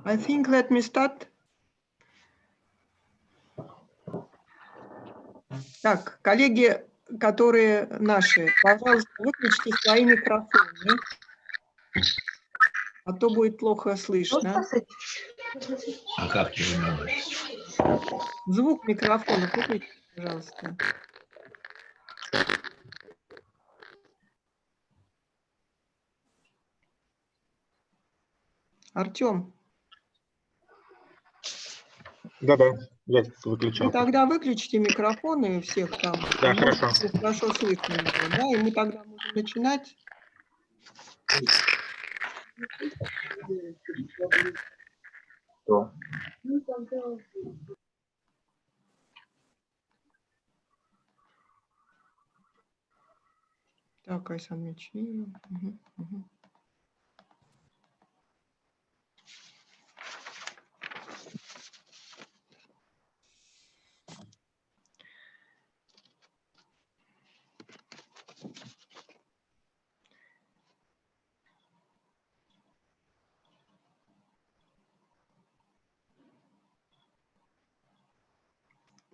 I think let me start. Так, коллеги, которые наши, пожалуйста, выключите свои микрофоны, а то будет плохо слышно. А как его надо? Звук микрофона выключите, пожалуйста. Артем. Да-да, я выключал. Ну, тогда выключите микрофоны у всех там. Да, хорошо. Хорошо слышно его, да, и мы тогда можем начинать. Что? Так, Айсан Мечи.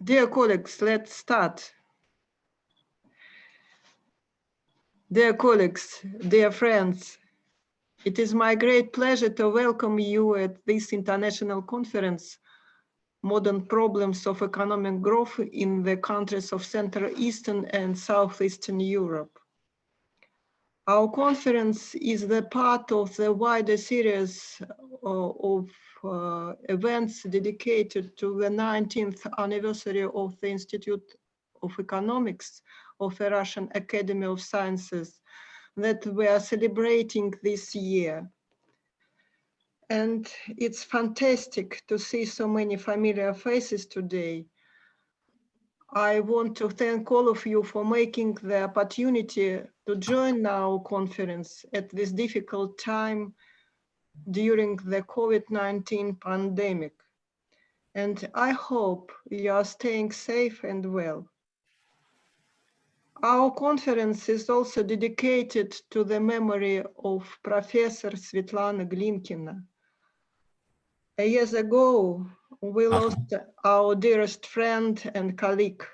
Dear colleagues, let's start. Dear colleagues, dear friends, it is my great pleasure to welcome you at this international conference, Modern Problems of Economic Growth in the Countries of Central Eastern and Southeastern Europe. Our conference is the part of the wider series of events dedicated to the 19th anniversary of the Institute of Economics of the Russian Academy of Sciences that we are celebrating this year. And it's fantastic to see so many familiar faces today. I want to thank all of you for making the opportunity to join our conference at this difficult time during the COVID-19 pandemic. And I hope you are staying safe and well. Our conference is also dedicated to the memory of Professor Svetlana Glinkina. Years ago, we lost our dearest friend and colleague,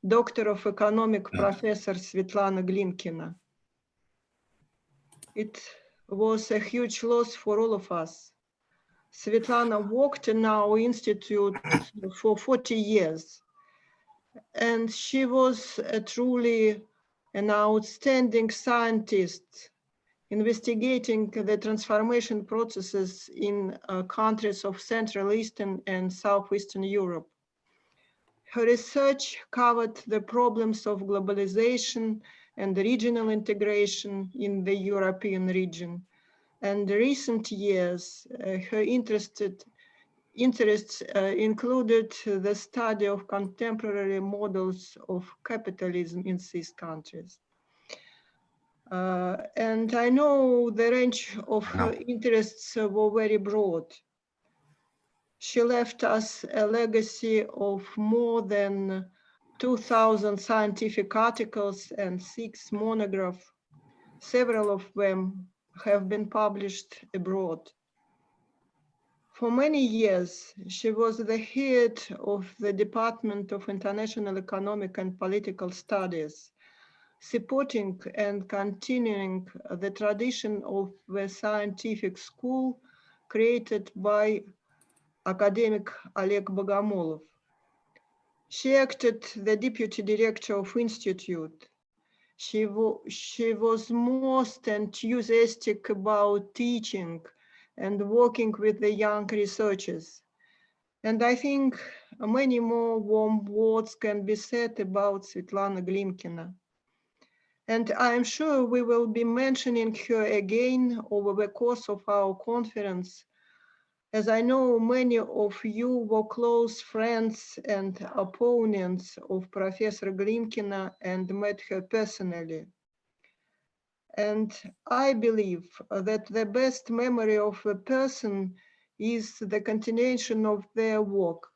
Doctor of Economics Professor Svetlana Glinkina. It was a huge loss for all of us. Svetlana worked in our institute for 40 years, and she was truly an outstanding scientist investigating the transformation processes in countries of Central Eastern and Southeastern Europe. Her research covered the problems of globalization and regional integration in the European region. And in recent years, her interests included the study of contemporary models of capitalism in these countries. And I know the range of her interests were very broad. She left us a legacy of more than 2,000 scientific articles and 6 monographs. Several of them have been published abroad. For many years, she was the head of the Department of International Economic and Political Studies, supporting and continuing the tradition of the scientific school created by academic Oleg Bogomolov. She acted the deputy director of Institute. She was most enthusiastic about teaching and working with the young researchers. And I think many more warm words can be said about Svetlana Glinkina. And I'm sure we will be mentioning her again over the course of our conference, as I know many of you were close friends and opponents of Professor Glинкина and met her personally. And I believe that the best memory of a person is the continuation of their work.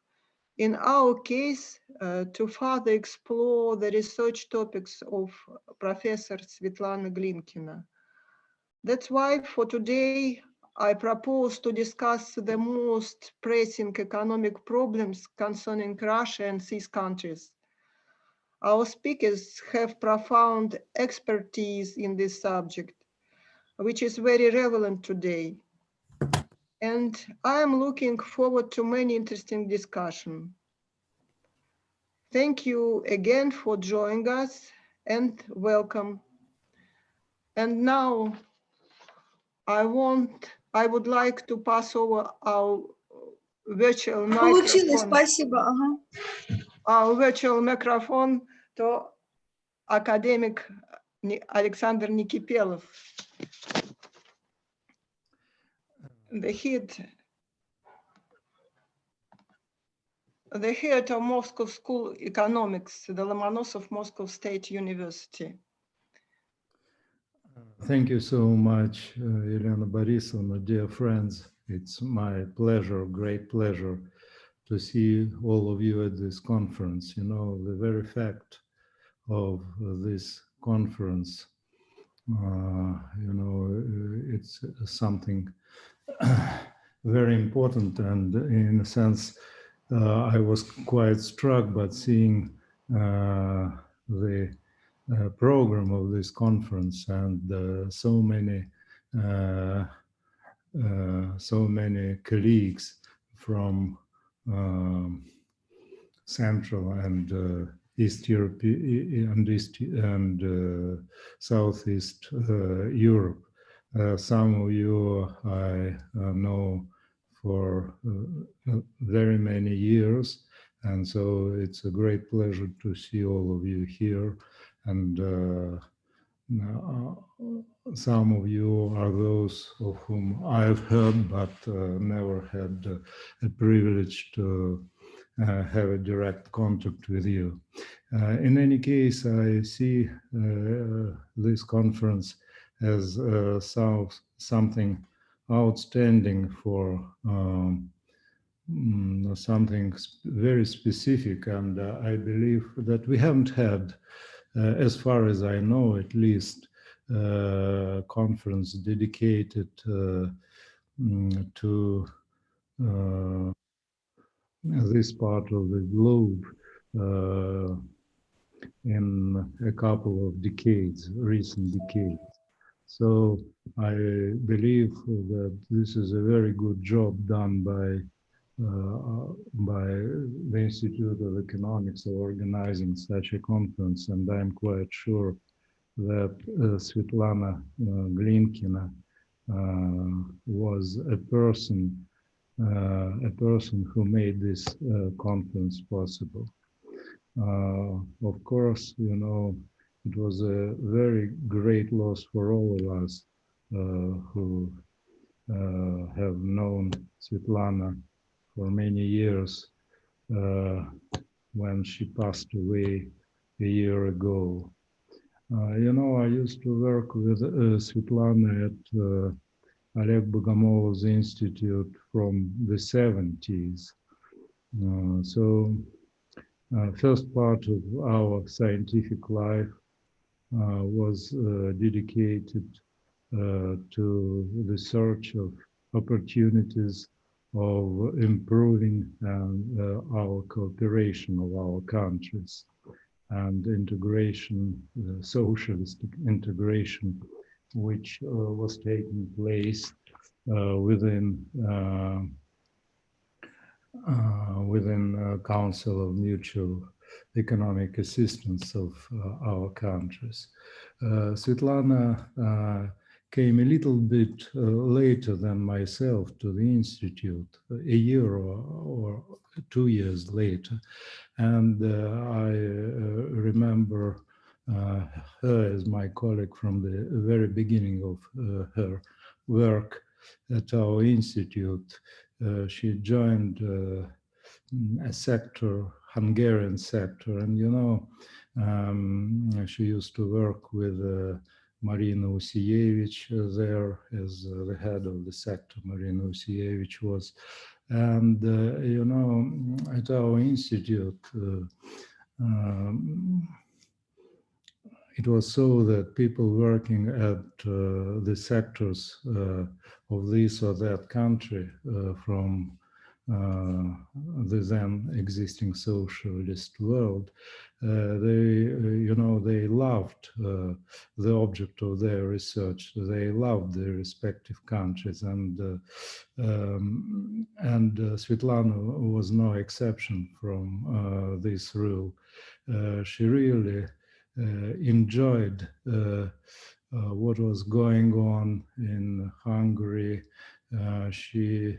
In our case, to further explore the research topics of Professor Svetlana Glинкина. That's why for today, I propose to discuss the most pressing economic problems concerning Russia and these countries. Our speakers have profound expertise in this subject, which is very relevant today. And I am looking forward to many interesting discussions. Thank you again for joining us and welcome. And now I would like to pass over our virtual Получилось, microphone. спасибо. Ага. Our virtual microphone to academic Alexander Nikipelov, the head of Moscow School Economics, the Lomonosov Moscow State University. Thank you so much, Elena Borisovna, dear friends. It's my pleasure, great pleasure, to see all of you at this conference. You know, the very fact of this conference, you know, it's something very important, and in a sense, I was quite struck by seeing the program of this conference and so many colleagues from Central and East Europe and Southeast Europe. Some of you I know for very many years, and so it's a great pleasure to see all of you here. And some of you are those of whom I've heard, but never had a privilege to have a direct contact with you. In any case, I see this conference as something outstanding for something very specific, and I believe that we haven't had, as far as I know at least, conference dedicated to this part of the globe in a couple of decades, recent decades. So I believe that this is a very good job done by the Institute of Economics of organizing such a conference, and I'm quite sure that Svetlana Glинкина was a person who made this conference possible. Of course, you know, it was a very great loss for all of us who have known Svetlana for many years when she passed away a year ago. You know, I used to work with Svetlana at Oleg Bogomov's Institute from the 70s. So first part of our scientific life was dedicated to the search of opportunities of improving our cooperation of our countries and integration, socialist integration, which was taking place within Council of Mutual Economic Assistance of our countries. Svetlana came a little bit later than myself to the Institute, a year or 2 years later. And I remember her as my colleague from the very beginning of her work at our Institute. she joined a sector, Hungarian sector, and she used to work with Marina Usievich there as the head of the sector. Marina Usievich was, and at our institute, it was so that people working at the sectors of this or that country from the then existing socialist world, they loved the object of their research. They loved their respective countries, and Svetlana was no exception from this rule. She really enjoyed what was going on in Hungary. She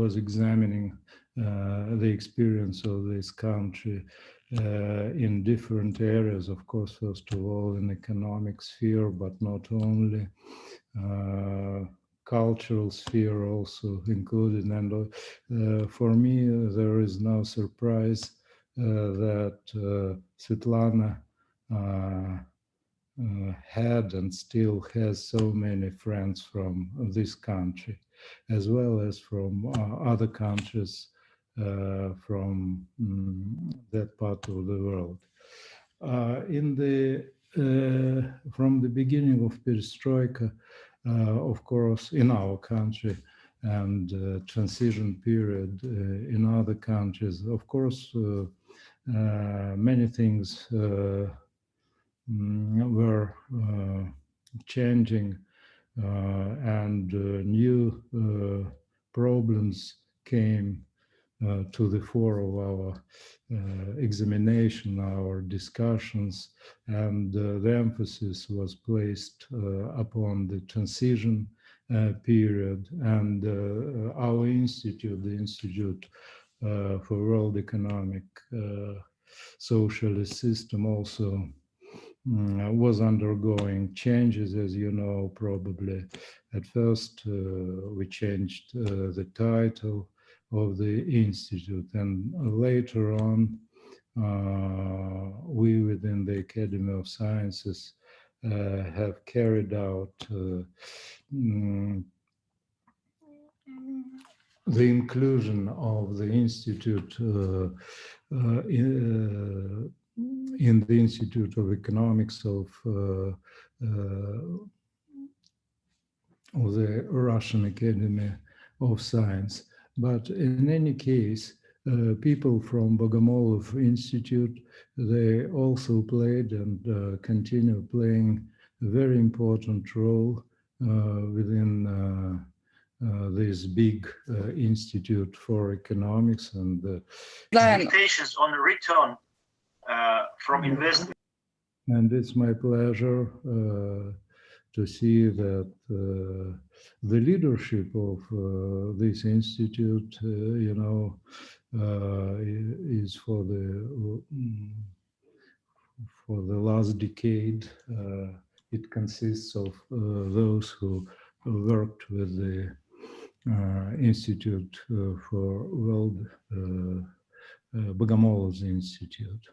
was examining the experience of this country in different areas, of course, first of all in economic sphere, but not only. Cultural sphere also included, and for me there is no surprise that Svetlana had and still has so many friends from this country, as well as from other countries from that part of the world. From the beginning of Perestroika, of course, in our country, and transition period in other countries, of course, many things were changing, and new problems came to the fore of our examination, our discussions, and the emphasis was placed upon the transition period, and our institute, the Institute for World Economic Socialist System, also was undergoing changes, as you know, probably. At first, we changed the title of the institute, and later on, we within the Academy of Sciences have carried out the inclusion of the institute in the Institute of Economics of the Russian Academy of Science. But in any case, people from Bogomolov Institute, they also played and continue playing a very important role within this big Institute for Economics, and expectations on the return from investment. And it's my pleasure to see that the leadership of this institute, is for the last decade. It consists of those who worked with the Institute for World Bogomolov's Institute.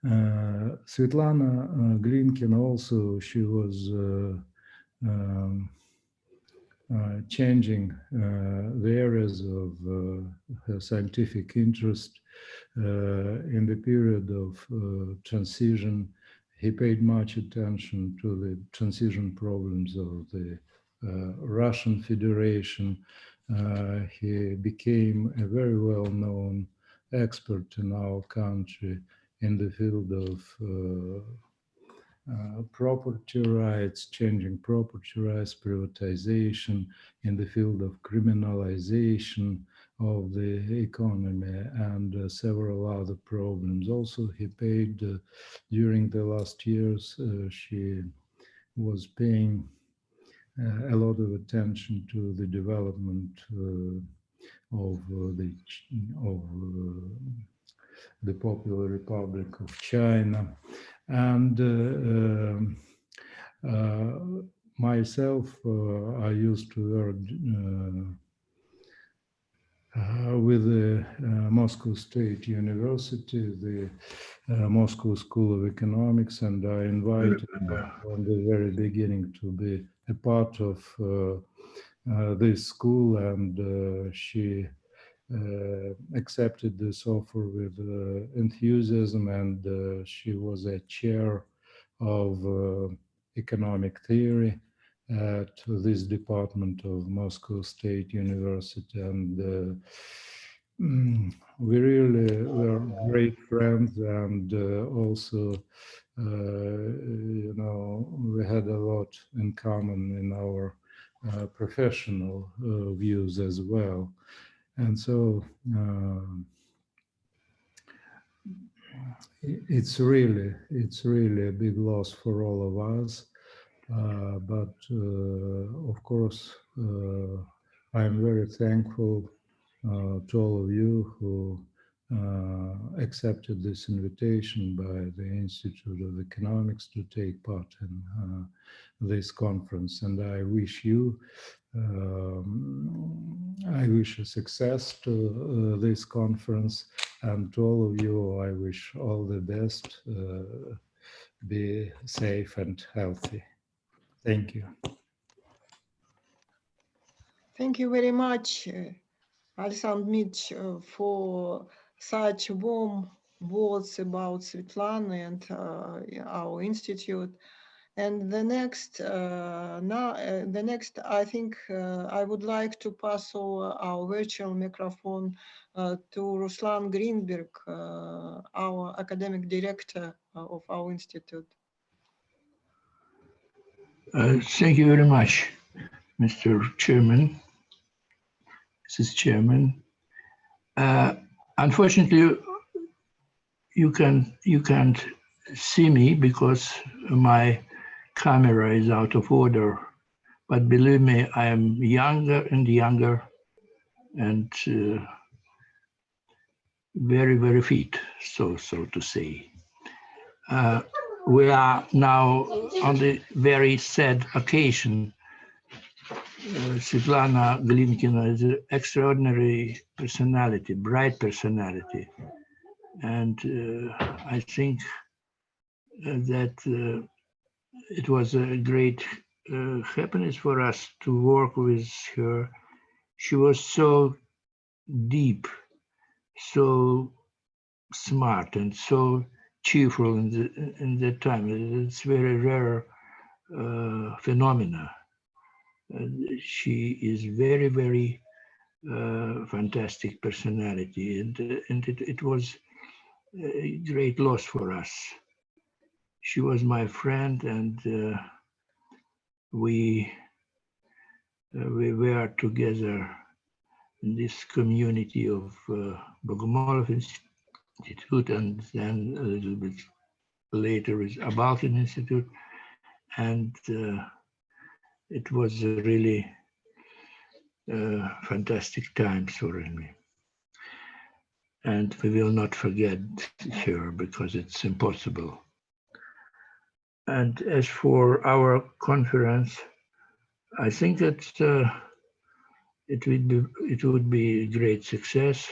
Svetlana Glinkin also, she was changing the areas of her scientific interest in the period of transition. He paid much attention to the transition problems of the Russian Federation. He became a very well-known expert in our country in the field of property rights, changing property rights, privatization, in the field of criminalization of the economy, and several other problems. Also, he paid, during the last years, she was paying a lot of attention to the development of the Popular Republic of China. And Myself, I used to work with the Moscow State University, the Moscow School of Economics, and I invited from the very beginning to be a part of this school, and she accepted this offer with enthusiasm, and she was a chair of economic theory at this department of Moscow State University, and we really were great friends, and also you know, we had a lot in common in our professional views as well. And so it's really a big loss for all of us. But of course, I'm very thankful to all of you who accepted this invitation by the Institute of Economics to take part in this conference. And I wish you, I wish a success to this conference, and to all of you, I wish all the best. Be safe and healthy. Thank you. Thank you very much, Alexander Mitch, for such warm words about Svetlana and our institute. And the next, I think I would like to pass over our virtual microphone to Ruslan Greenberg, our academic director of our institute. Thank you very much, Mr. Chairman, Mrs. Chairman. Unfortunately, you can't see me because my camera is out of order. But believe me, I am younger and younger, and very, very fit, so to say. We are now on the very sad occasion. Svetlana Glinkina is an extraordinary personality, bright personality. And I think that it was a great happiness for us to work with her. She was so deep, so smart, and so cheerful in that time. It's very rare phenomena. She is very, very fantastic personality, and it was a great loss for us. She was my friend, and we were together in this community of Bogomolov Institute, and then a little bit later is Abalkin Institute, and it was really fantastic times for me. And we will not forget her because it's impossible. And as for our conference, I think that it would be a great success.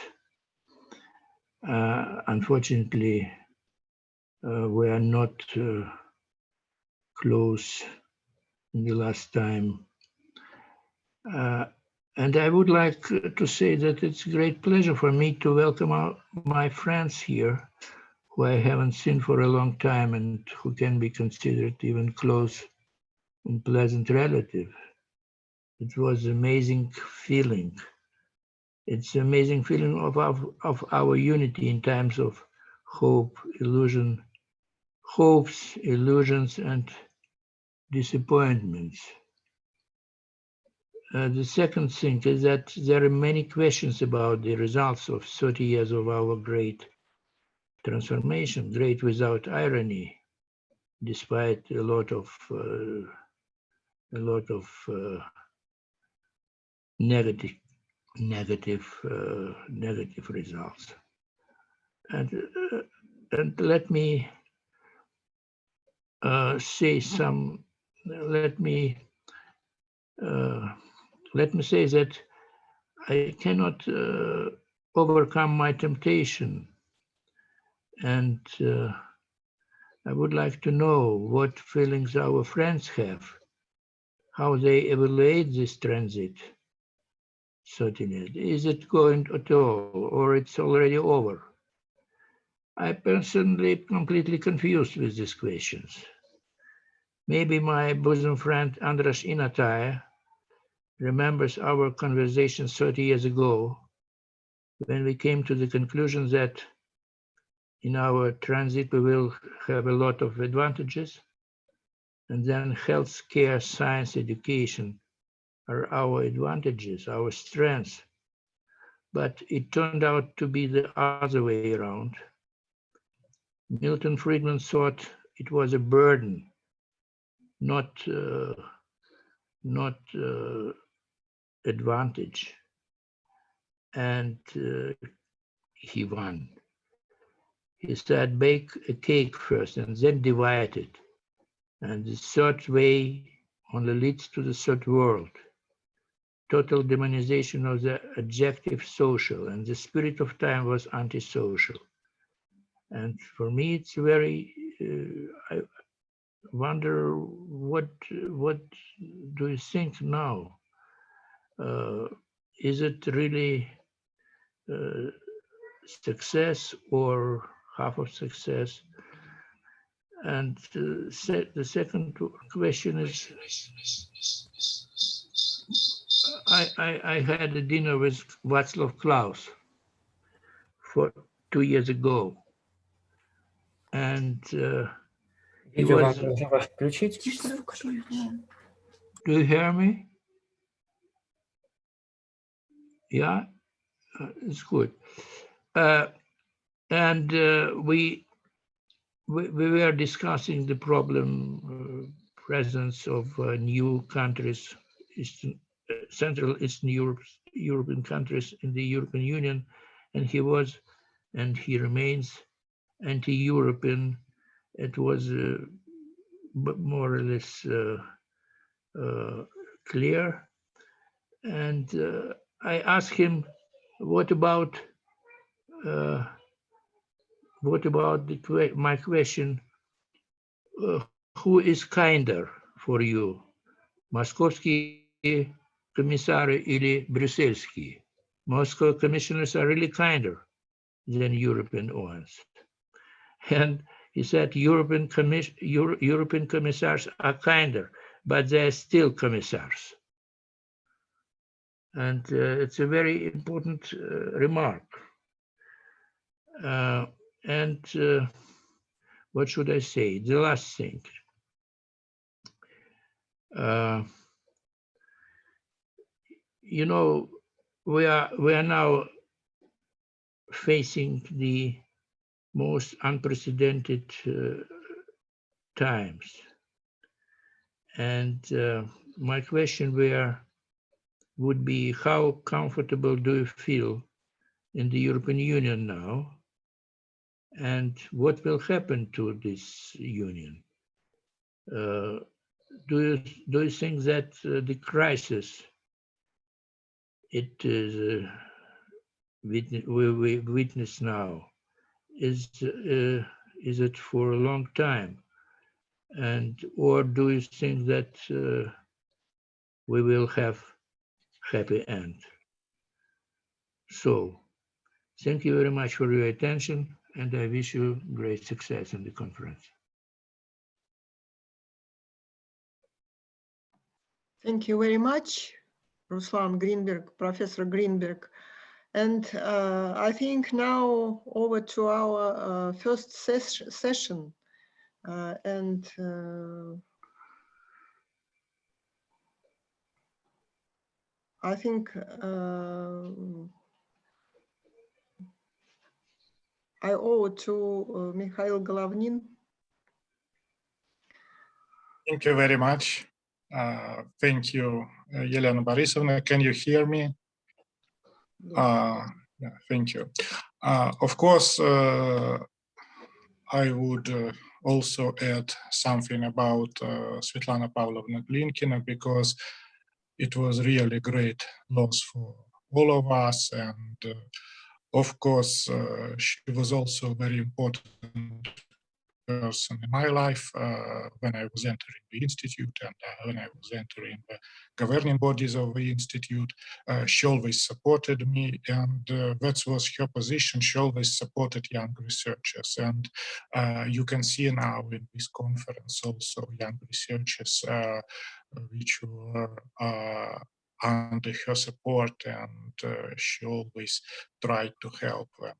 Unfortunately, we are not close in the last time. And I would like to say that it's a great pleasure for me to welcome my friends here, who I haven't seen for a long time and who can be considered even close and pleasant relative. It was an amazing feeling. It's an amazing feeling of our unity in times of hope, hopes, illusions, and disappointments. The second thing is that there are many questions about the results of 30 years of our great transformation, great without irony, despite a lot of negative results. And let me say some let me say that I cannot overcome my temptation, and I would like to know what feelings our friends have, how they evaluate this transit. Certainly, is it going at all, or it's already over? I personally completely confused with these questions. Maybe my bosom friend Andrash Inotai remembers our conversation 30 years ago when we came to the conclusion that in our transit we will have a lot of advantages, and then health care, science, education are our advantages, our strengths. But it turned out to be the other way around. Milton Friedman thought it was a burden, not advantage, and he won. He said, bake a cake first and then divide it. And the third way only leads to the third world. Total demonization of the adjective social, and the spirit of time was antisocial. And for me, it's very, I wonder what do you think now? Is it really success or half of success? And the second question is, I had a dinner with Václav Klaus 2 years ago, and he was. Do you hear me? Yeah, it's good. And we were discussing the problem, presence of new countries, Central Eastern European countries in the European Union, and he was, and he remains anti-European. It was more or less clear. And I asked him, what about my question, who is kinder for you, Moskovsky commissary или Брюссельские? Moscow commissioners are really kinder than European ones. And he said European commissars are kinder, but they're still commissars. And it's a very important remark. And what should I say? The last thing. You know, we are now facing the most unprecedented times. And my question would be, how comfortable do you feel in the European Union now? And what will happen to this union? Do you think that the crisis we witness now is it for a long time, or do you think that we will have happy end? So, thank you very much for your attention, and I wish you great success in the conference. Thank you very much, Ruslan Greenberg, Professor Greenberg. And I think now over to our first session. And I think I owe it to Mikhail Golovnin. Thank you very much. Thank you, Yelena Borisovna. Can you hear me? Yeah, thank you. Of course, I would also add something about Svetlana Pavlovna Glinkina, because it was really great loss for all of us. And of course, she was also a very important person in my life when I was entering the Institute and when I was entering the governing bodies of the Institute. She always supported me, and that was her position. She always supported young researchers. And you can see now in this conference also young researchers which were under her support, and she always tried to help them.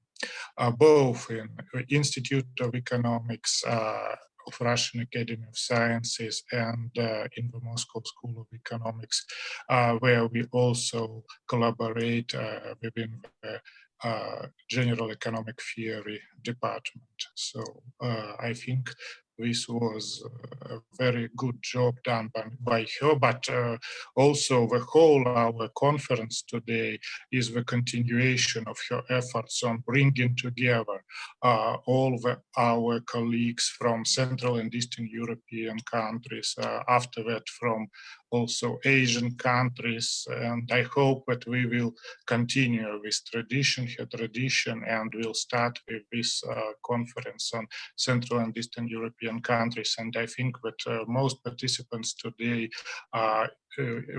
Both in Institute of Economics of Russian Academy of Sciences and in the Moscow School of Economics, where we also collaborate within the General Economic Theory department. So I think this was a very good job done by her, but also the whole our conference today is the continuation of her efforts on bringing together all our colleagues from Central and Eastern European countries, after that from also Asian countries, and I hope that we will continue this tradition, her tradition, and we'll start with this conference on Central and Eastern European countries. And I think that most participants today,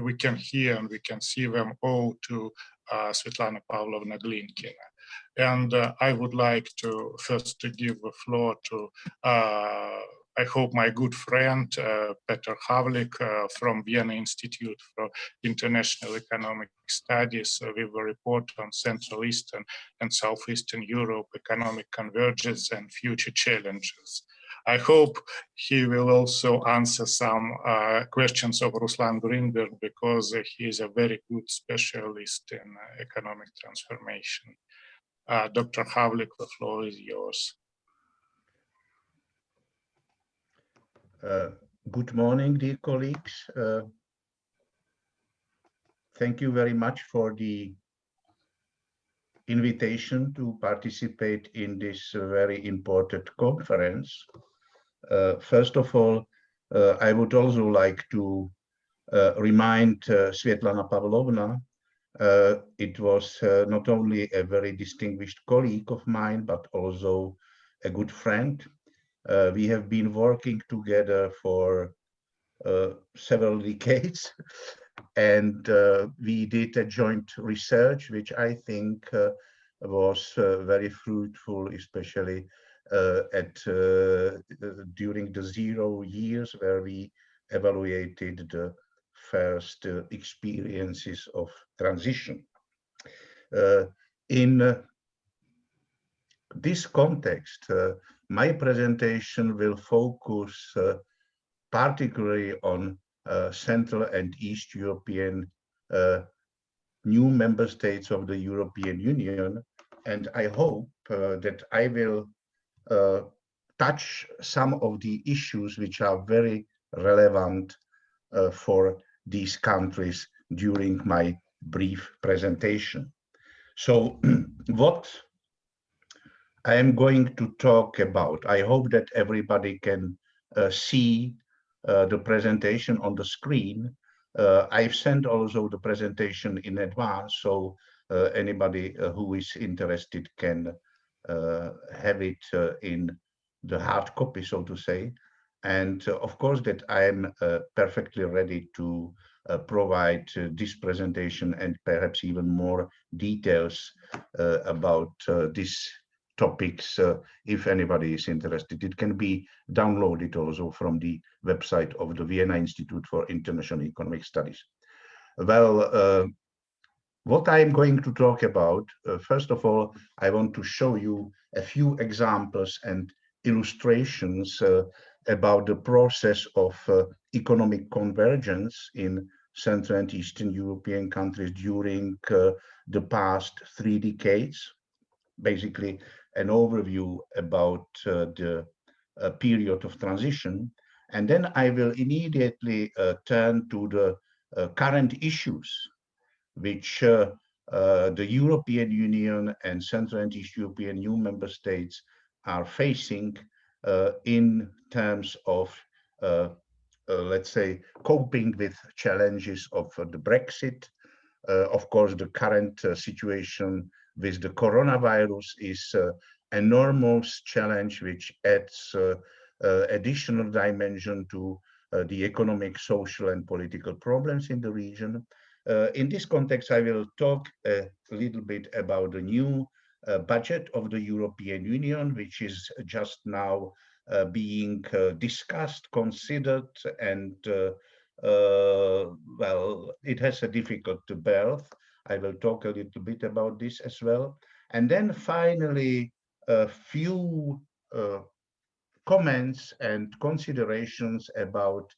we can hear and we can see them all to Svetlana Pavlovna Glinkina. And I would like to first to give the floor to I hope my good friend, Peter Gavlik from Vienna Institute for International Economic Studies with a report on Central Eastern and Southeastern Europe, economic convergence and future challenges. I hope he will also answer some questions of Ruslan Greenberg, because he is a very good specialist in economic transformation. Dr. Gavlik, the floor is yours. Good morning, dear colleagues. Thank you very much for the invitation to participate in this very important conference. First of all, I would also like to remind Svetlana Pavlovna, it was not only a very distinguished colleague of mine, but also a good friend. We have been working together for several decades, and we did a joint research, which I think was very fruitful, especially during the 0 years where we evaluated the first experiences of transition. In this context, my presentation will focus particularly on Central and East European new member states of the European Union, and I hope that I will touch some of the issues which are very relevant for these countries during my brief presentation. So what I am going to talk about, I hope that everybody can see the presentation on the screen. I've sent also the presentation in advance, so anybody who is interested can have it in the hard copy, so to say. And of course that I am perfectly ready to provide this presentation and perhaps even more details about these topics if anybody is interested. It can be downloaded also from the website of the Vienna Institute for International Economic Studies. Well, what I'm going to talk about, first of all, I want to show you a few examples and illustrations about the process of economic convergence in Central and Eastern European countries during the past 3 decades. Basically, an overview about the period of transition. And then I will immediately turn to the current issues which the European Union and Central and East European new member states are facing in terms of, let's say, coping with challenges of the Brexit. Of course, the current situation with the coronavirus is enormous challenge, which adds additional dimension to the economic, social, and political problems in the region. In this context, I will talk a little bit about the new budget of the European Union, which is just now being discussed, considered, and well, it has a difficult birth. I will talk a little bit about this as well. And then finally, a few comments and considerations about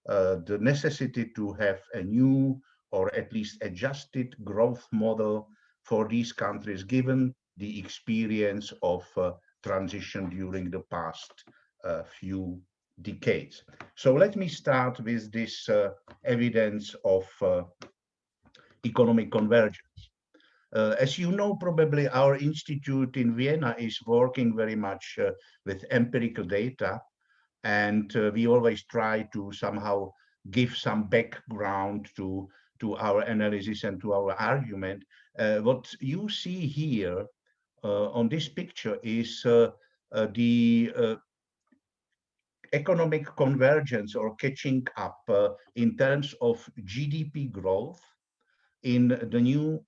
the necessity to have a new or at least adjusted growth model for these countries, given the experience of transition during the past few decades. So let me start with this evidence of economic convergence. As you know, probably our institute in Vienna is working very much with empirical data, and we always try to somehow give some background to our analysis and to our argument. What you see here on this picture is the economic convergence or catching up in terms of GDP growth in the new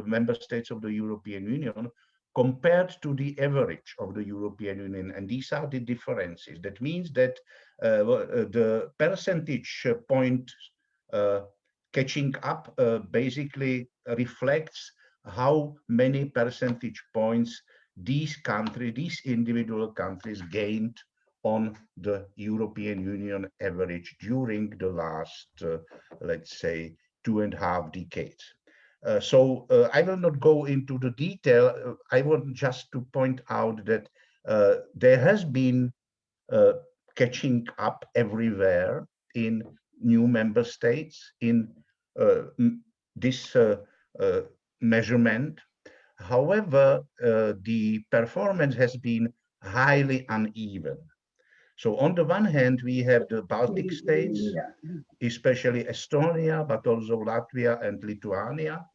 member states of the European Union compared to the average of the European Union. And these are the differences. That means that the percentage point catching up basically reflects how many percentage points these countries, these individual countries gained on the European Union average during the last, let's say, 2.5 decades. So I will not go into the detail. I want just to point out that there has been catching up everywhere in new member states in this measurement. However, the performance has been highly uneven. So on the one hand, we have the Baltic states, especially Estonia, but also Latvia and Lithuania,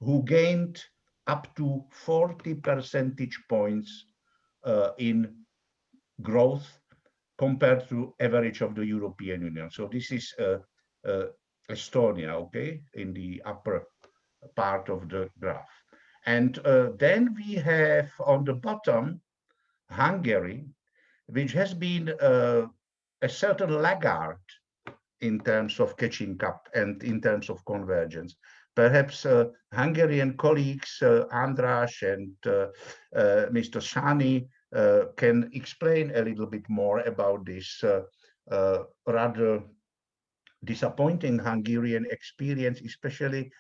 who gained up to 40 percentage points in growth compared to average of the European Union. So this is Estonia, okay, in the upper part of the graph. And then we have on the bottom, Hungary, which has been a certain laggard in terms of catching up and in terms of convergence. Perhaps Hungarian colleagues, Andras and Mr. Sanyi, can explain a little bit more about this rather disappointing Hungarian experience, especially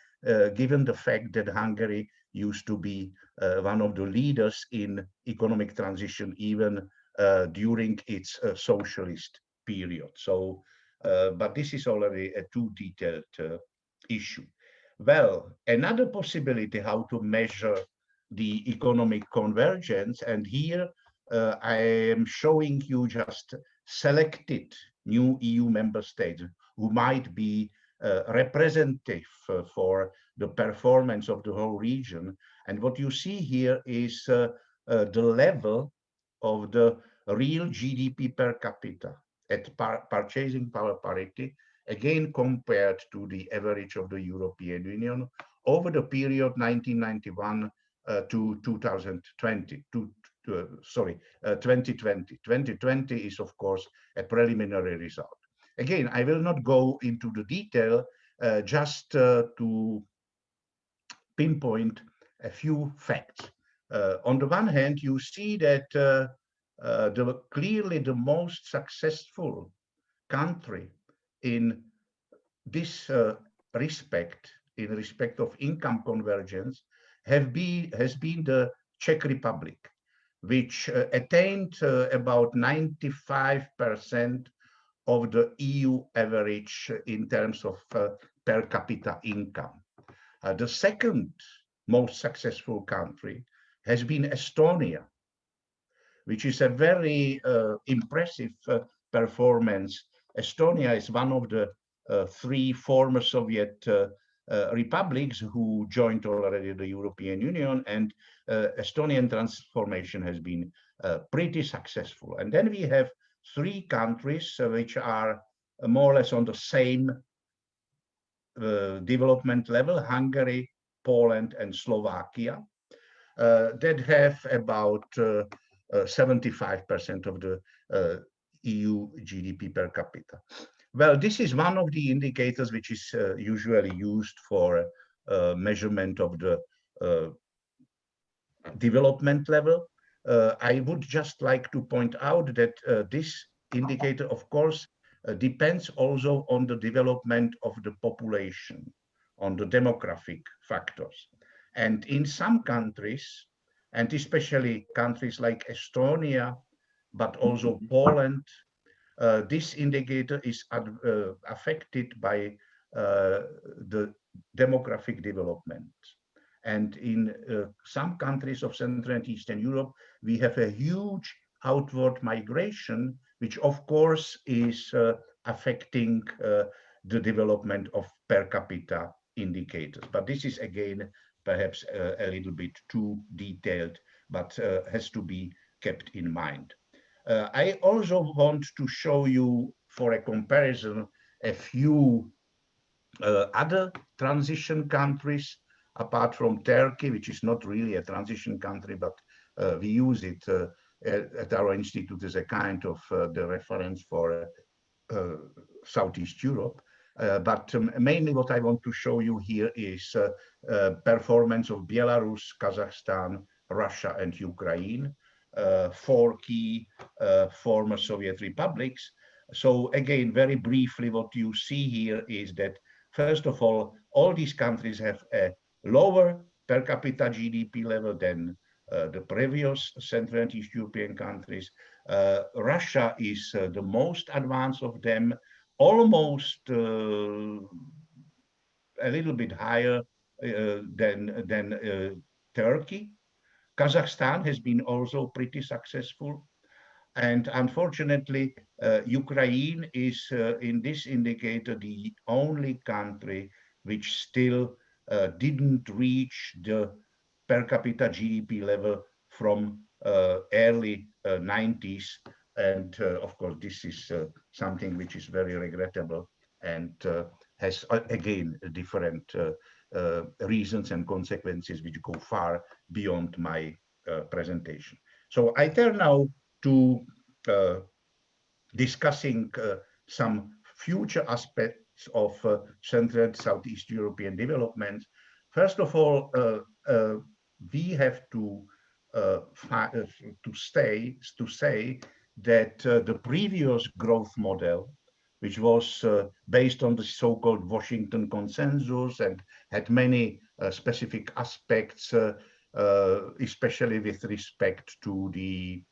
given the fact that Hungary used to be one of the leaders in economic transition, even during its socialist period. So, but this is already a too detailed issue. Well, another possibility how to measure the economic convergence, and here I am showing you just selected new EU member states who might be representative for the performance of the whole region. And what you see here is the level of the real GDP per capita at purchasing power parity, again compared to the average of the European Union over the period 1991 to 2020. 2020. 2020 is, of course, a preliminary result. Again, I will not go into the detail, just to pinpoint a few facts. On the one hand, you see that clearly the most successful country in this respect, in respect of income convergence, has been the Czech Republic, which attained about 95% of the EU average in terms of per capita income. The second most successful country has been Estonia, which is a very impressive performance. Estonia is one of the 3 former Soviet republics who joined already the European Union, and Estonian transformation has been pretty successful. And then we have 3 countries which are more or less on the same development level: Hungary, Poland, and Slovakia, that have about 75% of the EU GDP per capita. Well, this is one of the indicators which is usually used for measurement of the development level. I would just like to point out that this indicator, of course, depends also on the development of the population, on the demographic factors. And in some countries, and especially countries like Estonia, but also Poland, this indicator is affected by the demographic development. And in some countries of Central and Eastern Europe, we have a huge outward migration, which of course is affecting the development of per capita indicators. But this is again perhaps a little bit too detailed, but has to be kept in mind. I also want to show you, for a comparison, a few other transition countries, apart from Turkey, which is not really a transition country, but we use it at our institute as a kind of the reference for Southeast Europe. But mainly what I want to show you here is performance of Belarus, Kazakhstan, Russia, and Ukraine, 4 key former Soviet republics. So again, very briefly, what you see here is that, first of all these countries have a lower per capita GDP level than the previous Central and East European countries. Russia is the most advanced of them, almost a little bit higher than Turkey. Kazakhstan has been also pretty successful. And unfortunately, Ukraine is in this indicator the only country which still didn't reach the per capita GDP level from early 90s. And of course, this is something which is very regrettable and has, again, different reasons and consequences which go far beyond my presentation. So I turn now to discussing some future aspects of Central and Southeast European development. First of all, we have to say that the previous growth model, which was based on the so-called Washington Consensus and had many specific aspects, especially with respect to the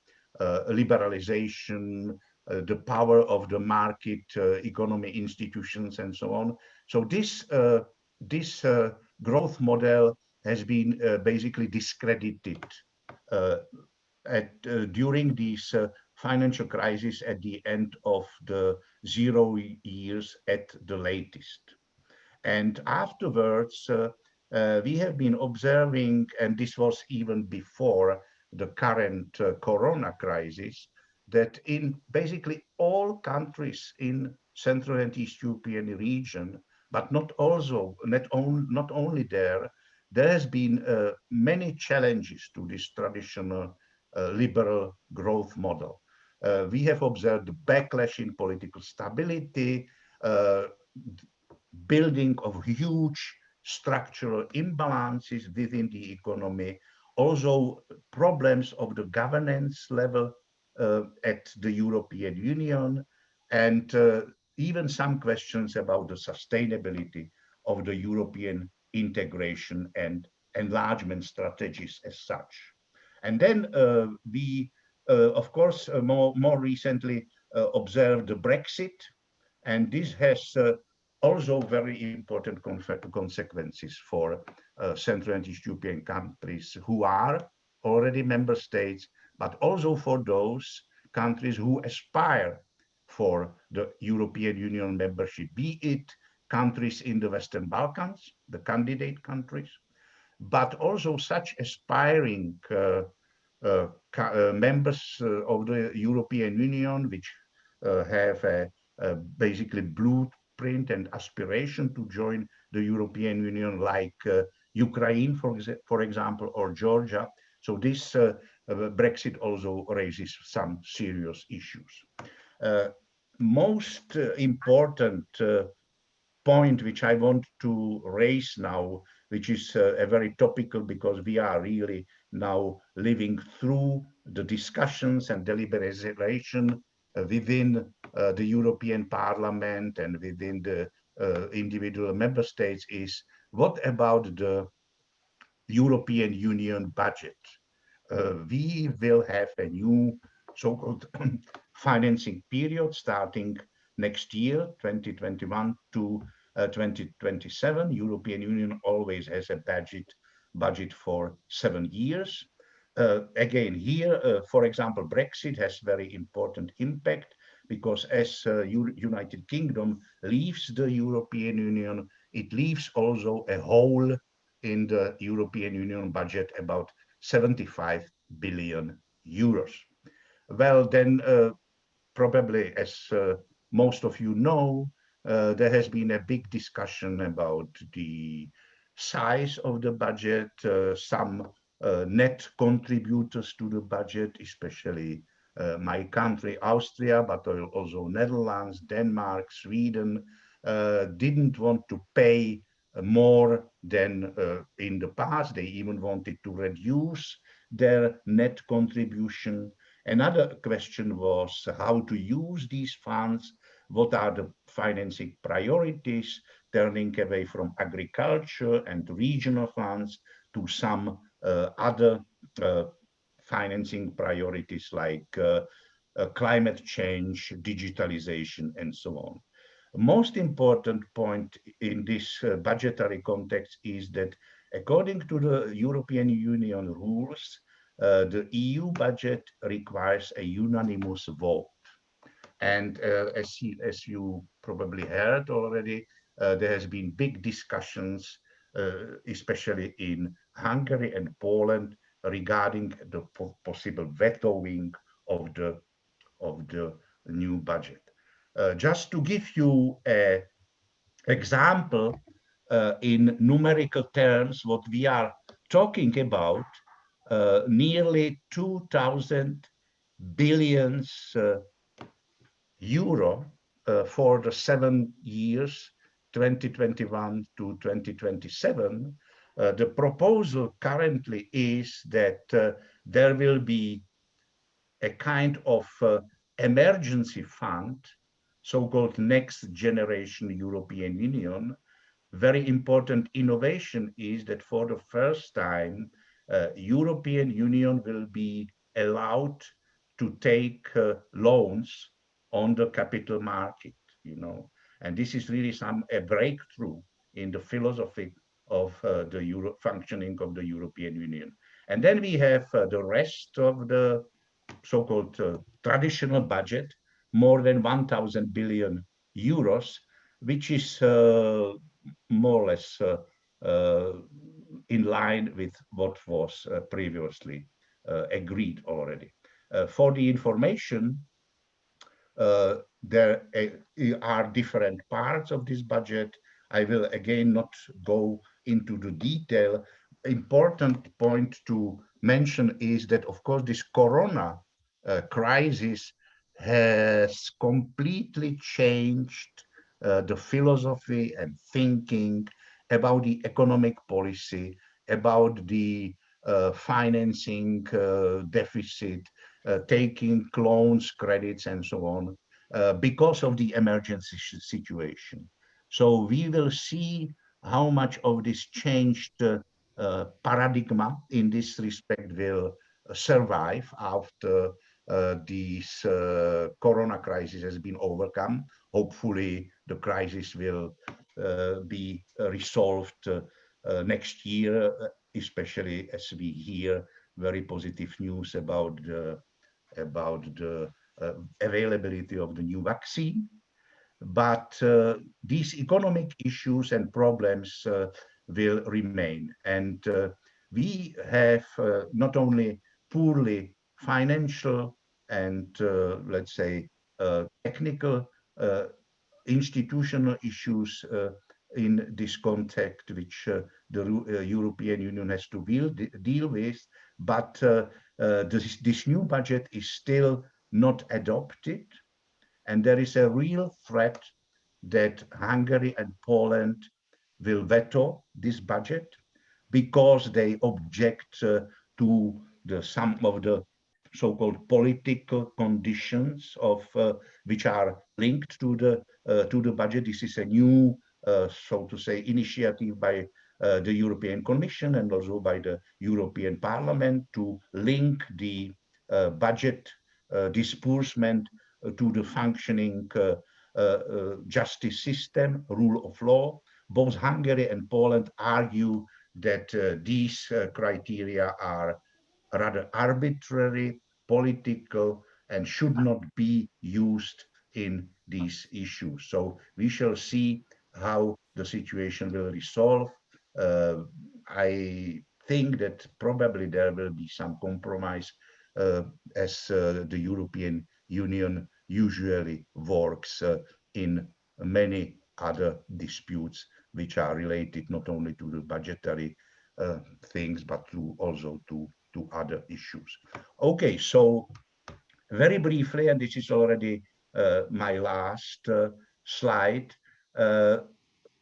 liberalization, the power of the market economy institutions, and so on. So this growth model has been basically discredited during this financial crisis at the end of the 0 years at the latest. And afterwards, we have been observing, and this was even before the current corona crisis, that in basically all countries in Central and East European region, but not only there has been many challenges to this traditional liberal growth model. We have observed the backlash in political stability, building of huge structural imbalances within the economy, also problems of the governance level at the European Union, and even some questions about the sustainability of the European integration and enlargement strategies as such. And then we, of course, more recently observed the Brexit, and this has also very important consequences for Central and East European countries who are already member states, but also for those countries who aspire for the European Union membership, be it countries in the Western Balkans, the candidate countries, but also such aspiring members of the European Union, which have a basically blueprint and aspiration to join the European Union, like Ukraine, for example, or Georgia. So this Brexit also raises some serious issues. Most important point which I want to raise now, which is a very topical, because we are really now living through the discussions and deliberation within the European Parliament and within the individual member states, is what about the European Union budget? We will have a new so-called financing period starting next year, 2021 to 2027. European Union always has a budget for 7 years. Again, here, for example, Brexit has very important impact, because as United Kingdom leaves the European Union, it leaves also a hole in the European Union budget, about 75 billion euros. Well, then probably, as most of you know, there has been a big discussion about the size of the budget, some net contributors to the budget, especially my country, Austria, but also Netherlands, Denmark, Sweden, didn't want to pay more than in the past. They even wanted to reduce their net contribution. Another question was how to use these funds, what are the financing priorities, turning away from agriculture and regional funds to some other financing priorities like climate change, digitalization, and so on. Most important point in this budgetary context is that according to the European Union rules, the EU budget requires a unanimous vote. And as you probably heard already, there has been big discussions, especially in Hungary and Poland, regarding the possible vetoing of the new budget. Just to give you an example in numerical terms, what we are talking about, nearly 2,000 billion euro for the 7 years, 2021 to 2027. The proposal currently is that there will be a kind of emergency fund, so-called Next Generation European Union. Very important innovation is that for the first time, European Union will be allowed to take loans on the capital market, and this is really a breakthrough in the philosophy of the functioning of the European Union. And then we have the rest of the so-called traditional budget, more than 1,000 billion euros, which is more or less in line with what was previously agreed already. For the information, there are different parts of this budget. I will again not go into the detail. Important point to mention is that, of course, this corona crisis has completely changed the philosophy and thinking about the economic policy, about the financing deficit, taking loans, credits, and so on, because of the emergency situation. So we will see how much of this changed paradigm in this respect will survive after this corona crisis has been overcome. Hopefully, the crisis will be resolved next year, especially as we hear very positive news about the availability of the new vaccine. But these economic issues and problems will remain. And we have not only poorly financial and, let's say, technical institutional issues in this context, which the European Union has to deal with, but this new budget is still not adopted. And there is a real threat that Hungary and Poland will veto this budget because they object to some of the so-called political conditions of which are linked to the budget. This is a new, so to say, initiative by the European Commission and also by the European Parliament to link the budget disbursement to the functioning justice system, rule of law. Both Hungary and Poland argue that these criteria are rather arbitrary, political, and should not be used in these issues. So we shall see how the situation will resolve. I think that probably there will be some compromise as the European Union usually works in many other disputes which are related not only to the budgetary things, but also to other issues. Okay, so very briefly, and this is already my last slide,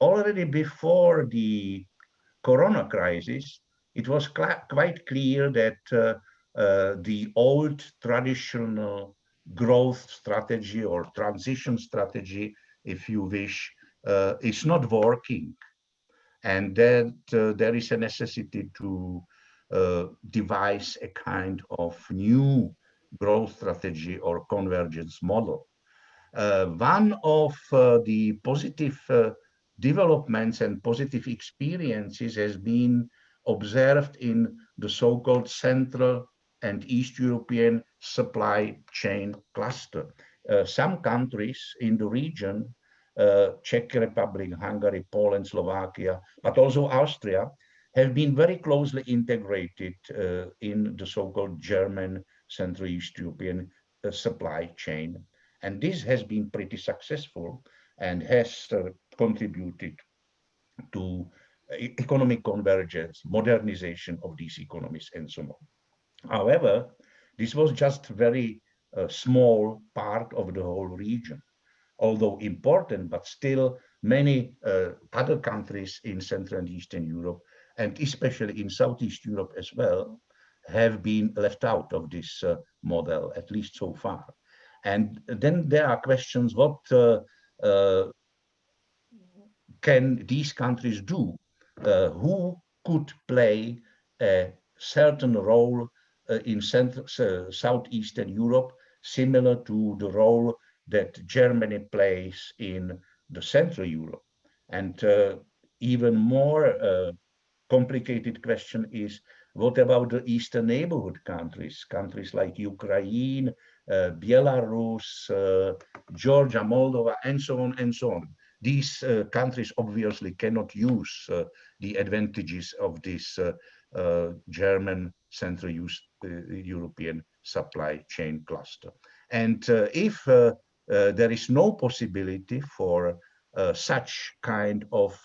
already before the Corona crisis, it was quite clear that the old traditional growth strategy or transition strategy, if you wish, is not working, and that there is a necessity to devise a kind of new growth strategy or convergence model. One of the positive developments and positive experiences has been observed in the so-called Central and East European supply chain cluster. Some countries in the region, Czech Republic, Hungary, Poland, Slovakia, but also Austria, have been very closely integrated in the so-called German Central East European supply chain. And this has been pretty successful and has contributed to economic convergence, modernization of these economies, and so on. However, this was just a very small part of the whole region, although important, but still many other countries in Central and Eastern Europe, and especially in Southeast Europe as well, have been left out of this model, at least so far. And then there are questions, what can these countries do? Who could play a certain role in Southeastern Europe, similar to the role that Germany plays in the Central Europe? And even more complicated question is, what about the Eastern neighborhood countries, countries like Ukraine, Belarus, Georgia, Moldova, and so on and so on? These countries obviously cannot use the advantages of this German Central European supply chain cluster. And if there is no possibility for such kind of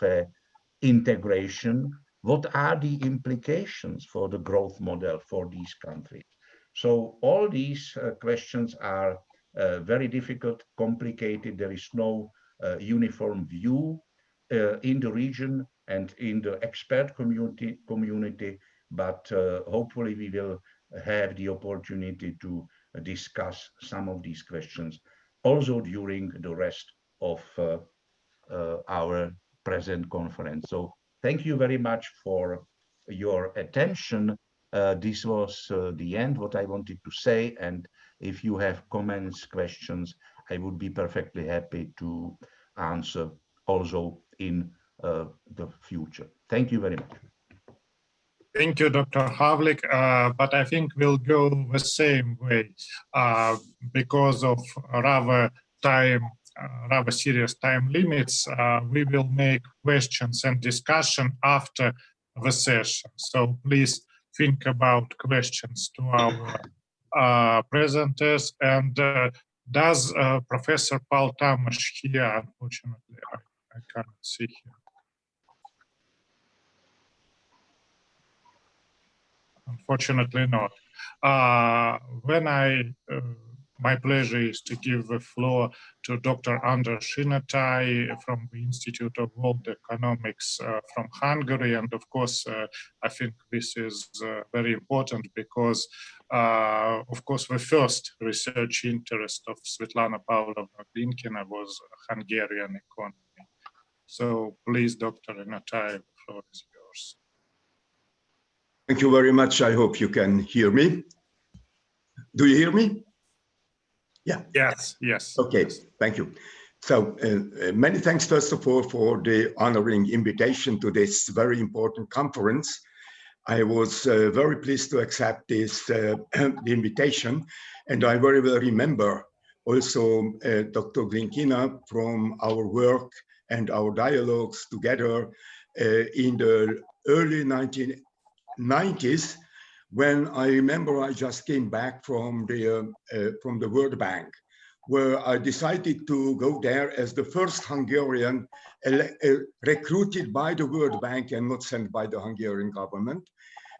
integration, what are the implications for the growth model for these countries? So all these questions are very difficult, complicated. There is no uniform view in the region and in the expert community, but hopefully we will have the opportunity to discuss some of these questions also during the rest of our present conference. So thank you very much for your attention. This was the end, what I wanted to say. And if you have comments, questions, I would be perfectly happy to answer also in the future. Thank you very much. Thank you, Dr. Gavlik, but I think we'll go the same way because of rather serious time limits. We will make questions and discussion after the session. So please think about questions to our presenters. And does Professor Paul Tamas here? Unfortunately, I cannot see him. Unfortunately not. My pleasure is to give the floor to Dr. Andraš Inotai from the Institute of World Economics from Hungary. And of course, I think this is very important because, of course, the first research interest of Svetlana Pavlovna Glinkina was Hungarian economy. So please, Dr. Inotai, the floor is yours. Thank you very much. I hope you can hear me. Do you hear me? Yeah. Yes, yes. Okay, yes. Thank you. So many thanks, first of all, for the honoring invitation to this very important conference. I was very pleased to accept this the invitation, and I very well remember also Dr. Glinkina from our work and our dialogues together in the early 1990s, when I remember I just came back from the World Bank, where I decided to go there as the first Hungarian recruited by the World Bank and not sent by the Hungarian government.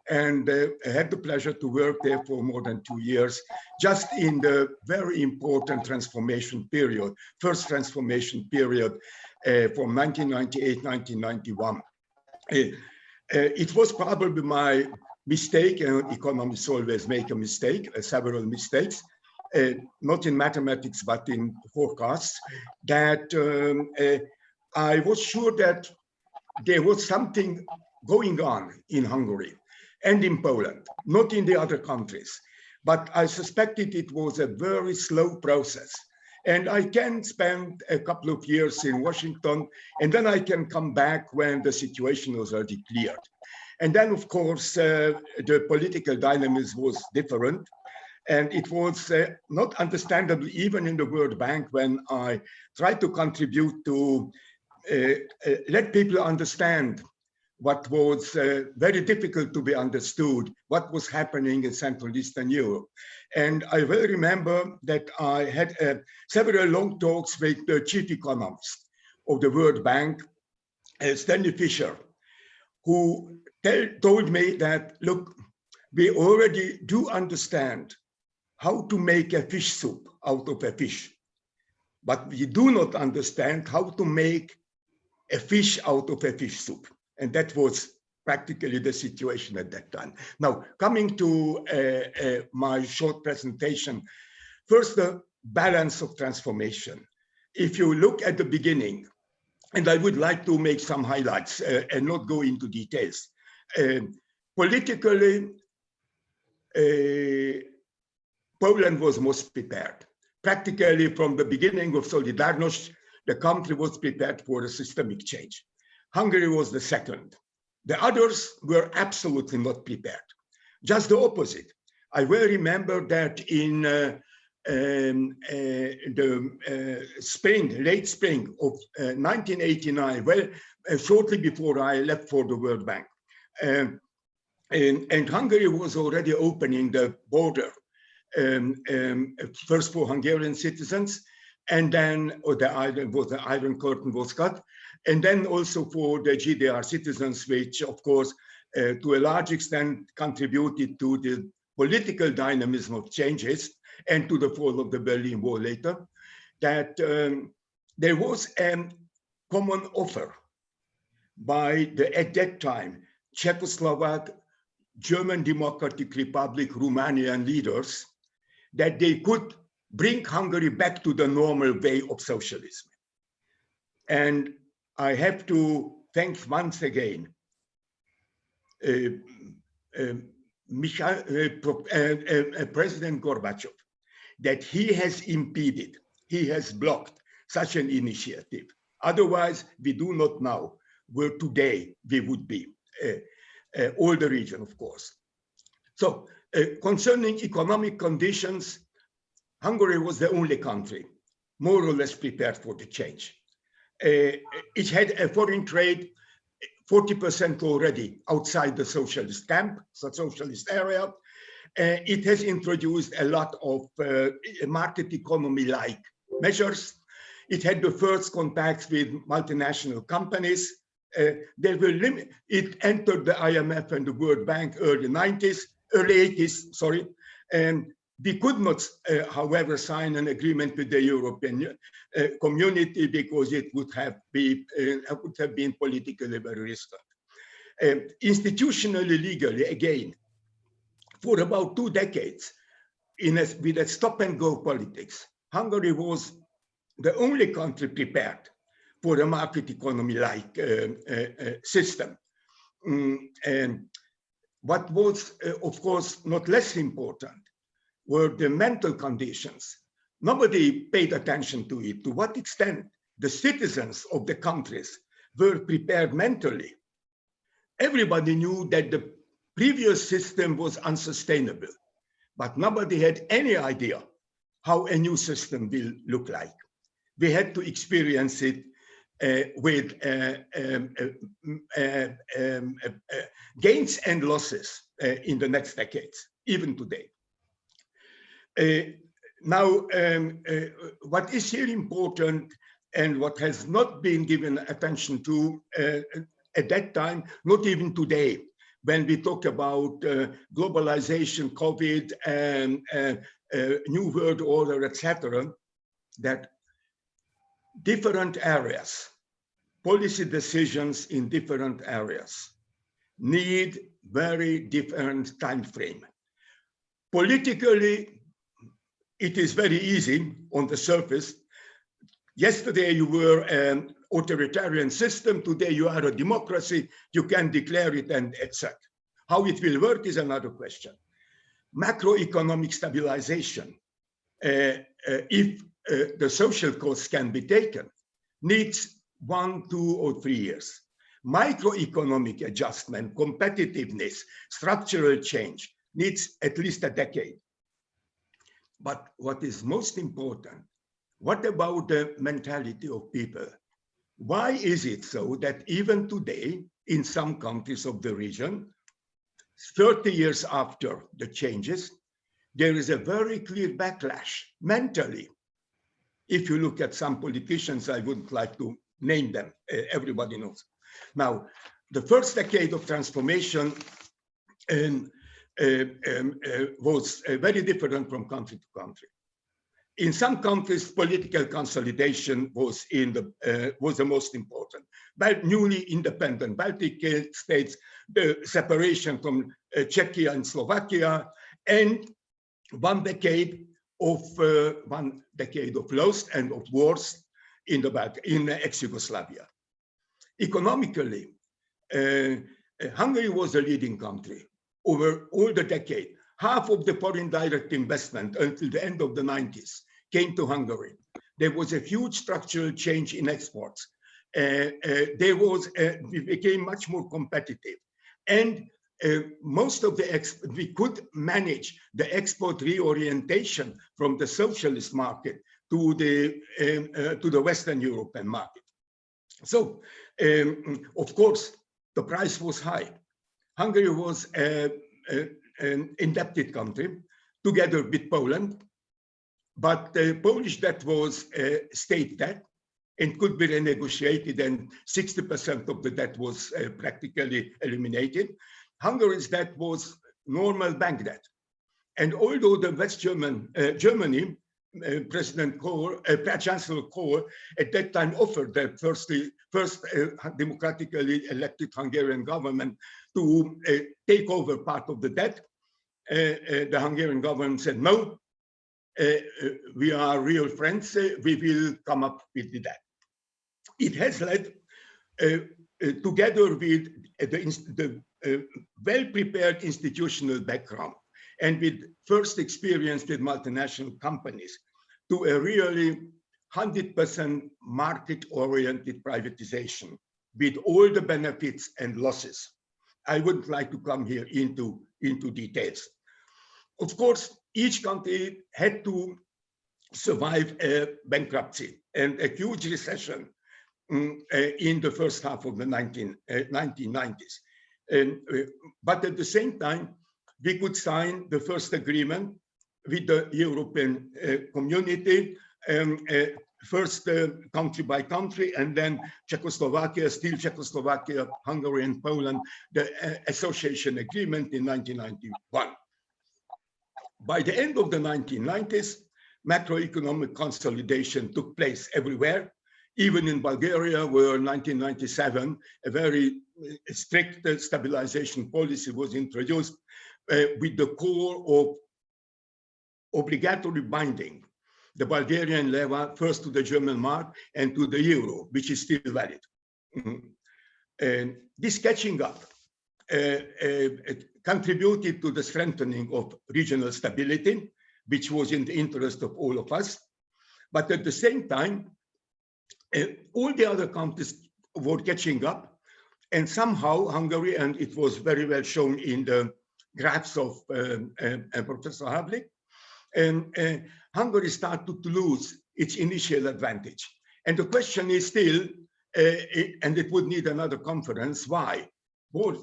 And I had the pleasure to work there for more than 2 years, just in the very important transformation period, first transformation period from 1998-1991. It was probably my mistake, and economists always make a mistake, several mistakes, not in mathematics, but in forecasts, that I was sure that there was something going on in Hungary and in Poland, not in the other countries. But I suspected it was a very slow process. And I can spend a couple of years in Washington, and then I can come back when the situation was already cleared. And then, of course, the political dynamism was different. And it was not understandable even in the World Bank when I tried to contribute to let people understand what was very difficult to be understood, what was happening in Central Eastern Europe. And I will remember that I had several long talks with the chief economist of the World Bank, Stanley Fischer, who told me that, look, we already do understand how to make a fish soup out of a fish, but we do not understand how to make a fish out of a fish soup. And that was practically the situation at that time. Now, coming to my short presentation, first, the balance of transformation. If you look at the beginning, and I would like to make some highlights and not go into details. Politically, Poland was most prepared. Practically from the beginning of Solidarność, the country was prepared for a systemic change. Hungary was the second. The others were absolutely not prepared. Just the opposite. I will remember that in the spring, late spring of 1989, well, shortly before I left for the World Bank, and Hungary was already opening the border, first for Hungarian citizens, and then the Iron Curtain was cut, and then also for the GDR citizens, which of course, to a large extent contributed to the political dynamism of changes and to the fall of the Berlin Wall later, that there was a common offer by the, at that time, Czechoslovak, German Democratic Republic, Romanian leaders, that they could bring Hungary back to the normal way of socialism. And I have to thank once again President Gorbachev, that he has impeded, he has blocked such an initiative. Otherwise, we do not know where today we would be. all the region, of course. So concerning economic conditions, Hungary was the only country more or less prepared for the change. It had a foreign trade 40% already outside the socialist camp, the socialist area. It has introduced a lot of market economy-like measures. It had the first contacts with multinational companies. It entered the IMF and the World Bank early 80s, sorry. And we could not, however, sign an agreement with the European community because it would have been politically very risky. Institutionally, legally, again, for about 2 decades, with a stop-and-go politics, Hungary was the only country prepared for a market economy-like system. And what was, of course, not less important were the mental conditions. Nobody paid attention to it, to what extent the citizens of the countries were prepared mentally. Everybody knew that the previous system was unsustainable, but nobody had any idea how a new system will look like. We had to experience it with gains and losses in the next decades, even today. Now, what is here important and what has not been given attention to at that time, not even today, when we talk about globalization, COVID, and New World Order, etc., that different areas, policy decisions in different areas need very different time frame. Politically, it is very easy on the surface. Yesterday you were an authoritarian system, today you are a democracy, you can declare it and etc. How it will work is another question. Macroeconomic stabilization, if the social costs can be taken, needs 1, 2, or 3 years. Microeconomic adjustment, competitiveness, structural change needs at least a decade. But what is most important, what about the mentality of people? Why is it so that even today, in some countries of the region, 30 years after the changes, there is a very clear backlash mentally? If you look at some politicians, I wouldn't like to name them, everybody knows. Now, the first decade of transformation was very different from country to country. In some countries, political consolidation was the most important. But newly independent Baltic states, the separation from Czechia and Slovakia, and one decade of loss and of wars in ex-Yugoslavia. Economically, Hungary was a leading country. Over all the decade, half of the foreign direct investment until the end of the 90s came to Hungary. There was a huge structural change in exports. We became much more competitive. And most of we could manage the export reorientation from the socialist market to the Western European market. So, of course, the price was high. Hungary was an indebted country, together with Poland, but the Polish debt was state debt and could be renegotiated, and 60% of the debt was practically eliminated. Hungary's debt was normal bank debt. And although the West Germany, President Kohl, Chancellor Kohl, at that time offered the first democratically elected Hungarian government to take over part of the debt, the Hungarian government said, no, we are real friends, we will come up with the debt. It has led, together with the well-prepared institutional background and with first experience with multinational companies, to a really 100% market-oriented privatization with all the benefits and losses I wouldn't like to come here into details. Of course, each country had to survive a bankruptcy and a huge recession in the first half of the 1990s. But at the same time, we could sign the first agreement with the European community, first country by country, and then Czechoslovakia, still Czechoslovakia, Hungary, and Poland, the association agreement in 1991. By the end of the 1990s, macroeconomic consolidation took place everywhere, even in Bulgaria, where in 1997, a very strict stabilization policy was introduced with the core of obligatory binding the Bulgarian leva first to the German mark and to the euro, which is still valid. And this catching up contributed to the strengthening of regional stability, which was in the interest of all of us. But at the same time, all the other countries were catching up, and somehow Hungary, and it was very well shown in the graphs of Professor Gavlik, and Hungary started to lose its initial advantage. And the question is still, and it would need another conference, why? Were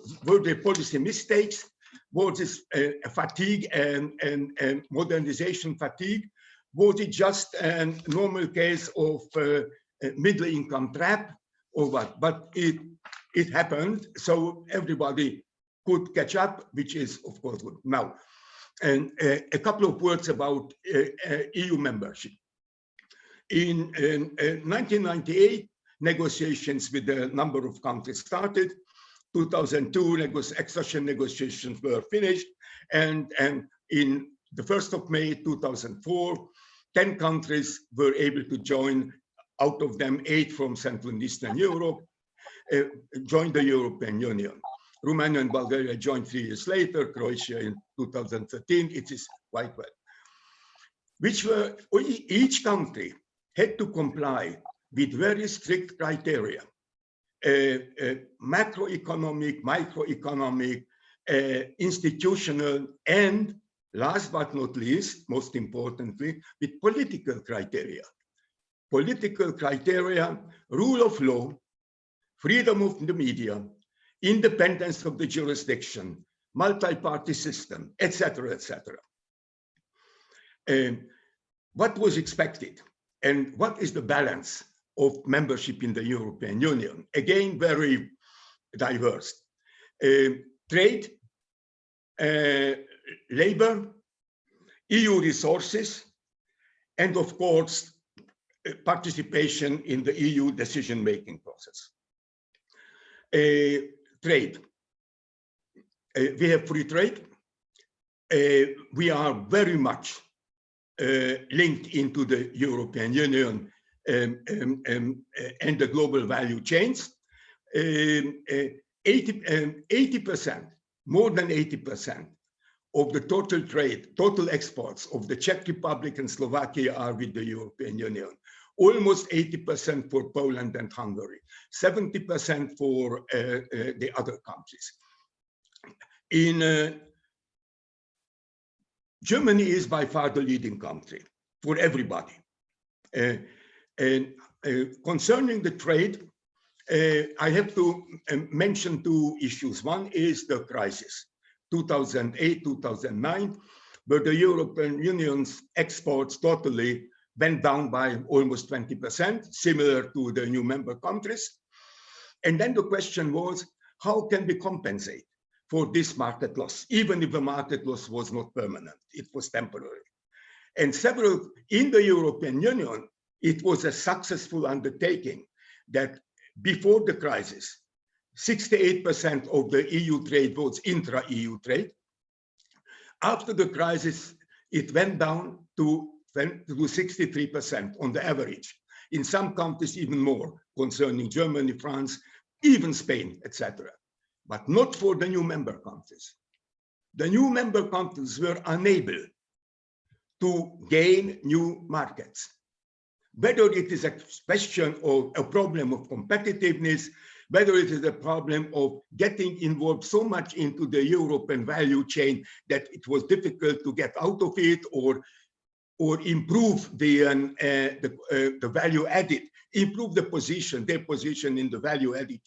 there policy mistakes? Was this fatigue and modernization fatigue? Was it just a normal case of middle income trap or what? But it happened, so everybody could catch up, which is of course good. Now, and a couple of words about EU membership. In 1998, negotiations with a number of countries started. 2002, accession negotiations were finished, and in the 1st of May 2004, 10 countries were able to join. Out of them, 8 from Central and Eastern Europe joined the European Union. Romania and Bulgaria joined 3 years later, Croatia in 2013, it is quite well. Each country had to comply with very strict criteria, macroeconomic, microeconomic, institutional, and last but not least, most importantly, with political criteria. Political criteria, rule of law, freedom of the media, independence of the jurisdiction, multi-party system, etc., etc. What was expected and what is the balance of membership in the European Union? Again, very diverse. Trade, labor, EU resources, and of course, participation in the EU decision-making process. Trade. We have free trade. We are very much linked into the European Union and the global value chains. 80%, more than 80% of the total trade, total exports of the Czech Republic and Slovakia are with the European Union. Almost 80% for Poland and Hungary, 70% for the other countries. Germany is by far the leading country for everybody. Concerning the trade, I have to mention 2 issues. One is the crisis, 2008, 2009, where the European Union's exports totally went down by almost 20%, similar to the new member countries. And then the question was, how can we compensate for this market loss, even if the market loss was not permanent, it was temporary. And in the European Union, it was a successful undertaking that before the crisis, 68% of the EU trade was intra-EU trade. After the crisis, it went down to 63% on the average. In some countries, even more, concerning Germany, France, even Spain, etc. But not for the new member countries. The new member countries were unable to gain new markets. Whether it is a question of a problem of competitiveness, whether it is a problem of getting involved so much into the European value chain that it was difficult to get out of it, or improve the value added, improve their position in the value added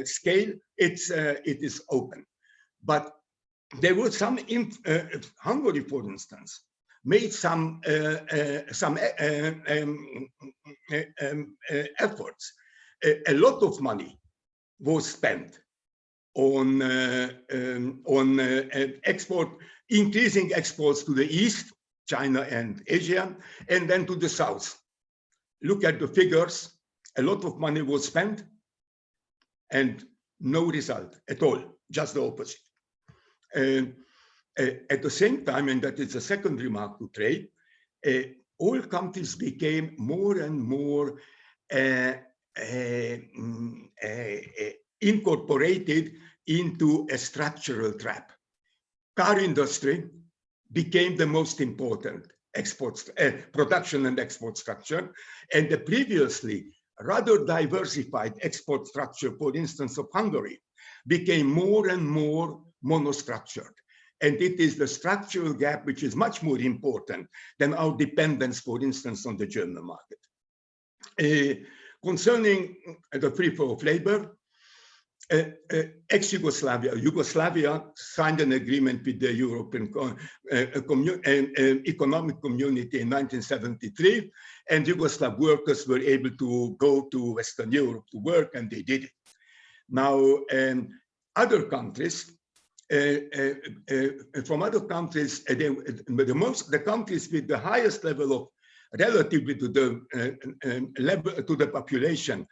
scale. It is open. But there were some Hungary, for instance, made some efforts. A lot of money was spent on export, increasing exports to the east, China and Asia, and then to the south. Look at the figures. A lot of money was spent and no result at all, just the opposite. At the same time, and that is a second remark to trade, all countries became more and more incorporated into a structural trap. Car industry became the most important production and export structure, and the previously rather diversified export structure, for instance, of Hungary, became more and more monostructured. And it is the structural gap which is much more important than our dependence, for instance, on the German market. Concerning the free flow of labor, Yugoslavia signed an agreement with the European Economic Community in 1973, and Yugoslav workers were able to go to Western Europe to work, and they did it. Now, other countries, from other countries, the countries with the highest level of relatively to the population,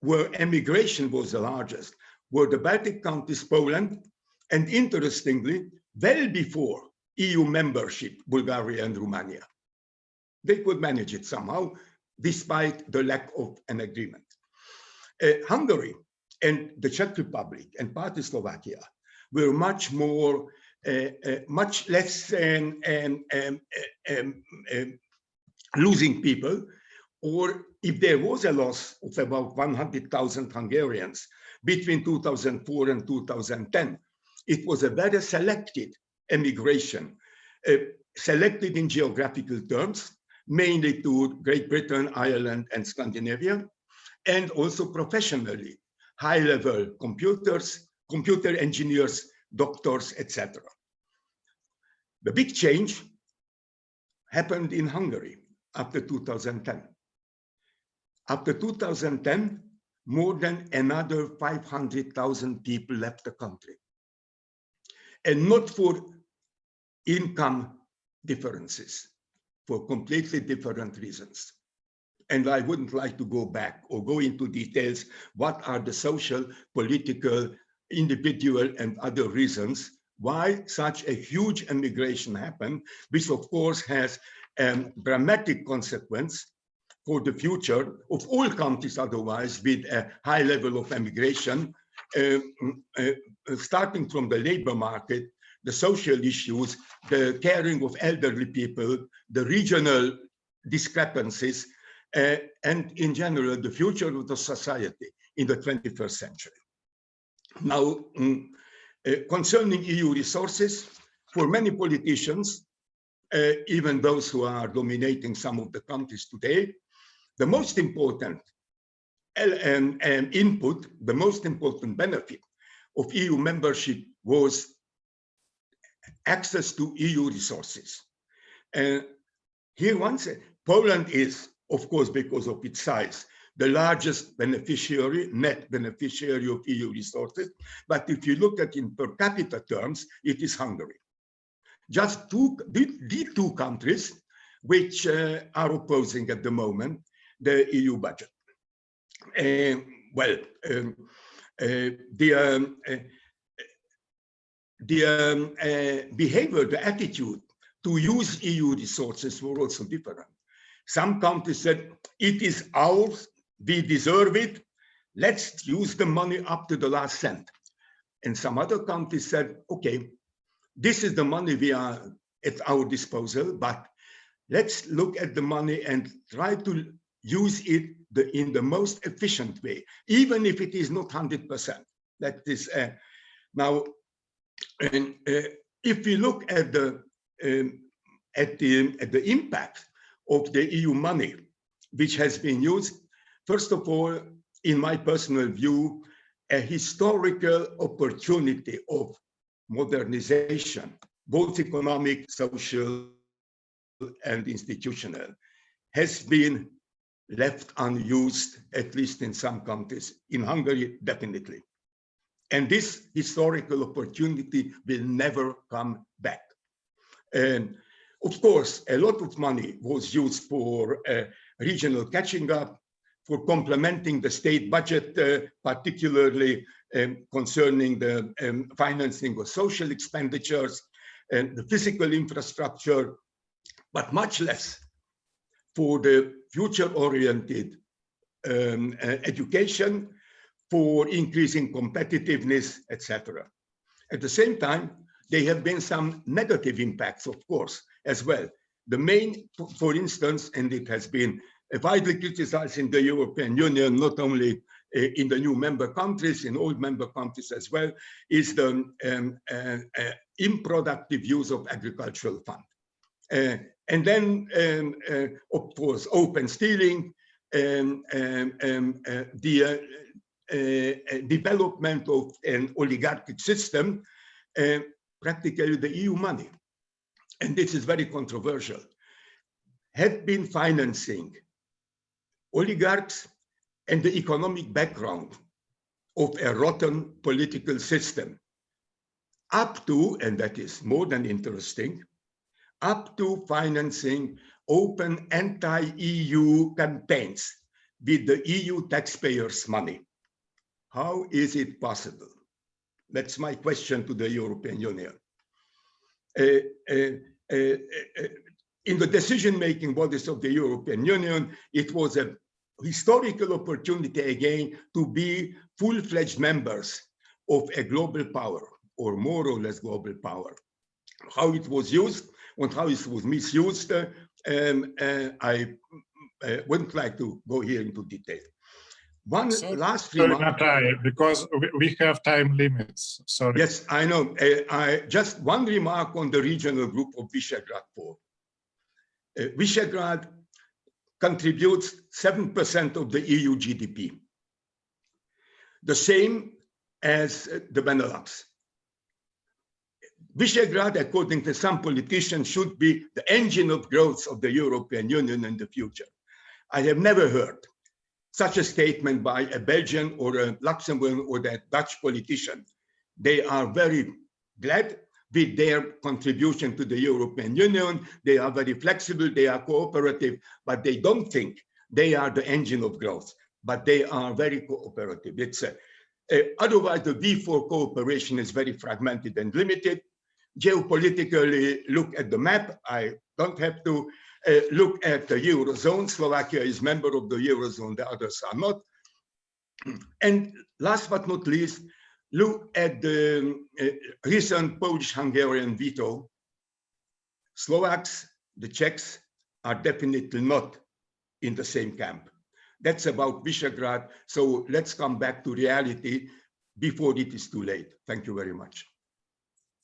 where emigration was the largest, were the Baltic countries, Poland, and interestingly, well before EU membership, Bulgaria and Romania. They could manage it somehow, despite the lack of an agreement. Hungary and the Czech Republic and partly Slovakia were much more, much less losing people, or if there was a loss of about 100,000 Hungarians between 2004 and 2010, it was a very selected emigration, selected in geographical terms, mainly to Great Britain, Ireland, and Scandinavia, and also professionally, high-level computer engineers, doctors, etc. The big change happened in Hungary after 2010. After 2010, more than another 500,000 people left the country. And not for income differences, for completely different reasons. And I wouldn't like to go back or go into details what are the social, political, individual, and other reasons why such a huge emigration happened, which of course has a dramatic consequence for the future of all countries otherwise with a high level of emigration, starting from the labor market, the social issues, the caring of elderly people, the regional discrepancies, and in general, the future of the society in the 21st century. Now, concerning EU resources, for many politicians, even those who are dominating some of the countries today, the most important input, the most important benefit of EU membership was access to EU resources. Here once, Poland is, of course, because of its size, the largest beneficiary, net beneficiary of EU resources. But if you look at in per capita terms, it is Hungary. Just the two countries which are opposing at the moment the EU budget. The behavior, the attitude to use EU resources were also different. Some countries said, it is ours, we deserve it, let's use the money up to the last cent. And some other countries said, okay, this is the money we are at our disposal, but let's look at the money and try to use it in the most efficient way, even if it is not 100%. That is now, and if we look at the impact of the EU money, which has been used, first of all, in my personal view, a historical opportunity of modernization, both economic, social, and institutional, has been left unused, at least in some countries. In Hungary, definitely. And this historical opportunity will never come back. And of course, a lot of money was used for regional catching up, for complementing the state budget, particularly concerning the financing of social expenditures and the physical infrastructure, but much less for the future-oriented education, for increasing competitiveness, etc. At the same time, there have been some negative impacts, of course, as well. The main, for instance, and it has been widely criticized in the European Union, not only in the new member countries, in old member countries as well, is the unproductive use of agricultural fund. And then, of course, open stealing, the development of an oligarchic system, practically the EU money, and this is very controversial, had been financing oligarchs and the economic background of a rotten political system, up to, and that is more than interesting, up to financing open anti-EU campaigns with the EU taxpayers' money. How is it possible? That's my question to the European Union. In the decision-making bodies of the European Union, it was a historical opportunity again to be full-fledged members of a global power, or more or less global power. How it was used and how it was misused, I wouldn't like to go here into detail. One last remark. Because we have time limits. Sorry. Yes, I know. Just one remark on the regional group of Visegrad 4. Visegrad contributes 7% of the EU GDP, the same as the Benelux. Visegrad, according to some politicians, should be the engine of growth of the European Union in the future. I have never heard such a statement by a Belgian or a Luxembourg or a Dutch politician. They are very glad with their contribution to the European Union. They are very flexible, they are cooperative, but they don't think they are the engine of growth, but they are very cooperative. It's otherwise the V4 cooperation is very fragmented and limited. Geopolitically, look at the map. I don't have to look at the Eurozone. Slovakia is member of the Eurozone, the others are not. And last but not least, look at the recent Polish-Hungarian veto. Slovaks, the Czechs, are definitely not in the same camp. That's about Visegrad. So let's come back to reality before it is too late. Thank you very much.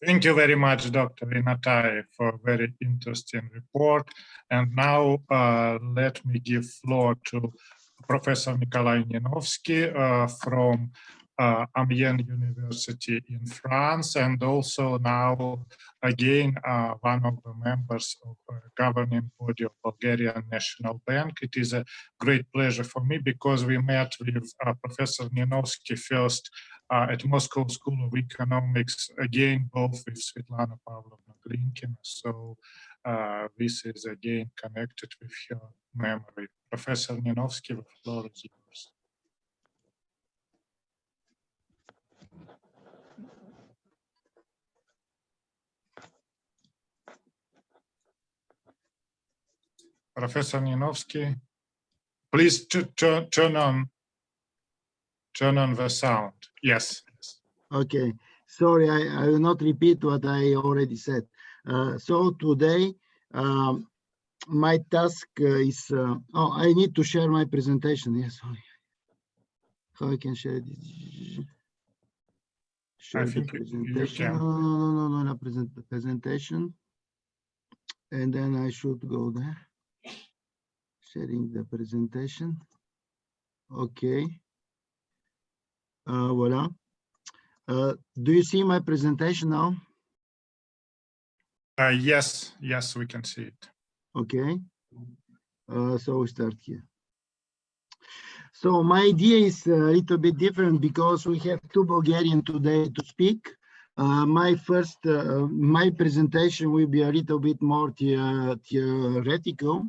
Thank you very much, Dr. Inotay, for a very interesting report. And now let me give floor to Professor Nikolai Ninovsky from Amiens University in France, and also now again one of the members of the governing body of Bulgarian National Bank. It is a great pleasure for me because we met with Professor Ninovsky first at Moscow School of Economics, again both with Svetlana Pavlovna Glynkiной. So this is again connected with her memory. Professor Ninovsky, the floor is yours. Professor Ninovsky, please turn on the sound. Yes. Okay. Sorry, I will not repeat what I already said. So today my task is, oh, I need to share my presentation. Yes, sorry. How I can share this? Share the presentation. No, not present the presentation. And then I should go there. Sharing the presentation. Okay. Voila. Do you see my presentation now? Yes, we can see it. Okay. So we start here. So my idea is a little bit different because we have two Bulgarians today to speak. My presentation will be a little bit more theoretical.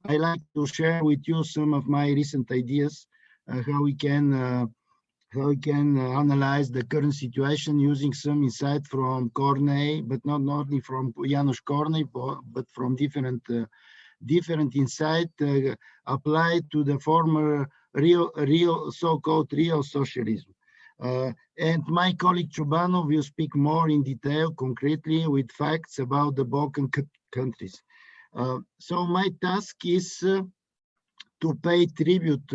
I like to share with you some of my recent ideas, how we can analyze the current situation using some insight from Corney, but not only from Janusz Corney, but from different insight applied to the former real so-called real socialism. And my colleague Chobanov will speak more in detail, concretely, with facts about the Balkan countries. So my task is to pay tribute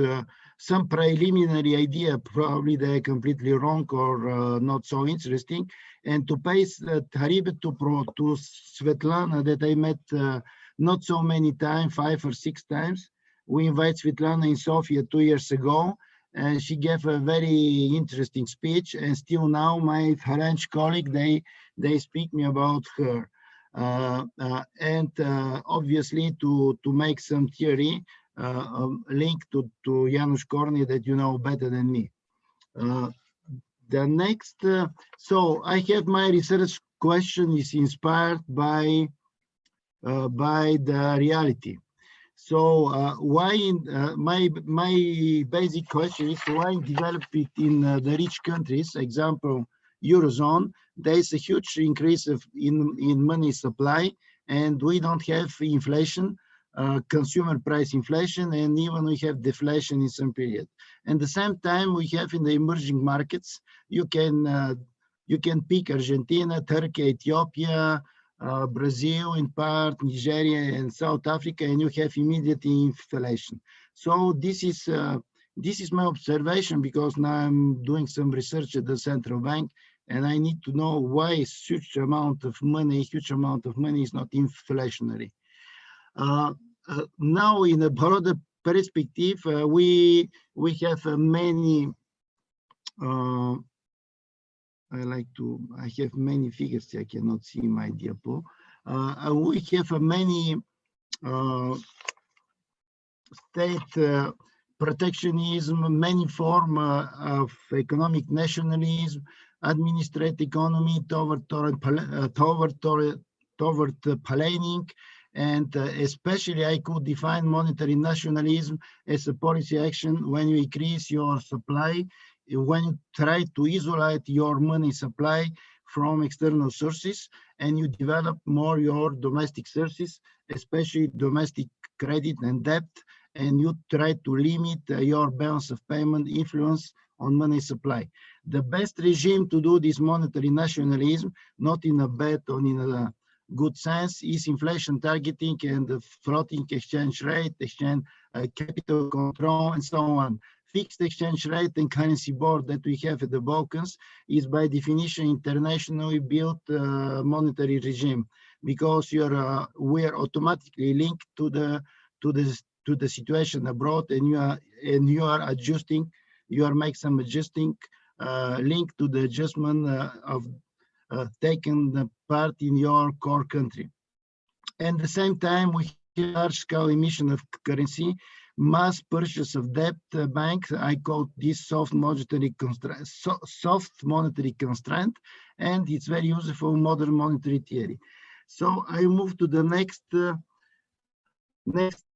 some preliminary idea, probably they're completely wrong or not so interesting, and to pay tribute to Svetlana that I met not so many times, 5 or 6 times. We invited Svetlana in Sofia 2 years ago, and she gave a very interesting speech, and still now my French colleague, they speak me about her. And obviously to make some theory link to Janusz Corney that you know better than me. The next, so I have my research question is inspired by the reality. So my basic question is why develop it in the rich countries, example Eurozone, there is a huge increase in money supply, and we don't have inflation, consumer price inflation, and even we have deflation in some period. And the same time we have in the emerging markets, you can pick Argentina, Turkey, Ethiopia, Brazil in part, Nigeria and South Africa, and you have immediate inflation. So this is my observation, because now I'm doing some research at the central bank, and I need to know why huge amount of money is not inflationary. Now, in a broader perspective, we have many. I have many figures. I cannot see my diapo. We have many state protectionism, many form of economic nationalism, administrative economy toward planning, and especially I could define monetary nationalism as a policy action when you increase your supply, when you try to isolate your money supply from external sources, and you develop more your domestic sources, especially domestic credit and debt, and you try to limit your balance of payment influence on money supply. The best regime to do this monetary nationalism, not in a bad or in a good sense, is inflation targeting and the floating exchange rate, capital control, and so on. Fixed exchange rate and currency board that we have at the Balkans is by definition internationally built monetary regime, because we are automatically linked to the situation abroad, and you are adjusting, you are making some adjusting linked to the adjustment of taking the part in your core country. And at the same time, we have large-scale emission of currency, mass purchase of debt banks. I call this soft monetary constraint, and it's very useful modern monetary theory. So I move to the next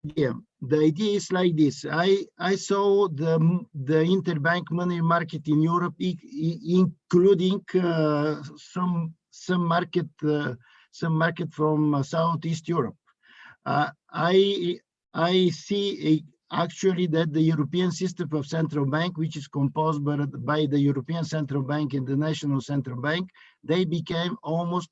idea. The idea is like this. I saw the interbank money market in Europe, including some market from Southeast Europe. I see actually that the European system of central bank, which is composed by the European Central Bank and the National Central Bank, they became almost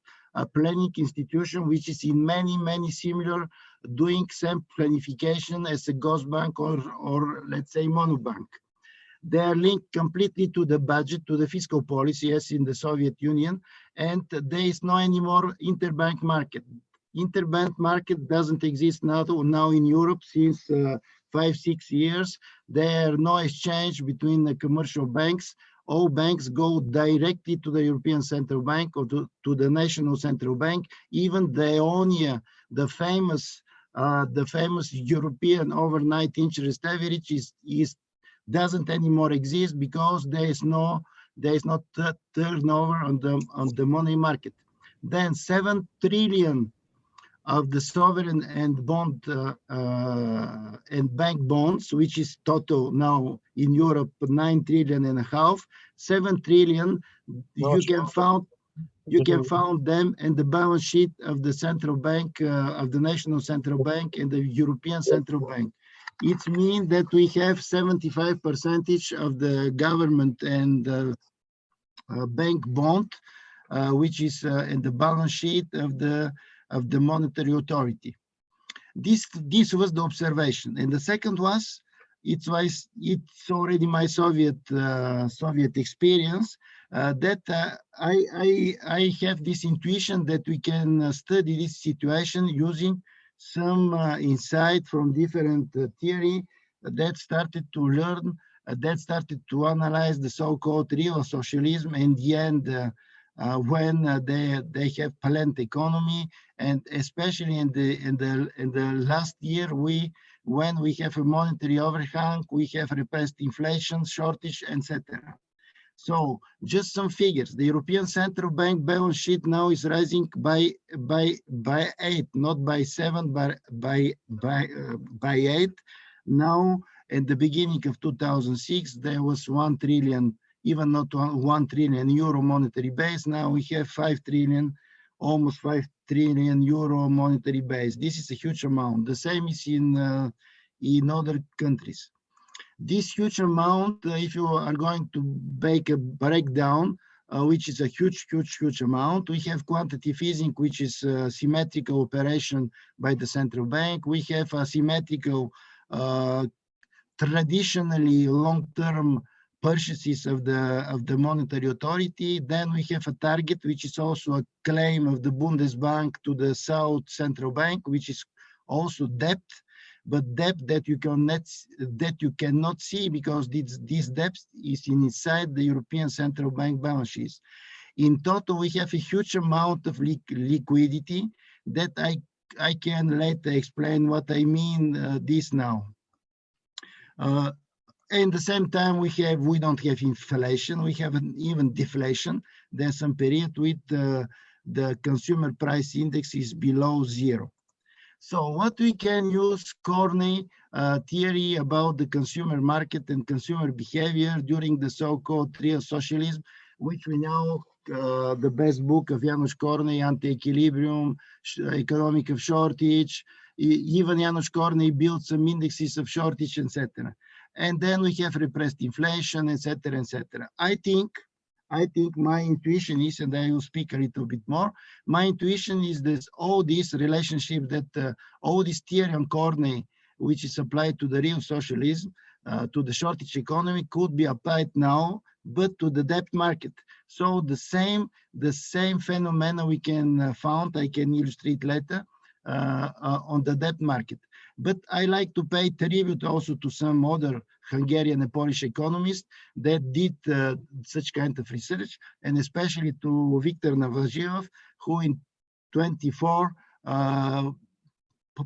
planning institution, which is in many similar, doing same planification as a Gosbank or let's say Monobank. They are linked completely to the budget, to the fiscal policy as in the Soviet Union, and there is no anymore interbank market. Interbank market doesn't exist now in Europe since 5-6 years. There are no exchange between the commercial banks. All banks go directly to the European Central Bank or to the National Central Bank. Even the EONIA, the famous European overnight interest average doesn't anymore exist because there is no turnover on the money market. Then 7 trillion of the sovereign and bond and bank bonds, which is total now in Europe 9.5 trillion, 7 trillion you can find them in the balance sheet of the central bank, of the National Central Bank and the European Central Bank. It means that we have 75% of the government and bank bond, which is in the balance sheet of the monetary authority. This was the observation, and the second was it's already my Soviet experience that I have this intuition that we can study this situation using some insight from different theory that started to learn, that started to analyze the so-called real socialism in the end when they have planned economy, and especially in the last year when we have a monetary overhang, we have repressed inflation, shortage, etc. So just some figures. The European Central Bank balance sheet now is rising by 8, not by 7, but by 8. Now, at the beginning of 2006, there was 1 trillion, even not 1 trillion euro monetary base. Now we have 5 trillion, almost 5 trillion euro monetary base. This is a huge amount. The same is in other countries. This huge amount, if you are going to make a breakdown, which is a huge amount, we have quantitative easing, which is a symmetrical operation by the central bank. We have a symmetrical, traditionally long-term purchases of the monetary authority. Then we have a target, which is also a claim of the Bundesbank to the South Central Bank, which is also debt. But debt that you cannot see because this debt is inside the European Central Bank balance sheets. In total, we have a huge amount of liquidity that I can later explain what I mean this now. At the same time, we don't have inflation, we have even deflation. There's some period with the consumer price index is below 0. So what we can use Corney theory about the consumer market and consumer behavior during the so-called real socialism, which we know the best book of Janusz Corney, Anti-Equilibrium, Economic of Shortage. Even Janusz Corney built some indexes of shortage, etc. And then we have repressed inflation, etc., etc. I think my intuition is, and I will speak a little bit more, my intuition is that all this relationship that all this theory on Corney, which is applied to the real socialism, to the shortage economy, could be applied now, but to the debt market. So the same phenomena we can found, I can illustrate later, on the debt market. But I like to pay tribute also to some other Hungarian and Polish economists that did such kind of research, and especially to Viktor Navratilov, who in 24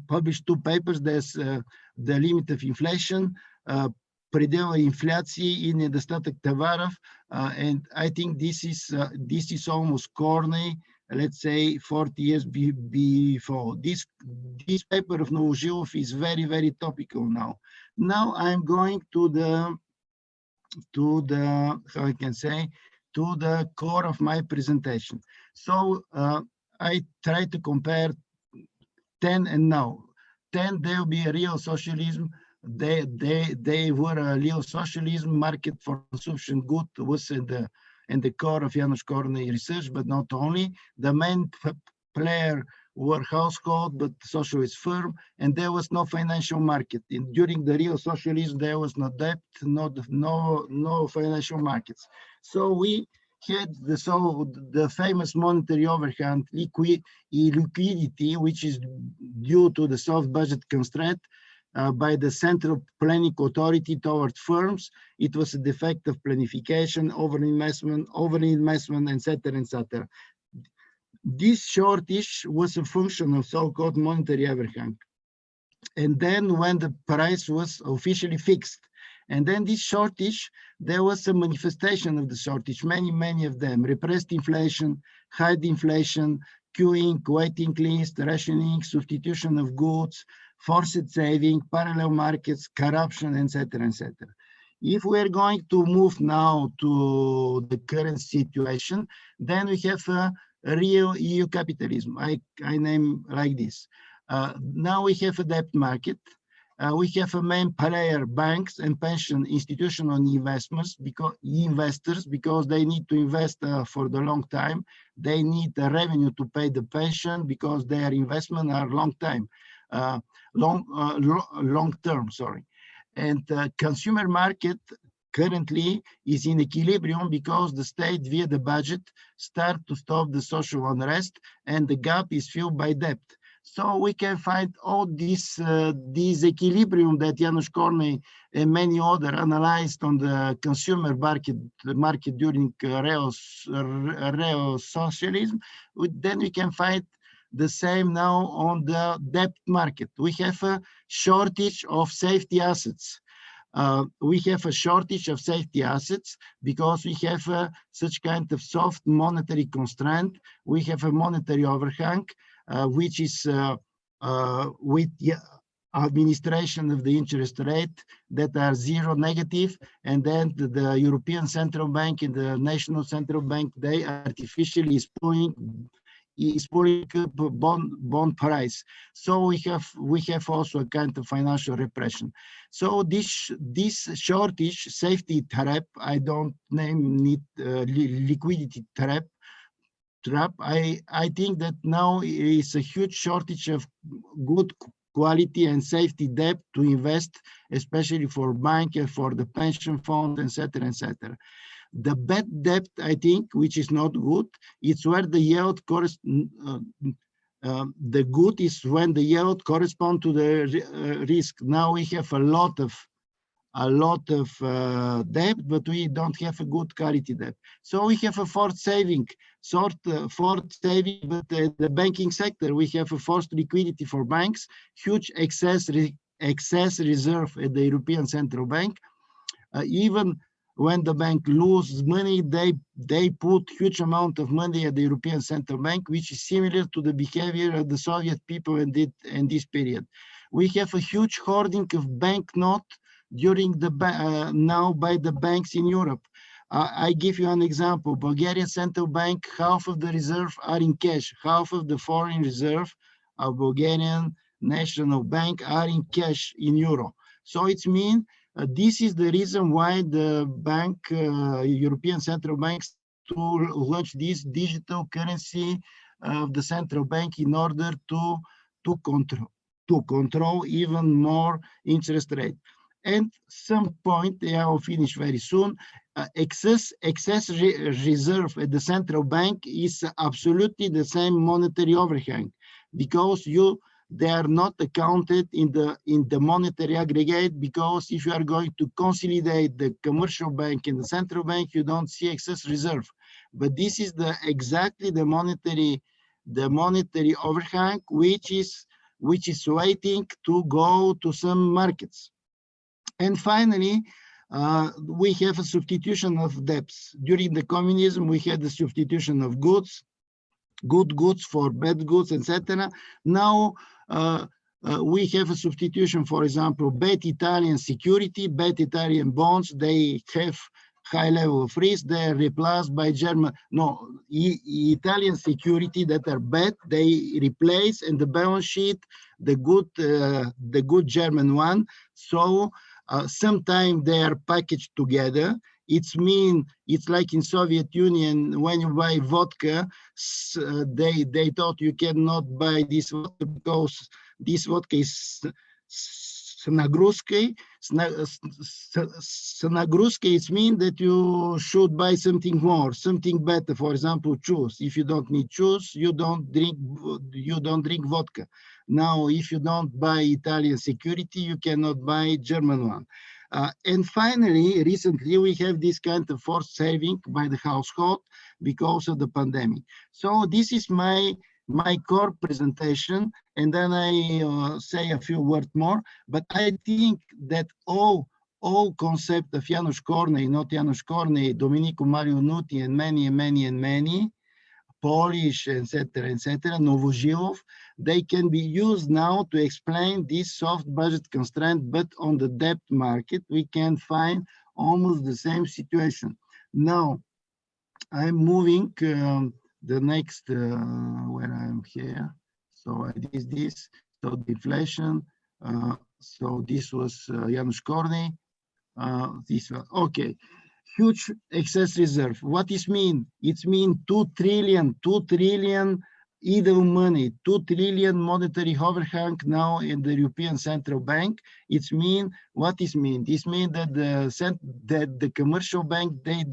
published 2 papers. There's the limit of inflation, предела инфляции и недостатък товаров, and I think this is almost Corney, let's say 40 years before. This paper of Novoжилов is very, very topical now. Now I'm going to the how I can say, to the core of my presentation. So I try to compare 10 and now. 10, there will be a real socialism. They were a real socialism. Market for consumption good was in the and the core of János Korné research, but not only. The main player were household, but socialist firm, and there was no financial market. During the real socialism, there was no debt, no financial markets. So we had the famous monetary overhang liquidity, which is due to the soft budget constraint by the central planning authority towards firms. It was a defect of planification, overinvestment, etc., etc. This shortage was a function of so-called monetary overhang. And then when the price was officially fixed, and then this shortage, there was a manifestation of the shortage, many of them: repressed inflation, high inflation, queuing, waiting list, rationing, substitution of goods, forced saving, parallel markets, corruption, etc., etc. If we are going to move now to the current situation, then we have a real EU capitalism. I name like this. Now we have a debt market. We have a main player, banks and pension institutional investors, because they need to invest for the long time. They need the revenue to pay the pension because their investment are long term. Sorry. And consumer market currently is in equilibrium because the state via the budget start to stop the social unrest, and the gap is filled by debt. So we can find all this equilibrium that János Korné and many others analyzed on the consumer market during real socialism. Then we can find the same now on the debt market. We have a shortage of safety assets. We have a shortage of safety assets because we have such kind of soft monetary constraint. We have a monetary overhang, which is with administration of the interest rate that are zero negative, and then the European Central Bank and the National Central Bank, they artificially is pulling up bond price. So we have also a kind of financial repression. So this shortage, safety trap, I don't name it liquidity trap. I think that now is a huge shortage of good quality and safety debt to invest, especially for bank and for the pension fund, etc., etc. The bad debt, I think, which is not good, it's where the yield the good is when the yield corresponds to the risk. Now we have a lot of debt, but we don't have a good quality debt. So we have a forced saving, but the banking sector, we have a forced liquidity for banks, huge excess reserve at the European Central Bank. Even when the bank loses money, they put huge amount of money at the European Central Bank, which is similar to the behavior of the Soviet people in this period. We have a huge hoarding of banknote during now by the banks in Europe. I give you an example. Bulgarian Central Bank, half of the reserve are in cash, half of the foreign reserve of Bulgarian National Bank are in cash in euro. So it means this is the reason why the European Central Banks to launch this digital currency of the central bank in order to control even more interest rate. And some point, I will finish very soon, excess reserve at the central bank is absolutely the same monetary overhang, because they are not accounted in the monetary aggregate, because if you are going to consolidate the commercial bank and the central bank, you don't see excess reserve. But this is exactly the monetary overhang, which is waiting to go to some markets. And finally, we have a substitution of debts. During the communism, we had the substitution of goods, good goods for bad goods, etc. Now we have a substitution, for example, bad Italian security, bad Italian bonds, they have high level of risk, they are replaced by Italian security that are bad, they replace in the balance sheet the good German one. So sometimes they are packaged together, It's like in Soviet Union, when you buy vodka, they thought you cannot buy this vodka because this vodka is nagruskiej. Nagruskiej, it means that you should buy something more, something better. For example, juice. If you don't need juice, you don't drink vodka. Now, if you don't buy Italian security, you cannot buy German one. And finally, recently, we have this kind of forced saving by the household because of the pandemic. So this is my core presentation, and then I say a few words more. But I think that all concept of Janusz Kornei, not Janusz Kornei, Domenico Mario Nuti, and many, Polish, etc., Novozhilov, they can be used now to explain this soft budget constraint, but on the debt market, we can find almost the same situation. Now, I'm moving the next, where I'm here. So I did this, so the inflation, so this was Janusz Kornei, this one, okay. Huge excess reserve. What is mean? It's mean 2 trillion idle money, 2 trillion monetary overhang now in the European Central Bank. It's mean, what is mean? This means that the commercial bank, they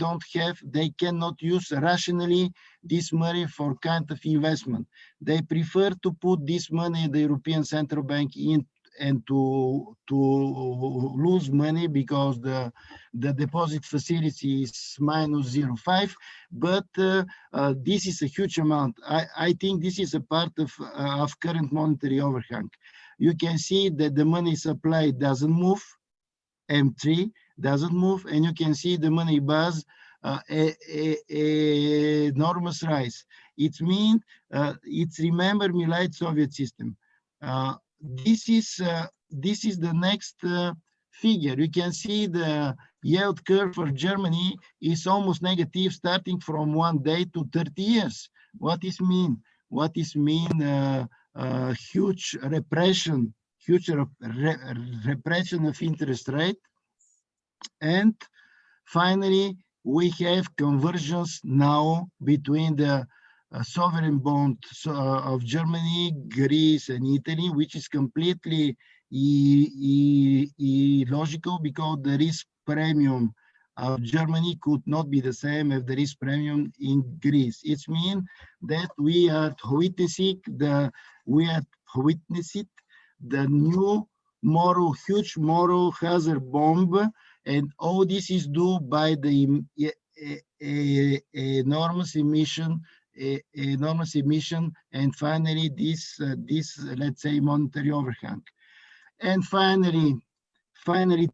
cannot use rationally this money for kind of investment. They prefer to put this money in the European Central Bank in and to lose money because the deposit facility is minus 0.5, but this is a huge amount. I think this is a part of current monetary overhang. You can see that the money supply doesn't move, M3 doesn't move, and you can see the money buzz enormous rise. It means it's remember me like Soviet system. This is the next figure. You can see the yield curve for Germany is almost negative, starting from 1 day to 30 years. What is mean? What is mean? Huge repression, repression of interest rate, and finally we have convergence now between the sovereign bond of Germany, Greece, and Italy, which is completely illogical because the risk premium of Germany could not be the same as the risk premium in Greece. It means that we are witnessing the new huge moral hazard bomb, and all this is due by the enormous emission, and finally this let's say monetary overhang. And finally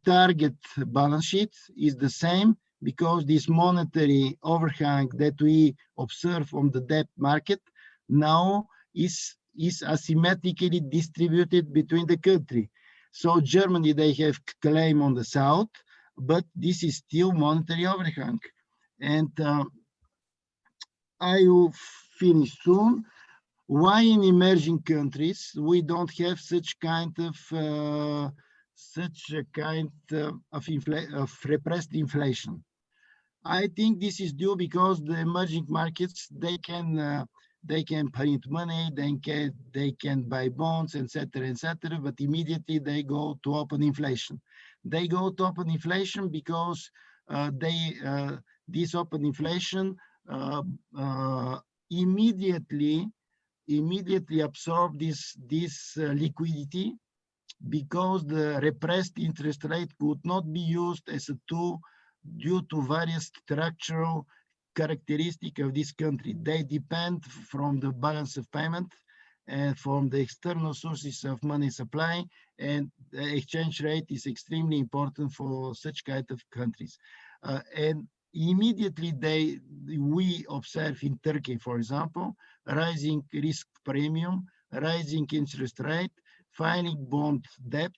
target balance sheet is the same, because this monetary overhang that we observe on the debt market now is asymmetrically distributed between the country. So Germany, they have claim on the south, but this is still monetary overhang. And I will finish soon. Why in emerging countries we don't have such kind of repressed inflation? I think this is due because the emerging markets, they can print money, they can buy bonds, etc., but immediately they go to open inflation. They go to open inflation because this open inflation immediately absorb this liquidity, because the repressed interest rate could not be used as a tool due to various structural characteristics of this country. They depend from the balance of payment and from the external sources of money supply, and the exchange rate is extremely important for such kind of countries. And immediately we observe in Turkey, for example, rising risk premium, rising interest rate, falling bond debt,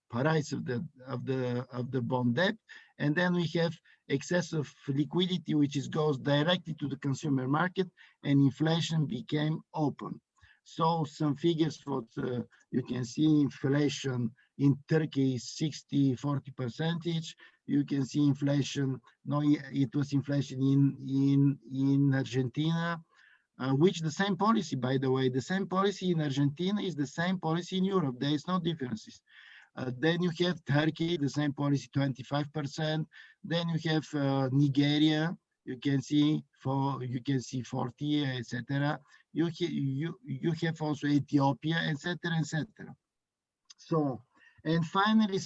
price of the bond debt, and then we have excess of liquidity, which goes directly to the consumer market, and inflation became open. So some figures for you can see inflation in Turkey is 60-40%. You can see inflation. No, it was inflation in Argentina, which the same policy, by the way, the same policy in Argentina is the same policy in Europe. There is no differences. Then you have Turkey, the same policy, 25%. Then you have Nigeria. You can see 40, etc. You have also Ethiopia, etc., etc. So, and finally,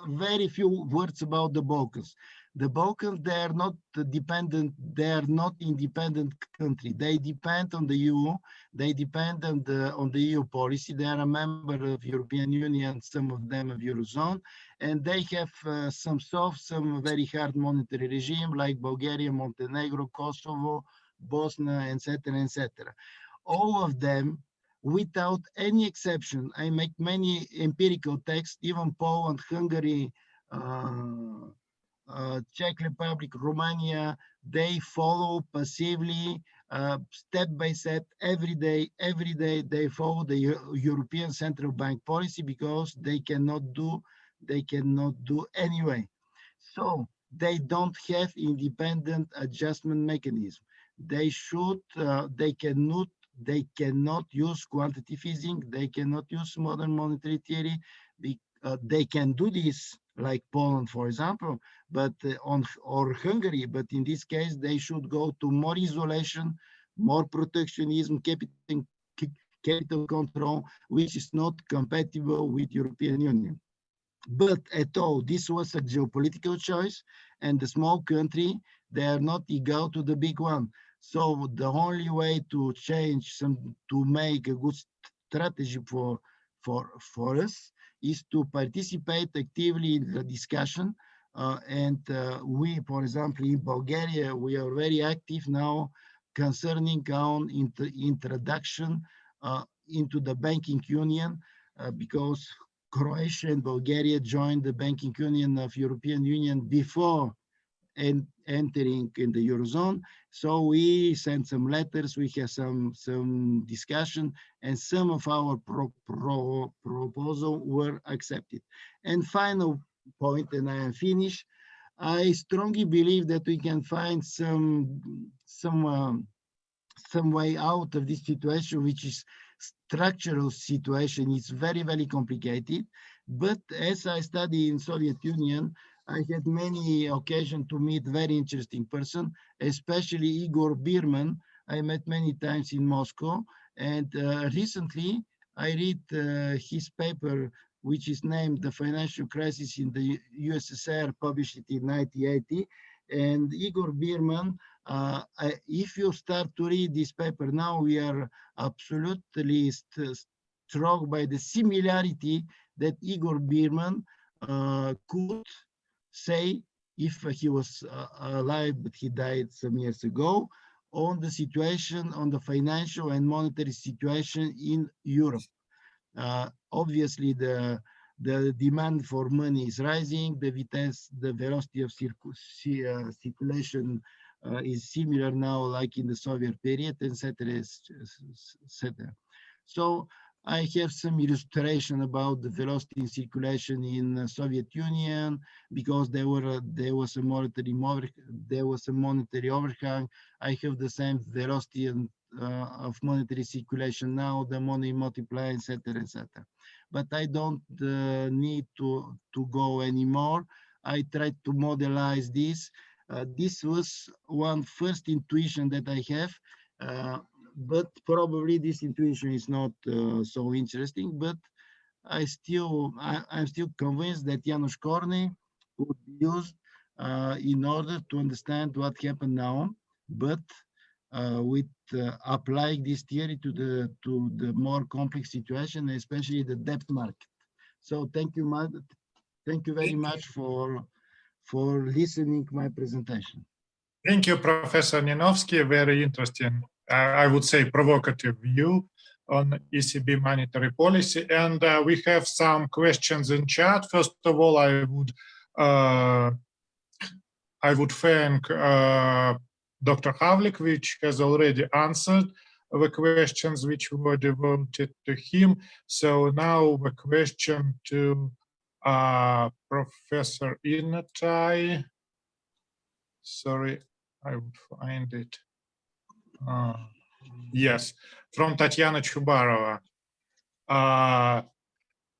very few words about the Balkans. The Balkans, they are not dependent, they are not independent country. They depend on the EU, they depend on the EU policy. They are a member of European Union, some of them of Eurozone, and they have some soft, some very hard monetary regime like Bulgaria, Montenegro, Kosovo, Bosnia, etc., etc. All of them, without any exception, I make many empirical texts, even Poland, Hungary, Czech Republic, Romania, they follow passively, step by step, every day, they follow the European Central Bank policy because they cannot do anyway. So they don't have independent adjustment mechanism. They should, they cannot use quantitative easing, they cannot use modern monetary theory. They can do this like Poland, for example, but or Hungary, but in this case, they should go to more isolation, more protectionism, capital control, which is not compatible with European Union. But at all, this was a geopolitical choice, and the small country, they are not equal to the big one. So the only way to change to make a good strategy for us is to participate actively in the discussion. We, for example, in Bulgaria, we are very active now concerning our introduction into the banking union because Croatia and Bulgaria joined the banking union of European Union before entering in the Eurozone. So we sent some letters, we have some discussion, and some of our proposals were accepted. And final point, and I am finished, I strongly believe that we can find some way out of this situation, which is structural situation. It's very, very complicated. But as I study in Soviet Union, I had many occasions to meet very interesting person, especially Igor Birman. I met many times in Moscow. And recently, I read his paper, which is named The Financial Crisis in the USSR, published in 1980. And Igor Birman, if you start to read this paper now, we are absolutely struck by the similarity that Igor Birman could say if he was alive, but he died some years ago, on the situation, on the financial and monetary situation in Europe. Obviously, the demand for money is rising, the velocity of circulation is similar now, like in the Soviet period, etc., etc. So I have some illustration about the velocity in circulation in the Soviet Union because there was a monetary overhang. I have the same velocity of monetary circulation now, the money multiplier, etc., etc. But I don't need to go anymore. I tried to modelize this. This was one first intuition that I have. But probably this intuition is not so interesting, but I'm still convinced that Janusz Korny would be used in order to understand what happened now, but with applying this theory to the more complex situation, especially the debt market. So thank you very much for listening to my presentation. Thank you, Professor Ninovsky. Very interesting, I would say provocative view on ECB monetary policy. And we have some questions in chat. First of all, I would thank Dr. Gavlik, which has already answered the questions which were devoted to him. So now the question to Professor Inotay. Sorry, I will find it. Yes, from Tatiana Chubarova.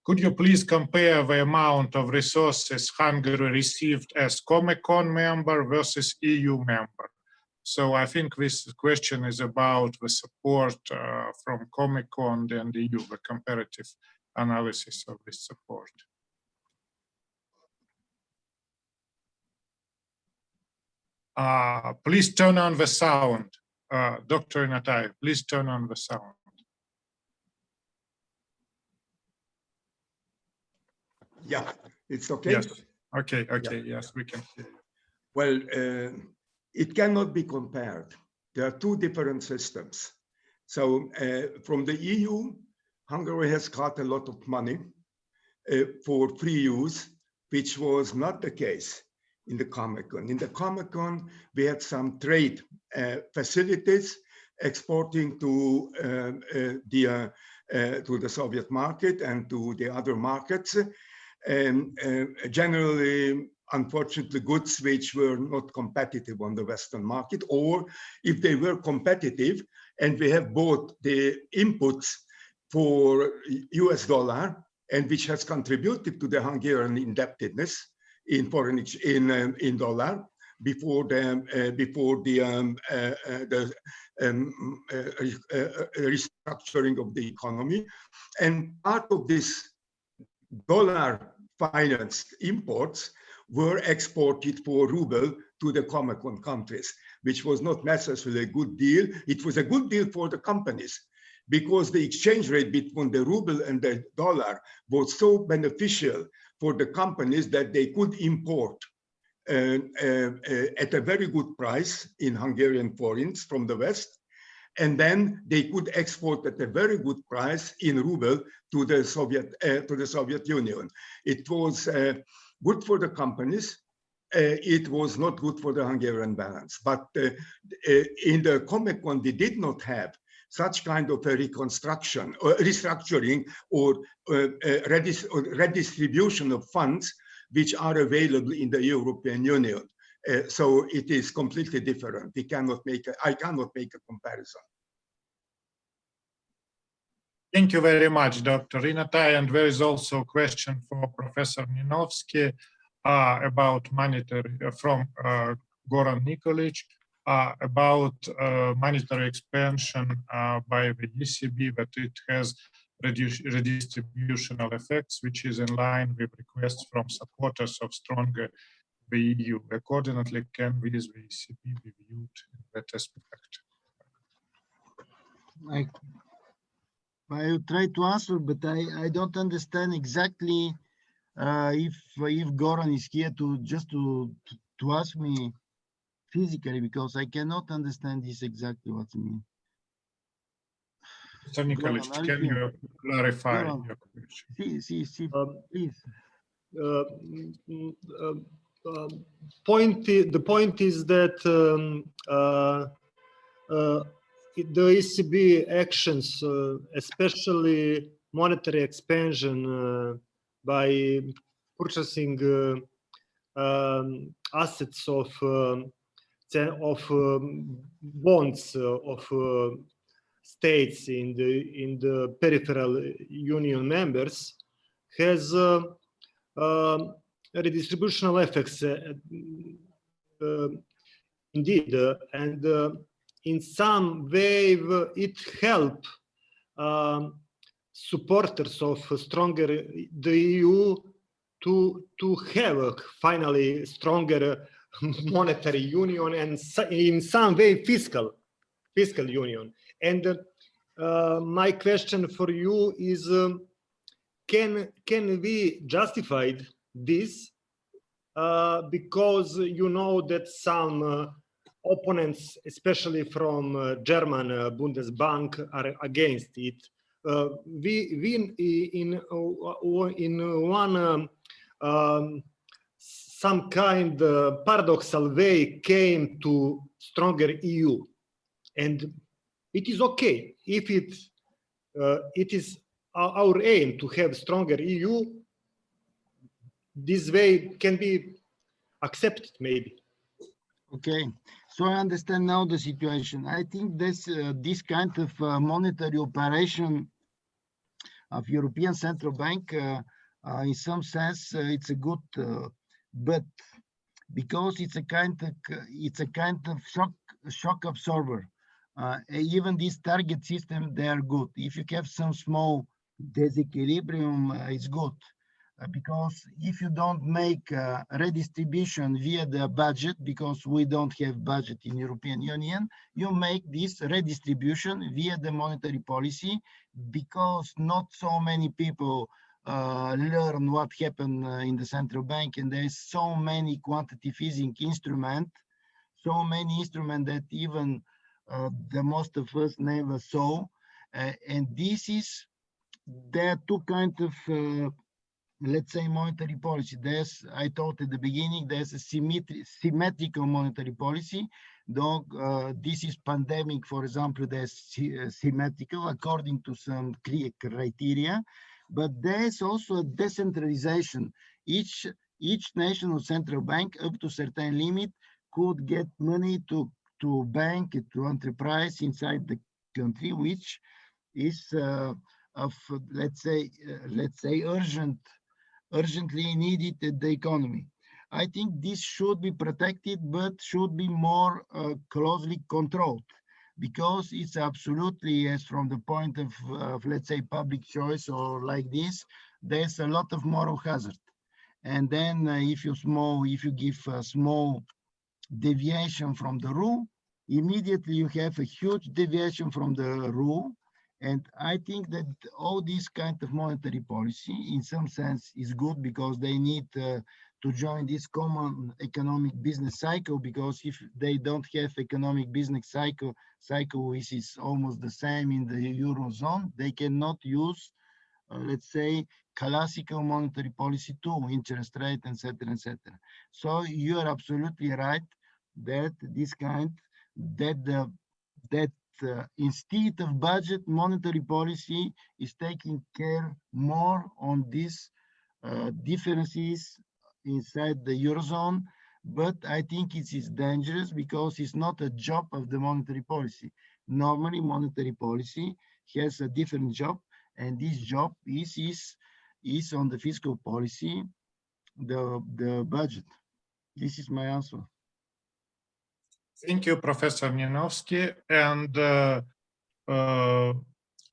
Could you please compare the amount of resources Hungary received as Comecon member versus EU member? So I think this question is about the support from Comecon and EU, the comparative analysis of this support. Please turn on the sound. Dr. Inotay, please turn on the sound. Yeah, it's okay. Yes. Okay. Okay. Yeah. Yes, we can hear you. Well, it cannot be compared. There are two different systems. So from the EU, Hungary has got a lot of money for free use, which was not the case in the Comecon. In the Comecon, we had some trade facilities exporting to the Soviet market and to the other markets. Generally, unfortunately, goods which were not competitive on the Western market, or if they were competitive, and we have bought the inputs for US dollar, and which has contributed to the Hungarian indebtedness in foreign in dollar before the restructuring of the economy, and part of this dollar-financed imports were exported for ruble to the Comecon countries, which was not necessarily a good deal. It was a good deal for the companies because the exchange rate between the ruble and the dollar was so beneficial for the companies that they could import at a very good price in Hungarian forints from the West, and then they could export at a very good price in ruble to the Soviet Union. It was good for the companies. It was not good for the Hungarian balance. But in the Comecon, we did not have such kind of a reconstruction or restructuring or redistribution of funds which are available in the European Union. So it is completely different. I cannot make a comparison. Thank you very much, Dr. Inotay. And there is also a question for Professor Ninovsky about monetary from Goran Nikolic about monetary expansion by the ECB, that it has redistributional effects, which is in line with requests from supporters of stronger the EU. Accordingly, can this the ECB be viewed in that aspect? I will try to answer, but I don't understand exactly if Goran is here to ask me physically, because I cannot understand this exactly what you mean. Mr. Nikolic, can you clarify your question? Please. The point is that the ECB actions, especially monetary expansion by purchasing assets of bonds of states in the peripheral union members, has redistributional effects indeed, and in some way it helps supporters of stronger the EU to have finally stronger monetary union and in some way fiscal union. And my question for you is, can we justify this? Because you know that some opponents, especially from German Bundesbank, are against it. We in one some kind paradoxal way came to stronger EU, and it is okay if it is our aim to have stronger EU. This way can be accepted, maybe. Okay, so I understand now the situation. I think this kind of monetary operation of European Central Bank, in some sense, it's a good, but because it's a kind of shock absorber. Even this target system, they are good. If you have some small disequilibrium, it's good. Because if you don't make redistribution via the budget, because we don't have budget in European Union, you make this redistribution via the monetary policy, because not so many people learn what happened in the central bank, and there's so many quantitative easing instruments, so many instruments that even the most of us never saw. And there are two kinds of let's say monetary policy. There's, I thought at the beginning, there's a symmetrical monetary policy. This is pandemic, for example, there's symmetrical according to some clear criteria, but there's also a decentralization. Each national central bank up to certain limit could get money to bank, to enterprise inside the country, which is of, let's say urgently needed in the economy. I think this should be protected, but should be more closely controlled, because it's absolutely, as from the point of let's say public choice or like this, there's a lot of moral hazard. And then if you give a small deviation from the rule, immediately you have a huge deviation from the rule. And I think that all this kind of monetary policy, in some sense, is good, because they need to join this common economic business cycle, because if they don't have economic business cycle which is almost the same in the Eurozone, they cannot use, let's say, classical monetary policy too, interest rate, etc., etc. So you are absolutely right that instead of budget, monetary policy is taking care more on these differences inside the Eurozone. But I think it is dangerous, because it's not a job of the monetary policy. Normally, monetary policy has a different job, and this job is on the fiscal policy, the budget. This is my answer. Thank you, Professor Ninovsky. And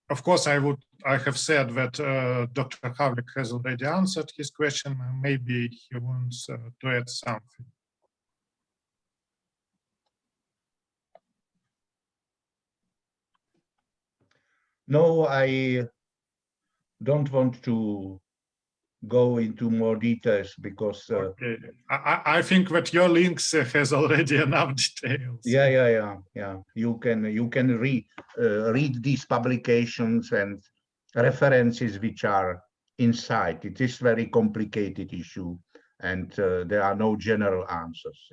of course, I have said that Dr. Gavlik has already answered his question. Maybe he wants to add something. No, I don't want to go into more details, because okay. I think that your links has already enough details. Yeah. You can read these publications and references which are inside. It is very complicated issue, and there are no general answers.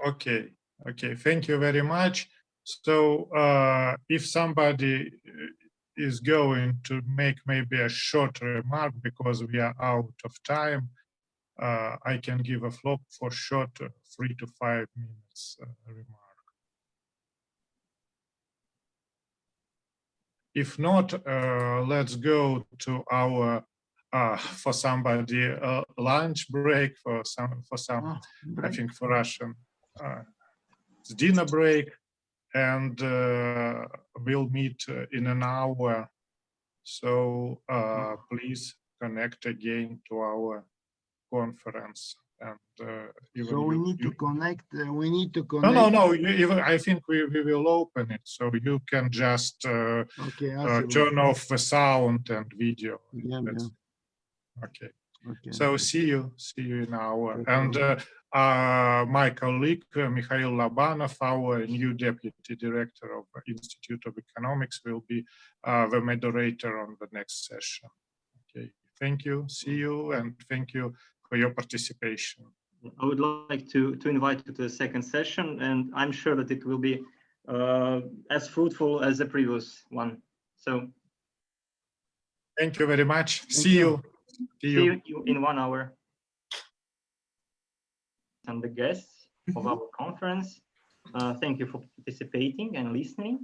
Okay. Thank you very much. So if somebody is going to make maybe a short remark, because we are out of time, I can give a floor for short 3 to 5 minutes remark. If not, let's go to our for somebody lunch break, for some I think for Russian it's dinner break, and we'll meet in an hour. So please connect again to our conference. And so we need to connect. No. I think we will open it, so you can just turn off the sound and video. Yeah. Okay. So see you in an hour. And my colleague Mikhail Labanov, our new deputy director of the Institute of Economics, will be the moderator on the next session. Okay. Thank you. See you, and thank you for your participation. I would like to invite you to the second session, and I'm sure that it will be as fruitful as the previous one. So thank you very much. See you in 1 hour. And the guests of our conference, thank you for participating and listening.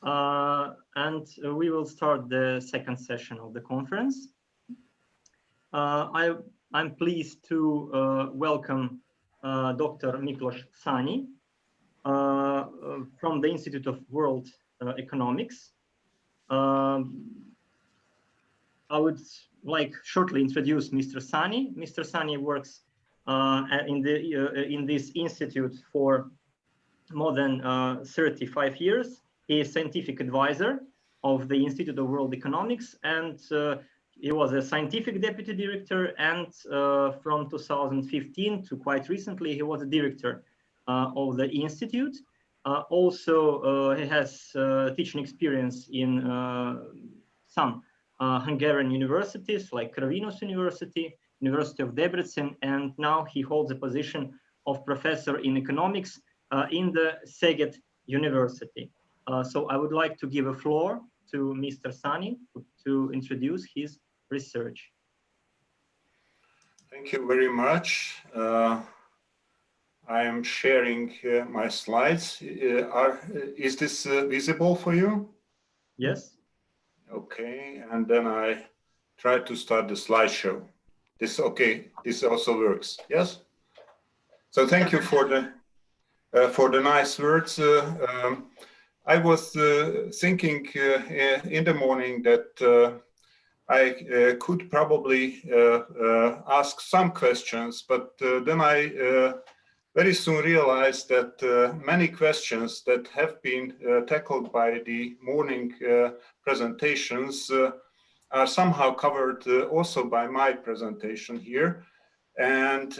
And we will start the second session of the conference. I'm pleased to welcome Dr. Miklош Саньи from the Institute of World Economics. I would like shortly introduce Mr. Sanyi. Mr. Sanyi works in this institute for more than 35 years. He is scientific advisor of the Institute of World Economics, and he was a scientific deputy director, and from 2015 to quite recently, he was a director of the institute. Also, he has teaching experience in some Hungarian universities like Corvinus University, University of Debrecen, and now he holds a position of professor in economics in the Szeged University. So I would like to give a floor to Mr. Sanyi to introduce his research. Thank you very much. I am sharing my slides. Is this visible for you? Yes. Okay, and then I try to start the slideshow. This okay? This also works. Yes. So thank you for the nice words. I was thinking in the morning that I could probably ask some questions, but then I very soon realized that many questions that have been tackled by the morning presentations are somehow covered also by my presentation here. And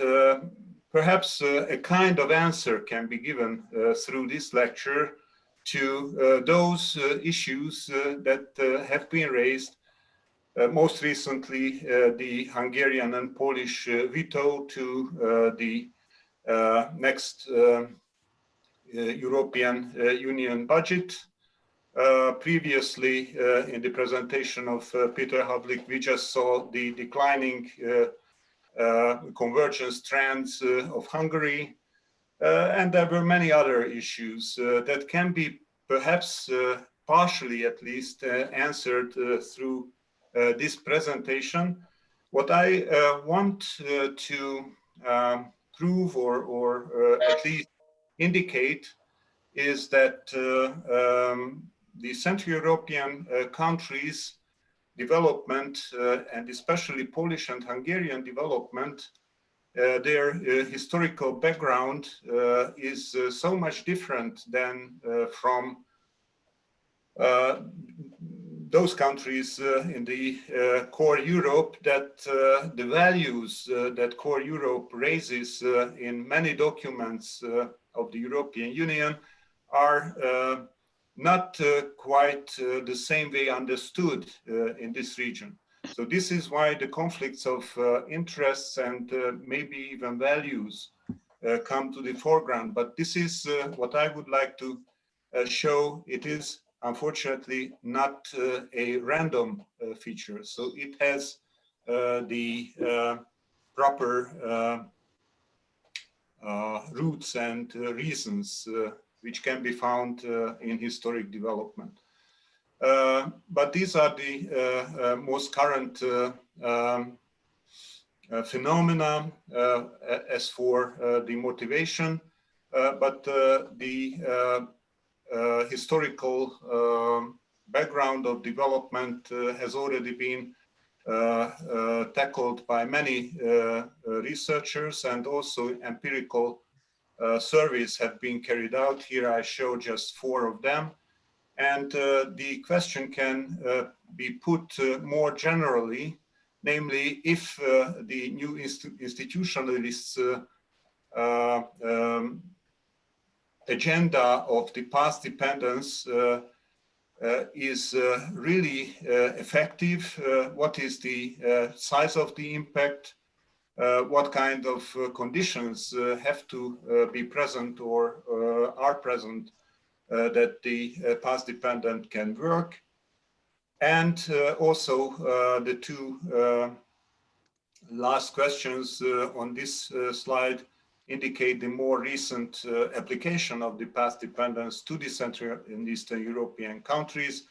perhaps a kind of answer can be given through this lecture to those issues that have been raised. Most recently, the Hungarian and Polish veto to the next European Union budget. Previously, in the presentation of Peter Gavlik, we just saw the declining convergence trends of Hungary. And there were many other issues that can be perhaps partially at least answered through this presentation. What I want to prove or at least indicate is that the Central European countries' development, and especially Polish and Hungarian development, their historical background is so much different than from those countries in the core Europe, that the values that core Europe raises in many documents of the European Union are not quite the same way understood in this region. So this is why the conflicts of interests and maybe even values come to the foreground. But this is what I would like to show. It is unfortunately not a random feature. So it has the proper roots and reasons which can be found in historic development. But these are the most current phenomena as for the motivation, but the historical background of development has already been tackled by many researchers, and also empirical surveys have been carried out. Here I show just 4 of them. And the question can be put more generally, namely, if the new institutionalists' agenda of the past dependence is really effective, what is the size of the impact, what kind of conditions have to be present or are present that the past dependent can work. And also the two last questions on this slide indicate the more recent application of the past dependence to the Central and Eastern European countries.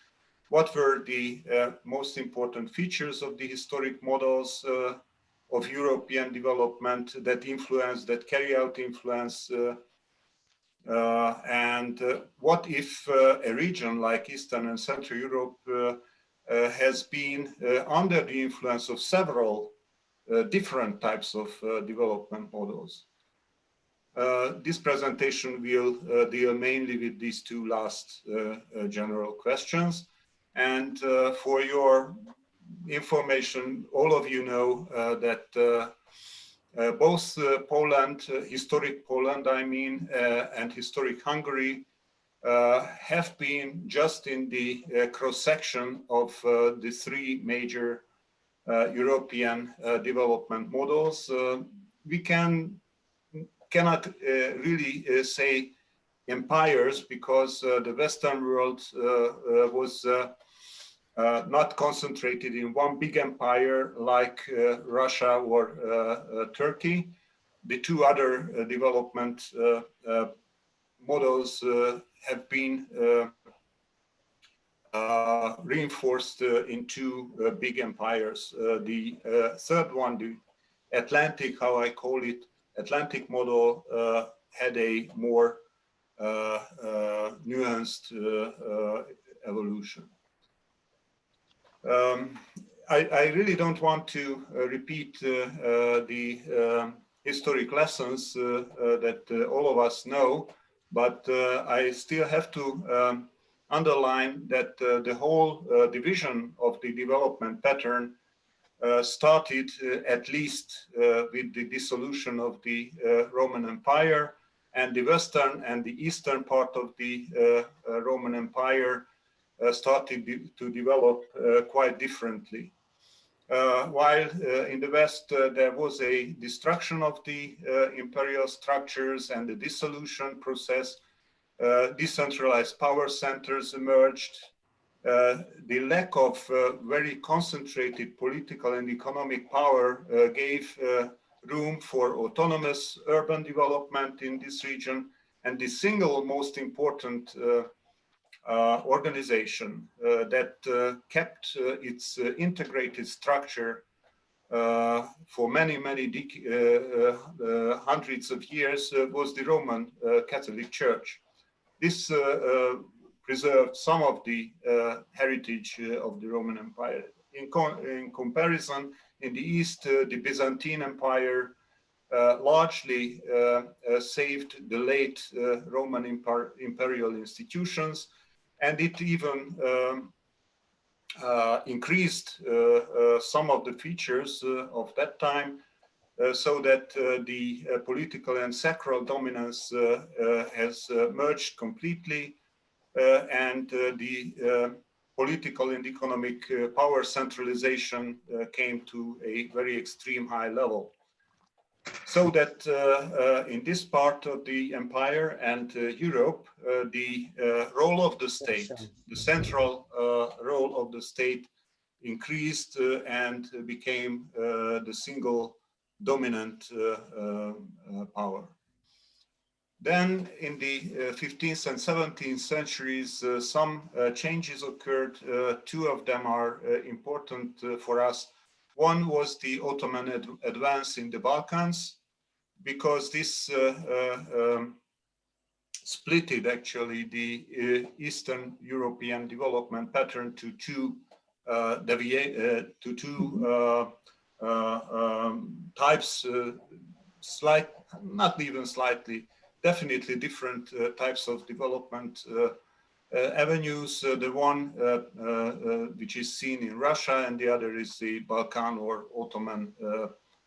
What were the most important features of the historic models of European development that influence, that carry out influence, and what if a region like Eastern and Central Europe has been under the influence of several different types of development models. This presentation will deal mainly with these two last general questions. And for your information, all of you know that both Poland, historic Poland, I mean, and historic Hungary have been just in the cross-section of the three major European development models. We cannot really say empires because the Western world was not concentrated in one big empire like Russia or Turkey. The two other development models have been reinforced in two big empires. The third one, the Atlantic, how I call it, Atlantic model, had a more nuanced evolution. I really don't want to repeat the historic lessons that all of us know, but I still have to underline that the whole division of the development pattern started at least with the dissolution of the Roman Empire, and the Western and the Eastern part of the Roman Empire started to develop quite differently. While in the West there was a destruction of the imperial structures and the dissolution process, decentralized power centers emerged. The lack of very concentrated political and economic power gave room for autonomous urban development in this region, and the single most important organization that kept its integrated structure for many hundreds of years was the Roman Catholic Church. This preserved some of the heritage of the Roman Empire. In comparison, in the East, the Byzantine Empire largely saved the late Roman imperial institutions, and it even increased some of the features of that time, so that the political and sacral dominance has merged completely, and the political and economic power centralization came to a very extreme high level. So that in this part of the empire and Europe, the role of the state, the central role of the state increased and became the single dominant power. Then in the 15th and 17th centuries, some changes occurred. Two of them are important for us. One was the Ottoman advance in the Balkans, because this splitted actually the Eastern European development pattern to two types, not even slightly, definitely different types of development avenues. The one which is seen in Russia, and the other is the Balkan or Ottoman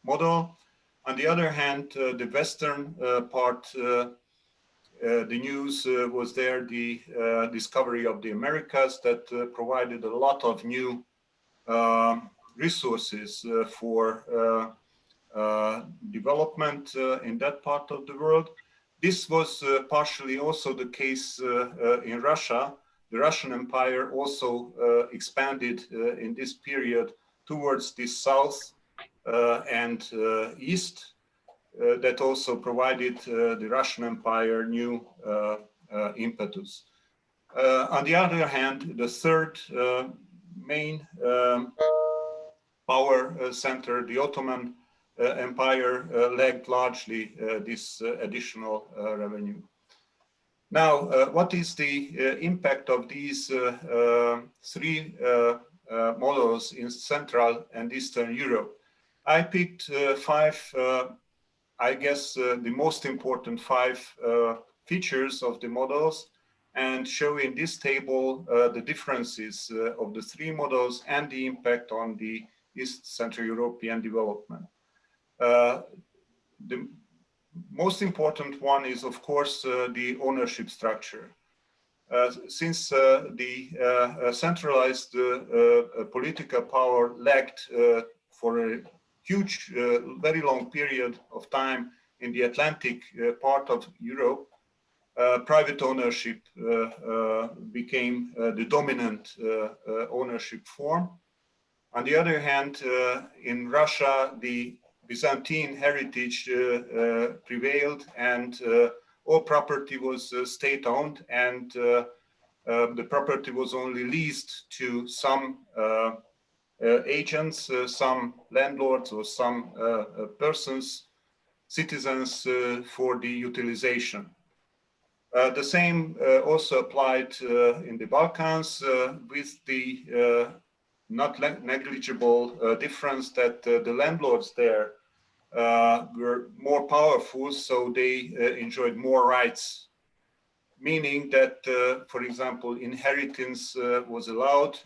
model. On the other hand, the Western part, the news was there, the discovery of the Americas that provided a lot of new resources for development in that part of the world. This was partially also the case in Russia. The Russian Empire also expanded in this period towards the south and east. That also provided the Russian Empire new impetus. On the other hand, the third main power center, the Ottoman Empire, lagged largely this additional revenue. Now, what is the impact of these three models in Central and Eastern Europe? I picked five, I guess, the most important five features of the models, and show in this table the differences of the three models and the impact on the East Central European development. The most important one is, of course, the ownership structure. Since the centralized political power lacked for a huge, very long period of time in the Atlantic part of Europe, private ownership became the dominant ownership form. On the other hand, in Russia, the Byzantine heritage prevailed, and all property was state-owned, and the property was only leased to some agents, some landlords, or some persons, citizens, for the utilization. The same also applied in the Balkans, with the not negligible difference that the landlords there were more powerful, so they enjoyed more rights, meaning that, for example, inheritance was allowed.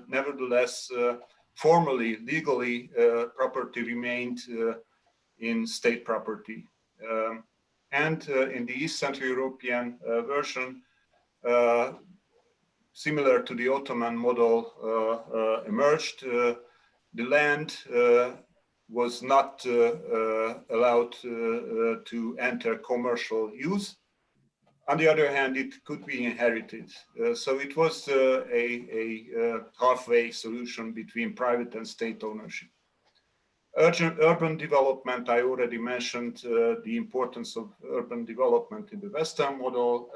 Nevertheless, formally, legally, property remained in state property. And in the East Central European version, similar to the Ottoman model, emerged. The land was not allowed to enter commercial use. On the other hand, it could be inherited. So it was a halfway solution between private and state ownership. Urban development, I already mentioned the importance of urban development in the Western model.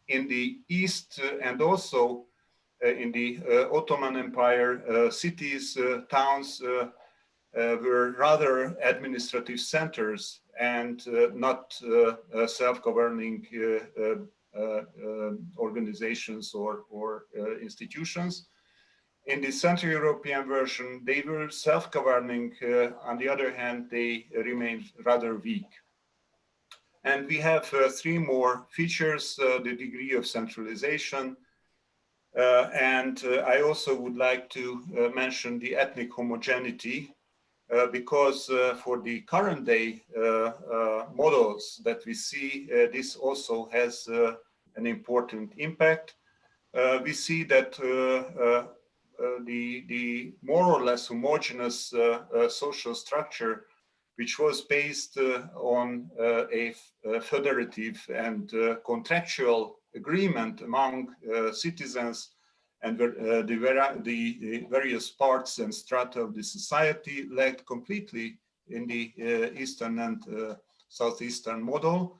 In the East and also in the Ottoman Empire, cities, towns were rather administrative centers and not self-governing organizations or institutions. In the Central European version, they were self-governing. On the other hand, they remained rather weak. And we have three more features: the degree of centralization. And I also would like to mention the ethnic homogeneity, because for the current day models that we see, this also has an important impact. We see that the more or less homogeneous social structure, which was based on a federative and contractual agreement among citizens and the various parts and strata of the society, lacked completely in the Eastern and Southeastern model.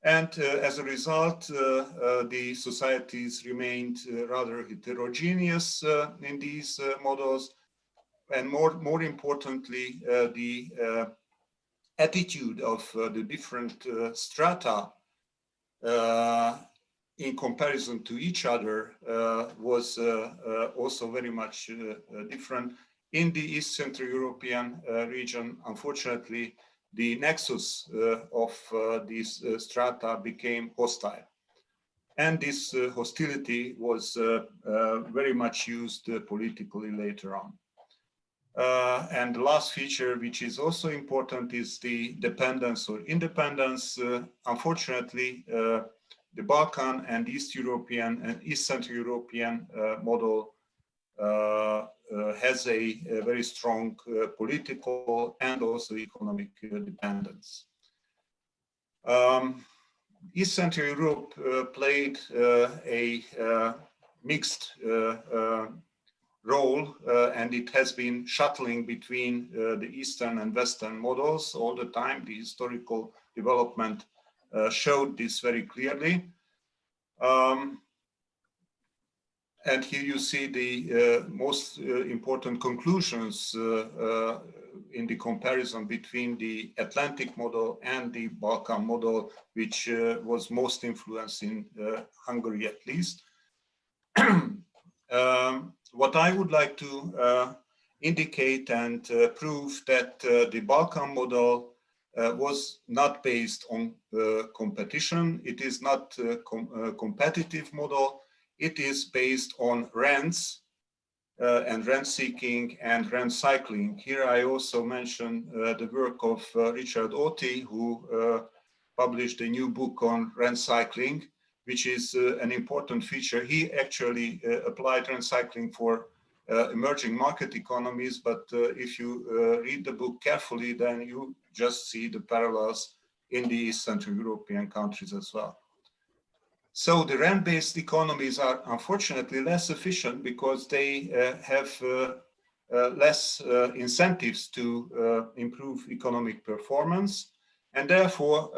And as a result, the societies remained rather heterogeneous in these models. And more importantly, the attitude of the different strata in comparison to each other was also very much different. In the East Central European region, unfortunately, the nexus of these strata became hostile. And this hostility was very much used politically later on. And the last feature, which is also important, is the dependence or independence. Unfortunately, the Balkan and East European and East Central European model has a very strong political and also economic dependence. East Central Europe played a mixed role, and it has been shuttling between the Eastern and Western models all the time. The historical development showed this very clearly. And here you see the most important conclusions in the comparison between the Atlantic model and the Balkan model, which was most influenced in Hungary, at least. What I would like to indicate and prove that the Balkan model was not based on competition. It is not a competitive model. It is based on rents and rent seeking and rent cycling. Here I also mention the work of Richard Oti, who published a new book on rent cycling, which is an important feature. He actually applied rent cycling for emerging market economies, but if you read the book carefully, then you just see the parallels in the East Central European countries as well. So the rent-based economies are unfortunately less efficient because they have less incentives to improve economic performance. And therefore,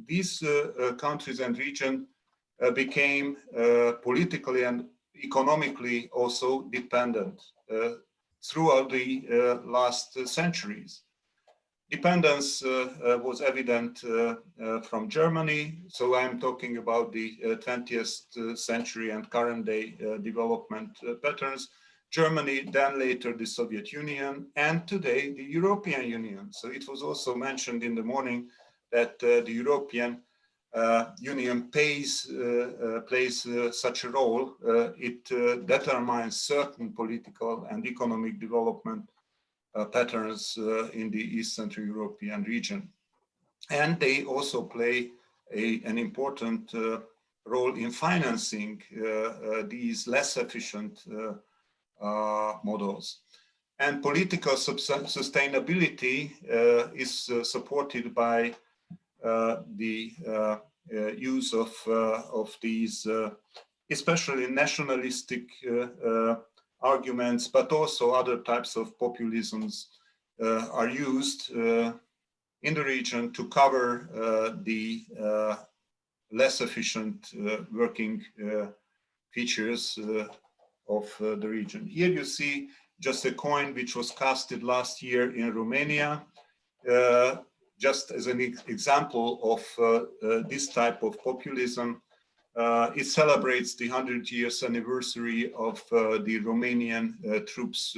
these countries and regions became politically and economically also dependent throughout the last centuries. Dependence was evident from Germany. So I'm talking about the 20th century and current day development patterns. Germany, then later the Soviet Union, and today the European Union. So it was also mentioned in the morning that the European Union plays such a role. It determines certain political and economic development patterns in the East Central European region. And they also play an important role in financing these less efficient models. And political sustainability is supported by the use of these, especially nationalistic arguments, but also other types of populisms are used in the region to cover the less efficient working features of the region. Here you see just a coin which was casted last year in Romania, just as an example of this type of populism. It celebrates the 100 years anniversary of the Romanian troops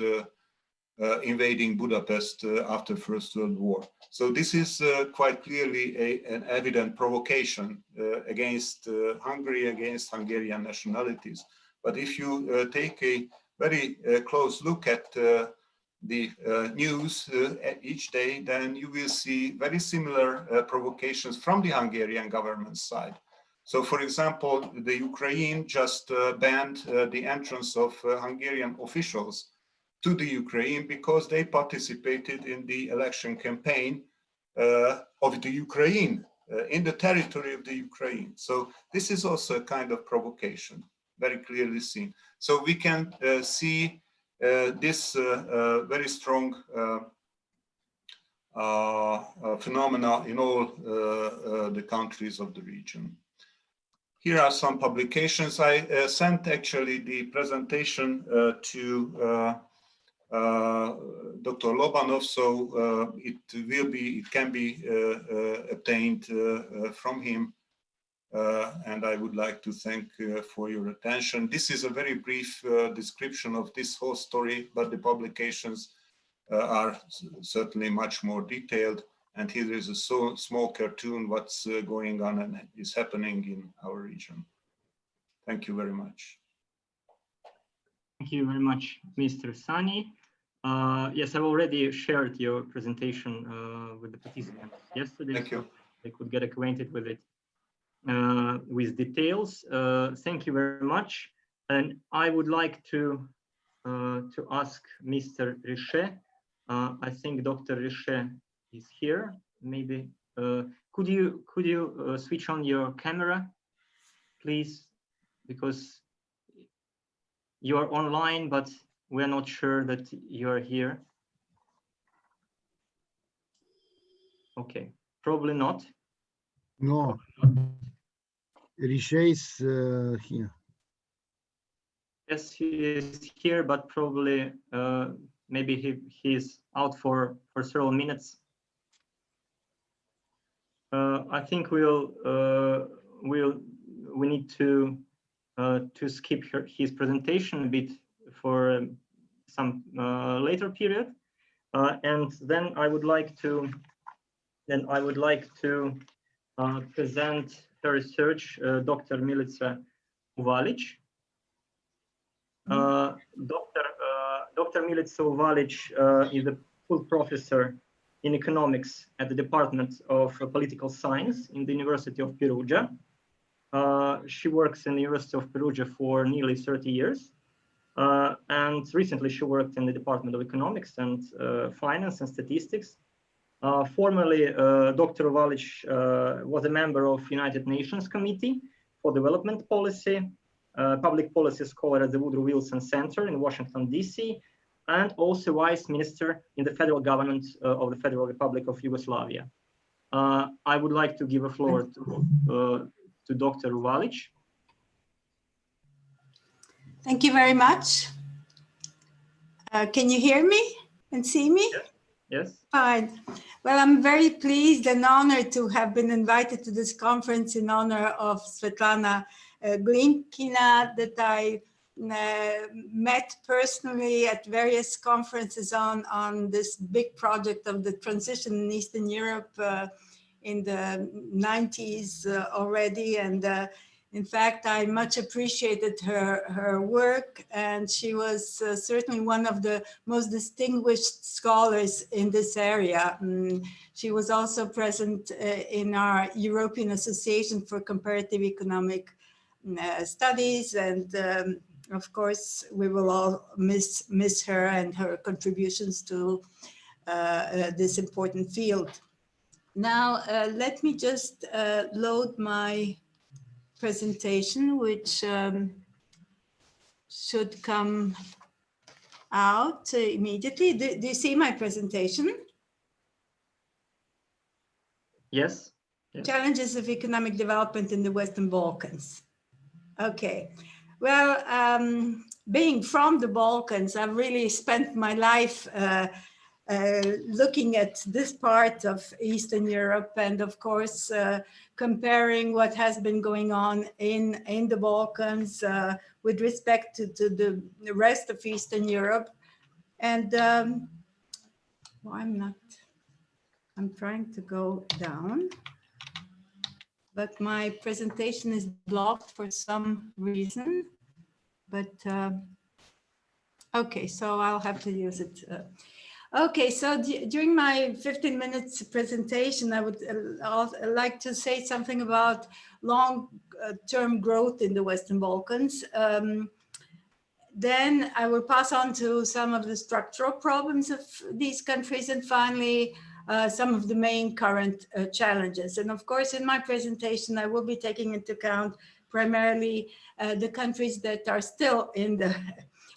invading Budapest after First World War. So this is quite clearly an evident provocation against Hungary, against Hungarian nationalities. But if you take a very close look at the news each day, then you will see very similar provocations from the Hungarian government side. So, for example, the Ukraine just banned the entrance of Hungarian officials to the Ukraine because they participated in the election campaign of the Ukraine in the territory of the Ukraine. So this is also a kind of provocation, very clearly seen. So we can see this very strong phenomena in all the countries of the region. Here are some publications. I sent actually the presentation to Dr. Lobanov, so it can be obtained from him, and I would like to thank for your attention. This is a very brief description of this whole story, but the publications are certainly much more detailed. And here is a small cartoon what's going on and is happening in our region. Thank you very much. Thank you very much, Mr. Sanyi. Yes, I've already shared your presentation with the participants yesterday. Thank you. So they could get acquainted with it with details. Thank you very much. And I would like to ask Mr. Riche. I think Dr. Riche is here. Maybe Could you switch on your camera, please? Because you are online, but we're not sure that you are here. Okay, probably not. No. Riche is here. Yes, he is here, but probably maybe he's out for several minutes. I think we need to skip his presentation a bit for some later period, and then I would like to present her research, Dr. Milica Uvalic. Dr. Milica Uvalic is a full professor in economics at the Department of Political Science in the University of Perugia. She works in the University of Perugia for nearly 30 years. And recently she worked in the Department of Economics and Finance and Statistics. Formerly, Dr. Uvalic was a member of United Nations Committee for Development Policy, public policy scholar at the Woodrow Wilson Center in Washington, D.C., and also vice minister in the federal government of the Federal Republic of Yugoslavia. I would like to give a floor to Dr. Uvalic. Thank you very much. Can you hear me and see me? Yes. Fine. Well, I'm very pleased and honored to have been invited to this conference in honor of Svetlana Glинkiной that I met personally at various conferences on this big project of the transition in Eastern Europe in the 90s already. And in fact, I much appreciated her work, and she was certainly one of the most distinguished scholars in this area. She was also present in our European Association for Comparative Economic Studies, and of course, we will all miss her and her contributions to this important field. Now, let me just load my presentation, which should come out immediately. Do you see my presentation? Yes. Challenges of economic development in the Western Balkans. Okay. Well, being from the Balkans, I've really spent my life looking at this part of Eastern Europe, and of course, comparing what has been going on in the Balkans with respect to the rest of Eastern Europe. And well, I'm trying to go down, but my presentation is blocked for some reason. But okay, so I'll have to use it. Okay, so during my 15 minutes presentation, I would like to say something about long-term growth in the Western Balkans. Then I will pass on to some of the structural problems of these countries, and finally, some of the main current challenges. And of course, in my presentation, I will be taking into account primarily the countries that are still in the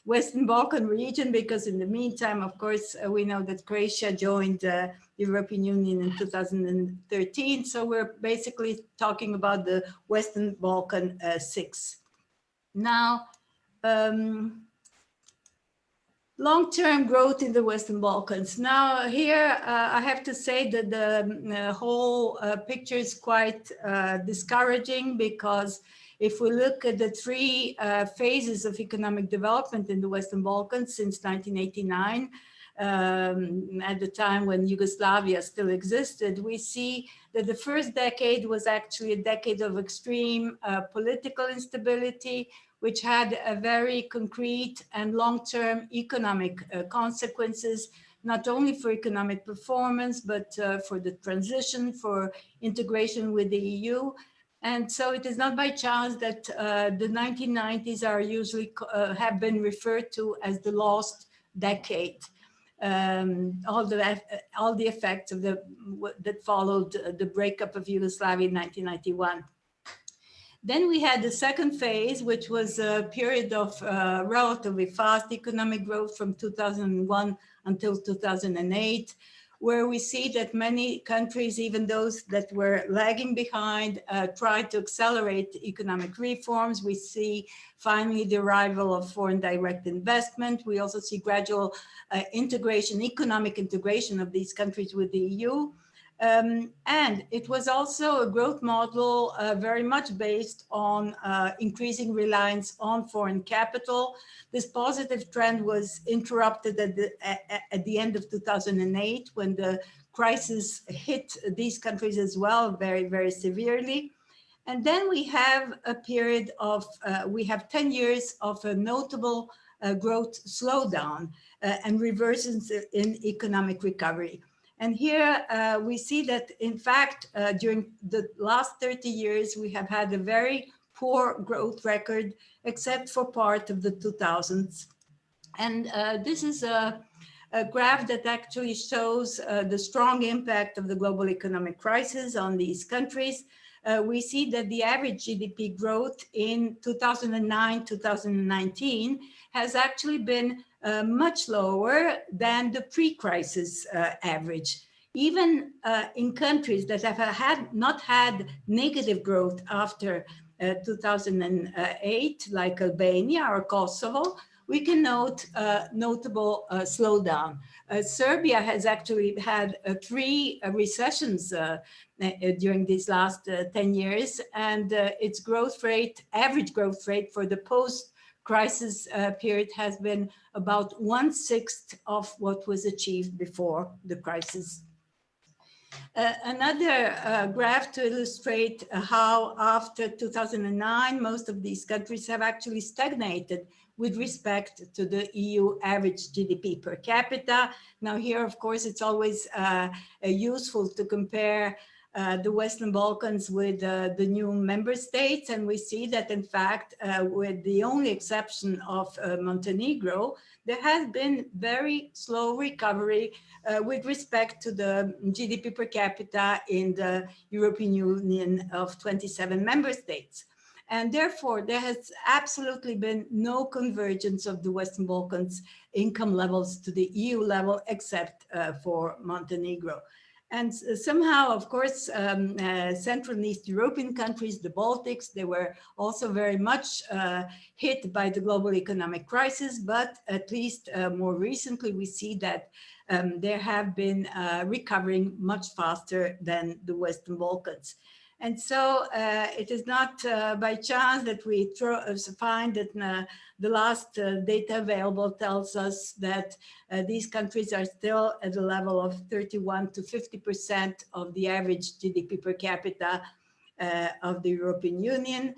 Western Balkan region, because in the meantime, of course, we know that Croatia joined the European Union in 2013. So we're basically talking about the Western Balkan 6. Now, long-term growth in the Western Balkans. Now here, I have to say that the whole picture is quite discouraging, because if we look at the three phases of economic development in the Western Balkans since 1989, at the time when Yugoslavia still existed, we see that the first decade was actually a decade of extreme political instability, which had a very concrete and long-term economic consequences, not only for economic performance, but for the transition, for integration with the EU. And so it is not by chance that the 1990s are usually have been referred to as the lost decade. all the effects of that followed the breakup of Yugoslavia in 1991. Then we had the second phase, which was a period of relatively fast economic growth from 2001 until 2008, where we see that many countries, even those that were lagging behind, tried to accelerate economic reforms. We see finally the arrival of foreign direct investment. We also see gradual economic integration of these countries with the EU. And it was also a growth model very much based on increasing reliance on foreign capital. This positive trend was interrupted at the end of 2008 when the crisis hit these countries as well very, very severely. And then we have a period of, we have 10 years of a notable growth slowdown and reversions in economic recovery. And here we see that, in fact, during the last 30 years, we have had a very poor growth record, except for part of the 2000s. And this is a graph that actually shows the strong impact of the global economic crisis on these countries. We see that the average GDP growth in 2009-2019 has actually been much lower than the pre-crisis average. Even in countries that have not had negative growth after 2008, like Albania or Kosovo, we can note notable slowdown. Serbia has actually had 3 recessions during these last 10 years, and its growth rate, average growth rate for the post-crisis period has been about 1/6 of what was achieved before the crisis. Another graph to illustrate how after 2009, most of these countries have actually stagnated with respect to the EU average GDP per capita. Now here, of course, it's always useful to compare the Western Balkans with the new member states. And we see that, in fact, with the only exception of Montenegro, there has been very slow recovery with respect to the GDP per capita in the European Union of 27 member states. And therefore, there has absolutely been no convergence of the Western Balkans income levels to the EU level, except for Montenegro. And somehow, of course, Central and East European countries, the Baltics, they were also very much hit by the global economic crisis. But at least more recently, we see that there have been recovering much faster than the Western Balkans. And so it is not by chance that we find that the last data available tells us that these countries are still at the level of 31 to 50% of the average GDP per capita of the European Union.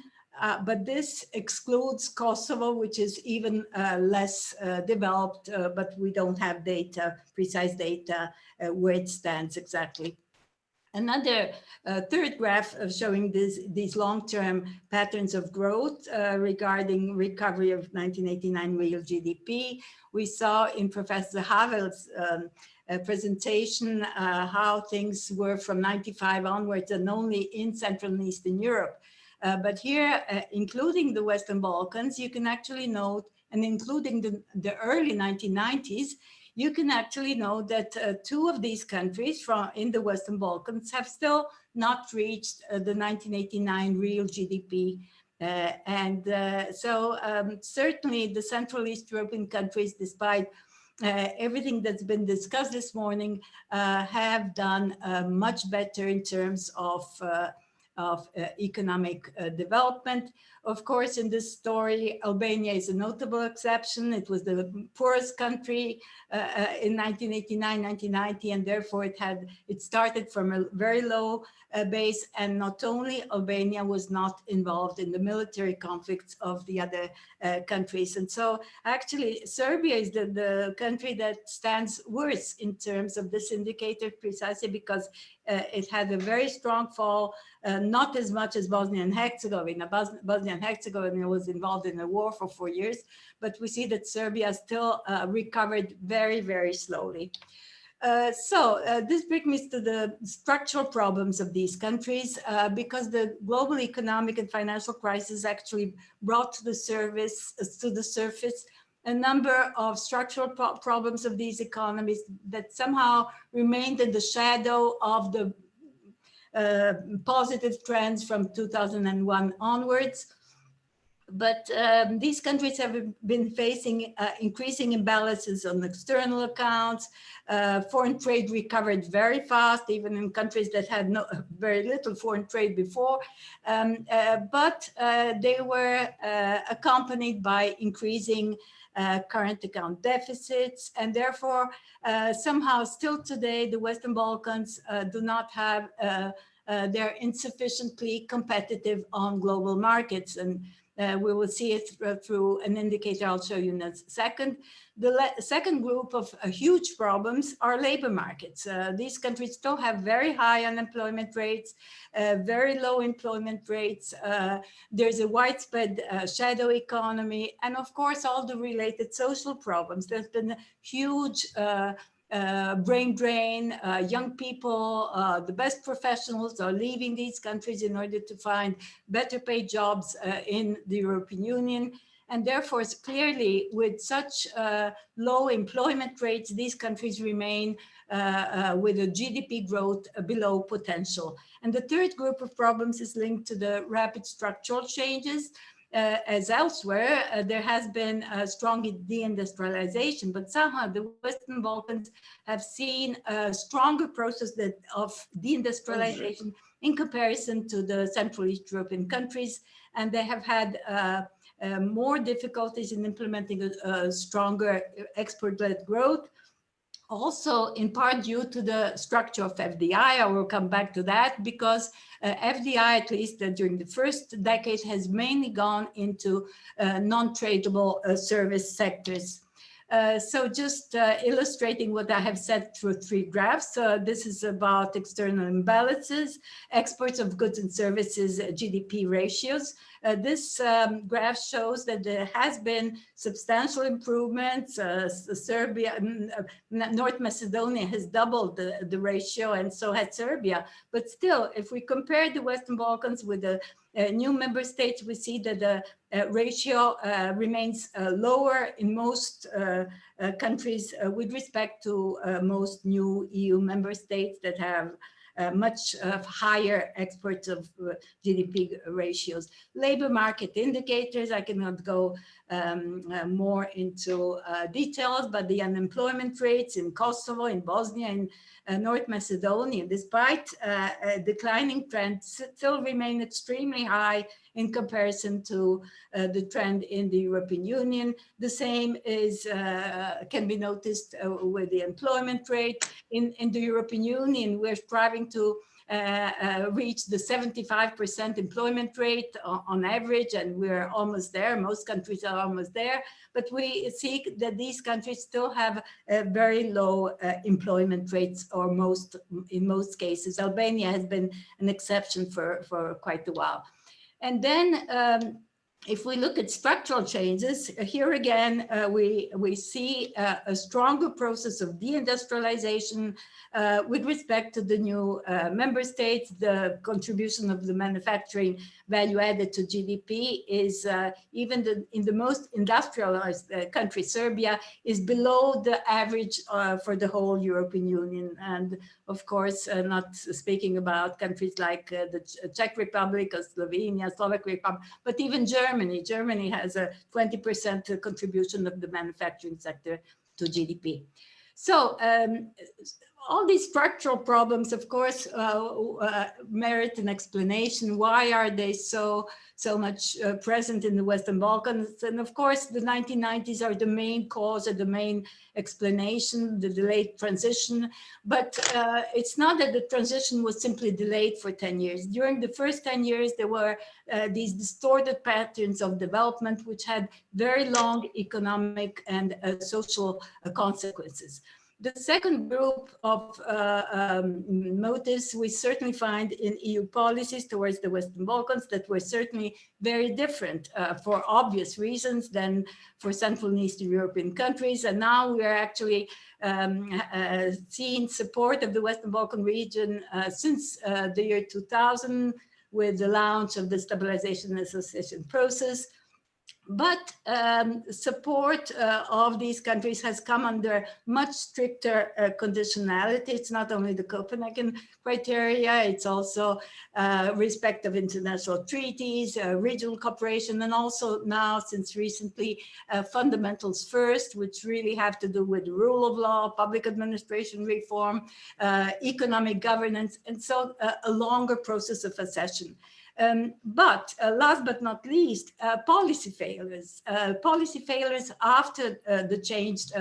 But this excludes Kosovo, which is even less developed, but we don't have data, precise data, where it stands exactly. Another third graph of showing these long-term patterns of growth regarding recovery of 1989 real GDP. We saw in Professor Havel's presentation how things were from 95 onwards and only in Central and Eastern Europe. But here, including the Western Balkans, you can actually note, and including the early 1990s, you can actually know that 2 of these countries in the Western Balkans have still not reached the 1989 real GDP. So certainly the Central East European countries, despite everything that's been discussed this morning, have done much better in terms of economic development. Of course, in this story, Albania is a notable exception. It was the poorest country in 1989, 1990, and therefore it started from a very low base. And not only Albania was not involved in the military conflicts of the other countries. And so actually, Serbia is the country that stands worse in terms of this indicator, precisely because it had a very strong fall, not as much as Bosnia and Herzegovina. Bosnia and Herzegovina was involved in a war for 4 years, but we see that Serbia still recovered very, very slowly. This brings me to the structural problems of these countries, because the global economic and financial crisis actually brought to the surface a number of structural problems of these economies that somehow remained in the shadow of the positive trends from 2001 onwards. But these countries have been facing increasing imbalances on external accounts. Foreign trade recovered very fast, even in countries that had very little foreign trade before. But they were accompanied by increasing current account deficits. And therefore, somehow still today, the Western Balkans do not have, they're insufficiently competitive on global markets. And we will see it through an indicator I'll show you in a second. The second group of huge problems are labor markets. These countries still have very high unemployment rates, very low employment rates. There's a widespread shadow economy, and of course, all the related social problems. There's been a huge brain drain. Young people, the best professionals are leaving these countries in order to find better paid jobs in the European Union. And therefore, clearly, with such low employment rates, these countries remain with a GDP growth below potential. And the third group of problems is linked to the rapid structural changes. As elsewhere, there has been a strong deindustrialization, but somehow the Western Balkans have seen a stronger process of deindustrialization in comparison to the Central East European countries, and they have had more difficulties in implementing a stronger export-led growth. Also, in part due to the structure of FDI, I will come back to that, because FDI, at least during the first decade, has mainly gone into non-tradable service sectors. So just illustrating what I have said through 3 graphs. This is about external imbalances, exports of goods and services, GDP ratios. This graph shows that there has been substantial improvements. Serbia, North Macedonia has doubled the ratio, and so has Serbia. But still, if we compare the Western Balkans with the new member states, we see that the ratio remains lower in most countries with respect to most new EU member states that have much higher exports of GDP ratios. Labor market indicators, I cannot go more into details, but the unemployment rates in Kosovo, in Bosnia, in North Macedonia, despite a declining trend, still remain extremely high in comparison to the trend in the European Union. The same is can be noticed with the employment rate. In the European Union, we're striving to reach the 75% employment rate on average, and we're almost there. Most countries are almost there, but we see that these countries still have very low employment rates, or in most cases. Albania has been an exception for quite a while. And then if we look at structural changes, here again, we see a stronger process of deindustrialization with respect to the new member states. The contribution of the manufacturing value added to GDP is even in the most industrialized country, Serbia, is below the average for the whole European Union. And of course, not speaking about countries like the Czech Republic or Slovenia, Slovak Republic, but even Germany. Germany has a 20% contribution of the manufacturing sector to GDP. So all these structural problems, of course, merit an explanation. Why are they so much present in the Western Balkans? And of course, the 1990s are the main cause, or the main explanation, the delayed transition. But it's not that the transition was simply delayed for 10 years. During the first 10 years, there were these distorted patterns of development, which had very long economic and social consequences. The second group of motives we certainly find in EU policies towards the Western Balkans that were certainly very different for obvious reasons than for Central and Eastern European countries. And now we are actually seeing support of the Western Balkan region since the year 2000 with the launch of the Stabilization and Association process. But support of these countries has come under much stricter conditionality. It's not only the Copenhagen criteria, it's also respect of international treaties, regional cooperation, and also now, since recently, fundamentals first, which really have to do with the rule of law, public administration reform, economic governance, and so a longer process of accession. But last but not least, policy failures. Policy failures after the changed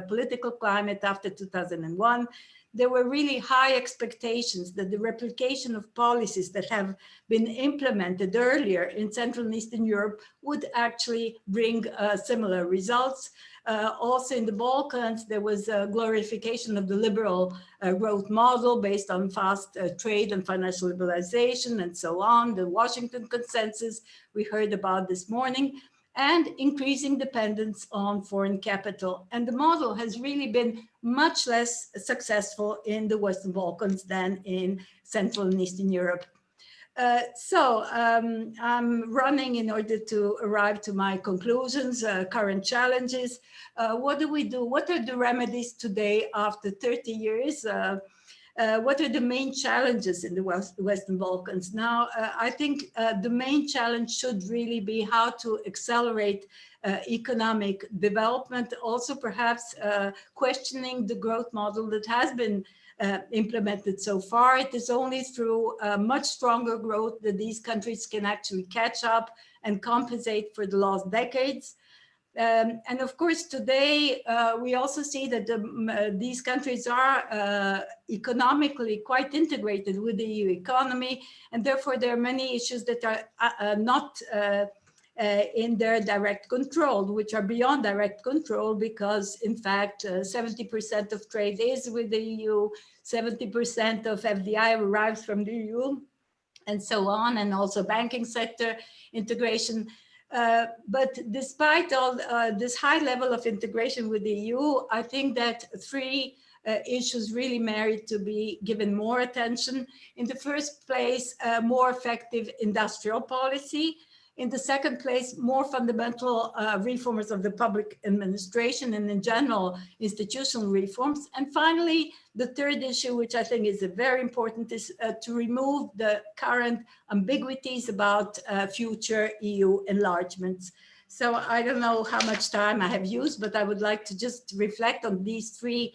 political climate after 2001. There were really high expectations that the replication of policies that have been implemented earlier in Central and Eastern Europe would actually bring similar results. Also in the Balkans, there was a glorification of the liberal growth model based on fast trade and financial liberalization and so on, the Washington consensus we heard about this morning, and increasing dependence on foreign capital. And the model has really been much less successful in the Western Balkans than in Central and Eastern Europe. I'm running in order to arrive to my conclusions, current challenges. What do we do? What are the remedies today after 30 years? What are the main challenges in the Western Balkans? Now, I think the main challenge should really be how to accelerate economic development, also perhaps questioning the growth model that has been implemented so far. It is only through much stronger growth that these countries can actually catch up and compensate for the lost decades. And of course, today, we also see that these countries are economically quite integrated with the EU economy, and therefore there are many issues that are not in their direct control, which are beyond direct control, because in fact, 70% of trade is with the EU, 70% of FDI arrives from the EU, and so on, and also banking sector integration. But despite all this high level of integration with the EU, I think that three issues really merit to be given more attention. In the first place, more effective industrial policy. In the second place, more fundamental reforms of the public administration and in general institutional reforms. And finally, the third issue, which I think is very important, is to remove the current ambiguities about future EU enlargements. So I don't know how much time I have used, but I would like to just reflect on these three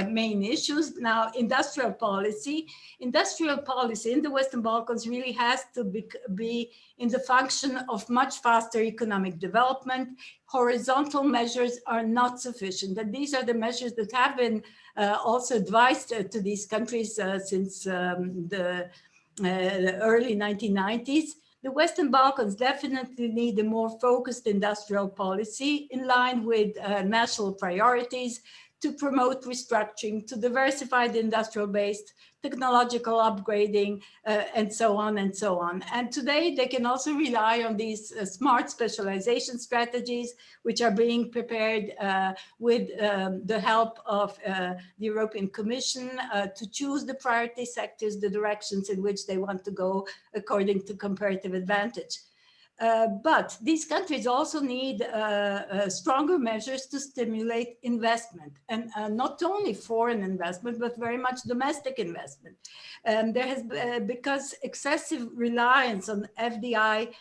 main issues. Now, industrial policy in the Western Balkans really has to be in the function of much faster economic development. Horizontal measures are not sufficient, and these are the measures that have been also advised to these countries since the early 1990s. The Western Balkans definitely need a more focused industrial policy in line with national priorities, to promote restructuring, to diversify the industrial base, technological upgrading, and so on and so on. And today they can also rely on these smart specialization strategies, which are being prepared with the help of the European Commission to choose the priority sectors, the directions in which they want to go according to comparative advantage. But these countries also need stronger measures to stimulate investment, and not only foreign investment, but very much domestic investment. There has because excessive reliance on FDI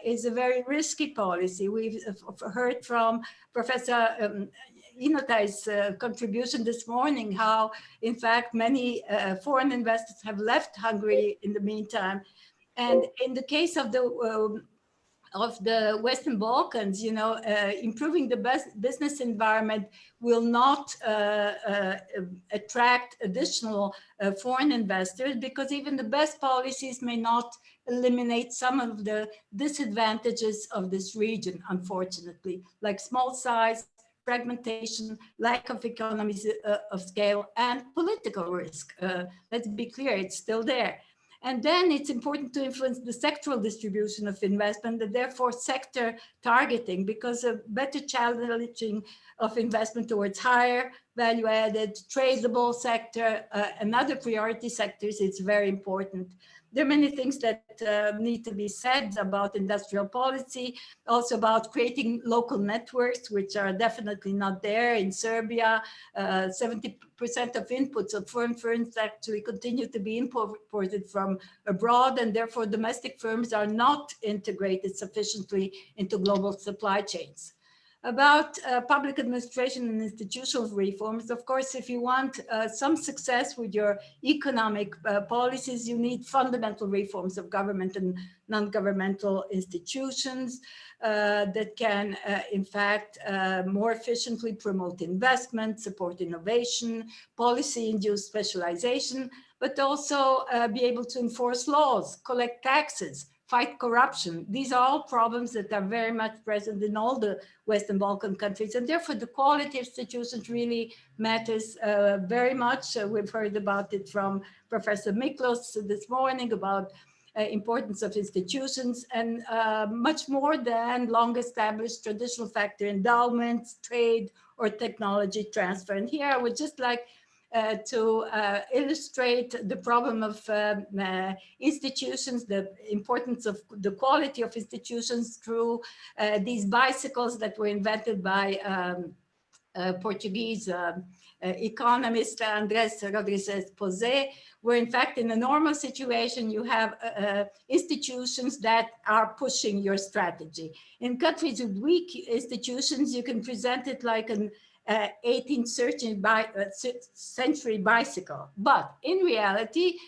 is a very risky policy. We've heard from Professor Inotai's contribution this morning how, in fact, many foreign investors have left Hungary in the meantime. And in the case of the Western Balkans, improving the business environment will not attract additional foreign investors, because even the best policies may not eliminate some of the disadvantages of this region, unfortunately, like small size, fragmentation, lack of economies of scale, and political risk. Let's be clear, it's still there. And then it's important to influence the sectoral distribution of investment and therefore sector targeting, because a better challenging of investment towards higher value-added, tradable sector and other priority sectors is very important. There are many things that need to be said about industrial policy, also about creating local networks, which are definitely not there in Serbia. 70% of inputs of foreign firms actually continue to be imported from abroad, and therefore domestic firms are not integrated sufficiently into global supply chains. About public administration and institutional reforms, of course, if you want some success with your economic policies, you need fundamental reforms of government and non-governmental institutions that can, in fact, more efficiently promote investment, support innovation, policy-induced specialization, but also be able to enforce laws, collect taxes, fight corruption. These are all problems that are very much present in all the Western Balkan countries, and therefore the quality of institutions really matters very much. We've heard about it from Professor Mиклош this morning about importance of institutions, and much more than long-established traditional factor endowments, trade, or technology transfer. And here I would just like to illustrate the problem of institutions, the importance of the quality of institutions through these bicycles that were invented by Portuguese economist Andrés Rodrigues Posé, where in fact in a normal situation you have institutions that are pushing your strategy. In countries with weak institutions, you can present it like an 18th century bicycle. But in reality,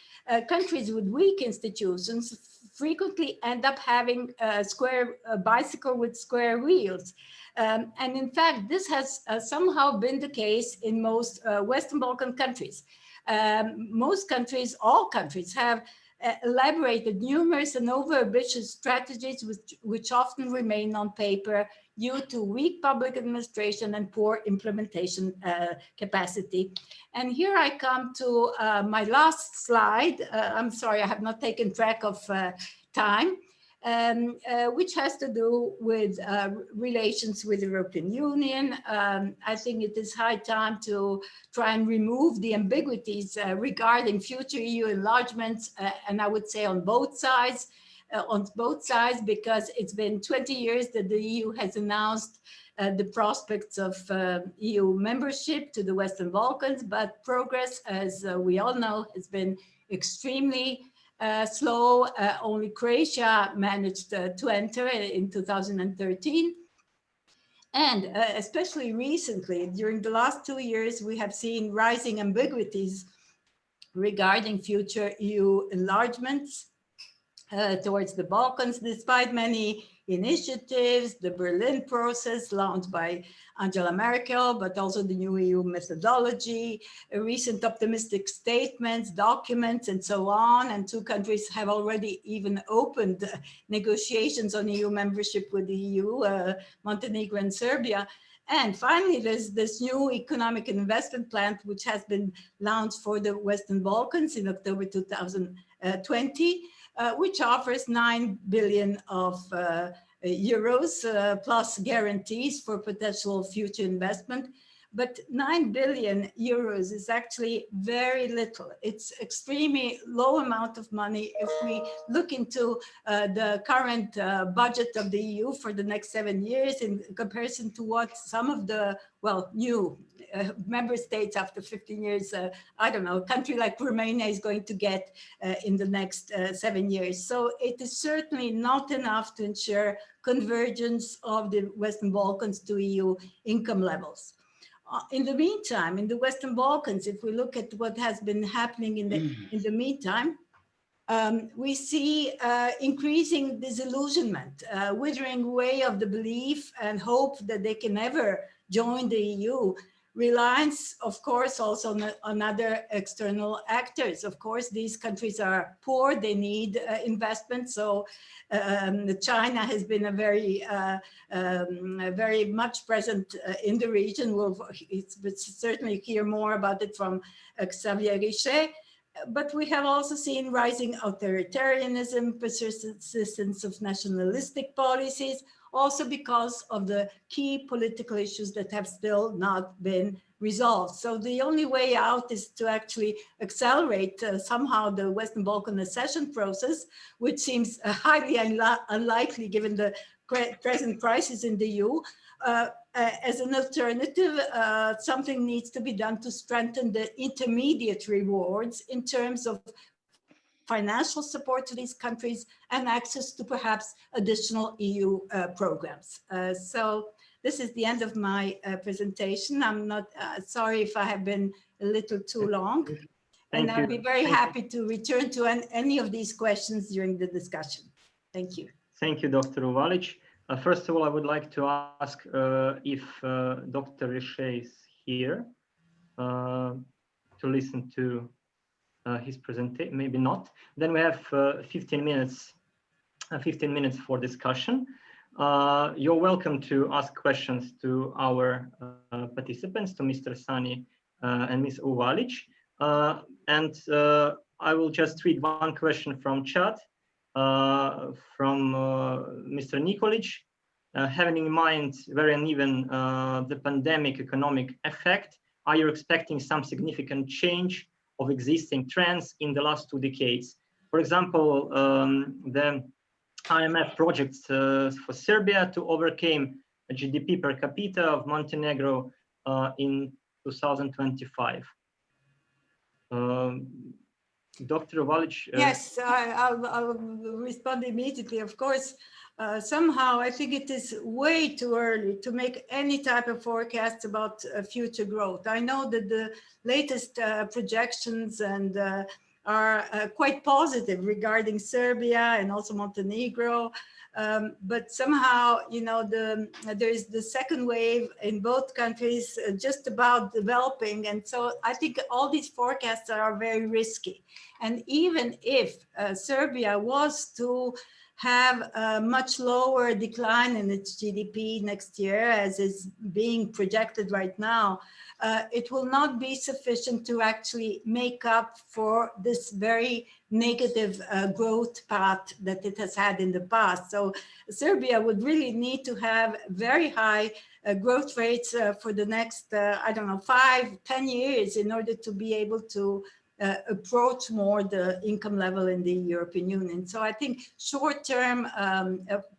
countries with weak institutions frequently end up having a square bicycle with square wheels. And in fact, this has somehow been the case in most Western Balkan countries. Most countries, all countries, have elaborated numerous and over-ambitious strategies which often remain on paper due to weak public administration and poor implementation capacity. And here I come to my last slide. I'm sorry, I have not taken track of time, which has to do with relations with the European Union. I think it is high time to try and remove the ambiguities regarding future EU enlargements, and I would say on both sides, because it's been 20 years that the EU has announced the prospects of EU membership to the Western Balkans, but progress, as we all know, has been extremely slow. Only Croatia managed to enter in 2013. And especially recently, during the last 2 years, we have seen rising ambiguities regarding future EU enlargements towards the Balkans, despite many initiatives, the Berlin process launched by Angela Merkel, but also the new EU methodology, recent optimistic statements, documents, and so on. And 2 countries have already even opened negotiations on EU membership with the EU, Montenegro and Serbia. And finally, there's this new economic and investment plan, which has been launched for the Western Balkans in October 2020. Which offers 9 billion of euros plus guarantees for potential future investment. But 9 billion euros is actually very little. It's extremely low amount of money if we look into the current budget of the EU for the next 7 years in comparison to what some of the, well, new member states after 15 years, I don't know, a country like Romania is going to get in the next 7 years. So it is certainly not enough to ensure convergence of the Western Balkans to EU income levels. In the meantime, in the Western Balkans, if we look at what has been happening in the meantime, we see increasing disillusionment, withering away of the belief and hope that they can ever join the EU, reliance, of course, also on other external actors. Of course, these countries are poor, they need investment. So China has been a very much present in the region. We'll certainly hear more about it from Xavier Richet. But we have also seen rising authoritarianism, persistence of nationalistic policies, also because of the key political issues that have still not been resolved. So the only way out is to actually accelerate somehow the Western Balkan accession process, which seems highly unlikely given the present crisis in the EU. As an alternative, something needs to be done to strengthen the intermediate rewards in terms of financial support to these countries and access to perhaps additional EU programs. So this is the end of my presentation. I'm not sorry if I have been a little too long. And I'll be very happy to return to any of these questions during the discussion. Thank you. Thank you, Dr. Uvalic. First of all, I would like to ask if Dr. Richet is here to listen to his presentation. Maybe not. Then we have 15 minutes for discussion. You're welcome to ask questions to our participants, to Mr. Sanyi and Ms. Uvalic. And I will just read one question from chat from Mr. Nikolic. Having in mind very uneven the pandemic economic effect, are you expecting some significant change of existing trends in the last 2 decades? For example, the IMF projects for Serbia to overcome a GDP per capita of Montenegro in 2025. Dr. Uvalic. Yes, I'll respond immediately. Of course, somehow I think it is way too early to make any type of forecast about future growth. I know that the latest projections and are quite positive regarding Serbia and also Montenegro. But somehow, you know, there is the second wave in both countries just about developing. And so I think all these forecasts are very risky. And even if Serbia was to have a much lower decline in its GDP next year, as is being projected right now, it will not be sufficient to actually make up for this very negative growth path that it has had in the past. So Serbia would really need to have very high growth rates for the next, I don't know, 5-10 years in order to be able to approach more the income level in the European Union. So I think short term,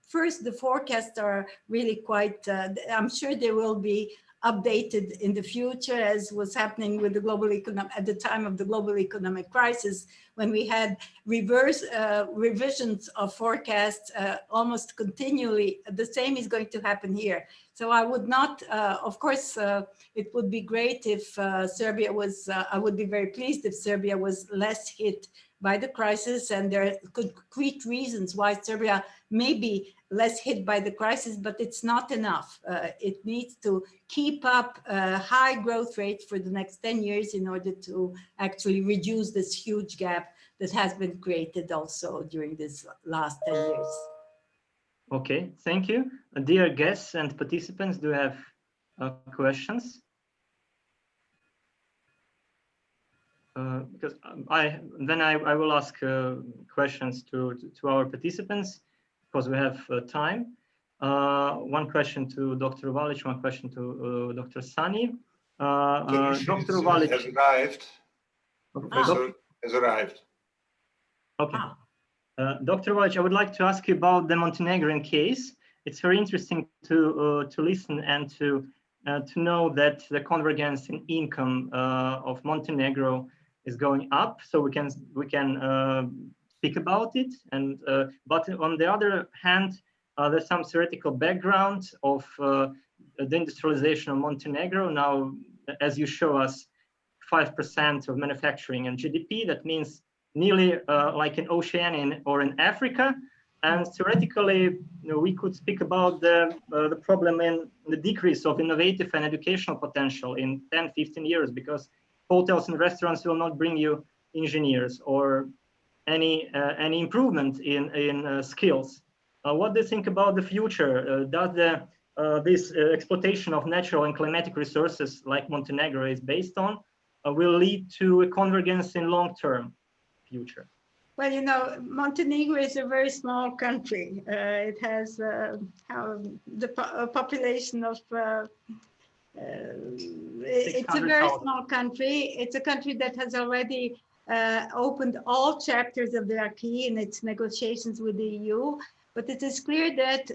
first the forecasts are really quite, I'm sure they will be updated in the future, as was happening with the global economic, at the time of the global economic crisis, when we had revisions of forecasts almost continually. The same is going to happen here. So I would not, of course, it would be great if Serbia was, I would be very pleased if Serbia was less hit by the crisis, and there are concrete reasons why Serbia may be less hit by the crisis, but it's not enough. It needs to keep up high growth rates for the next 10 years in order to actually reduce this huge gap that has been created also during this last 10 years. Okay, thank you. Dear guests and participants, do you have questions? Because I will ask questions to our participants, because we have time. One question to Dr. Uvalic, one question to Dr. Sanyi. Dr. Uvalic has arrived. Professor has arrived. Okay. Dr. Uvalic, I would like to ask you about the Montenegrin case. It's very interesting to listen and to know that the convergence in income of Montenegro is going up. So we can speak about it. And but on the other hand, there's some theoretical background of the industrialization of Montenegro. Now, as you show us, 5% of manufacturing and GDP. That means nearly like in Oceania or in Africa. And theoretically, we could speak about the problem in the decrease of innovative and educational potential in 10, 15 years, because hotels and restaurants will not bring you engineers or any improvement in skills. What do you think about the future? Does this exploitation of natural and climatic resources like Montenegro is based on will lead to a convergence in long-term future? Well, you know, Montenegro is a very small country. It has a population of, it's a very small country. It's a country that has already opened all chapters of the acquis in its negotiations with the EU. But it is clear that,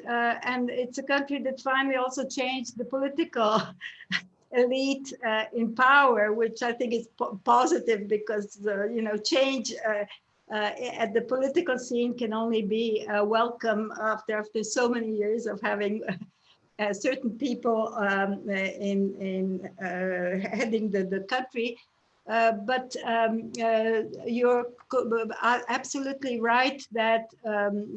and it's a country that finally also changed the political elite in power, which I think is positive because, you know, change at the political scene can only be welcome after so many years of having certain people heading the country. But you're absolutely right that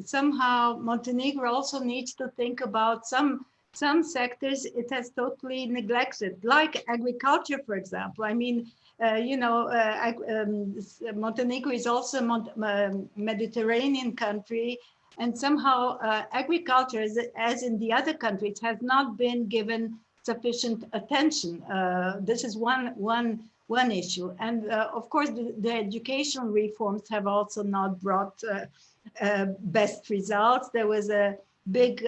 somehow Montenegro also needs to think about some sectors it has totally neglected, like agriculture, for example. I mean, you know, Montenegro is also a Mediterranean country, and somehow agriculture, as in the other countries, has not been given sufficient attention. This is one issue, and of course, the educational reforms have also not brought best results. There was a big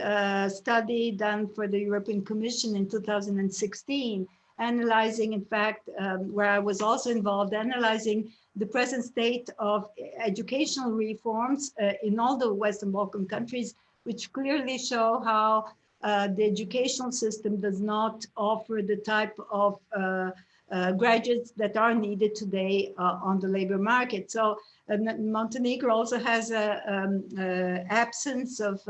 study done for the European Commission in 2016, analyzing, in fact, where I was also involved, analyzing the present state of educational reforms in all the Western Balkan countries, which clearly show how the educational system does not offer the type of graduates that are needed today on the labor market. So Montenegro also has an absence of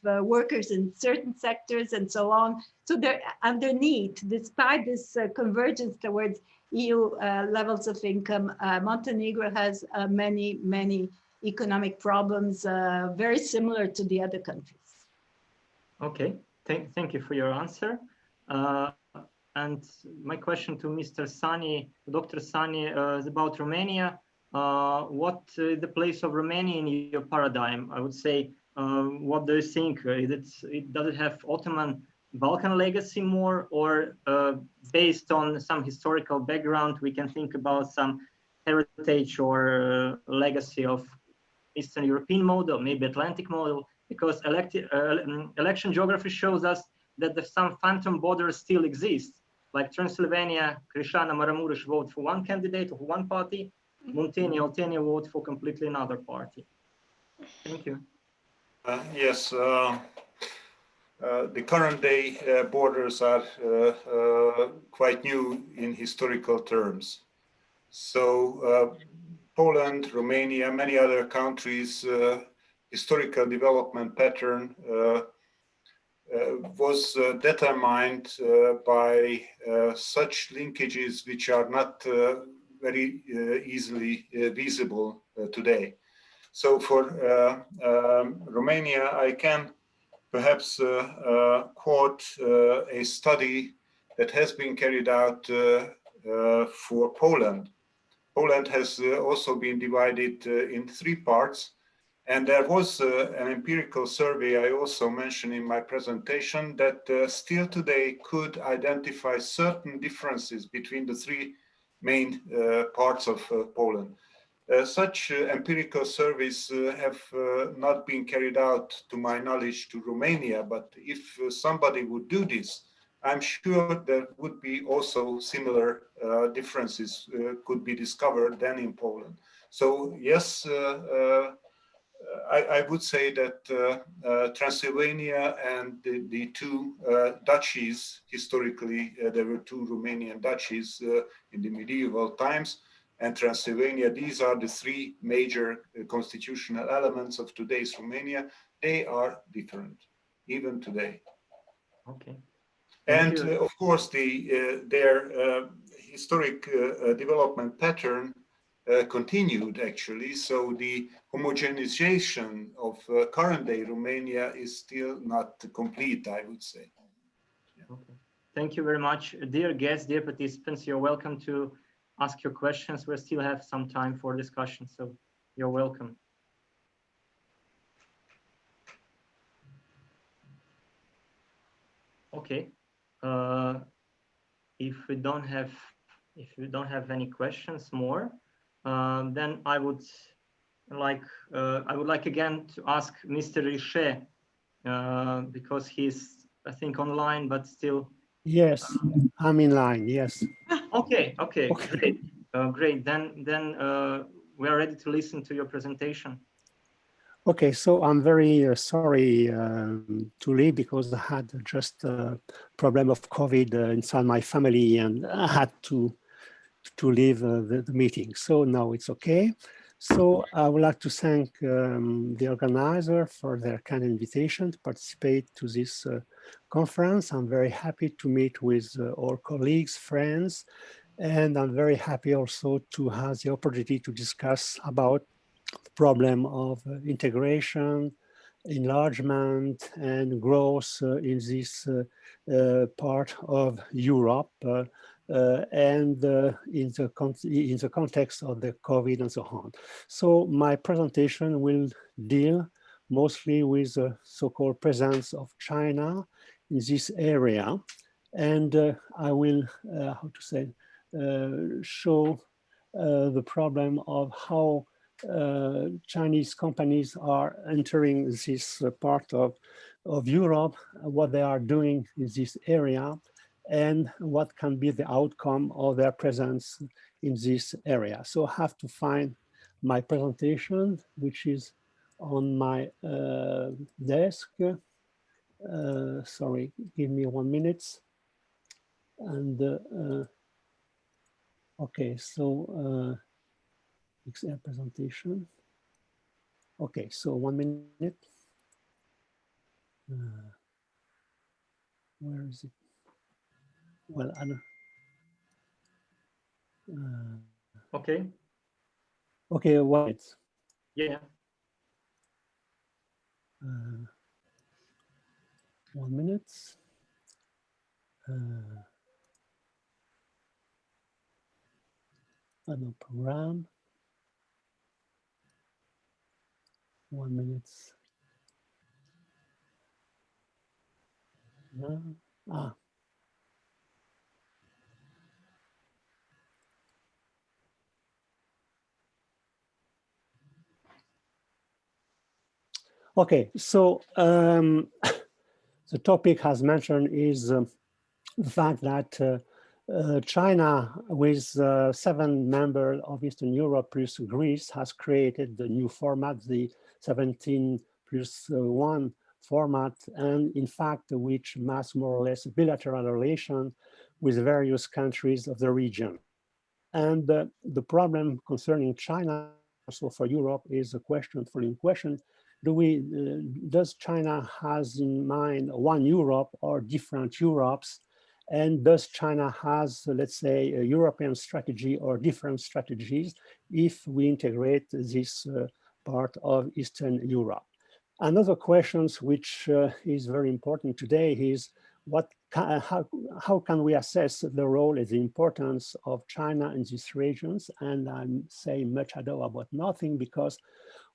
workers in certain sectors and so on. So they're underneath, despite this convergence towards EU levels of income, Montenegro has many economic problems very similar to the other countries. Okay, thank you for your answer. And my question to Mr. Sanyi, Dr. Sanyi, is about Romania. What is the place of Romania in your paradigm? I would say, what do you think? Does it have Ottoman Balkan legacy more, or based on some historical background, we can think about some heritage or legacy of Eastern European model, maybe Atlantic model, because election geography shows us that some phantom borders still exist. Like Transylvania, Krishana, Maramuresh vote for one candidate of one party, Muntenia, Oltenia vote for completely another party. Thank you. Yes, the current day borders are quite new in historical terms. So Poland, Romania, many other countries, historical development pattern was determined by such linkages which are not very easily visible today. So for Romania, I can perhaps quote a study that has been carried out for Poland. Poland has also been divided in three parts. And there was an empirical survey I also mentioned in my presentation that still today could identify certain differences between the three main parts of Poland. Such empirical surveys have not been carried out, to my knowledge, to Romania, but if somebody would do this, I'm sure there would be also similar differences could be discovered than in Poland. So yes, I would say that Transylvania and the two duchies, historically there were two Romanian duchies in the medieval times, and Transylvania, these are the three major constitutional elements of today's Romania. They are different, even today. Okay. And of course, their historic development pattern continued actually. So the homogenization of current day Romania is still not complete, I would say. Yeah. Okay. Thank you very much. Dear guests, dear participants, you're welcome to ask your questions. We still have some time for discussion, so you're welcome. Okay. If we don't have any questions more, then I would like again to ask Mr. Riche, because he's, I think, online, but still. Yes, I'm in line. Yes. Okay. Great. Great. Then we are ready to listen to your presentation. Okay, so I'm very sorry to leave because I had just a problem of COVID inside my family, and I had to leave the meeting. So now it's okay. So I would like to thank the organizer for their kind invitation to participate to this conference. I'm very happy to meet with all colleagues, friends, and I'm very happy also to have the opportunity to discuss about the problem of integration, enlargement, and growth in this part of Europe. And in the context of the COVID and so on. So my presentation will deal mostly with the so-called presence of China in this area. And I will, show the problem of how Chinese companies are entering this part of Europe, what they are doing in this area, and what can be the outcome of their presence in this area. So I have to find my presentation, which is on my desk. Sorry, give me 1 minute. And okay, so XR presentation. Okay, so 1 minute. Where is it? Well, I don't. Okay. Okay, wait. Yeah. 1 minute. No program. 1 minute. No. Ah. Okay, so the topic, as mentioned, is the fact that China, with 7 members of Eastern Europe plus Greece, has created the new format, the 17+1 format, and in fact, which has more or less bilateral relation with various countries of the region. And the problem concerning China, also for Europe, is the following question. Does China has in mind one Europe or different Europes? And does China has, let's say, a European strategy or different strategies if we integrate this part of Eastern Europe? Another question which is very important today is how can we assess the role and the importance of China in these regions? And I'm saying much ado about nothing, because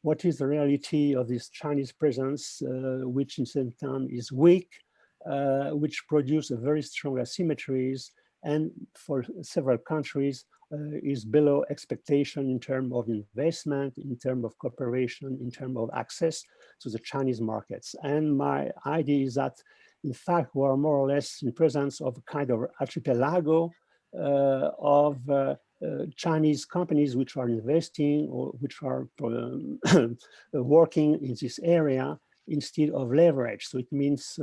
what is the reality of this Chinese presence, which in the same time is weak, which produce a very strong asymmetries, and for several countries is below expectation in terms of investment, in terms of cooperation, in terms of access to the Chinese markets. And my idea is that, in fact, we are more or less in presence of a kind of archipelago of Chinese companies which are investing or which are working in this area instead of leverage. So it means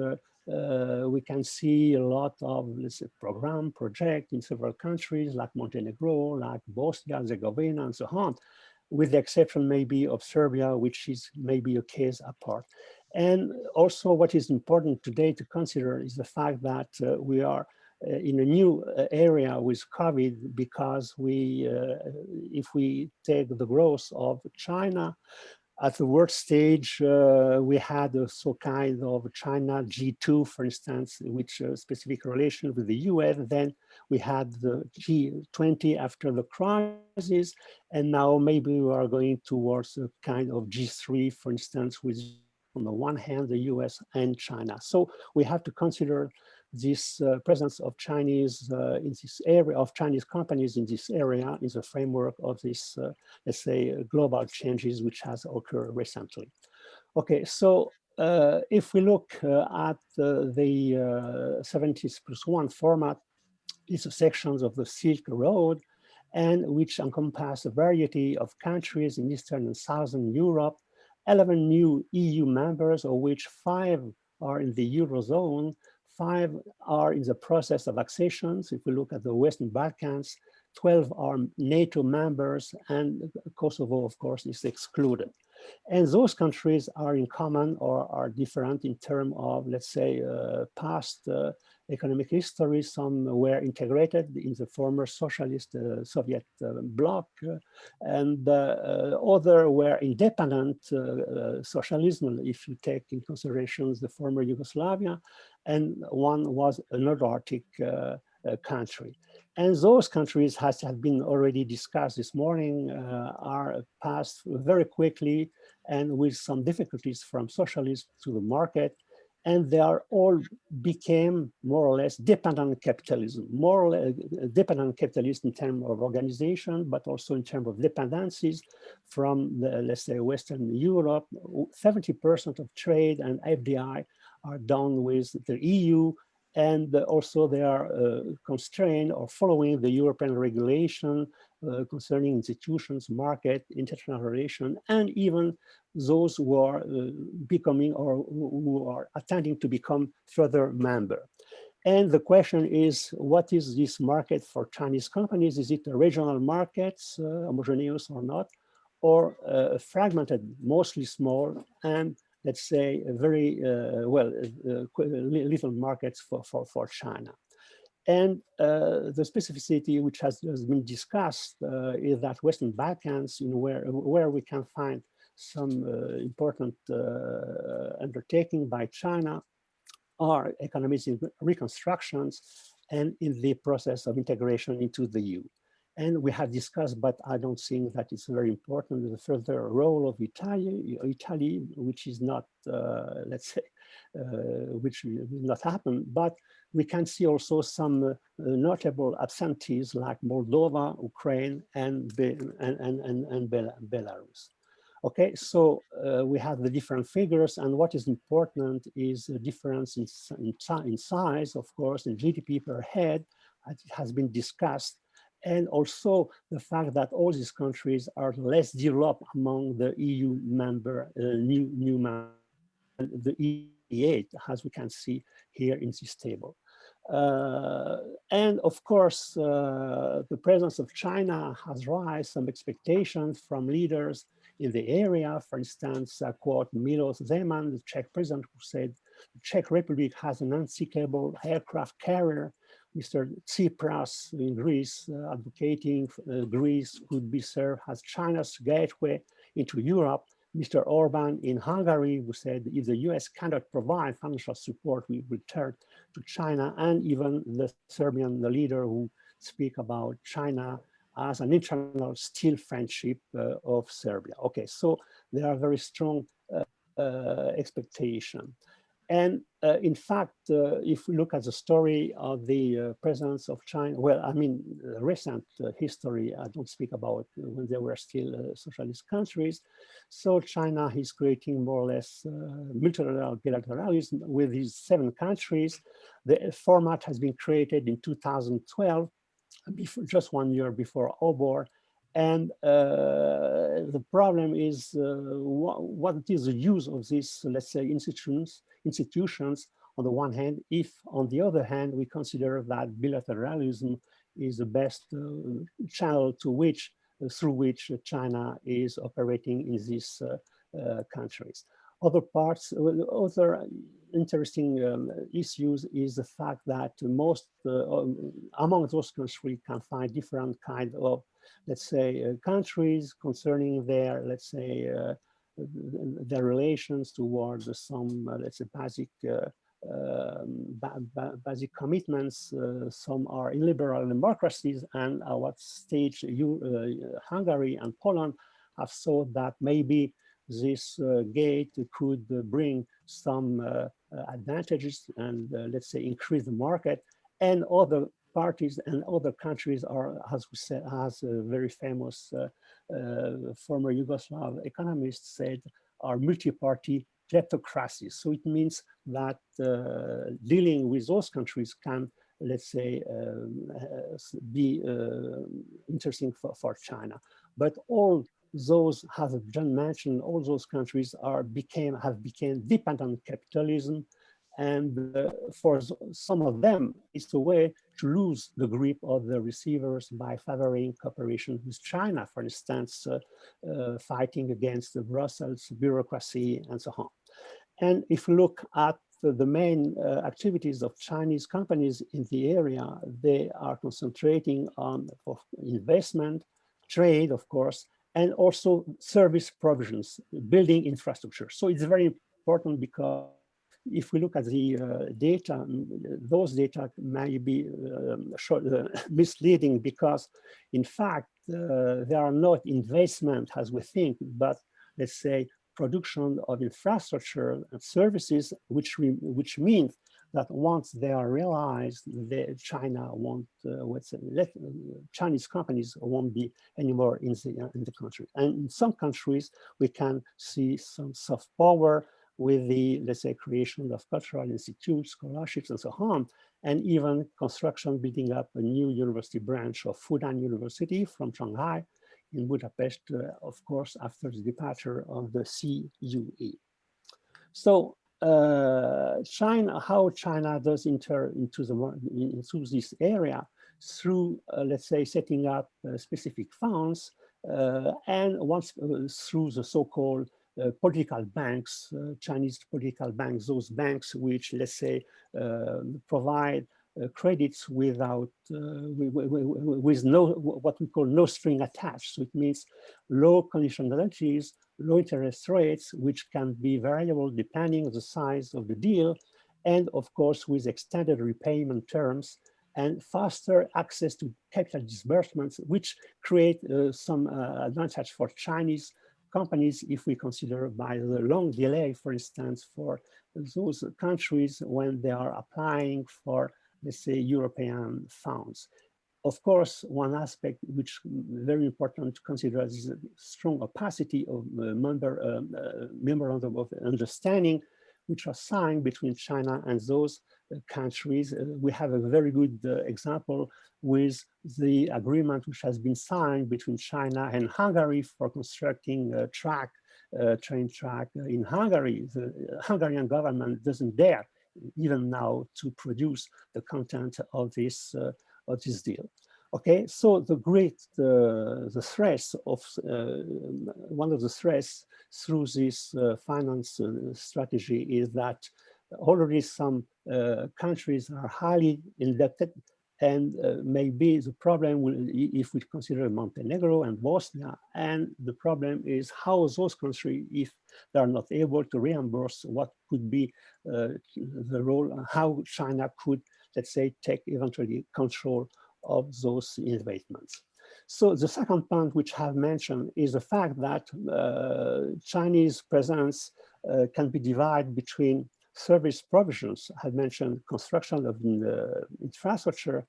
we can see a lot of, let's say, project in several countries like Montenegro, like Bosnia, Herzegovina, and so on, with the exception maybe of Serbia, which is maybe a case apart. And also what is important today to consider is the fact that we are in a new area with COVID, because if we take the growth of China, at the world stage, we had a kind of China G2, for instance, which specific relation with the US. Then we had the G20 after the crisis, and now maybe we are going towards a kind of G3, for instance, with on the one hand the US and China. So we have to consider this presence of Chinese in this area, of Chinese companies in this area, in the framework of this, let's say, global changes which has occurred recently. Okay, so if we look at the 70+1 format, these are sections of the Silk Road, and which encompass a variety of countries in Eastern and Southern Europe, 11 new EU members, of which 5 are in the Eurozone, 5 are in the process of accessions. If we look at the Western Balkans, 12 are NATO members, and Kosovo, of course, is excluded. And those countries are in common or are different in terms of, let's say, past economic history. Some were integrated in the former socialist Soviet bloc, and other were independent socialism, if you take in consideration the former Yugoslavia, and one was an Adriatic country. And those countries, as have been already discussed this morning, are passed very quickly and with some difficulties from socialism to the market. And they are all became more or less dependent on capitalism, more or less dependent capitalism in terms of organization, but also in terms of dependencies from, let's say, Western Europe. 70% of trade and FDI are done with the EU, and also they are constrained or following the European regulation concerning institutions, market, international relations, and even those who are becoming or who are attending to become further member. And the question is, what is this market for Chinese companies? Is it a regional markets, homogeneous or not, or fragmented, mostly small, and let's say very little markets for China? And the specificity which has been discussed is that Western Balkans, where we can find some important undertaking by China, are economies in reconstructions and in the process of integration into the EU. And we have discussed, but I don't think that it's very important, the further role of Italy, which is not, let's say, which will not happen. But we can see also some notable absentees like Moldova, Ukraine, and Belarus. Okay, so we have the different figures, and what is important is the difference in size, of course, in GDP per head, as it has been discussed. And also the fact that all these countries are less developed among the EU member, new member, the E8, as we can see here in this table. And of course, the presence of China has raised some expectations from leaders in the area. For instance, I quote Miloš Zeman, the Czech president, who said, the Czech Republic has an unsinkable aircraft carrier. Mr. Tsipras in Greece, advocating Greece could be served as China's gateway into Europe. Mr. Orban in Hungary, who said if the US cannot provide financial support, we return to China, and even the Serbian leader who speak about China as an internal steel friendship of Serbia. Okay, so there are very strong expectations. And in fact, if we look at the story of the presence of China, well, I mean, recent history, I don't speak about when they were still socialist countries. So China is creating more or less multilateral bilateralism with these 7 countries. The format has been created in 2012, just 1 year before OBOR. And the problem is what is the use of these, let's say, institutions on the one hand, if on the other hand, we consider that bilateralism is the best channel through which China is operating in these countries. Other parts, other interesting issues is the fact that most among those countries we can find different kind of, let's say, countries concerning their, let's say, their relations towards some, let's say, basic commitments. Some are illiberal democracies, and at what stage Hungary and Poland have thought that maybe this gate could bring some advantages and let's say increase the market, and other parties and other countries are, as we said, as a very famous former Yugoslav economist said, are multi-party kleptocracies. So it means that dealing with those countries can, let's say, be interesting for China. But all those, as John mentioned, all those countries have become dependent on capitalism, and for some of them, it's a way to lose the grip of the receivers by favoring cooperation with China, for instance, fighting against the Brussels bureaucracy and so on. And if you look at the main activities of Chinese companies in the area, they are concentrating on investment, trade, of course, and also service provisions, building infrastructure. So it's very important because if we look at the data, those data may be misleading because, in fact, there are not investment as we think, but let's say production of infrastructure and services, which means that once they are realized, China won't, Chinese companies won't be anymore in the country. And in some countries, we can see some soft power with the, let's say, creation of cultural institutes, scholarships, and so on, and even construction, building up a new university branch of Fudan University from Shanghai in Budapest, of course, after the departure of the CUE. So China, how China does enter into this area through, let's say, setting up specific funds, and once through the so-called political banks, Chinese political banks, those banks which, let's say, provide credits without, with no, what we call no string attached. So it means low conditionalities, low interest rates, which can be variable depending on the size of the deal, and of course with extended repayment terms and faster access to capital disbursements, which create some advantage for Chinese companies if we consider by the long delay, for instance, for those countries when they are applying for, let's say, European funds. Of course, one aspect which is very important to consider is the strong opacity of memorandum of understanding, which are signed between China and those countries. We have a very good example with the agreement which has been signed between China and Hungary for constructing a train track in Hungary. The Hungarian government doesn't dare even now to produce the content of this deal. Okay, so the threats of one of the threats through this finance strategy is that already some countries are highly indebted, and maybe the problem will, if we consider Montenegro and Bosnia, and the problem is how those countries, if they are not able to reimburse, what could be the role, how China could, let's say, take eventually control of those investments. So the second point which I have mentioned is the fact that Chinese presence can be divided between service provisions. I have mentioned construction of infrastructure,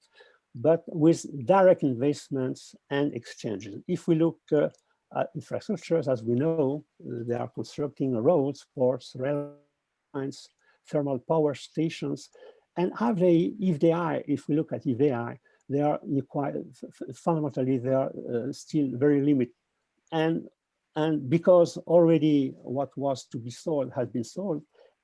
but with direct investments and exchanges. If we look at infrastructures, as we know, they are constructing roads, ports, rail lines, thermal power stations, and if we look at EVI, they are quite fundamentally, they are still very limited. And because already what was to be sold has been sold,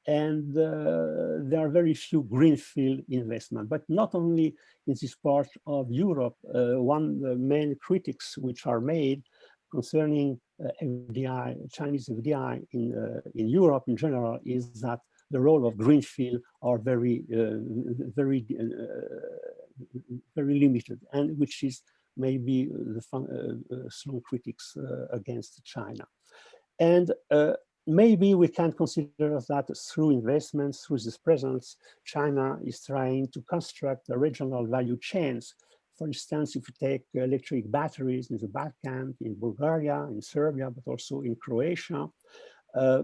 and there are very few greenfield investment, but not only in this part of Europe. One of the main critics which are made concerning FDI, Chinese FDI in Europe in general is that the role of greenfield are very limited, and which is maybe the strong critics against China. And maybe we can consider that through investments, through this presence, China is trying to construct a regional value chains. For instance, if you take electric batteries in the Balkans, in Bulgaria, in Serbia, but also in Croatia,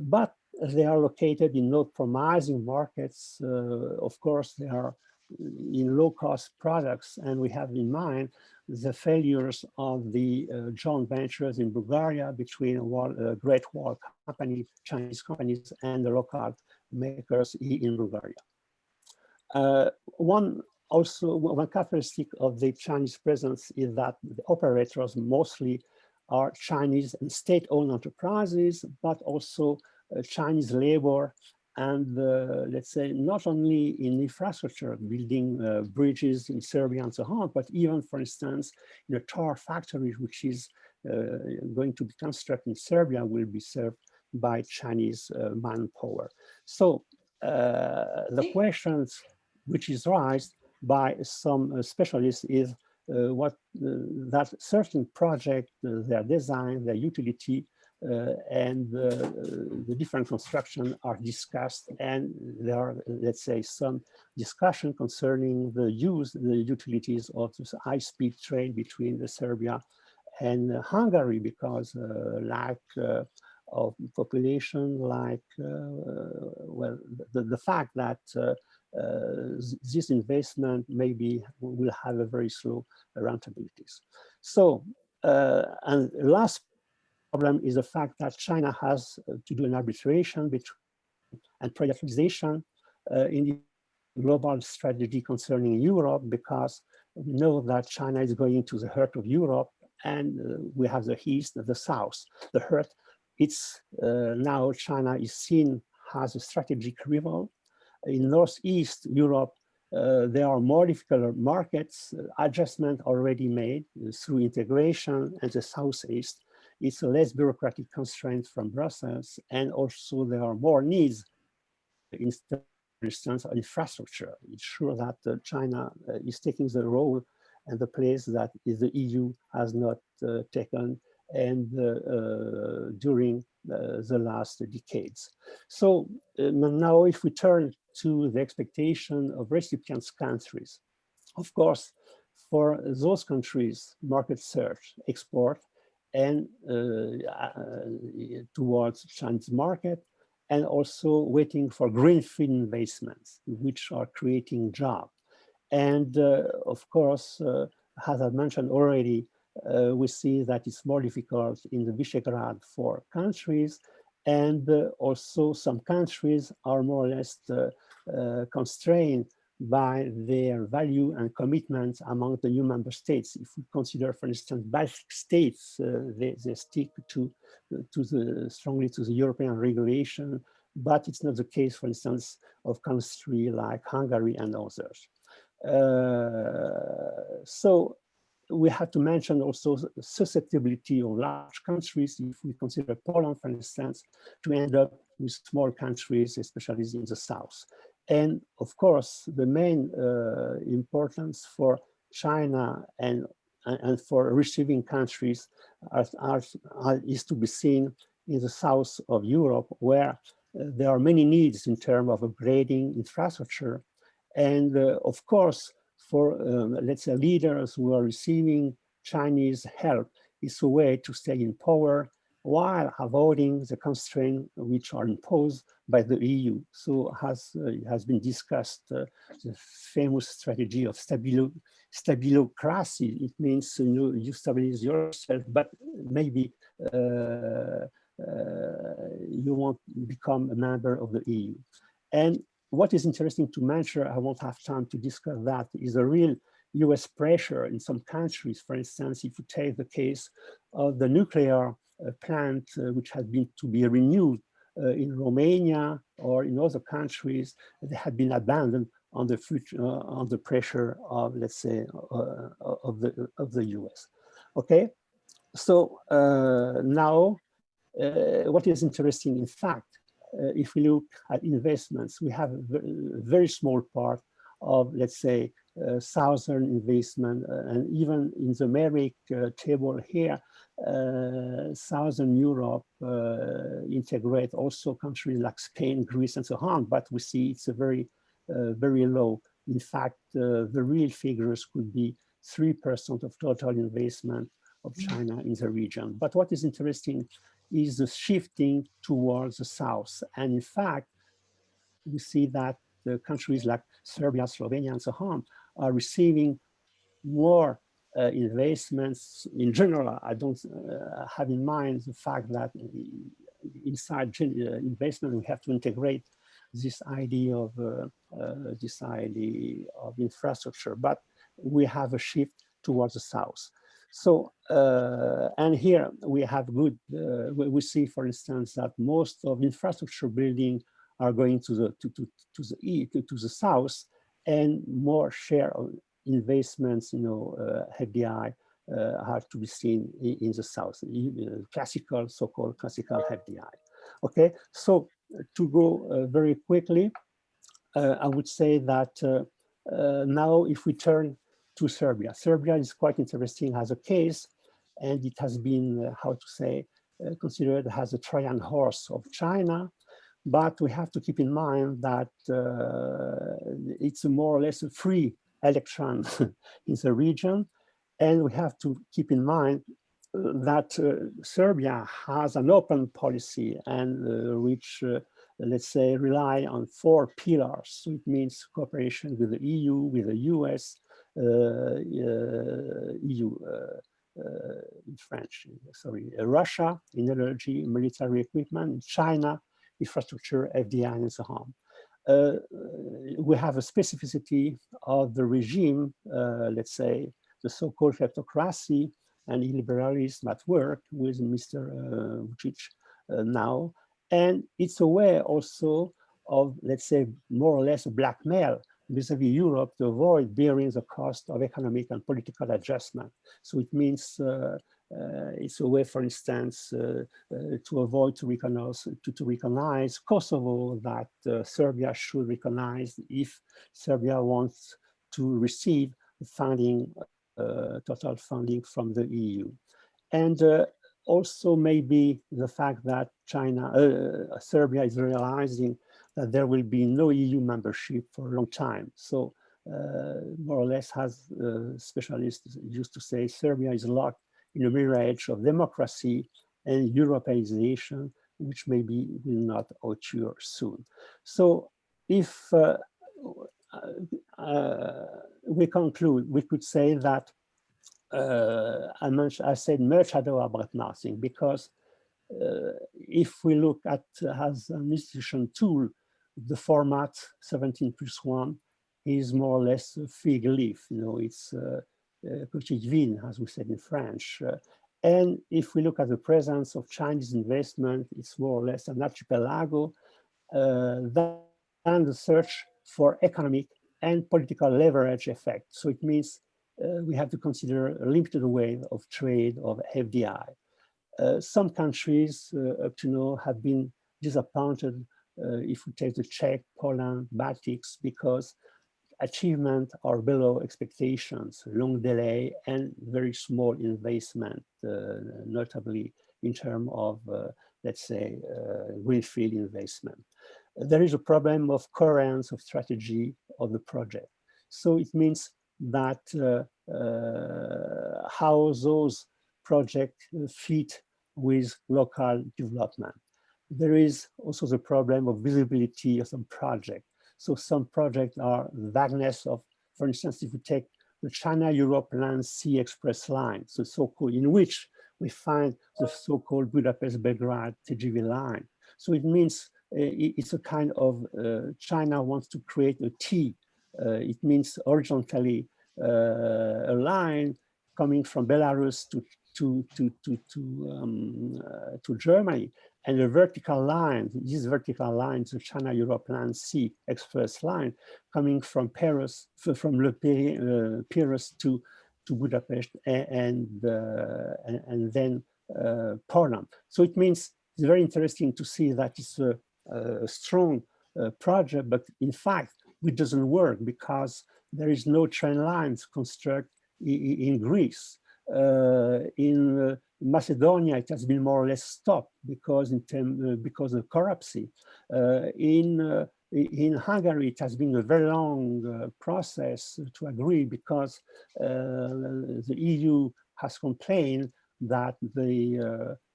but they are located in not promising markets. Of course, they are in low-cost products, and we have in mind the failures of the joint ventures in Bulgaria between Great Wall Company, Chinese companies, and the local makers in Bulgaria. One characteristic of the Chinese presence is that the operators mostly are Chinese and state-owned enterprises, but also Chinese labor, and let's say not only in infrastructure, building bridges in Serbia and so on, but even, for instance, in a tar factory, which is going to be constructed in Serbia, will be served by Chinese manpower. So the questions which is raised by some specialists is that certain projects, their design, their utility, and the different construction are discussed, and there are, let's say, some discussion concerning the utilities of this high-speed train between Serbia and Hungary, because lack of population, like well, the fact that this investment maybe will have a very slow rentabilities. So, and last problem is the fact that China has to do an arbitration between and privatization in the global strategy concerning Europe, because we know that China is going to the heart of Europe, and we have the east, the south. The heart, it's now China is seen as a strategic rival. In Northeast Europe, there are more difficult markets, adjustment already made through integration, and the Southeast, it's a less bureaucratic constraint from Brussels, and also there are more needs in, for instance, infrastructure. It's sure that China is taking the role and the place that the EU has not taken, and during the last decades. So now if we turn to the expectation of recipient countries, of course, for those countries, market search, export, and towards Chinese market, and also waiting for greenfield investments, which are creating jobs. And of course, as I mentioned already, we see that it's more difficult in the Visegrad 4 countries, and also some countries are more or less constrained by their value and commitments among the new member states. If we consider, for instance, Baltic states, they stick strongly to the European regulation, but it's not the case, for instance, of countries like Hungary and others. So we have to mention also the susceptibility of large countries. If we consider Poland, for instance, to end up with small countries, especially in the south. And of course, the main importance for China and for receiving countries is to be seen in the south of Europe, where there are many needs in terms of upgrading infrastructure. And of course, for let's say leaders who are receiving Chinese help, is a way to stay in power while avoiding the constraints which are imposed by the EU. So has been discussed the famous strategy of stabilocracy. It means you stabilize yourself, but maybe you won't become a member of the EU. And what is interesting to mention, I won't have time to discuss that, is a real US pressure in some countries. For instance, if you take the case of the nuclear plant, which has been to be renewed in Romania or in other countries, they have been abandoned on the future, on the pressure of, let's say, of the US. Okay, So now, what is interesting, in fact, if we look at investments, we have a very small part of, let's say, southern investment, and even in the numeric table here, Southern Europe integrate also countries like Spain, Greece, and so on, but we see it's a very, very low. In fact, the real figures could be 3% of total investment of China in the region. But what is interesting is the shifting towards the south. And in fact, we see that the countries like Serbia, Slovenia, and so on are receiving more investments. In general, I don't have in mind the fact that inside investment, we have to integrate this idea of infrastructure, but we have a shift towards the south. So, and here we have good, we see, for instance, that most of infrastructure building are going to the south, and more share of investments, FDI, are to be seen in the south, classical, so-called classical FDI. Okay, so to go very quickly, I would say that now if we turn to Serbia, Serbia is quite interesting as a case, and it has been, how to say, considered as a Trojan horse of China. But we have to keep in mind that it's a more or less a free electron in the region. And we have to keep in mind that Serbia has an open policy, and which, let's say, rely on 4 pillars. So it means cooperation with the EU, with the US, EU in French, sorry, Russia in energy, military equipment, China, infrastructure, FDI, and so on. We have a specificity of the regime, let's say, the so-called kleptocracy and illiberalism at work with Mr. Vučić now. And it's a way also of, let's say, more or less a blackmail vis-a-vis Europe to avoid bearing the cost of economic and political adjustment. So it means it's a way, for instance, to avoid to recognize Kosovo, that Serbia should recognize if Serbia wants to receive funding, total funding from the EU. And also maybe the fact that Serbia is realizing that there will be no EU membership for a long time. So more or less, as specialists used to say, Serbia is locked in a mirage of democracy and Europeanization, which maybe will not occur soon. So if we conclude, we could say that I said much ado about nothing, because if we look at as an institution tool, the format 17+1 is more or less a fig leaf. It's petite vigne, as we said in French. And if we look at the presence of Chinese investment, it's more or less an archipelago, and the search for economic and political leverage effect. So it means we have to consider a limited wave of trade of FDI. Some countries up to now have been disappointed if we take the Czech, Poland, Baltics, because achievement are below expectations, long delay, and very small investment, notably in terms of, let's say, greenfield investment. There is a problem of coherence of strategy of the project. So it means that how those projects fit with local development. There is also the problem of visibility of some projects. So some projects are vagueness of, for instance, if you take the China-Europe Land Sea Express line, so so-called, in which we find the so-called Budapest-Belgrade TGV line. So it means it's a kind of, China wants to create a T. It means horizontally a line coming from Belarus to Germany, and a vertical line, this vertical line, the China-Europe Land Sea Express line, coming from Paris, from Le Pérus to to Budapest and then Poland. So it means it's very interesting to see that it's a strong project, but in fact, it doesn't work because there is no train lines constructed in Greece. In Macedonia, it has been more or less stopped because of corruption. In Hungary, it has been a very long process to agree because the EU has complained that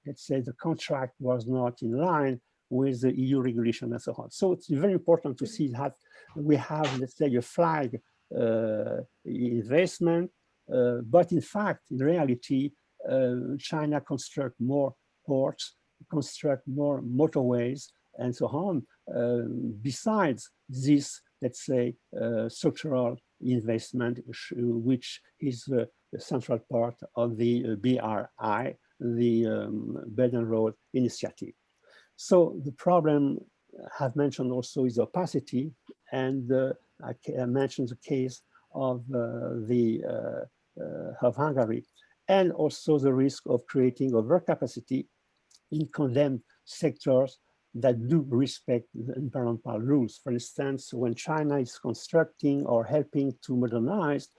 let's say the contract was not in line with the EU regulation and so on. So it's very important to see that we have, let's say, a flag investment, but in fact, in reality, China construct more ports, construct more motorways, and so on. Besides this, let's say, structural investment, which is the central part of the BRI, the Belt and Road Initiative. So the problem I've mentioned also is opacity, and I mentioned the case of Hungary, and also the risk of creating overcapacity in condemned sectors that do respect the environmental rules. For instance, when China is constructing or helping to modernize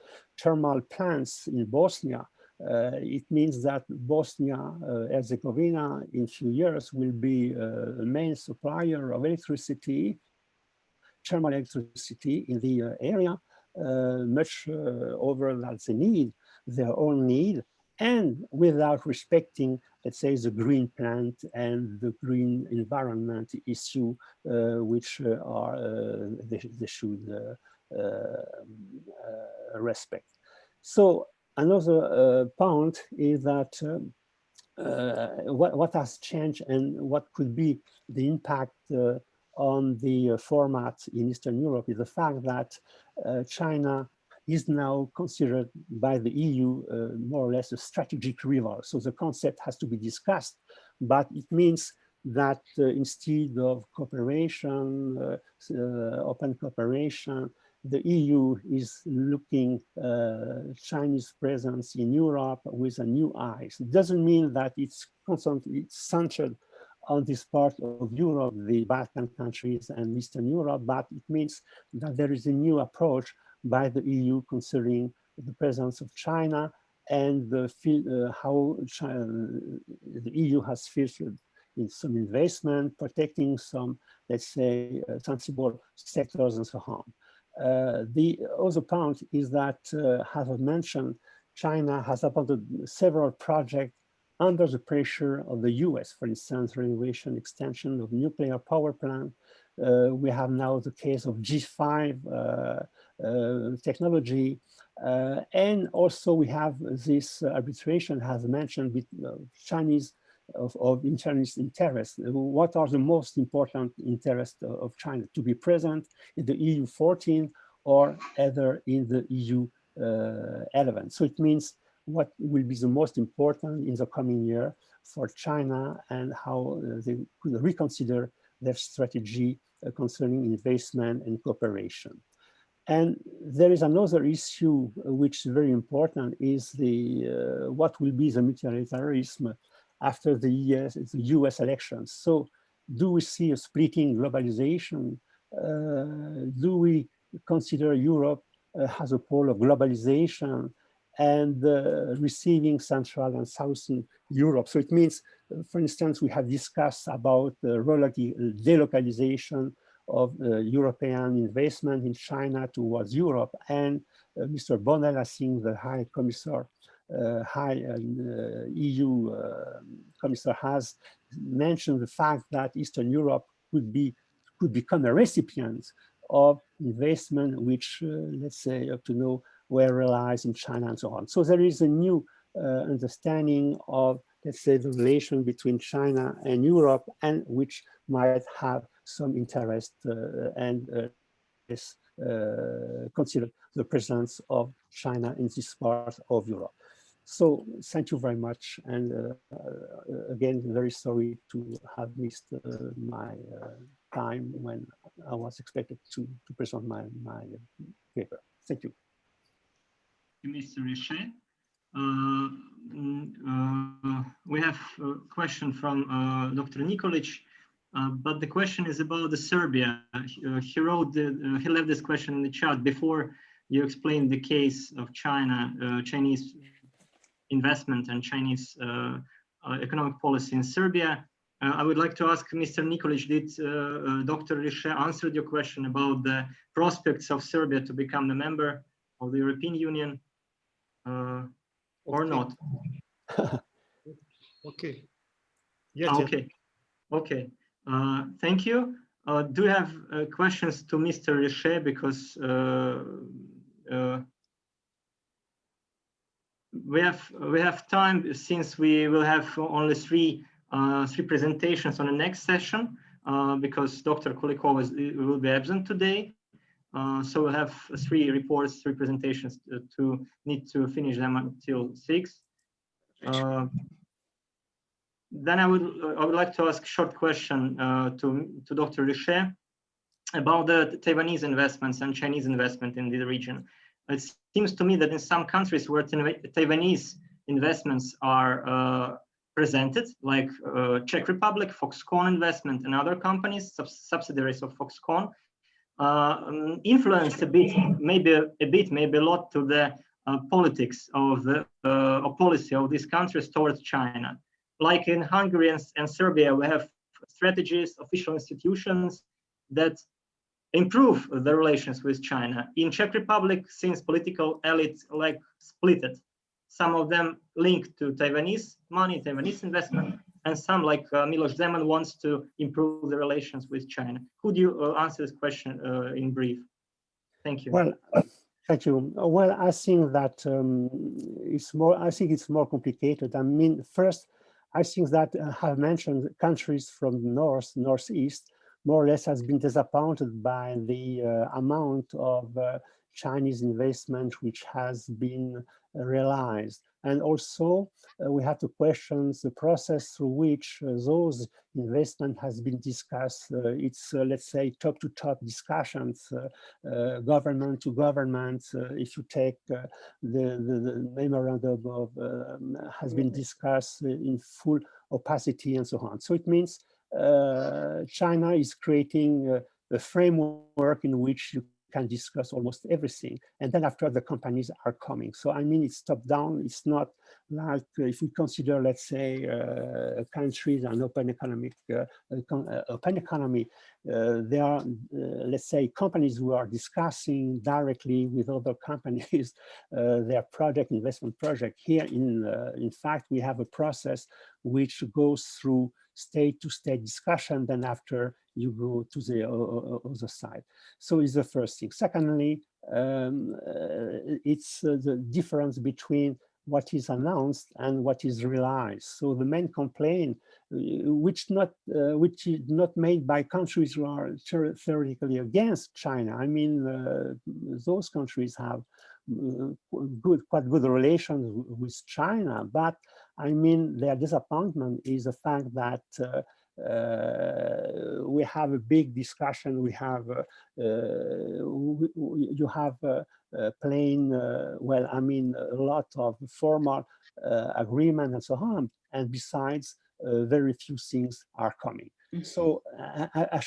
thermal plants in Bosnia, it means that Bosnia-Herzegovina in a few years will be a main supplier of electricity, thermal electricity in the area, much over that they need, their own need, and without respecting, let's say, the green plant and the green environment issue, which they should respect. So another point is that what has changed and what could be the impact on the format in Eastern Europe is the fact that China is now considered by the EU more or less a strategic rival. So the concept has to be discussed, but it means that instead of cooperation, open cooperation, the EU is looking Chinese presence in Europe with a new eyes. It doesn't mean that it's constantly centered on this part of Europe, the Balkan countries and Eastern Europe, but it means that there is a new approach by the EU concerning the presence of China and how the EU has filtered in some investment, protecting some, let's say, sensible sectors and so on. The other point is that, as I mentioned, China has abandoned several projects under the pressure of the US, for instance, renovation, extension of nuclear power plant. We have now the case of G5 technology. And also we have this arbitration, as mentioned, with Chinese of Chinese interests. What are the most important interests of China? To be present in the EU 14 or either in the EU 11. So it means what will be the most important in the coming year for China and how they could reconsider their strategy concerning investment and cooperation. And there is another issue which is very important, is the what will be the multilateralism after the US elections. So do we see a splitting globalization? Do we consider Europe as a pole of globalization and receiving Central and Southern Europe? So it means, for instance, we have discussed about delocalization of European investment in China towards Europe, and Mr. Bonnell, I think the High Commissioner, EU Commissioner, has mentioned the fact that Eastern Europe could become a recipient of investment which, let's say, up to now, were realized in China and so on. So there is a new understanding of, let's say, the relation between China and Europe, and which might have some interest and consider the presence of China in this part of Europe. So thank you very much. And again, very sorry to have missed my time when I was expected to present my paper. Thank you. Mr. Richer. We have a question from Dr. Nikolic, but the question is about the Serbia. He left this question in the chat before you explained the case of China, Chinese investment and Chinese economic policy in Serbia. I would like to ask Mr. Nikolic, did Dr. Riche answer your question about the prospects of Serbia to become a member of the European Union or not? Okay. Yes, okay. Okay. Thank you. Do you have questions to Mr. Riche? Because we have time, since we will have only three presentations on the next session, because Dr. Kulikova will be absent today. So we'll have three reports, three presentations to need to finish them until 6. Then I would like to ask a short question to Dr. Riche about the Taiwanese investments and Chinese investment in the region. It seems to me that in some countries where Taiwanese investments are presented, like Czech Republic, Foxconn investment, and other companies, subsidiaries of Foxconn, influenced a bit, maybe a lot, to the politics of the policy of these countries towards China. Like in Hungary and Serbia, we have strategies, official institutions that improve the relations with China. In Czech Republic, since political elites like split it, some of them linked to Taiwanese money, Taiwanese investment, and some like Miloš Zeman wants to improve the relations with China. Could you answer this question in brief? Thank you. Well, thank you. Well, I think that it's more complicated. I mean, first, I think that I have mentioned countries from the north, northeast, more or less has been disappointed by the amount of Chinese investment which has been realized. And also we have to question the process through which those investment has been discussed. It's let's say top-to-top discussions, government to government. If you take the memorandum of has been discussed in full opacity and so on. So it means China is creating a framework in which you can discuss almost everything, and then after the companies are coming. So I mean, it's top down. It's not like if we consider, let's say, countries and open economy. There are, let's say, companies who are discussing directly with other companies their project, investment project. Here, in fact, we have a process which goes through state-to-state discussion, then after you go to the other side. So it's the first thing. Secondly, it's the difference between what is announced and what is realized. So the main complaint, which is not made by countries who are theoretically against China. I mean, those countries have quite good relations with China, but I mean, their disappointment is the fact that we have a big discussion. We have you have plain, well, I mean, a lot of formal agreement and so on, and besides, very few things are coming. So I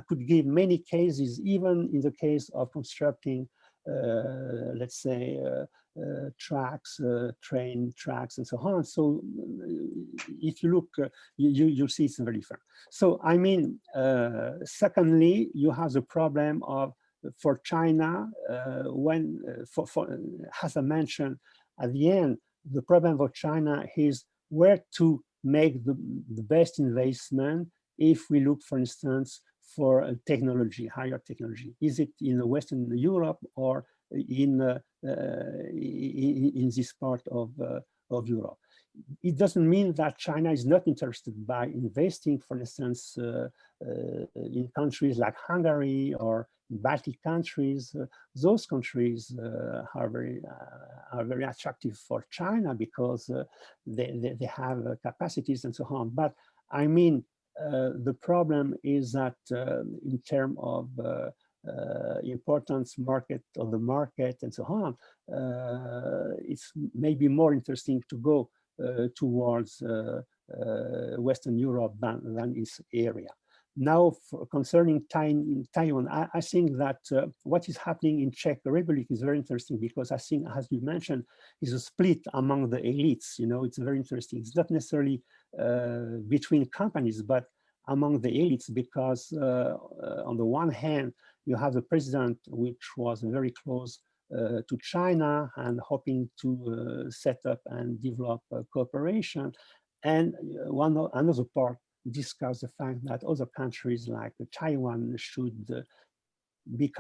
could give many cases, even in the case of constructing, let's say, tracks, train tracks, and so on. So if you look, you see it's very different. So I mean, secondly, you have the problem of, for China, when, as I mentioned at the end, the problem for China is where to make the best investment if we look, for instance, for technology, higher technology. Is it in Western Europe or in this part of Europe? It doesn't mean that China is not interested by investing, for instance, in countries like Hungary or Baltic countries. Those countries are very attractive for China because they have capacities and so on. But I mean, the problem is that in terms of importance market on the market and so on, it's maybe more interesting to go towards Western Europe than its area. Now, concerning Taiwan, I think that what is happening in Czech Republic is very interesting, because I think, as you mentioned, is a split among the elites. You know, it's very interesting. It's not necessarily between companies, but among the elites, because on the one hand, you have the president, which was very close to China and hoping to set up and develop cooperation. And another part discuss the fact that other countries like Taiwan should be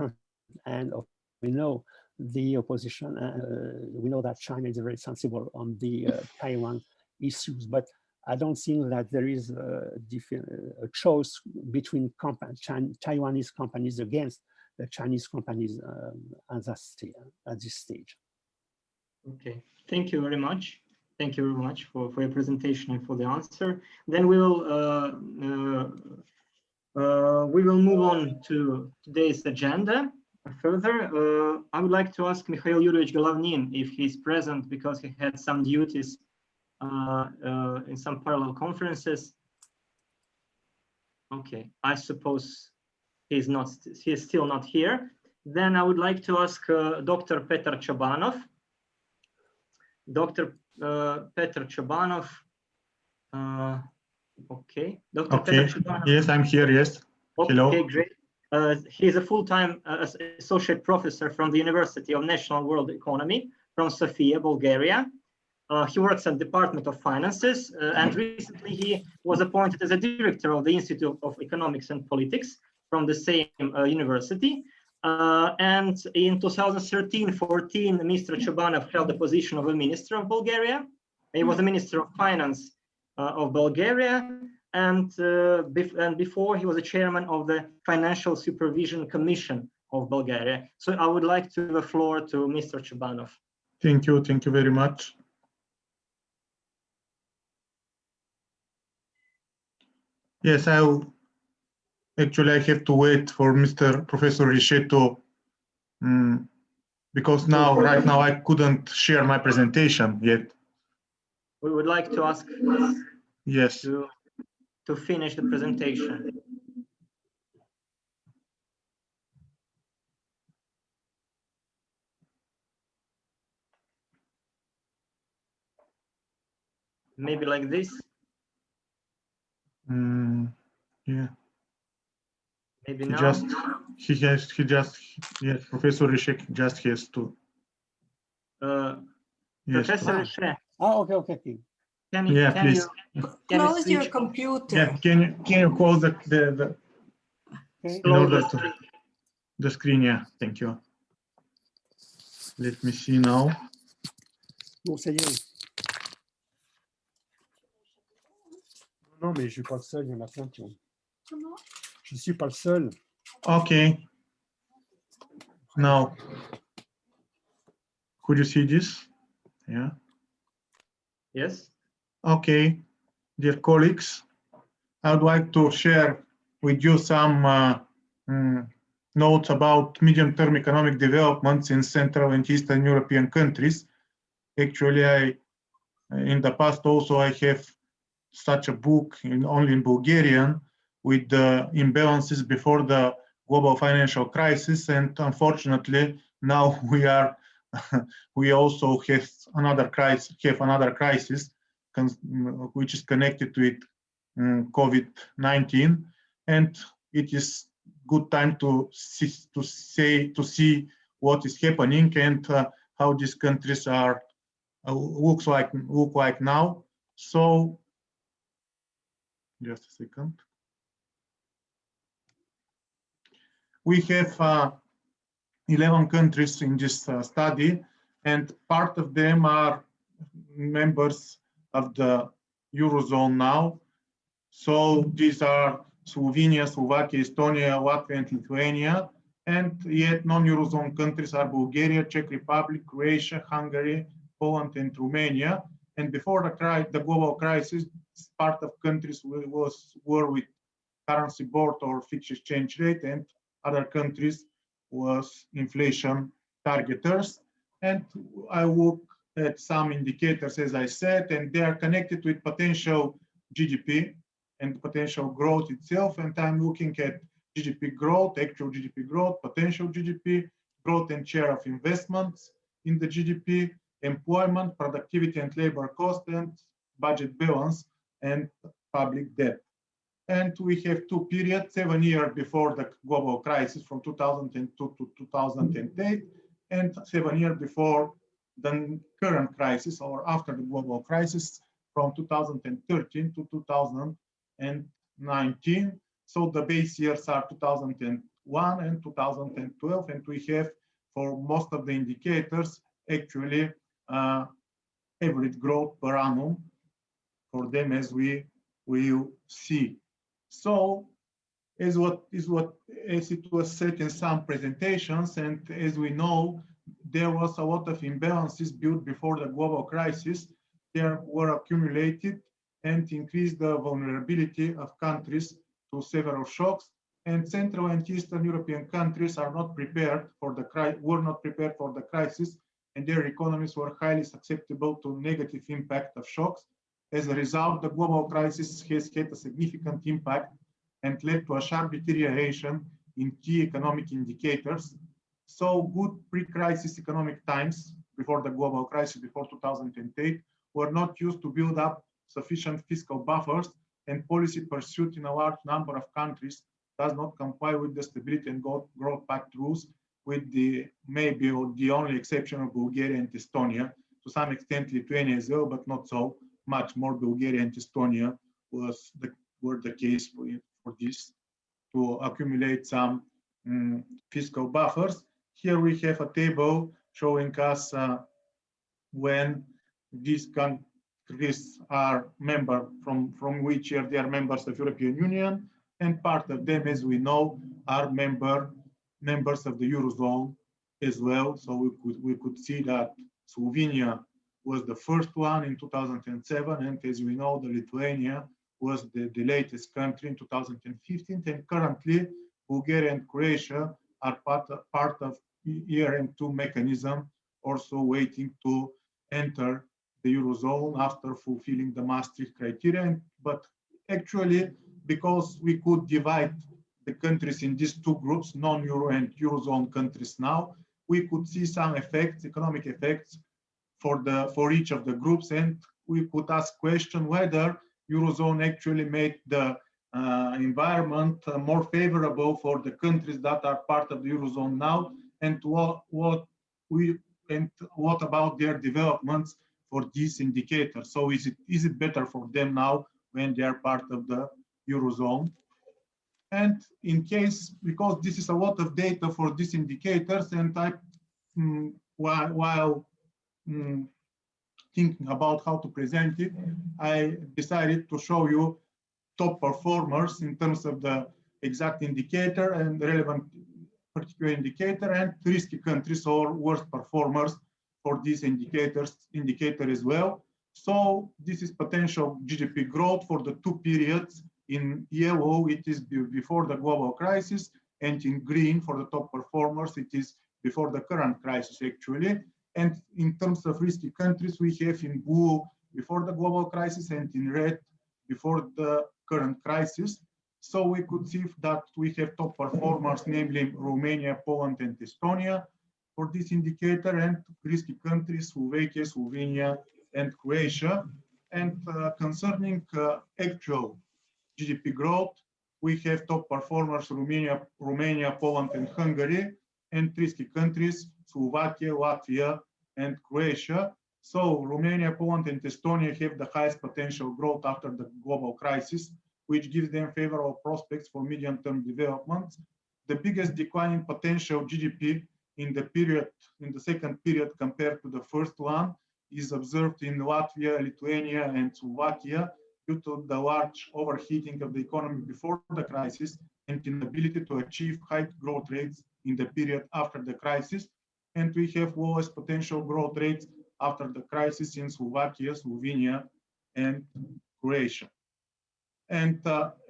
and we know the opposition. We know that China is very sensible on the Taiwan issues, but I don't think that there is a choice between Taiwanese companies against the Chinese companies at this stage. Okay, thank you very much. Thank you very much for your presentation and for the answer. Then we will move on to today's agenda further. I would like to ask Mikhail Yuryevich Golovnin if he's present, because he had some duties in some parallel conferences. Okay, I suppose he is still not here. Then I would like to ask Dr. Petr Chobanov. Dr. Petr Chobanov. Okay. Dr. Okay. Petr Chobanov. Yes, I'm here. Yes. Okay, hello. Great. He is a full-time associate professor from the University of National World Economy from Sofia, Bulgaria. He works at the Department of Finances, and recently he was appointed as a director of the Institute of Economics and Politics from the same university. And in 2013-14, Mr. Chobanov held the position of a minister of Bulgaria. He was a minister of finance of Bulgaria, and before he was a chairman of the Financial Supervision Commission of Bulgaria. So I would like to give the floor to Mr. Chobanov. Thank you very much. Yes, I have to wait for Mr. Professor Richeto, because right now I couldn't share my presentation yet. We would like to ask yes to finish the presentation. Maybe like this. Yeah. Maybe now. Yes, Professor Rishek just has to. Professor Rishek. Oh, okay. Please. Close your computer. Yeah, can you close the in order to the screen? Yeah, thank you. Let me see now. Non, mais je suis pas le seul, il y en a plein qui ont. Comment? Je suis pas le seul. Okay. Now, could you see this? Yeah. Yes. Okay, dear colleagues, I would like to share with you some notes about medium-term economic developments in Central and Eastern European countries. Actually, in the past also I have such a book only in Bulgarian with the imbalances before the global financial crisis, and unfortunately now we also have another crisis which is connected with COVID-19, and it is good time to see what is happening and how these countries are look like now. So just a second. We have 11 countries in this study, and part of them are members of the Eurozone now. So these are Slovenia, Slovakia, Estonia, Latvia, and Lithuania. And yet non-Eurozone countries are Bulgaria, Czech Republic, Croatia, Hungary, Poland, and Romania. And before the global crisis, part of countries were with currency board or fixed exchange rate, and other countries was inflation targeters. And I look at some indicators, as I said, and they are connected with potential GDP and potential growth itself. And I'm looking at GDP growth, actual GDP growth, potential GDP growth and share of investments in the GDP, employment, productivity and labor cost, and budget balance and public debt. And we have two periods, 7 years before the global crisis from 2002 to 2008, and 7 years before the current crisis or after the global crisis from 2013 to 2019. So the base years are 2001 and 2012, and we have for most of the indicators actually average growth per annum for them, as we will see. So as it was said in some presentations, and as we know, there was a lot of imbalances built before the global crisis. There were accumulated and increased the vulnerability of countries to several shocks. And Central and Eastern European countries are not prepared for the crisis, and their economies were highly susceptible to negative impact of shocks. As a result, the global crisis has had a significant impact and led to a sharp deterioration in key economic indicators. So good pre-crisis economic times before the global crisis, before 2008, were not used to build up sufficient fiscal buffers, and policy pursued in a large number of countries does not comply with the Stability and Growth Pact rules, with the maybe the only exception of Bulgaria and Estonia, to some extent Lithuania as well, but not so much more. Bulgaria and Estonia were the case for this, to accumulate some fiscal buffers. Here we have a table showing us when these countries are from which year they are members of European Union, and part of them, as we know, are members of the Eurozone as well. So we could see that Slovenia was the first one in 2007, and as we know, the Lithuania was the latest country in 2015, and currently Bulgaria and Croatia are part of ERM2 mechanism, also waiting to enter the Eurozone after fulfilling the Maastricht criteria. But actually, because we could divide the countries in these two groups, non-Euro and Eurozone countries now, we could see some effects, economic effects for each of the groups, and we could ask question whether Eurozone actually made the environment more favorable for the countries that are part of the Eurozone now, and what about their developments for these indicators. So is it better for them now when they are part of the Eurozone? And in case, because this is a lot of data for these indicators, and while thinking about how to present it, I decided to show you top performers in terms of the exact indicator and relevant particular indicator, and risky countries or worst performers for these indicator as well. So this is potential GDP growth for the two periods. In yellow, it is before the global crisis, and in green for the top performers, it is before the current crisis actually. And in terms of risky countries, we have in blue before the global crisis and in red before the current crisis. So we could see that we have top performers, namely Romania, Poland, and Estonia for this indicator, and risky countries, Slovakia, Slovenia, and Croatia. And concerning actual GDP growth, we have top performers Romania, Poland, and Hungary, and risky countries Slovakia, Latvia, and Croatia. So Romania, Poland, and Estonia have the highest potential growth after the global crisis, which gives them favorable prospects for medium-term development. The biggest decline in potential GDP in the second period compared to the first one is observed in Latvia, Lithuania, and Slovakia due to the large overheating of the economy before the crisis and inability to achieve high growth rates in the period after the crisis. And we have lowest potential growth rates after the crisis in Slovakia, Slovenia, and Croatia. And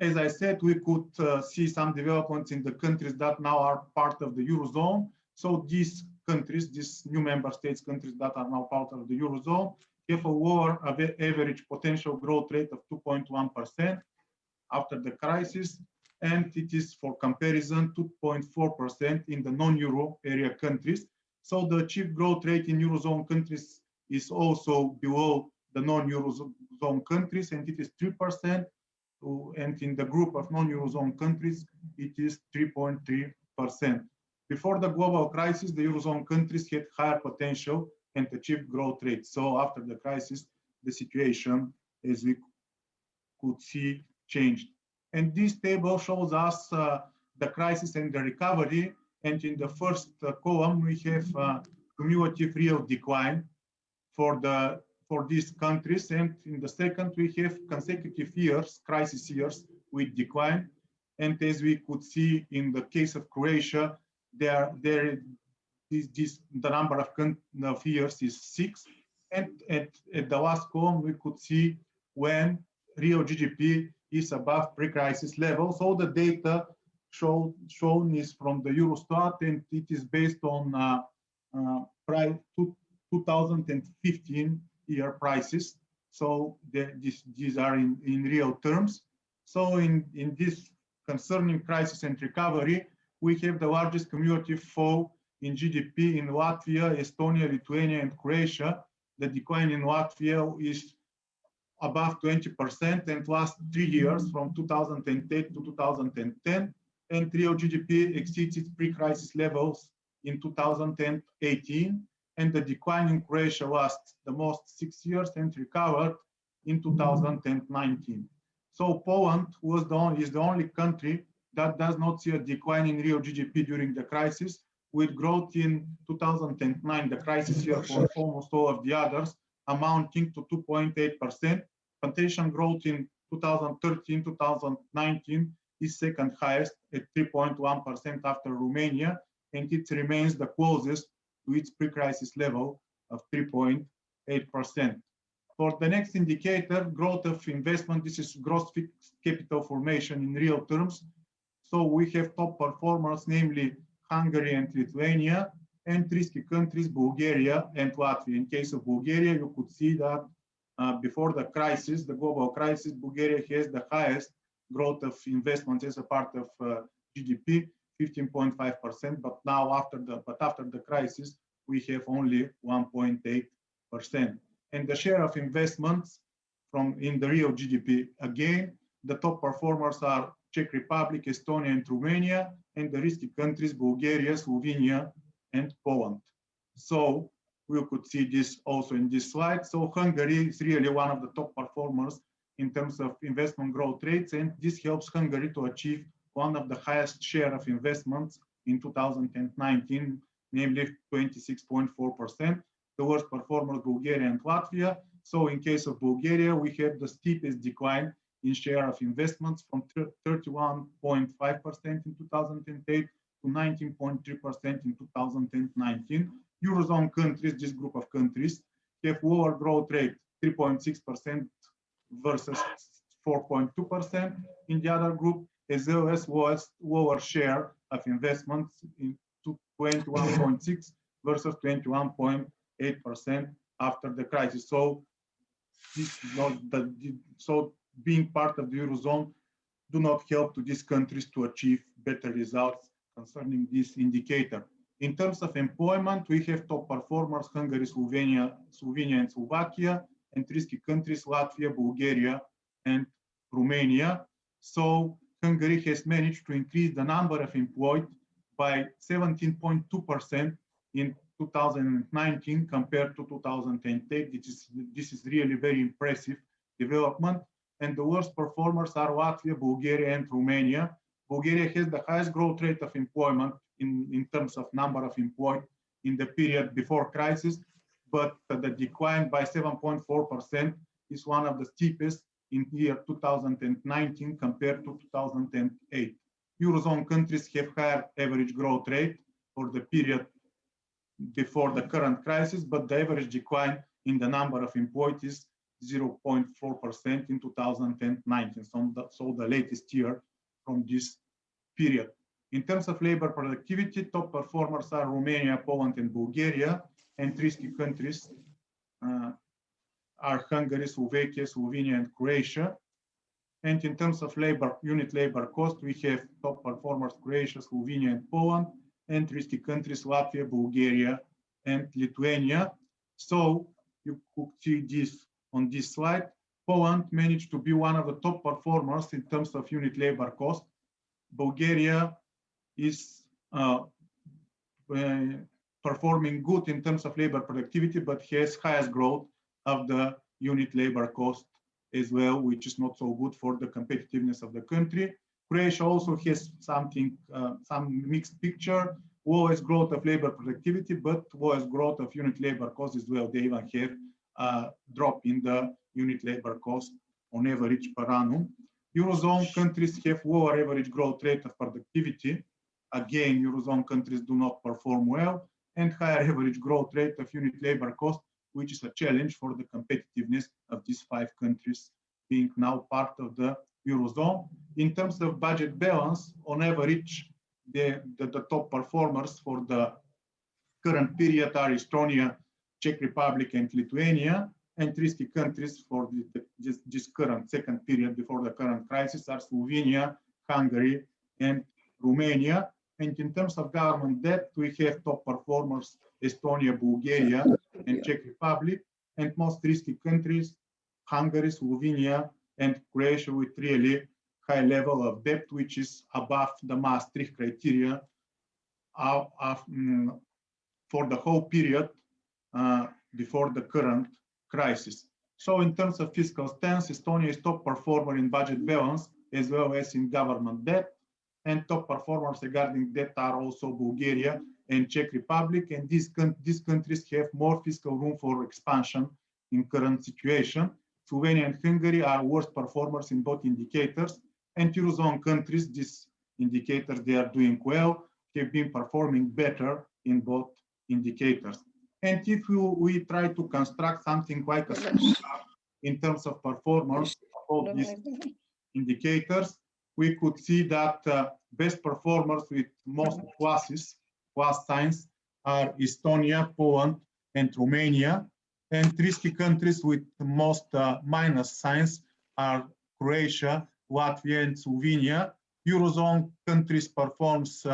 as I said, we could see some developments in the countries that now are part of the Eurozone. So these countries, these new member states countries that are now part of the Eurozone, have a lower average potential growth rate of 2.1% after the crisis. And it is, for comparison, 2.4% in the non-Euro area countries. So the achieved growth rate in Eurozone countries is also below the non-Eurozone countries, and it is 3%. And in the group of non-Eurozone countries, it is 3.3%. Before the global crisis, the Eurozone countries had higher potential and achieved growth rates. So after the crisis, the situation, as we could see, changed. And this table shows us the crisis and the recovery. And in the first column, we have cumulative real decline for these countries. And in the second, we have consecutive years, crisis years, with decline. And as we could see in the case of Croatia, the number of years is 6. And at the last column, we could see when real GDP is above pre-crisis level. So the data shown is from the Eurostat, and it is based on 2015 year prices. So these are in real terms. So in this concerning crisis and recovery, we have the largest cumulative fall in GDP in Latvia, Estonia, Lithuania, and Croatia. The decline in Latvia is above 20%, and last 3 years, from 2008 to 2010, and real GDP exceeds its pre-crisis levels in 2018, and the decline in Croatia lasts the most 6 years and recovered in 2019. So Poland is the only country that does not see a decline in real GDP during the crisis, with growth in 2009, the crisis year for almost all of the others, amounting to 2.8%. Plantation growth in 2013-2019 is second highest at 3.1% after Romania, and it remains the closest to its pre-crisis level of 3.8%. For the next indicator, growth of investment, this is gross fixed capital formation in real terms. So we have top performers, namely Hungary and Lithuania, and risky countries, Bulgaria and Latvia. In case of Bulgaria, you could see that before the crisis, the global crisis, Bulgaria has the highest growth of investments as a part of GDP, 15.5%. But now, after the crisis, we have only 1.8%. And the share of investments in the real GDP, again, the top performers are Czech Republic, Estonia, and Romania, and the risky countries, Bulgaria, Slovenia, and Poland. So we could see this also in this slide. So Hungary is really one of the top performers in terms of investment growth rates, and this helps Hungary to achieve one of the highest share of investments in 2019, namely 26.4%. The worst performers, Bulgaria and Latvia. So in case of Bulgaria, we have the steepest decline in share of investments from 31.5% in 2008 to 19.3% in 2019. Eurozone countries, this group of countries, have lower growth rate, 3.6% versus 4.2% in the other group, as well as lower share of investments in 21.6 versus 21.8% after the crisis. So being part of the Eurozone do not help to these countries to achieve better results concerning this indicator. In terms of employment, we have top performers, Hungary, Slovenia, and Slovakia, and risky countries, Latvia, Bulgaria, and Romania. So Hungary has managed to increase the number of employed by 17.2% in 2019 compared to 2008. This is really very impressive development. And the worst performers are Latvia, Bulgaria, and Romania. Bulgaria has the highest growth rate of employment in terms of number of employed in the period before crisis, but the decline by 7.4% is one of the steepest in year 2019 compared to 2008. Eurozone countries have higher average growth rate for the period before the current crisis, but the average decline in the number of employed is 0.4% in 2019, so the latest year from this period. In terms of labor productivity, top performers are Romania, Poland, and Bulgaria, and risky countries are Hungary, Slovakia, Slovenia, and Croatia. And in terms of unit labor cost, we have top performers Croatia, Slovenia, and Poland, and risky countries Latvia, Bulgaria, and Lithuania. So you could see this on this slide. Poland managed to be one of the top performers in terms of unit labor cost. Bulgaria is performing good in terms of labor productivity, but has highest growth of the unit labor cost as well, which is not so good for the competitiveness of the country. Croatia also has some mixed picture, lowest growth of labor productivity, but lowest growth of unit labor cost as well. They even have a drop in the unit labor cost on average per annum. Eurozone countries have lower average growth rate of productivity. Again, Eurozone countries do not perform well, and higher average growth rate of unit labor cost, which is a challenge for the competitiveness of these 5 countries being now part of the Eurozone. In terms of budget balance, on average, the top performers for the current period are Estonia, Czech Republic, and Lithuania, and risky countries for this current second period before the current crisis are Slovenia, Hungary, and Romania. And in terms of government debt, we have top performers Estonia, Bulgaria, and Czech Republic, and most risky countries Hungary, Slovenia, and Croatia, with really high level of debt, which is above the Maastricht criteria for the whole period before the current crisis. So in terms of fiscal stance, Estonia is top performer in budget balance as well as in government debt, and top performers regarding debt are also Bulgaria and Czech Republic, and these countries have more fiscal room for expansion in current situation. Slovenia and Hungary are worst performers in both indicators, and Eurozone countries, these indicators, they are doing well, have been performing better in both indicators. And if we try to construct something like a in terms of performance of all these indicators, we could see that best performers with most plus signs are Estonia, Poland, and Romania, and risky countries with most minus signs are Croatia, Latvia, and Slovenia. Eurozone countries performs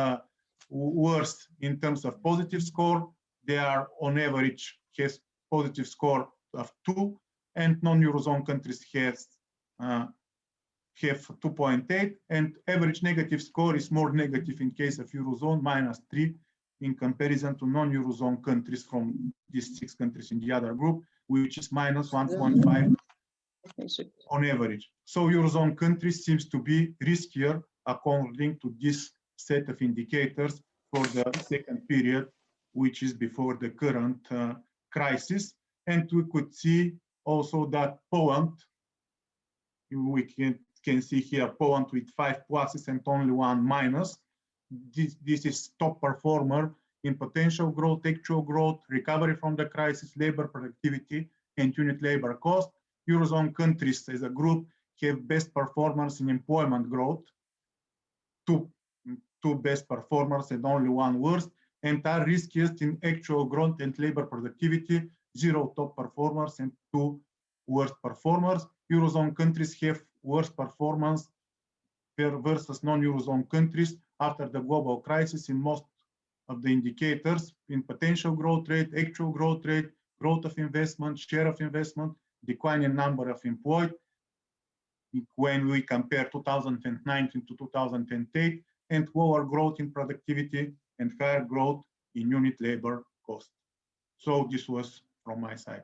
worse in terms of positive score. They are on average has positive score of 2, and non-Eurozone countries have 2.8, and average negative score is more negative in case of Eurozone, -3, in comparison to non-Eurozone countries from these 6 countries in the other group, which is -1.5 on average. So Eurozone countries seems to be riskier according to this set of indicators for the second period, which is before the current crisis. And we could see also that Poland, we can see here Poland with 5 pluses and only 1 minus. This is top performer in potential growth, actual growth, recovery from the crisis, labor productivity, and unit labor cost. Eurozone countries as a group have best performance in employment growth, two best performers and only 1 worst, and are riskiest in actual growth and labor productivity, 0 top performers and 2 worst performers. Eurozone countries have worst performance versus non-Eurozone countries after the global crisis in most of the indicators, in potential growth rate, actual growth rate, growth of investment, share of investment, declining number of employed when we compare 2019 to 2008, and lower growth in productivity and higher growth in unit labor cost. So this was from my side.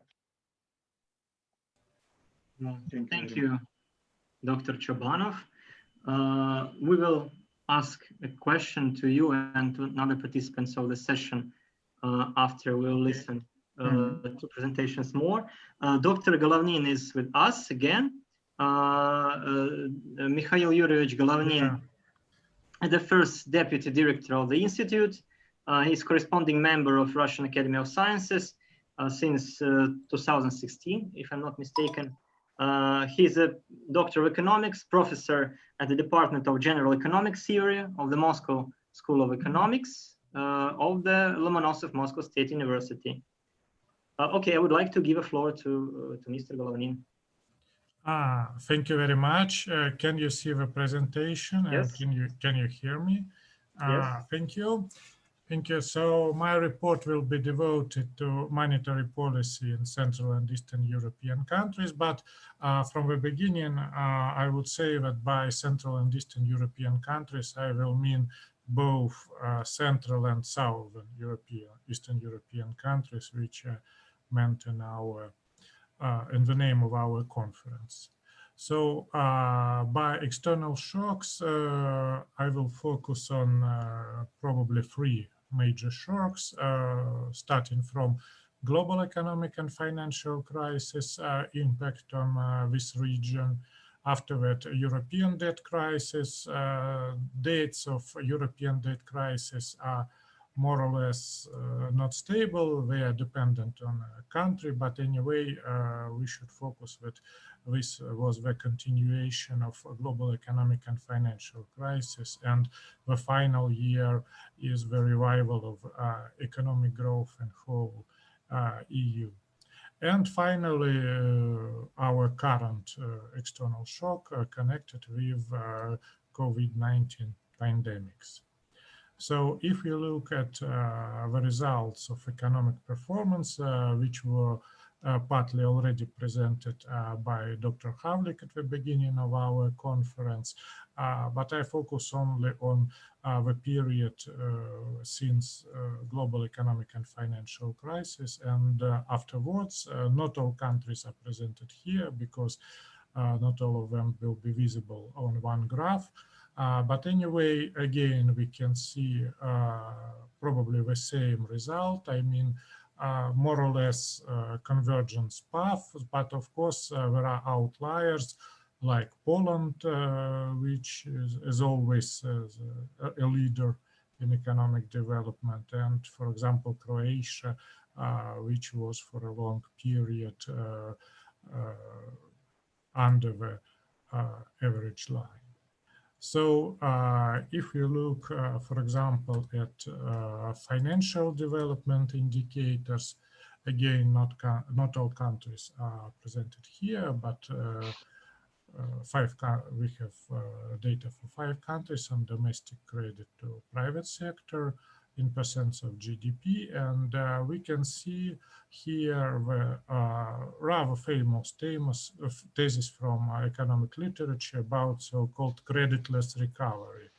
Thank you, Dr. Chobanov. We will ask a question to you and to another participants of the session after we'll listen to presentations more. Dr. Golovnin is with us again. Mikhail Yuryevich Golovnin, the first deputy director of the Institute. He's corresponding member of Russian Academy of Sciences since 2016, if I'm not mistaken. He's a doctor of economics, professor at the Department of General Economics Theory of the Moscow School of Economics of the Lomonosov Moscow State University. Okay, I would like to give a floor to Mr. Golovnin. Thank you very much. Can you see the presentation? Yes. And can you hear me? Yes. Thank you. Thank you. So my report will be devoted to monetary policy in Central and Eastern European countries. But from the beginning, I would say that by Central and Eastern European countries, I will mean both Central and Southern Eastern European countries, which are meant in in the name of our conference. So by external shocks, I will focus on probably three major shocks, starting from global economic and financial crisis impact on this region. After that, European debt crisis. Dates of European debt crisis are more or less not stable. They are dependent on a country, but anyway, we should focus that this was the continuation of a global economic and financial crisis, and the final year is the revival of economic growth in whole EU. And finally, our current external shock connected with COVID-19 pandemics. So if we look at the results of economic performance, which were partly already presented by Dr. Gavlik at the beginning of our conference, but I focus only on the period since global economic and financial crisis, and afterwards. Not all countries are presented here because not all of them will be visible on one graph. But anyway, again, we can see probably the same result. I mean, more or less convergence path, but of course there are outliers like Poland, which is always a leader in economic development, and for example Croatia, which was for a long period under the average line. So if we look, for example, at financial development indicators, again, not all countries are presented here, but we have data for 5 countries on domestic credit to private sector in percents of GDP, and we can see here the rather famous thesis from economic literature about so-called creditless recovery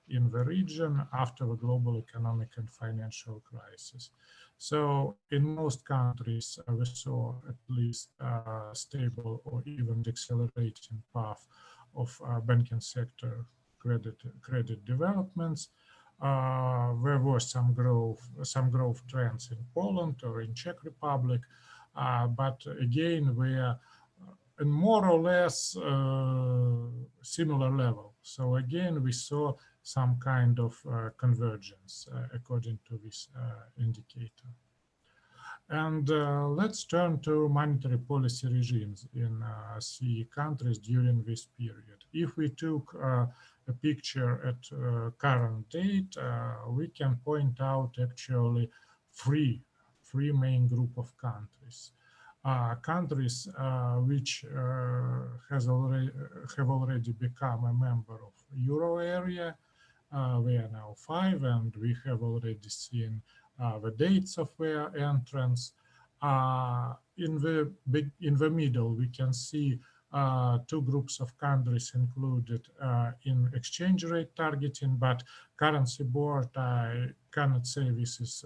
in the region after the global economic and financial crisis. So in most countries, we saw at least stable or even accelerating path of banking sector credit developments. There was some growth trends in Poland or in Czech Republic, but again, we are in more or less similar level. So again, we saw some kind of convergence according to this indicator. And let's turn to monetary policy regimes in CE countries during this period. If we took a picture at current date, we can point out actually three main group of countries. Countries which have already become a member of Euro area. We are now 5, and we have already seen the dates of their entrance. In the middle, we can see 2 groups of countries included in exchange rate targeting, but currency board, I cannot say this is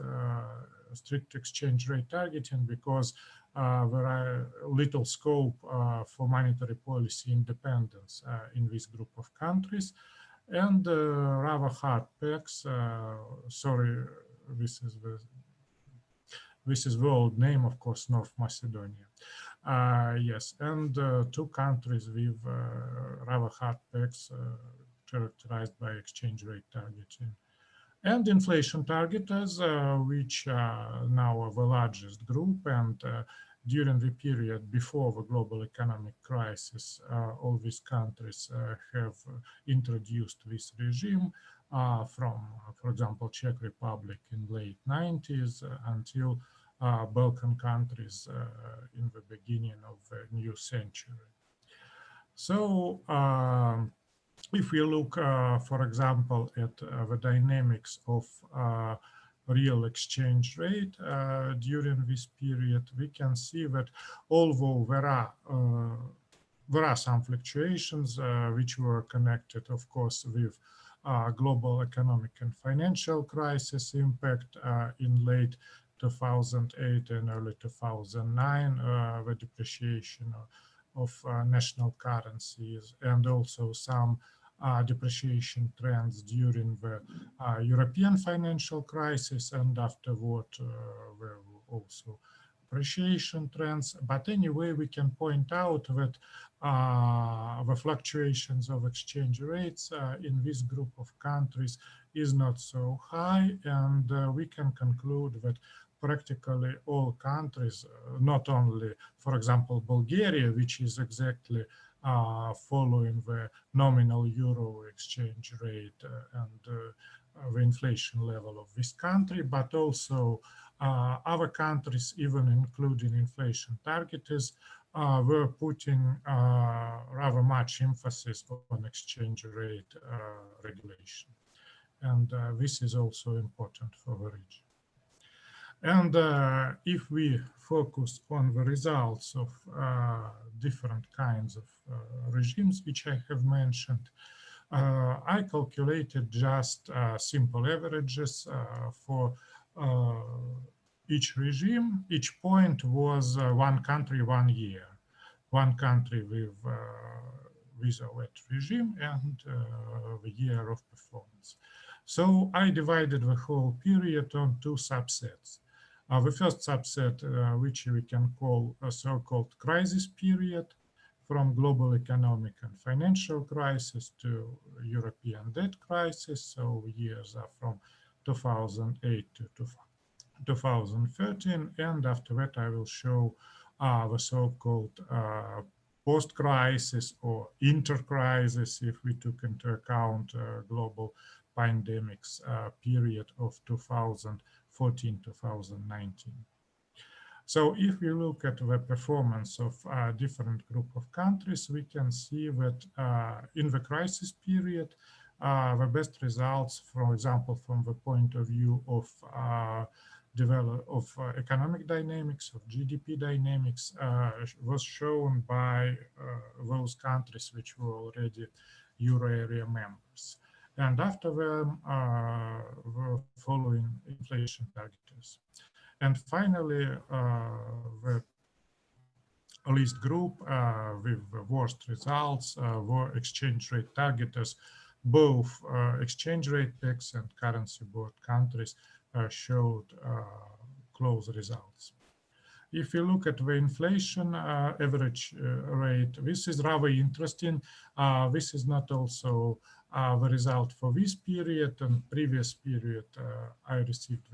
strict exchange rate targeting because there are little scope for monetary policy independence in this group of countries. And rather hard pegs, sorry, this is the old name, of course, North Macedonia. Yes, and 2 countries with rather hard pegs characterized by exchange rate targeting. And inflation targeters, which now are the largest group, and during the period before the global economic crisis, all these countries have introduced this regime from, for example, Czech Republic in late 90s until Balkan countries in the beginning of the new century. So if we look, for example, at the dynamics of real exchange rate during this period, we can see that although there are some fluctuations which were connected, of course, with global economic and financial crisis impact in late 2008 and early 2009, the depreciation of national currencies, and also some depreciation trends during the European financial crisis, and afterward were also appreciation trends. But anyway, we can point out that the fluctuations of exchange rates in this group of countries is not so high, and we can conclude that practically all countries, not only, for example, Bulgaria, which is exactly following the nominal euro exchange rate and the inflation level of this country, but also other countries, even including inflation targeters, were putting rather much emphasis on exchange rate regulation. And this is also important for the region. And if we focus on the results of different kinds of regimes which I have mentioned, I calculated just simple averages for each regime. Each point was one country, 1 year. One country with visa-wet regime and the year of performance. So I divided the whole period on 2 subsets. The first subset, which we can call a so-called crisis period, from global economic and financial crisis to European debt crisis. So years are from 2008 to 2013. And after that, I will show the so-called post-crisis or inter-crisis, if we took into account global pandemics period of 2014-2019. So if we look at the performance of different group of countries, we can see that in the crisis period, the best results, for example, from the point of view of economic dynamics, of GDP dynamics, was shown by those countries which were already Euro area members. And after them were following inflation targeters. And finally, the least group with the worst results were exchange rate targeters. Both exchange rate pairs and currency board countries showed close results. If you look at the inflation average rate, this is rather interesting. This is not also the result for this period and previous period. I received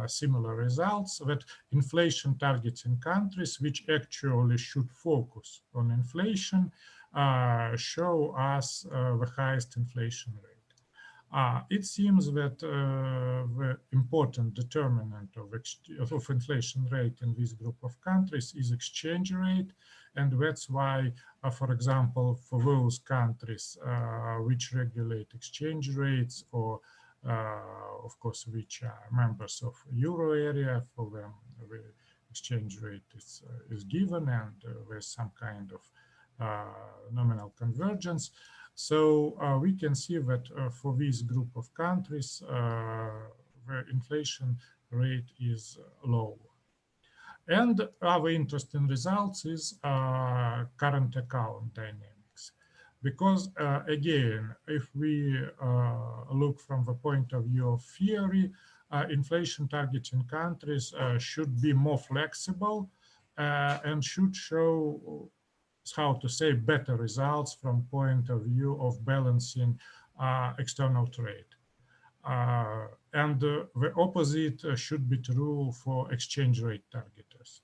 similar results, that inflation targets in countries which actually should focus on inflation show us the highest inflation rate. It seems that the important determinant of inflation rate in this group of countries is exchange rate, and that's why, for example, for those countries which regulate exchange rates, or of course which are members of Euro area, for them the exchange rate is given, and there's some kind of nominal convergence. So we can see that for this group of countries, the inflation rate is low. And other interesting results is current account dynamics. Because again, if we look from the point of view of theory, inflation targeting countries should be more flexible and should show, how to say, better results from point of view of balancing external trade. And the opposite should be true for exchange rate targeters.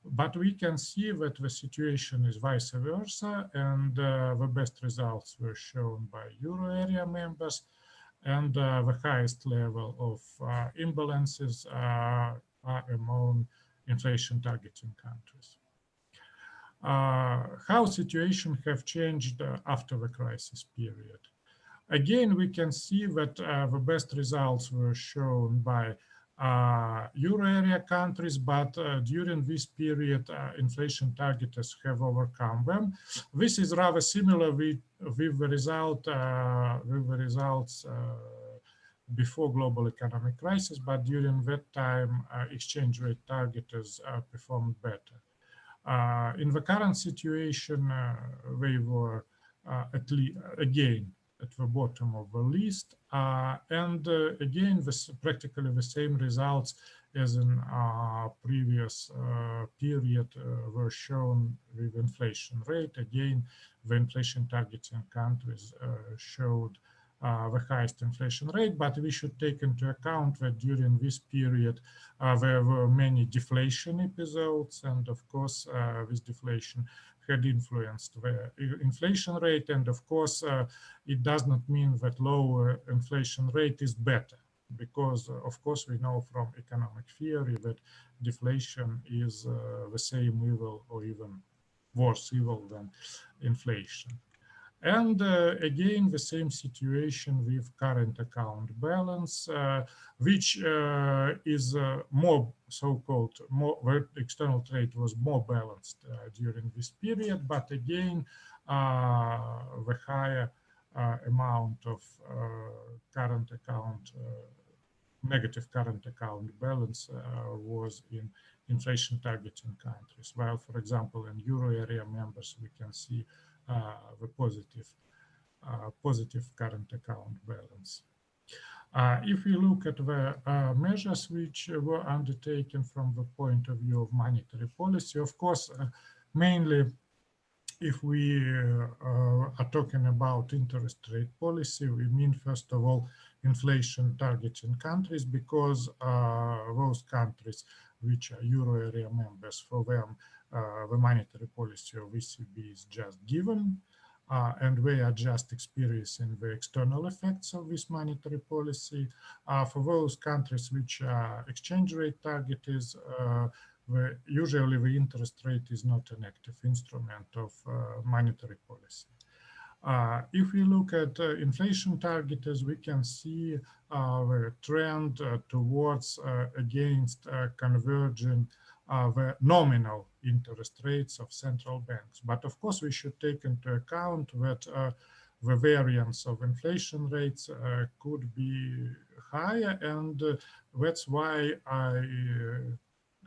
But we can see that the situation is vice versa, and the best results were shown by Euro area members, and the highest level of imbalances are among inflation targeting countries. How situation have changed after the crisis period? Again, we can see that the best results were shown by Euro area countries, but during this period, inflation targeters have overcome them. This is rather similar with the results before global economic crisis, but during that time, exchange rate targeters performed better. In the current situation, they were again at the bottom of the list, and again, practically the same results as in previous period were shown with inflation rate. Again, the inflation targeting countries showed the highest inflation rate, but we should take into account that during this period there were many deflation episodes, and of course this deflation had influenced the inflation rate, and of course it does not mean that lower inflation rate is better, because of course we know from economic theory that deflation is the same evil or even worse evil than inflation. And again, the same situation with current account balance, which is more so-called, where external trade was more balanced during this period, but again, the higher amount of current account, negative current account balance was in inflation targeting countries, while, for example, in Euro area members, we can see the positive current account balance. If we look at the measures which were undertaken from the point of view of monetary policy, of course, mainly if we are talking about interest rate policy, we mean, first of all, inflation targeting countries, because those countries which are Euro area members, for them, the monetary policy of ECB is just given, and we are just experiencing the external effects of this monetary policy. For those countries which are exchange rate targeters, usually the interest rate is not an active instrument of monetary policy. If we look at inflation targeters, we can see the trend towards against converging the nominal interest rates of central banks. But of course, we should take into account that the variance of inflation rates could be higher, and that's why I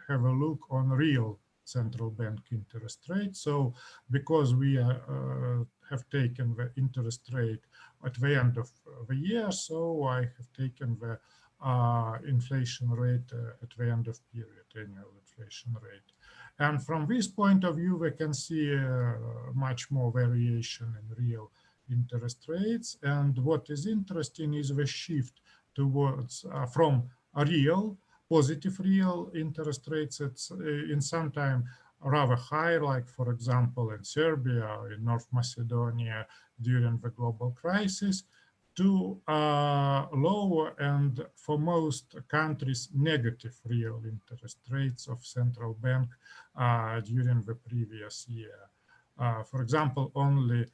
have a look on real central bank interest rate. So because we have taken the interest rate at the end of the year, so I have taken the inflation rate at the end of period, annual inflation rate. And from this point of view, we can see much more variation in real interest rates. And what is interesting is the shift towards from a real, positive real interest rates. It's in some time rather high, like for example in Serbia or in North Macedonia during the global crisis, to lower and for most countries negative real interest rates of central bank during the previous year. For example, only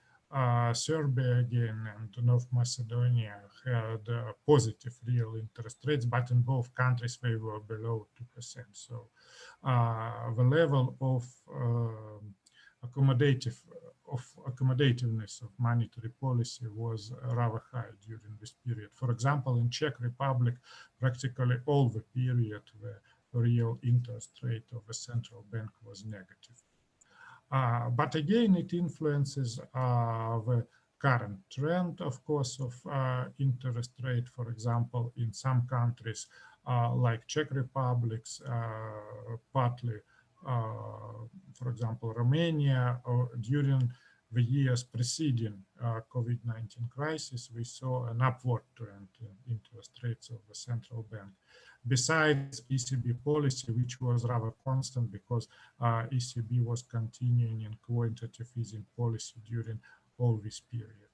Serbia again and North Macedonia had positive real interest rates, but in both countries they were below 2%. So the level of accommodativeness of monetary policy was rather high during this period. For example, in Czech Republic, practically all the period the real interest rate of the central bank was negative. But again, it influences the current trend, of course, of interest rate. For example, in some countries like Czech Republics, partly, for example, Romania, or during the years preceding COVID-19 crisis, we saw an upward trend in interest rates of the central bank. Besides ECB policy, which was rather constant because ECB was continuing in quantitative easing policy during all this period.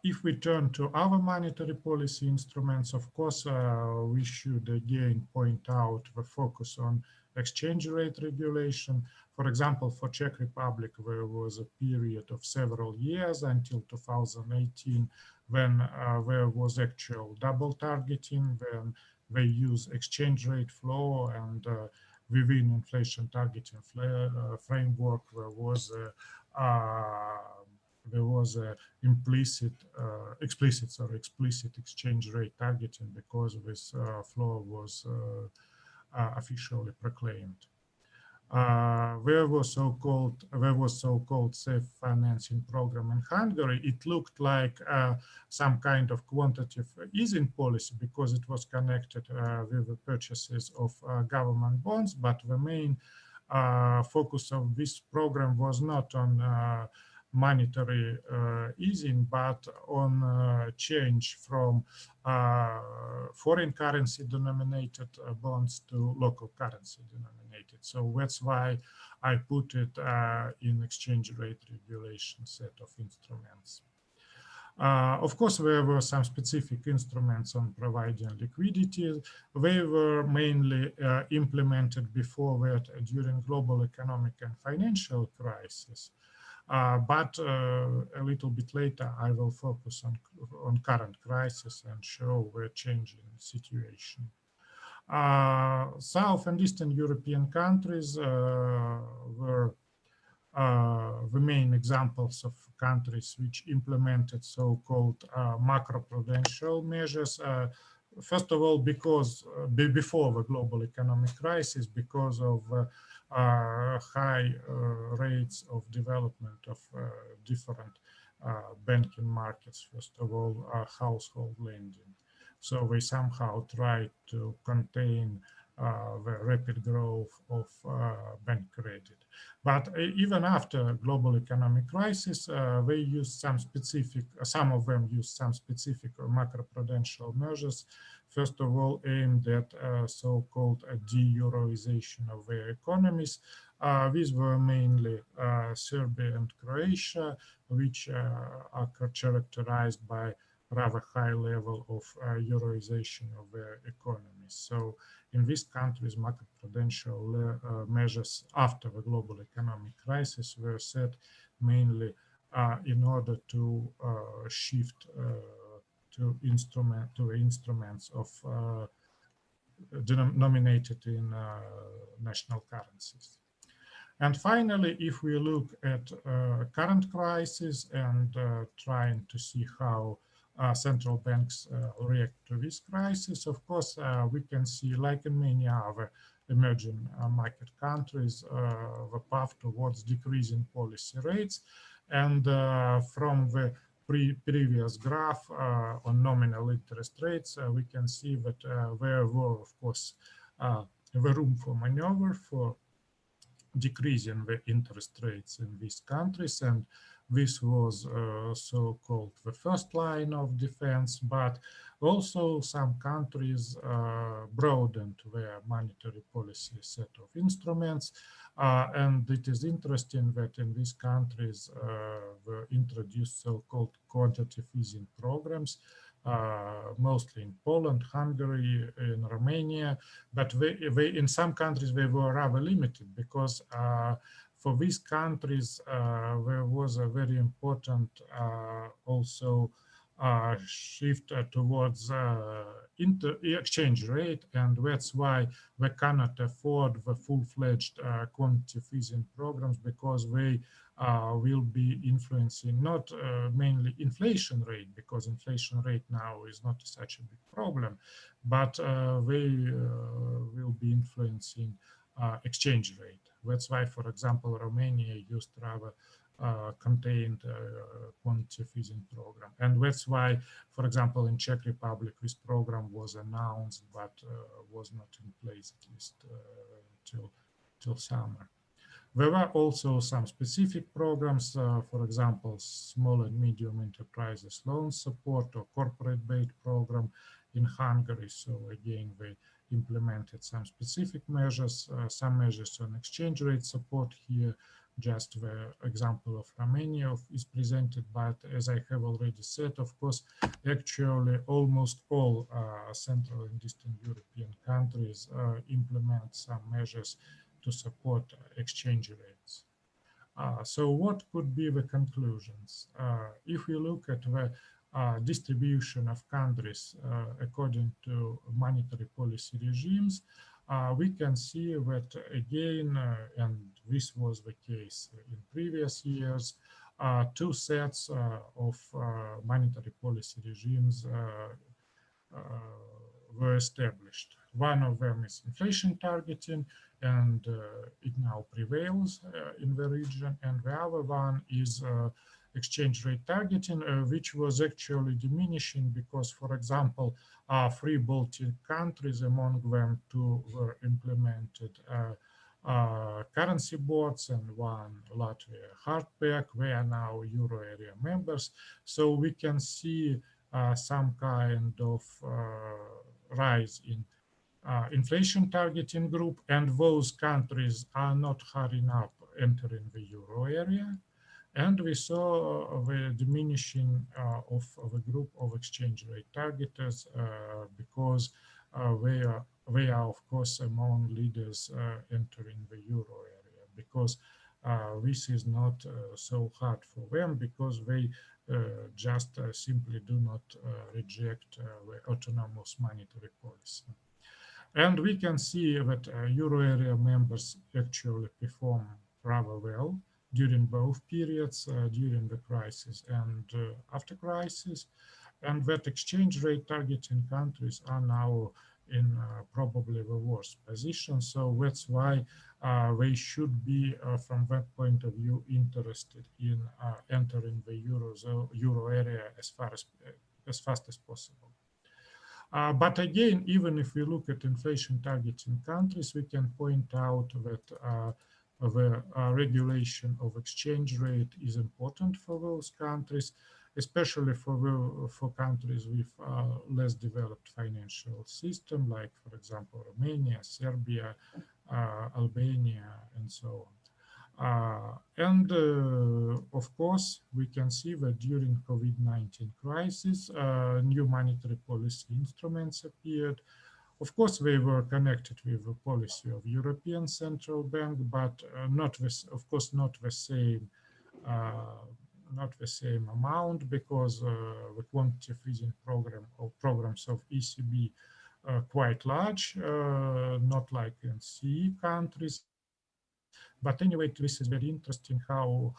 If we turn to other monetary policy instruments, of course, we should again point out the focus on exchange rate regulation. For example, for Czech Republic, there was a period of several years until 2018 when there was actual double targeting, when they use exchange rate floor, and within inflation targeting framework, there was a explicit exchange rate targeting because this floor was officially proclaimed. There was so-called safe financing program in Hungary. It looked like some kind of quantitative easing policy because it was connected with the purchases of government bonds, but the main focus of this program was not on monetary easing, but on change from foreign currency denominated bonds to local currency denominated. So that's why I put it in exchange rate regulation set of instruments. Of course, there were some specific instruments on providing liquidity. They were mainly implemented before that during global economic and financial crisis. But a little bit later, I will focus on current crisis and show the changing situation. South and Eastern European countries were the main examples of countries which implemented so-called macroprudential measures. First of all, because before the global economic crisis, because of high rates of development of different banking markets, first of all, household lending. So they somehow tried to contain the rapid growth of bank credit. But even after global economic crisis, they used some of them used some specific macroprudential measures, first of all aimed at so-called de-Euroization of their economies. These were mainly Serbia and Croatia, which are characterized by rather high level of Euroization of their economies. So in these countries, macroprudential measures after the global economic crisis were set mainly in order to shift to instruments of denominated in national currencies. And finally, if we look at current crisis and trying to see how central banks react to this crisis, of course, we can see, like in many other emerging market countries, the path towards decreasing policy rates. And from the previous graph on nominal interest rates, we can see that there were, of course, the room for maneuver for decreasing the interest rates in these countries, and this was so-called the first line of defense, but also some countries broadened their monetary policy set of instruments. And it is interesting that in these countries were introduced so-called quantitative easing programs, mostly in Poland, Hungary, in Romania, but they in some countries they were rather limited because for these countries there was a very important also shift towards exchange rate, and that's why they cannot afford the full-fledged quantitative easing programs, because they will be influencing not mainly inflation rate, because inflation rate now is not such a big problem, but they will be influencing exchange rate. That's why, for example, Romania used rather contained quantitative easing program. And that's why, for example, in Czech Republic, this program was announced, but was not in place at least till summer. There were also some specific programs, for example, small and medium enterprises loan support or corporate-based program in Hungary. So again, they implemented some specific measures, some measures on exchange rate support here. Just the example of Romania is presented, but as I have already said, of course, actually almost all Central and Eastern European countries implement some measures to support exchange rates. So what could be the conclusions? If we look at the distribution of countries according to monetary policy regimes, we can see that again, and this was the case in previous years, two sets of monetary policy regimes were established. One of them is inflation targeting, and it now prevails in the region, and the other one is exchange rate targeting, which was actually diminishing because, for example, 3 Baltic countries, among them 2 were implemented currency boards and 1 Latvia hard peg. They are now Euro area members. So we can see some kind of rise in inflation targeting group, and those countries are not hurrying up entering the Euro area. And we saw the diminishing of the group of exchange rate targeters because they are, of course, among leaders entering the Euro area, because this is not so hard for them, because they just simply do not reject the autonomous monetary policy. And we can see that Euro area members actually perform rather well during both periods, during the crisis and after crisis, and that exchange rate targeting countries are now in probably the worst position. So that's why they should be, from that point of view, interested in entering the Euro area as fast as possible. But again, even if we look at inflation targeting countries, we can point out that the regulation of exchange rate is important for those countries, especially for countries with less developed financial system, like, for example, Romania, Serbia, Albania, and so on. Of course, we can see that during COVID-19 crisis, new monetary policy instruments appeared. Of course, they were connected with the policy of European Central Bank, but not the same amount, because the quantitative easing programs of ECB are quite large, not like in CE countries. But anyway, this is very interesting how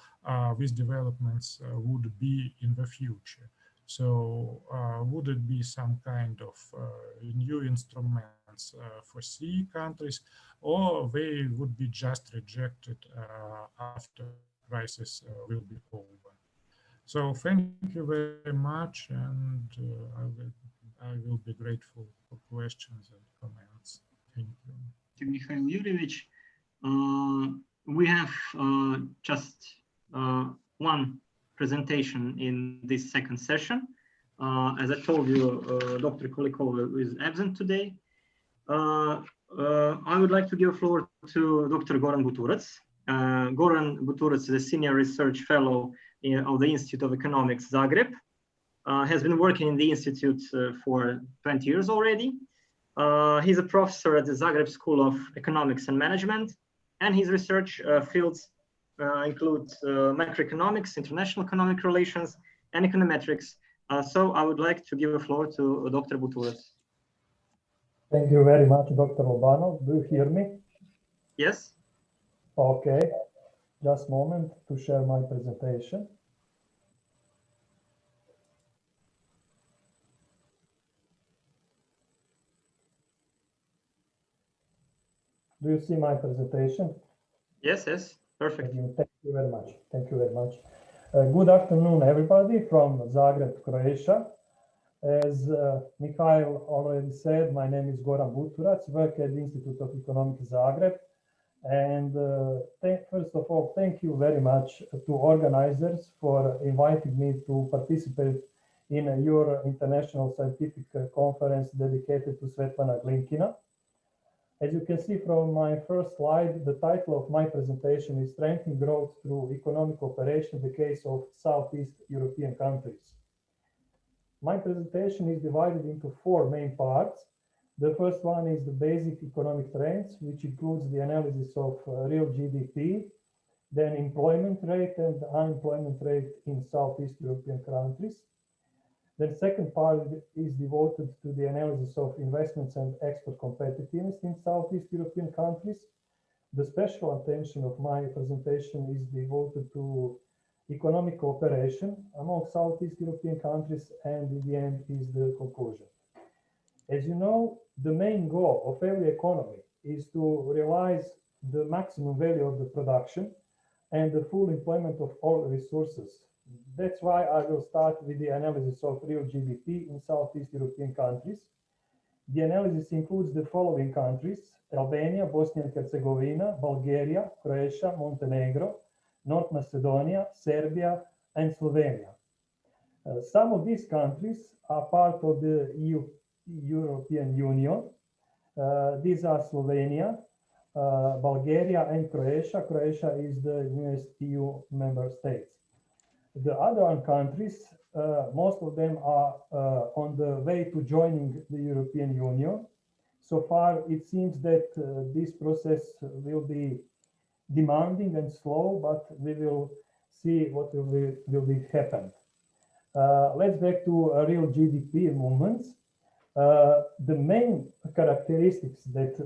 these developments would be in the future. So would it be some kind of new instruments for CE countries, or they would be just rejected after crisis will be over? So thank you very much, and I will be grateful for questions and comments. Thank you. Thank you, Mikhail Yuryevich. We have just one presentation in this second session. As I told you, Dr. Kulikova is absent today. I would like to give the floor to Dr. Goran Buturac. Goran Buturac is a senior research fellow of the Institute of Economics, Zagreb. Has been working in the Institute for 20 years already. He's a professor at the Zagreb School of Economics and Management, and his research fields include macroeconomics, international economic relations, and econometrics. So I would like to give the floor to Dr. Buturac. Thank you very much, Dr. Lobanov. Do you hear me? Yes. Okay. Just a moment to share my presentation. Do you see my presentation? Yes, yes, perfect. Thank you very much. Thank you very much. Good afternoon, everybody from Zagreb, Croatia. As Mikhail already said, my name is Goran Buturac, work at the Institute of Economics, Zagreb, And first of all, thank you very much to organizers for inviting me to participate in your international scientific conference dedicated to Svetlana Glinkina. As you can see from my first slide, the title of my presentation is Strengthening Growth Through Economic Cooperation in the Case of Southeast European Countries. My presentation is divided into 4 main parts. The first one is the basic economic trends, which includes the analysis of real GDP, then employment rate and unemployment rate in Southeast European countries. The second part is devoted to the analysis of investments and export competitiveness in Southeast European countries. The special attention of my presentation is devoted to economic cooperation among Southeast European countries, and in the end is the conclusion. As you know, the main goal of every economy is to realize the maximum value of the production and the full employment of all resources. That's why I will start with the analysis of real GDP in Southeast European countries. The analysis includes the following countries: Albania, Bosnia and Herzegovina, Bulgaria, Croatia, Montenegro, North Macedonia, Serbia, and Slovenia. Some of these countries are part of the European Union. These are Slovenia, Bulgaria, and Croatia. Croatia is the newest EU member state. The other countries, most of them are on the way to joining the European Union. So far, it seems that this process will be demanding and slow, but we will see what will happen. Let's back to real GDP movements. The main characteristics that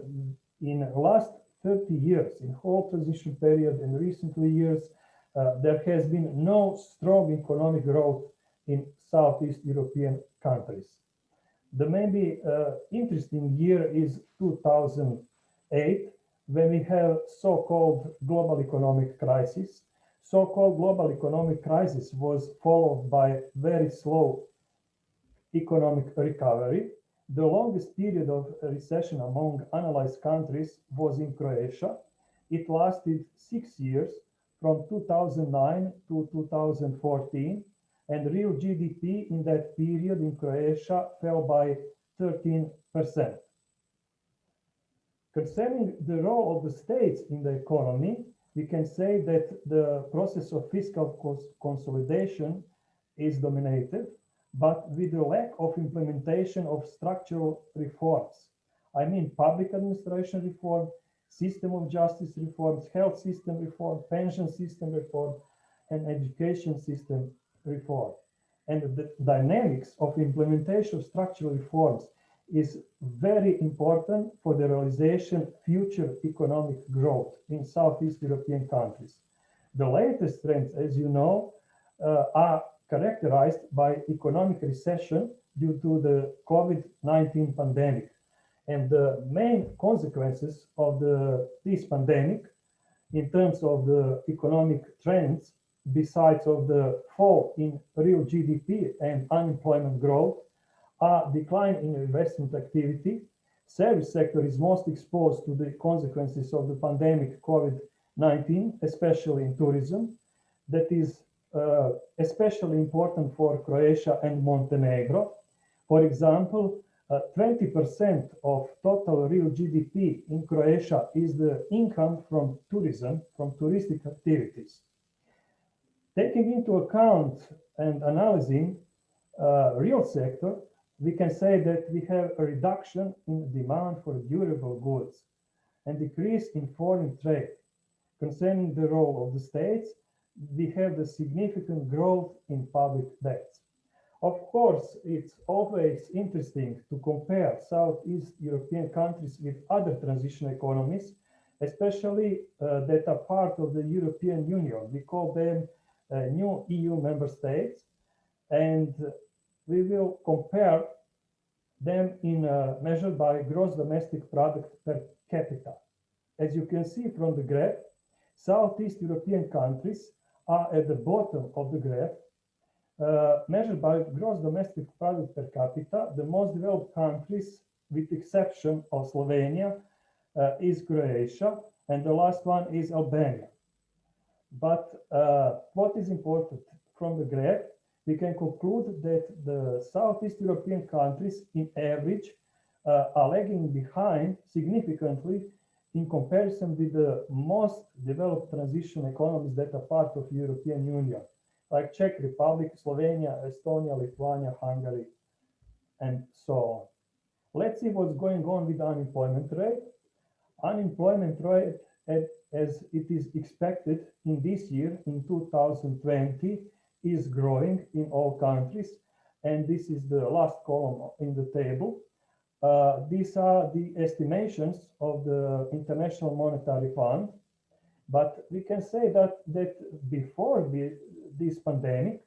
in the last 30 years, in whole transition period and recently years, there has been no strong economic growth in Southeast European countries. The maybe interesting year is 2008, when we have so-called global economic crisis. So-called global economic crisis was followed by very slow economic recovery. The longest period of recession among analyzed countries was in Croatia. It lasted 6 years, from 2009 to 2014, and real GDP in that period in Croatia fell by 13%. Concerning the role of the states in the economy, we can say that the process of fiscal consolidation is dominated, but with the lack of implementation of structural reforms. I mean public administration reform, system of justice reforms, health system reform, pension system reform, and education system reform. And the dynamics of implementation of structural reforms is very important for the realization of future economic growth in Southeast European countries. The latest trends, as you know, are characterized by economic recession due to the COVID-19 pandemic. And the main consequences of this pandemic in terms of the economic trends, besides of the fall in real GDP and unemployment growth, are decline in investment activity. Service sector is most exposed to the consequences of the pandemic COVID-19, especially in tourism. That is especially important for Croatia and Montenegro. For example, 20% of total real GDP in Croatia is the income from tourism, from touristic activities. Taking into account and analyzing real sector, we can say that we have a reduction in demand for durable goods and decrease in foreign trade. Concerning the role of the states, we have the significant growth in public debts. Of course, it's always interesting to compare Southeast European countries with other transition economies, especially that are part of the European Union. We call them new EU member states, and we will compare them in measured by gross domestic product per capita. As you can see from the graph, Southeast European countries are at the bottom of the graph. Measured by gross domestic product per capita, the most developed countries, with exception of Slovenia, is Croatia, and the last one is Albania. But what is important from the graph, we can conclude that the Southeast European countries in average are lagging behind significantly in comparison with the most developed transition economies that are part of European Union, like Czech Republic, Slovenia, Estonia, Lithuania, Hungary, and so on. Let's see what's going on with the unemployment rate. Unemployment rate, as it is expected in this year, in 2020, is growing in all countries. And this is the last column in the table. These are the estimations of the International Monetary Fund. But we can say that before this pandemic,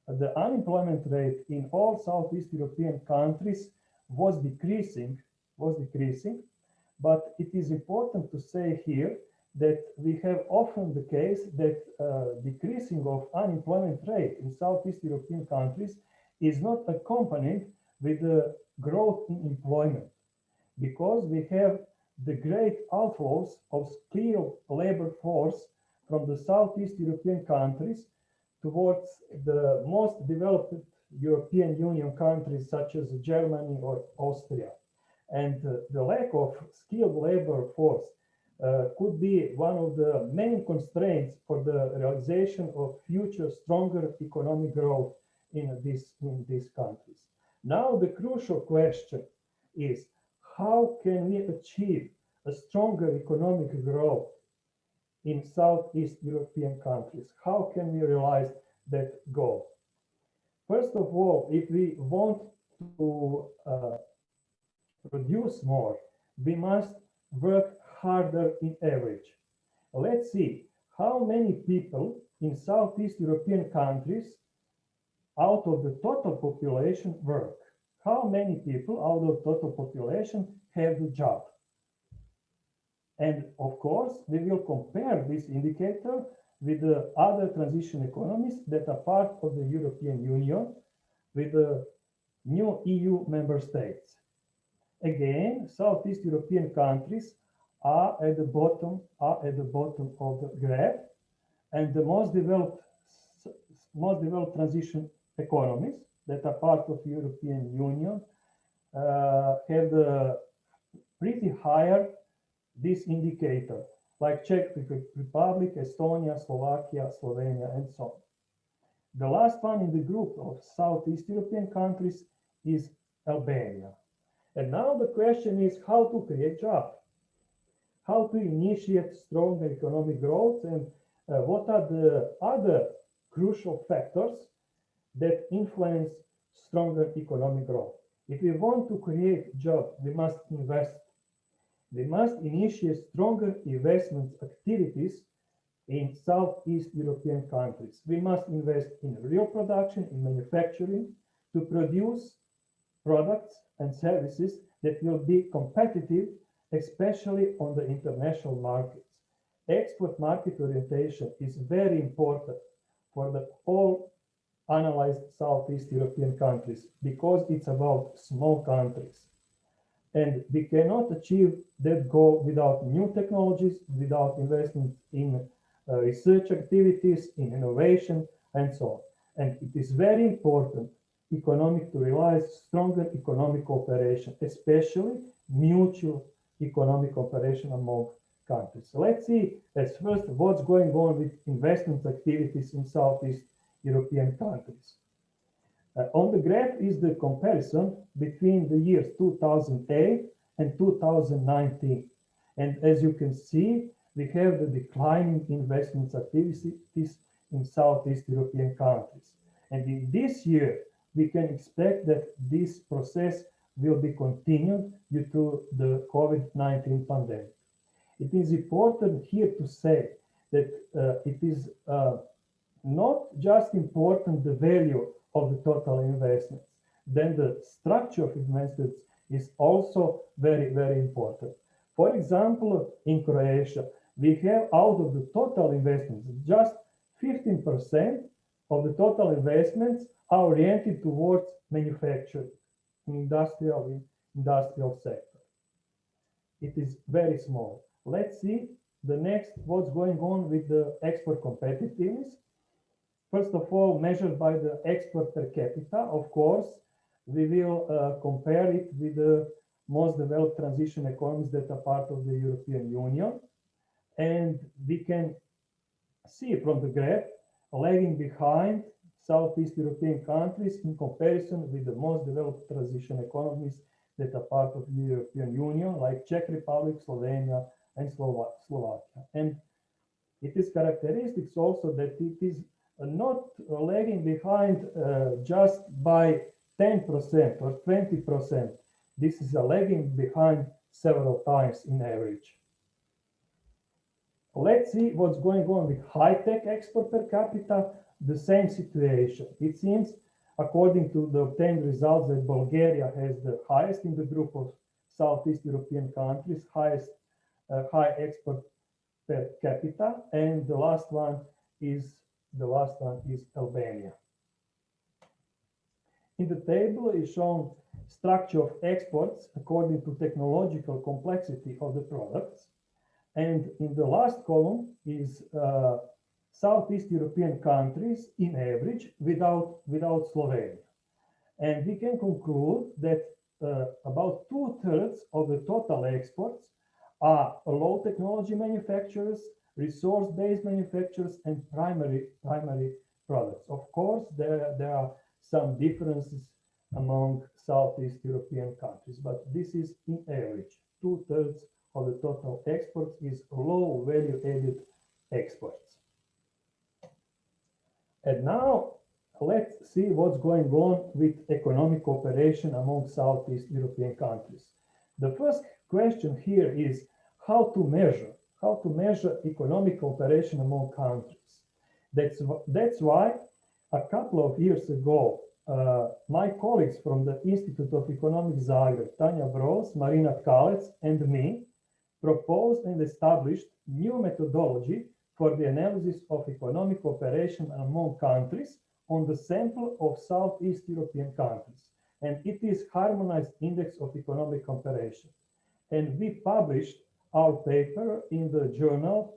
the unemployment rate in all Southeast European countries was decreasing. But it is important to say here that we have often the case that decreasing of unemployment rate in Southeast European countries is not accompanied with the growth in employment, because we have the great outflows of skilled labor force from the Southeast European countries towards the most developed European Union countries such as Germany or Austria. And the lack of skilled labor force could be one of the main constraints for the realization of future stronger economic growth in these countries. Now the crucial question is, how can we achieve a stronger economic growth in Southeast European countries? How can we realize that goal? First of all, if we want to produce more, we must work harder in average. Let's see how many people in Southeast European countries out of the total population work. How many people out of total population have the job? And of course, we will compare this indicator with the other transition economies that are part of the European Union, with the new EU member states. Again, Southeast European countries are at the bottom of the graph, and the most developed transition economies that are part of European Union have the pretty higher this indicator, like Czech Republic, Estonia, Slovakia, Slovenia, and so on. The last one in the group of Southeast European countries is Albania. And now the question is how to create jobs, how to initiate stronger economic growth, and what are the other crucial factors that influence stronger economic growth. If we want to create jobs, we must invest. We must initiate stronger investment activities in Southeast European countries. We must invest in real production, in manufacturing, to produce products and services that will be competitive, especially on the international markets. Export market orientation is very important for the all analyzed Southeast European countries, because it's about small countries. And we cannot achieve that goal without new technologies, without investment in research activities, in innovation, and so on. And it is very important to realize stronger economic cooperation, especially mutual economic cooperation among countries. So let's see as first what's going on with investment activities in Southeast European countries. On the graph is the comparison between the years 2008 and 2019. And as you can see, we have the declining investment activities in Southeast European countries. And in this year, we can expect that this process will be continued due to the COVID-19 pandemic. It is important here to say that it is not just important the value of the total investments, then the structure of investments is also very, very important. For example, in Croatia, we have out of the total investments, just 15% of the total investments are oriented towards manufacturing, industrial sector. It is very small. Let's see The next, what's going on with the export competitiveness? First of all, measured by the export per capita, of course, we will compare it with the most developed transition economies that are part of the European Union. And we can see from the graph lagging behind Southeast European countries in comparison with the most developed transition economies that are part of the European Union, like Czech Republic, Slovenia, and Slovakia. And it is characteristics also that it is not lagging behind just by 10% or 20%. This is lagging behind several times in average. Let's see what's going on with high-tech export per capita. The same situation. It seems, according to the obtained results, that Bulgaria has the highest in the group of Southeast European countries, highest high export per capita, and the last one is Albania. In the table is shown structure of exports according to technological complexity of the products, and in the last column is Southeast European countries in average without Slovenia. And we can conclude that about 2/3 of the total exports are low technology manufacturers, resource-based manufacturers, and primary products. Of course, there are some differences among Southeast European countries, but this is in average. 2/3 of the total exports is low value-added exports. And now let's see what's going on with economic cooperation among Southeast European countries. The first question here is how to measure economic cooperation among countries. That's why a couple of years ago, my colleagues from the Institute of Economics Zagreb, Tanja Broz, Marina Tkalec, and me proposed and established new methodology for the analysis of economic cooperation among countries on the sample of Southeast European countries. And it is harmonized index of economic cooperation. And we published our paper in the journal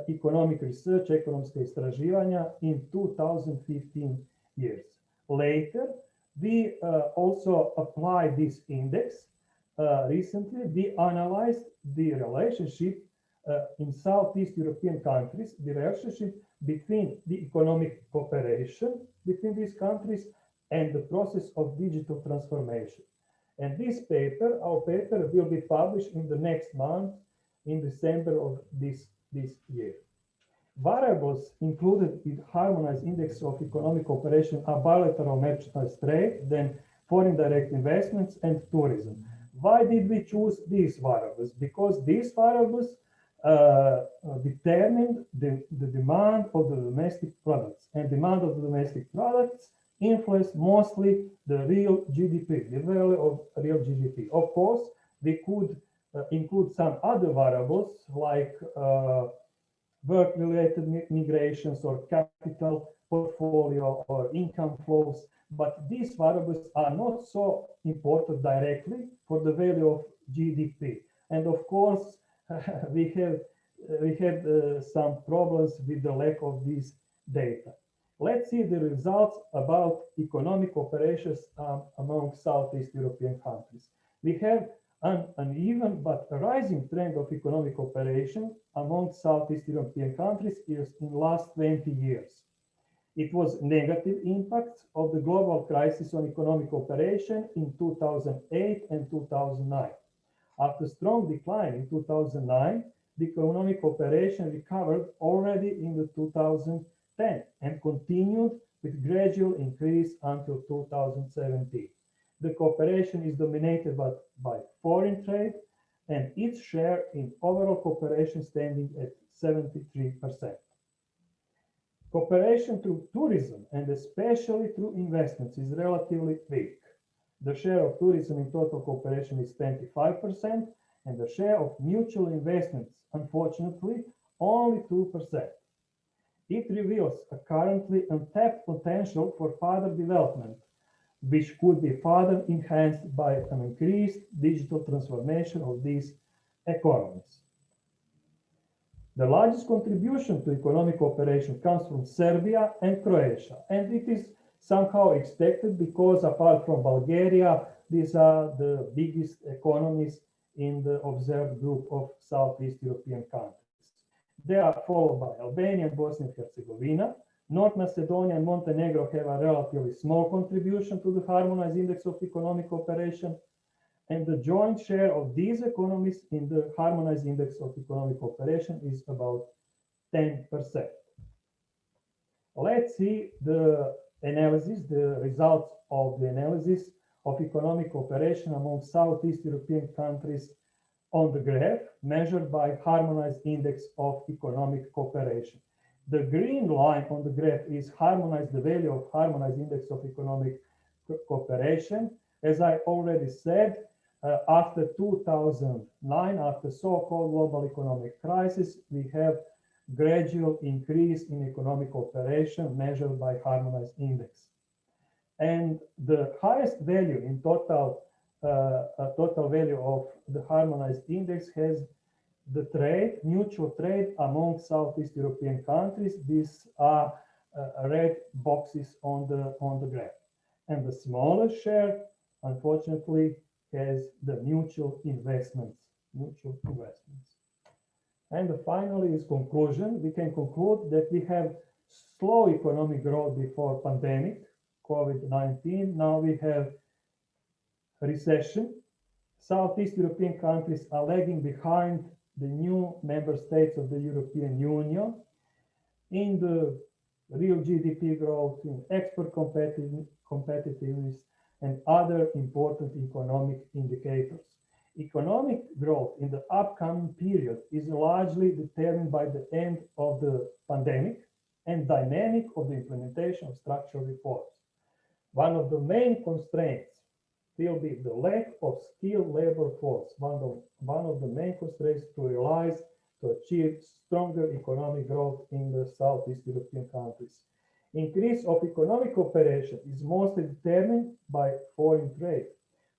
Economic Research, ekonomska istraživanja in 2015 years. Later, we also applied this index. Recently, we analyzed the relationship in Southeast European countries, the relationship between the economic cooperation between these countries and the process of digital transformation. And this paper, our paper, will be published in the next month, in December of this year. Variables included in harmonized index of economic cooperation are bilateral merchandise trade, then foreign direct investments, and tourism. Why did we choose these variables? Because these variables determine the demand of the domestic products, and demand of the domestic products influence mostly the real GDP, the value of real GDP. Of course, we could include some other variables like work-related migrations or capital portfolio or income flows, but these variables are not so important directly for the value of GDP. And of course, we had some problems with the lack of these data. Let's see the results about economic operations among Southeast European countries. We have an uneven but rising trend of economic cooperation among Southeast European countries in the last 20 years. It was negative impacts of the global crisis on economic cooperation in 2008 and 2009. After strong decline in 2009, the economic cooperation recovered already in the 2010 and continued with gradual increase until 2017. The cooperation is dominated by foreign trade, and its share in overall cooperation standing at 73%. Cooperation through tourism, and especially through investments, is relatively weak. The share of tourism in total cooperation is 25%, and the share of mutual investments, unfortunately, only 2%. It reveals a currently untapped potential for further development, which could be further enhanced by an increased digital transformation of these economies. The largest contribution to economic cooperation comes from Serbia and Croatia, and it is somehow expected because apart from Bulgaria, these are the biggest economies in the observed group of Southeast European countries. They are followed by Albania and Bosnia and Herzegovina. North Macedonia and Montenegro have a relatively small contribution to the harmonized index of economic cooperation, and the joint share of these economies in the harmonized index of economic cooperation is about 10%. Let's see the analysis, the results of the analysis of economic cooperation among Southeast European countries on the graph measured by harmonized index of economic cooperation. The green line on the graph is harmonized, the value of harmonized index of economic cooperation. As I already said, after 2009, after so-called global economic crisis, we have gradual increase in economic cooperation measured by harmonized index. And the highest value in total value of the harmonized index has the trade, mutual trade among Southeast European countries. These are red boxes on the graph. And the smallest share, unfortunately, has the mutual investments. And finally is conclusion. We can conclude that we have slow economic growth before pandemic, COVID-19. Now we have recession. Southeast European countries are lagging behind the new member states of the European Union in the real GDP growth, in export competitiveness, and other important economic indicators. Economic growth in the upcoming period is largely determined by the end of the pandemic and dynamic of the implementation of structural reforms. One of the main constraints will be the lack of skilled labor force, one of the main constraints to realize, to achieve stronger economic growth in the Southeast European countries. Increase of economic cooperation is mostly determined by foreign trade.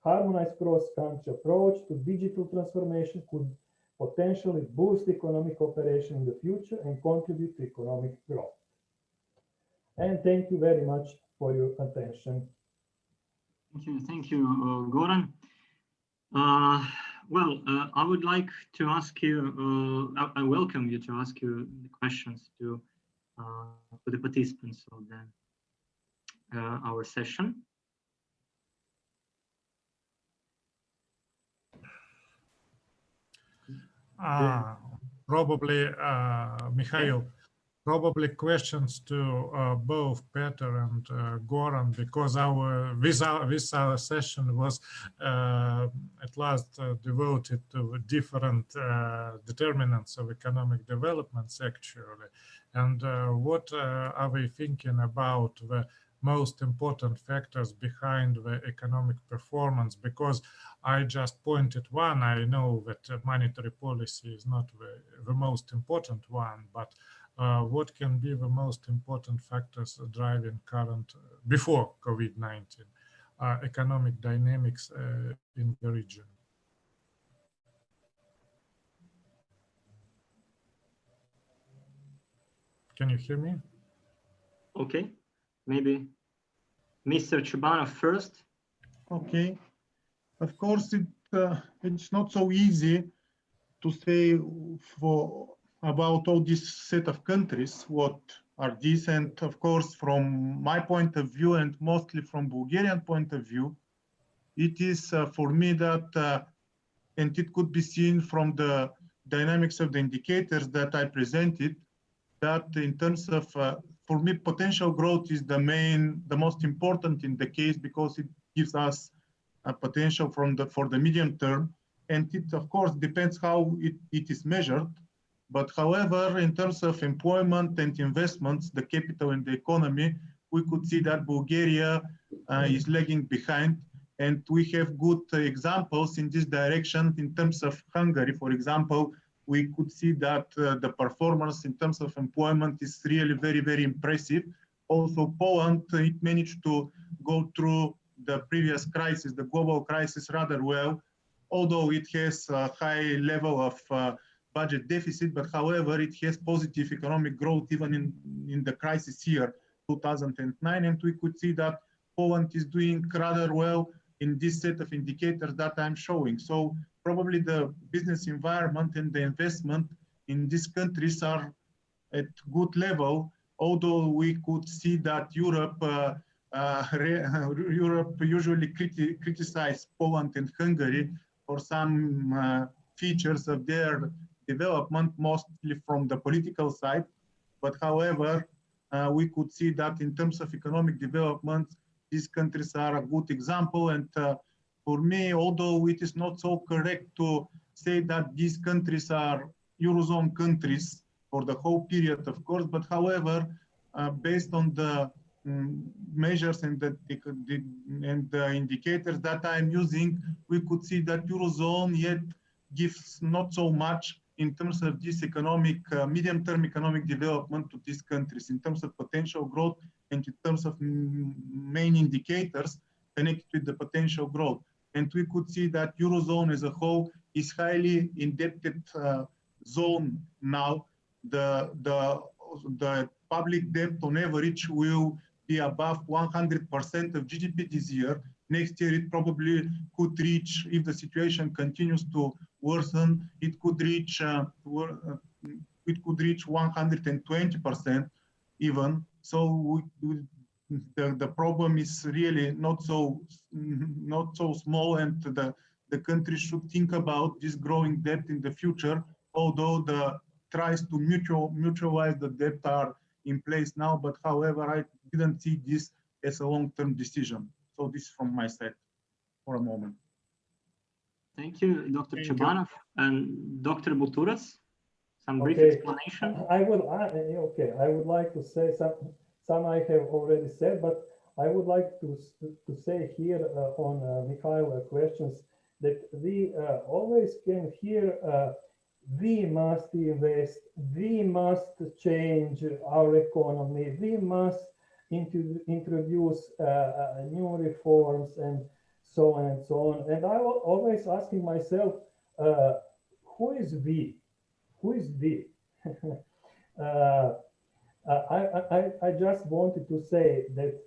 Harmonized cross-country approach to digital transformation could potentially boost economic cooperation in the future and contribute to economic growth. And thank you very much for your attention. Thank you, Goran. I would like to ask you, I welcome you to ask you the questions to the participants of our session. Probably, Mikhail, probably questions to both Peter and Goran, because our session was at last devoted to different determinants of economic developments actually. And what are we thinking about the most important factors behind the economic performance? Because I just pointed one. I know that monetary policy is not the most important one, but what can be the most important factors driving current, before COVID-19, economic dynamics in the region? Can you hear me? Okay, maybe Mr. Chobanov first. Okay, of course it's not so easy to say about all this set of countries what are these, and of course from my point of view and mostly from Bulgarian point of view, it is for me that and it could be seen from the dynamics of the indicators that I presented, that in terms of for me potential growth is the most important in the case, because it gives us a potential for the medium term, and it of course depends how it is measured. But however, in terms of employment and investments, the capital and the economy, we could see that Bulgaria is lagging behind, and we have good examples in this direction. In terms of Hungary, for example, we could see that the performance in terms of employment is really very, very impressive. Also, Poland, it managed to go through the previous crisis, the global crisis, rather well, although it has a high level of budget deficit, but however, it has positive economic growth even in the crisis year, 2009, and we could see that Poland is doing rather well in this set of indicators that I'm showing. So probably the business environment and the investment in these countries are at good level, although we could see that Europe usually criticize Poland and Hungary for some features of their development, mostly from the political side. But however, we could see that in terms of economic development, these countries are a good example. And for me, although it is not so correct to say that these countries are Eurozone countries for the whole period, of course, but however, based on the measures and the indicators that I'm using, we could see that Eurozone yet gives not so much in terms of this economic, medium-term economic development to these countries, in terms of potential growth and in terms of main indicators connected with the potential growth. And we could see that Eurozone as a whole is highly indebted zone now. The public debt on average will be above 100% of GDP this year. Next year, it probably could reach, if the situation continues to worsen, it could reach 120% even. So the problem is really not so small, and the country should think about this growing debt in the future. Although the tries to mutualize the debt are in place now, but however, I didn't see this as a long-term decision. So this is from my side for a moment. Thank you, Dr. Chobanov. And Dr. Buturas, some brief explanation. I would like to say some I have already said, but I would like to say here on Mikhail's questions that we always can hear we must invest, we must change our economy, we must introduce new reforms and so on and so on. And I was always asking myself, who is we? Who is we? I just wanted to say that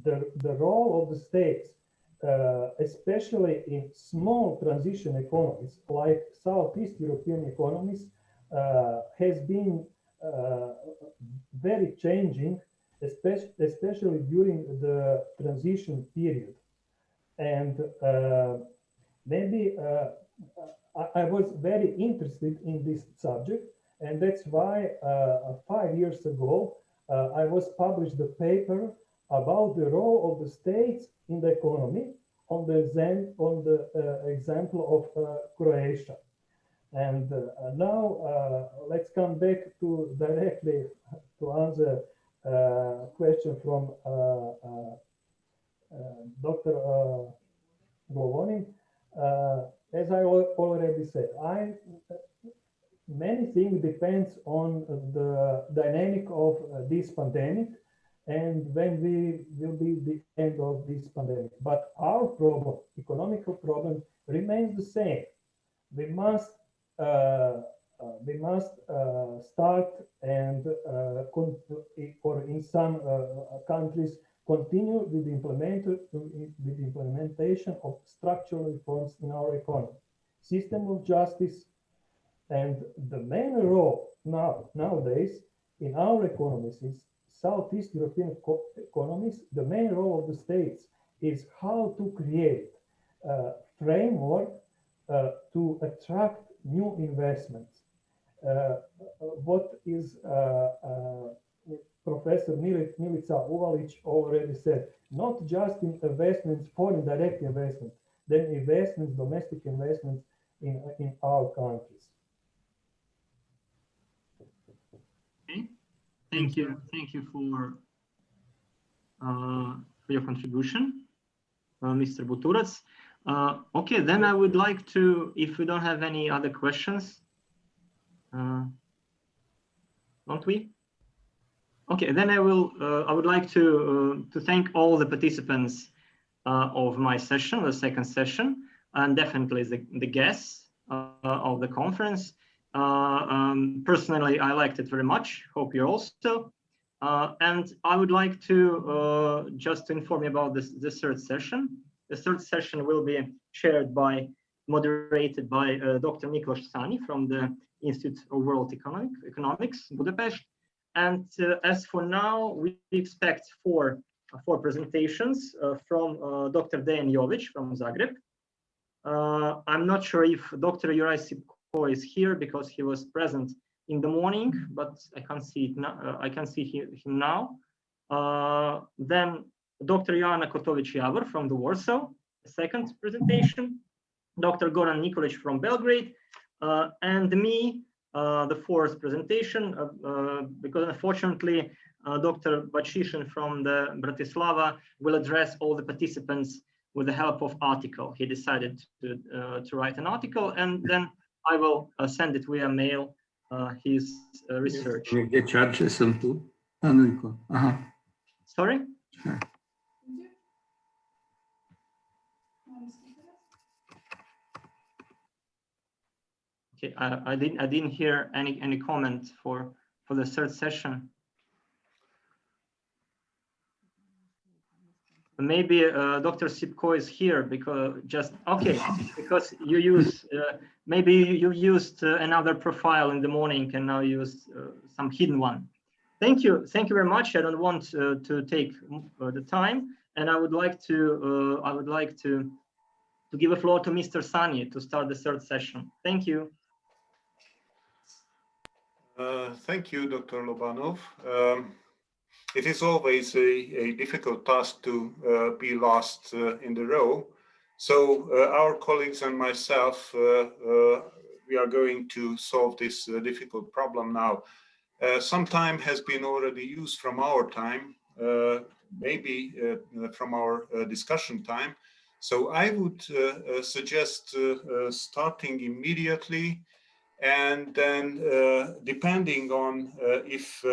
the role of the states, especially in small transition economies like Southeast European economies, has been very changing, especially during the transition period. And maybe I was very interested in this subject, and that's why 5 years ago I was published a paper about the role of the states in the economy on the example of Croatia. And now let's come back to directly to answer question from Dr. Glovonin. As I already said, many things depends on the dynamic of this pandemic and when we will be the end of this pandemic. But our problem, economical problem, remains the same. We must start and or in some countries continue with the implementation of structural reforms in our economy, system of justice, and the main role nowadays in our economies is Southeast European economies. The main role of the states is how to create a framework to attract new investments. What is Professor Milica Uvalic already said, not just in investments, foreign direct investments, then investments, domestic investments in our countries. Okay. Thank you for your contribution, Mr. Buturas. Okay, then I would like to, if we don't have any other questions, don't we? Okay, then I would like to thank all the participants of my session, the second session, and definitely the guests of the conference. Personally, I liked it very much. Hope you also. And I would like to just to inform you about the third session. The third session will be moderated by Dr. Miklош Sanьi from the Institute of World Economics, Budapest. And as for now, we expect four presentations from Dr. Dejan Jovic from Zagreb. I'm not sure if Dr. Юрай Сипко is here because he was present in the morning, but I can't see it now. I can see him now. Then Dr. Ioanna Котович-Явор from the Warsaw, the second presentation. Dr. Goran Nikolic from Belgrade, and me, the fourth presentation, because unfortunately Dr. Bachishin from the Bratislava will address all the participants with the help of article. He decided to write an article, and then I will send it via mail his research. Sorry? Okay, I didn't hear any comment for the third session. Maybe Dr. Sipko is here because because you use maybe you used another profile in the morning and now use some hidden one. Thank you very much. I don't want to take the time, and I would like to give a floor to Mr. Sanьi to start the third session. Thank you. Thank you, Dr. Lobanov. It is always a difficult task to be last in the row. So our colleagues and myself, we are going to solve this difficult problem now. Some time has been already used from our time, maybe from our discussion time. So I would suggest starting immediately, and then depending on if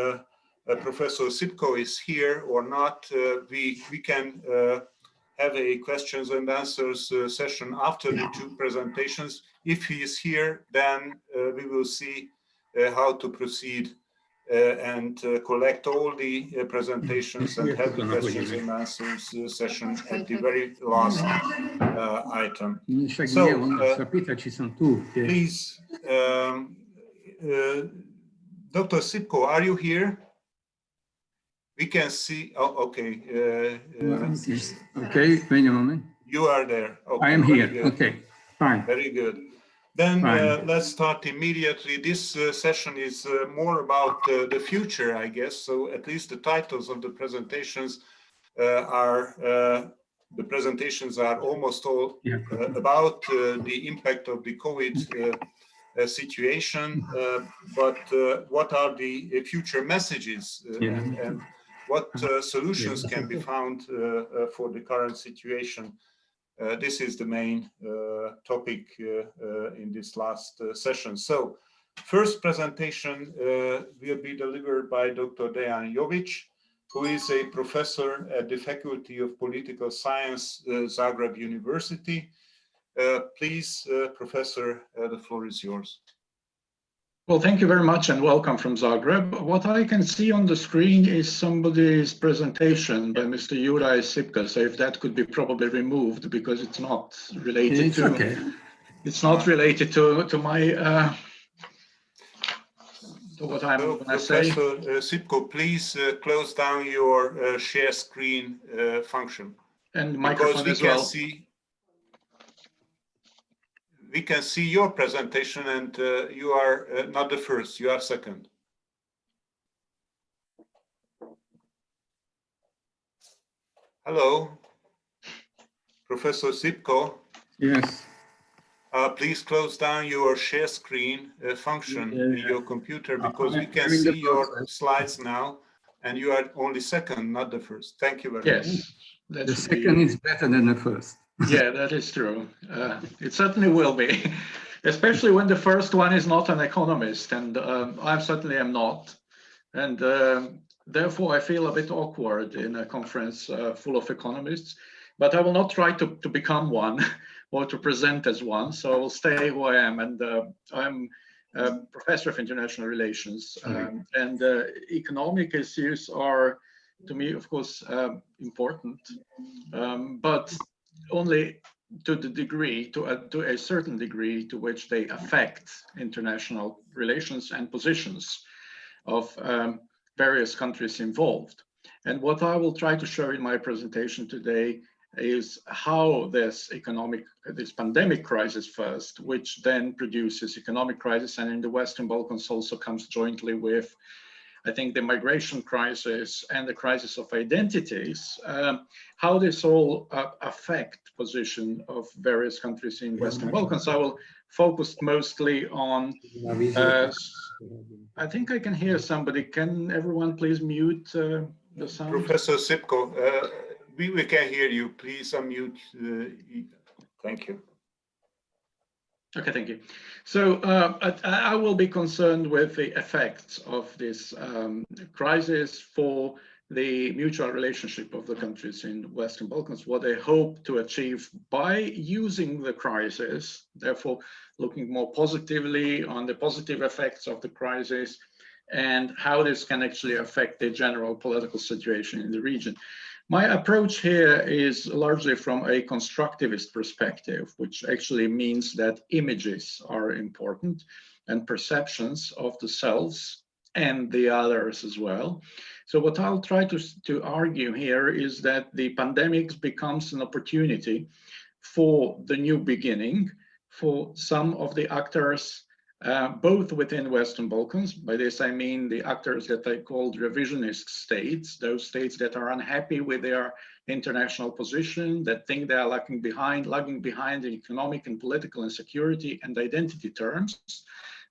Professor Sipko is here or not, we can have a questions and answers session after the two presentations. If he is here, then we will see how to proceed and collect all the presentations and have the questions and answers session at the very last item. So please, Dr. Sipko, are you here? We can see. Oh, okay. Okay, wait a moment. You are there. Okay, I am here. Good. Okay, fine. Very good. Then let's start immediately. This session is more about the future, I guess. So at least the titles of the presentations are almost all about the impact of the COVID situation. But what are the future messages and what solutions can be found for the current situation? This is the main topic in this last session. So, first presentation will be delivered by Dr. Dejan Jovic, who is a professor at the Faculty of Political Science, Zagreb University. Please, Professor, the floor is yours. Well, thank you very much and welcome from Zagreb. What I can see on the screen is somebody's presentation by Mr. Юрай Сипко. So if that could be probably removed because it's not related it's not related to my to what I'm going to say. Professor Sipko, please close down your share screen function. And microphone as well. We can see your presentation, and you are not the first, you are second. Hello, Professor Sipko. Yes. Please close down your share screen function in your computer because we can see your slides now, and you are only second, not the first. Thank you very much. Yes. The second is better than the first. Yeah, that is true. It certainly will be, especially when the first one is not an economist, and I certainly am not. And therefore, I feel a bit awkward in a conference full of economists, but I will not try to become one or to present as one. So I will stay who I am. And I'm professor of international relations, and economic issues are, to me, of course, important, but only to the degree, to a certain degree, to which they affect international relations and positions of various countries involved. And what I will try to show in my presentation today is how this pandemic crisis first, which then produces economic crisis, and in the Western Balkans also comes jointly with, I think, the migration crisis and the crisis of identities, how this all affect position of various countries in Western Balkans. I will focus mostly on, I think I can hear somebody. Can everyone please mute the sound? Professor Sipko, we can hear you. Please unmute. Thank you. Okay, thank you. So I will be concerned with the effects of this crisis for the mutual relationship of the countries in the Western Balkans, what they hope to achieve by using the crisis, therefore looking more positively on the positive effects of the crisis and how this can actually affect the general political situation in the region. My approach here is largely from a constructivist perspective, which actually means that images are important and perceptions of the selves and the others as well. So what I'll try to argue here is that the pandemic becomes an opportunity for the new beginning for some of the actors, both within Western Balkans. By this I mean the actors that I called revisionist states, those states that are unhappy with their international position, that think they are lagging behind in economic and political and security and identity terms,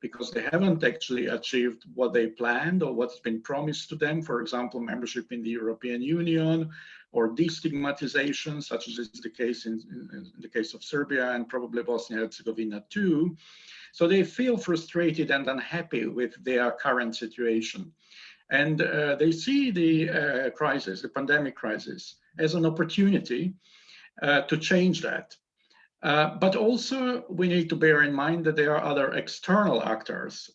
because they haven't actually achieved what they planned or what's been promised to them, for example, membership in the European Union or destigmatization, such as is the case in the case of Serbia and probably Bosnia and Herzegovina too. So they feel frustrated and unhappy with their current situation. And they see the crisis, the pandemic crisis, as an opportunity to change that. But also we need to bear in mind that there are other external actors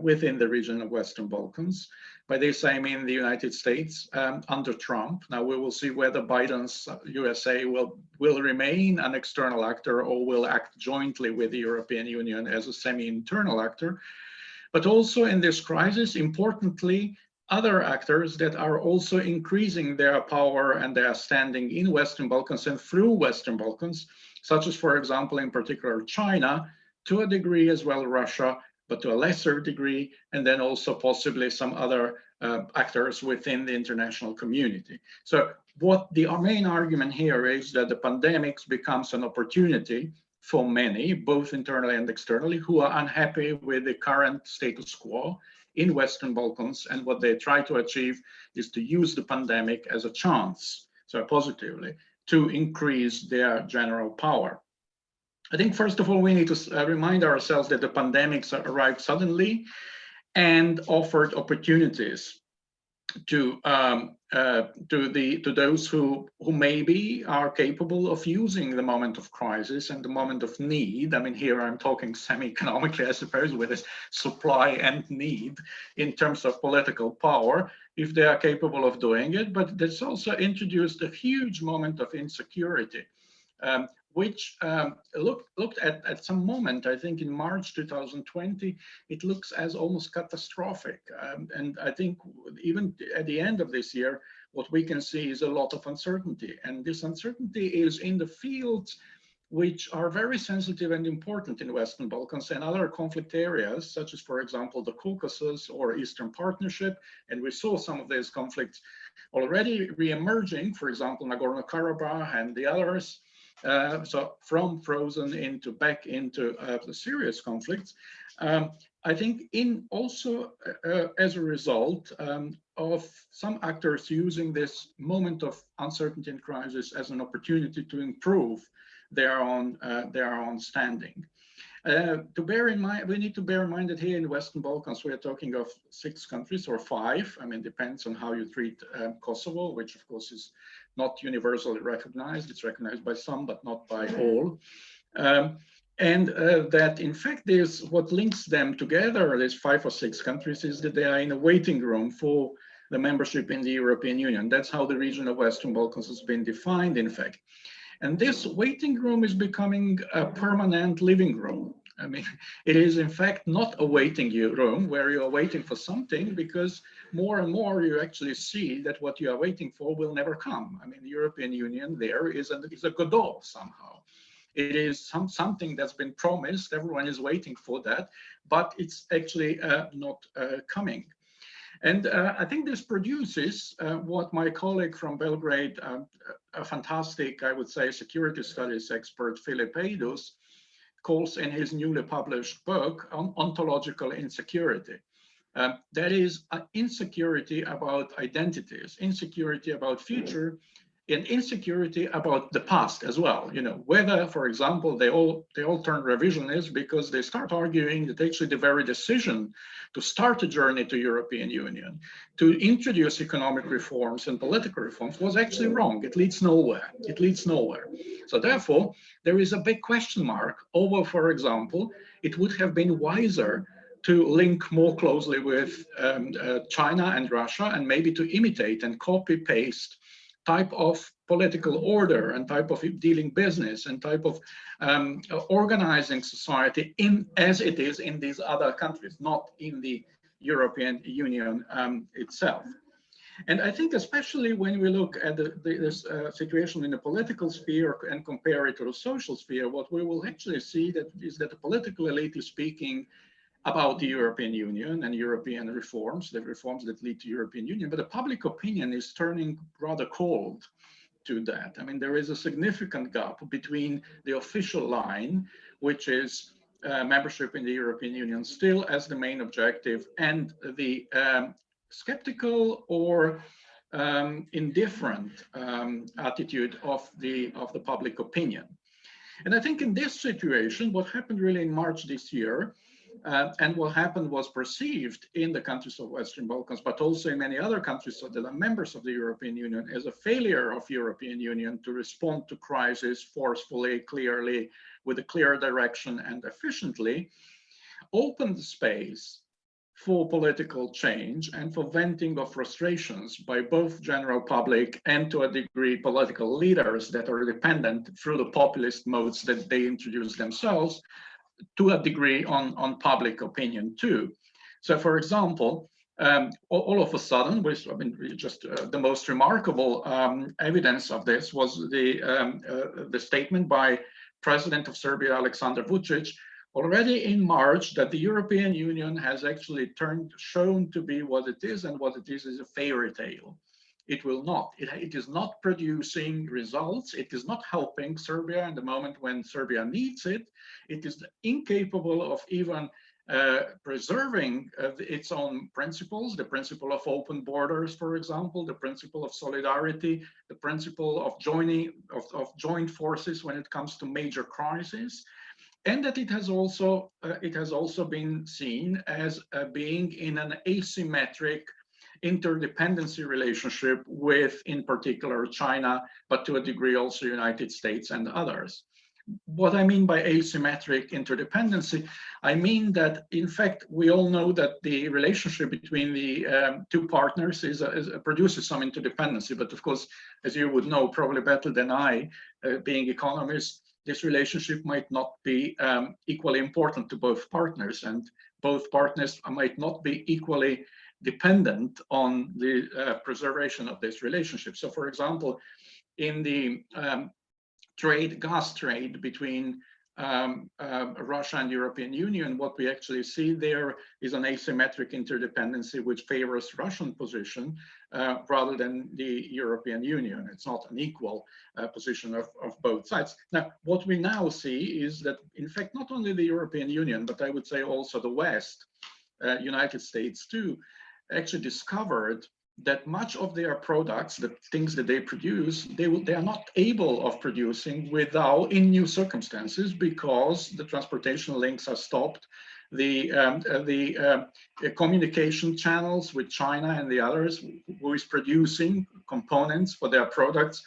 within the region of Western Balkans. By this I mean the United States under Trump. Now we will see whether Biden's USA will remain an external actor or will act jointly with the European Union as a semi-internal actor. But also in this crisis, importantly, other actors that are also increasing their power and their standing in Western Balkans and through Western Balkans, such as, for example, in particular, China, to a degree as well, Russia, but to a lesser degree, and then also possibly some other actors within the international community. So what the main argument here is that the pandemic becomes an opportunity for many, both internally and externally, who are unhappy with the current status quo in Western Balkans, and what they try to achieve is to use the pandemic as a chance, so positively, to increase their general power. I think, first of all, we need to remind ourselves that the pandemics arrived suddenly and offered opportunities to those who maybe are capable of using the moment of crisis and the moment of need. I mean, here I'm talking semi-economically, I suppose, with this supply and need in terms of political power, if they are capable of doing it. But this also introduced a huge moment of insecurity, which looked at some moment, I think in March 2020, it looks as almost catastrophic. And I think even at the end of this year, what we can see is a lot of uncertainty. And this uncertainty is in the fields which are very sensitive and important in Western Balkans and other conflict areas, such as, for example, the Caucasus or Eastern Partnership. And we saw some of these conflicts already re-emerging, for example, Nagorno-Karabakh and the others. So from frozen back into the serious conflicts. I think as a result of some actors using this moment of uncertainty and crisis as an opportunity to improve their own standing. To bear in mind, we need to bear in mind that here in the Western Balkans, we are talking of 6 countries or 5. I mean, depends on how you treat Kosovo, which of course is not universally recognized. It's recognized by some, but not by all. And that in fact there's what links them together, there's 5 or 6 countries, is that they are in a waiting room for the membership in the European Union. That's how the region of Western Balkans has been defined, in fact. And this waiting room is becoming a permanent living room. I mean, it is in fact not a waiting room where you are waiting for something, because more and more you actually see that what you are waiting for will never come. I mean, the European Union there is a Godot somehow. It is something that's been promised, everyone is waiting for that, but it's actually not coming. And I think this produces what my colleague from Belgrade, a fantastic, I would say, security studies expert, Philippidis, calls in his newly published book on ontological insecurity. That is insecurity about identities, insecurity about future, and insecurity about the past as well. You know, whether, for example, they all turn revisionist because they start arguing that actually the very decision to start a journey to European Union, to introduce economic reforms and political reforms was actually wrong. It leads nowhere. It leads nowhere. So therefore, there is a big question mark over, for example, it would have been wiser to link more closely with China and Russia, and maybe to imitate and copy paste type of political order and type of dealing business and type of organizing society as it is in these other countries, not in the European Union itself. And I think especially when we look at this situation in the political sphere and compare it to the social sphere, what we will actually see is that the political elite is speaking about the European Union and European reforms, the reforms that lead to European Union, but the public opinion is turning rather cold to that. I mean, there is a significant gap between the official line, which is membership in the European Union still as the main objective, and the skeptical or indifferent attitude of the public opinion. And I think in this situation, what happened really in March this year, and what happened was perceived in the countries of Western Balkans, but also in many other countries that are members of the European Union, as a failure of European Union to respond to crisis forcefully, clearly, with a clear direction and efficiently, opened space for political change and for venting of frustrations by both general public and, to a degree, political leaders that are dependent through the populist modes that they introduce themselves, to a degree on public opinion too. So, for example, all of a sudden, which I mean, just the most remarkable evidence of this was the statement by President of Serbia, Aleksandar Vučić, already in March, that the European Union has actually shown to be what it is, and what it is a fairy tale. It will not. It is not producing results. It is not helping Serbia in the moment when Serbia needs it. It is incapable of even preserving its own principles, the principle of open borders, for example, the principle of solidarity, the principle of joint forces when it comes to major crises, and that it has also been seen as being in an asymmetric interdependency relationship with, in particular, China, but to a degree also United States and others. What I mean by asymmetric interdependency, I mean that, in fact, we all know that the relationship between the two partners produces some interdependency. But of course, as you would know probably better than I, being economist, this relationship might not be equally important to both partners, and both partners might not be equally dependent on the preservation of this relationship. So, for example, in the gas trade between Russia and European Union, what we actually see there is an asymmetric interdependency which favors Russian position rather than the European Union. It's not an equal position of both sides. Now, what we now see is that, in fact, not only the European Union, but I would say also the West, United States too, actually discovered that much of their products, the things that they produce, they are not able of producing in new circumstances, because the transportation links are stopped, the communication channels with China and the others, who is producing components for their products,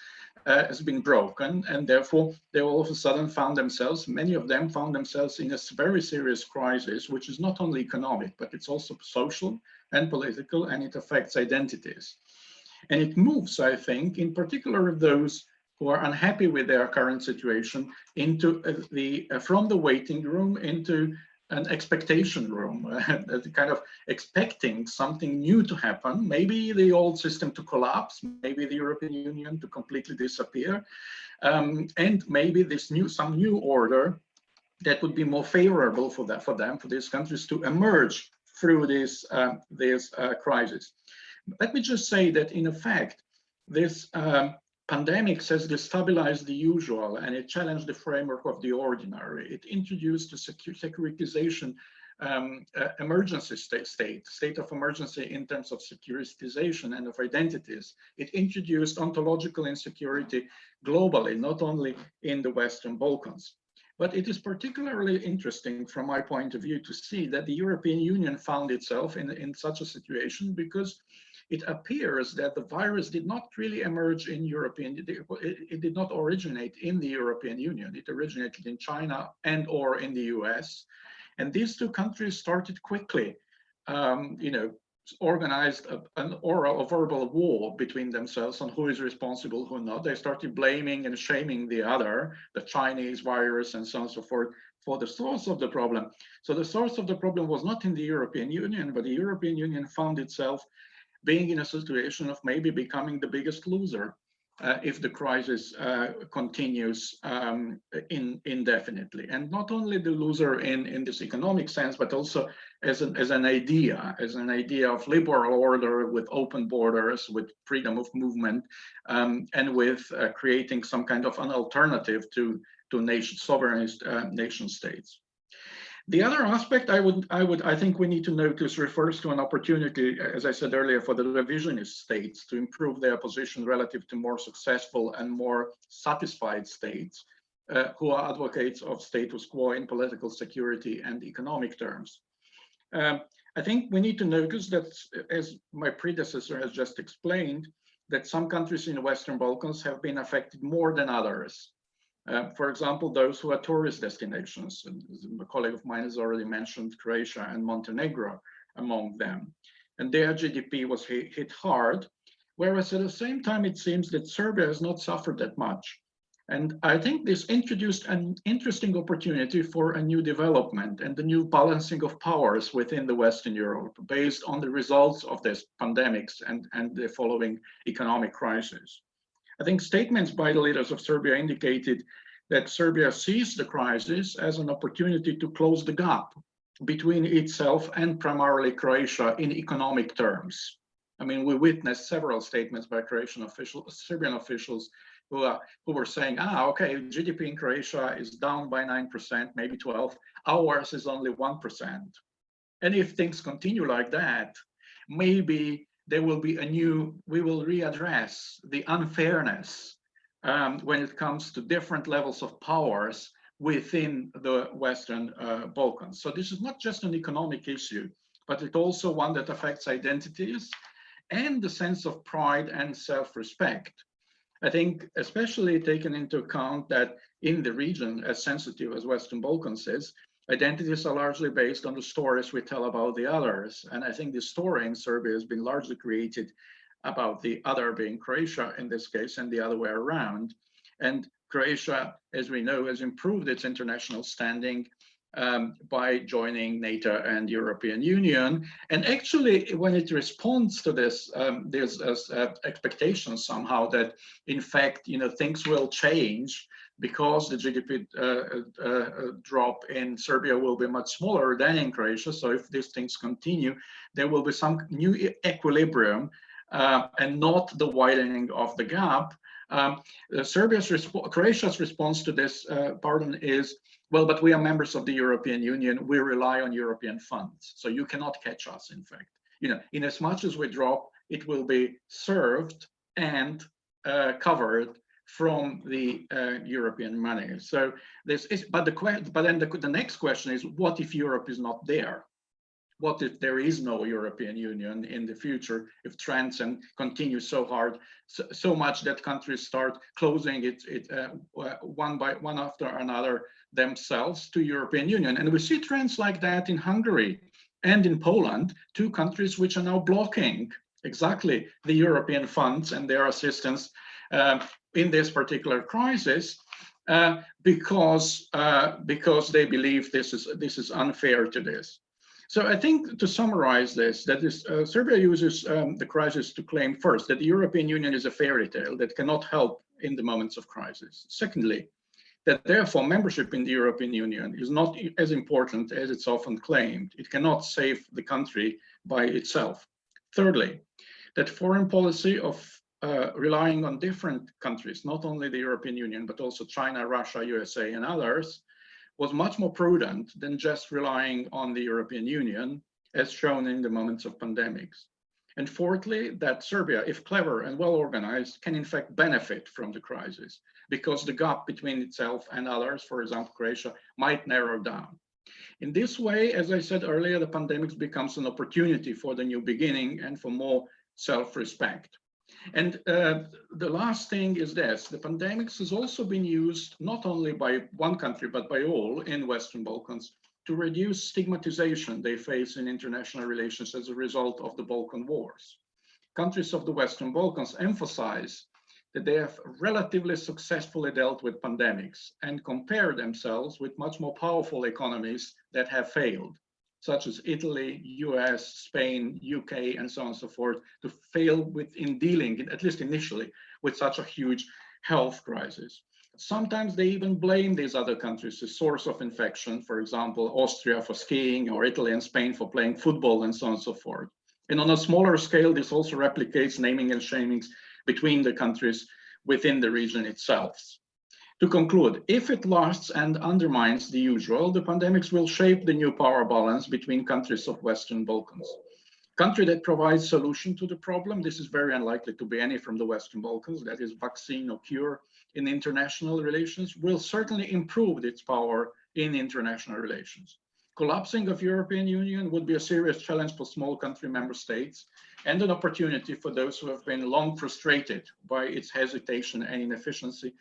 has been broken, and therefore they all of a sudden found themselves, many of them found themselves in a very serious crisis, which is not only economic, but it's also social and political, and it affects identities. And it moves, I think, in particular those who are unhappy with their current situation into from the waiting room into an expectation room, kind of expecting something new to happen, maybe the old system to collapse, maybe the European Union to completely disappear, and maybe some new order that would be more favorable for these countries to emerge through this crisis. Let me just say that in effect, this pandemic has destabilized the usual, and it challenged the framework of the ordinary. It introduced a securitization emergency state of emergency in terms of securitization and of identities. It introduced ontological insecurity globally, not only in the Western Balkans. But it is particularly interesting from my point of view to see that the European Union found itself in such a situation because it appears that the virus did not really emerge in it did not originate in the European Union. It originated in China and or in the US. And these two countries started quickly, organized an oral or verbal war between themselves on who is responsible, who not. They started blaming and shaming the other, the Chinese virus and so on and so forth, for the source of the problem. So the source of the problem was not in the European Union, but the European Union found itself being in a situation of maybe becoming the biggest loser if the crisis continues indefinitely. And not only the loser in this economic sense, but also as an idea of liberal order with open borders, with freedom of movement, and with creating some kind of an alternative to sovereignist nation states. The other aspect I think we need to notice refers to an opportunity, as I said earlier, for the revisionist states to improve their position relative to more successful and more satisfied states who are advocates of status quo in political security and economic terms. I think we need to notice that, as my predecessor has just explained, that some countries in the Western Balkans have been affected more than others. For example, those who are tourist destinations, and a colleague of mine has already mentioned Croatia and Montenegro among them. And their GDP was hit hard, whereas at the same time, it seems that Serbia has not suffered that much. And I think this introduced an interesting opportunity for a new development and the new balancing of powers within the Western Europe based on the results of this pandemics and the following economic crisis. I think statements by the leaders of Serbia indicated that Serbia sees the crisis as an opportunity to close the gap between itself and primarily Croatia in economic terms. I mean, we witnessed several statements by Serbian officials who were saying, okay, GDP in Croatia is down by 9%, maybe 12%, ours is only 1%. And if things continue like that, maybe there will be we will readdress the unfairness when it comes to different levels of powers within the Western Balkans. So this is not just an economic issue, but it's also one that affects identities and the sense of pride and self-respect. I think especially taken into account that in the region, as sensitive as Western Balkans is, identities are largely based on the stories we tell about the others. And I think the story in Serbia has been largely created about the other being Croatia in this case and the other way around. And Croatia, as we know, has improved its international standing by joining NATO and European Union. And actually, when it responds to this, there's expectations somehow that, in fact, things will change because the GDP drop in Serbia will be much smaller than in Croatia. So if these things continue, there will be some new equilibrium and not the widening of the gap. Croatia's response to this is, well, but we are members of the European Union. We rely on European funds. So you cannot catch us, in fact. In as much as we drop, it will be served and covered from the European money. So this is, but then the next question is, what if Europe is not there? what if there is no European Union in the future, if trends and continue so hard, so much that countries start closing it one by one after another themselves to European Union. And we see trends like that in Hungary and in Poland, two countries which are now blocking exactly the European funds and their assistance in this particular crisis because they believe this is unfair to this. So I think to summarize this, that is, Serbia uses the crisis to claim first that the European Union is a fairy tale that cannot help in the moments of crisis. Secondly, that therefore membership in the European Union is not as important as it's often claimed. It cannot save the country by itself. Thirdly, that foreign policy of relying on different countries, not only the European Union, but also China, Russia, USA, and others, was much more prudent than just relying on the European Union, as shown in the moments of pandemics. And fourthly, that Serbia, if clever and well organized, can in fact benefit from the crisis, because the gap between itself and others, for example, Croatia, might narrow down. In this way, as I said earlier, the pandemic becomes an opportunity for the new beginning and for more self-respect. And the last thing is this: the pandemic has also been used not only by one country, but by all in Western Balkans to reduce stigmatization they face in international relations as a result of the Balkan Wars. Countries of the Western Balkans emphasize that they have relatively successfully dealt with pandemics and compare themselves with much more powerful economies that have failed, such as Italy, US, Spain, UK, and so on and so forth, to fail in dealing, at least initially, with such a huge health crisis. Sometimes they even blame these other countries as source of infection, for example, Austria for skiing, or Italy and Spain for playing football, and so on and so forth. And on a smaller scale, this also replicates naming and shamings between the countries within the region itself. To conclude, if it lasts and undermines the usual, the pandemics will shape the new power balance between countries of Western Balkans. Country that provides solution to the problem, this is very unlikely to be any from the Western Balkans, that is vaccine or cure in international relations, will certainly improve its power in international relations. Collapsing of European Union would be a serious challenge for small country member states and an opportunity for those who have been long frustrated by its hesitation and inefficiency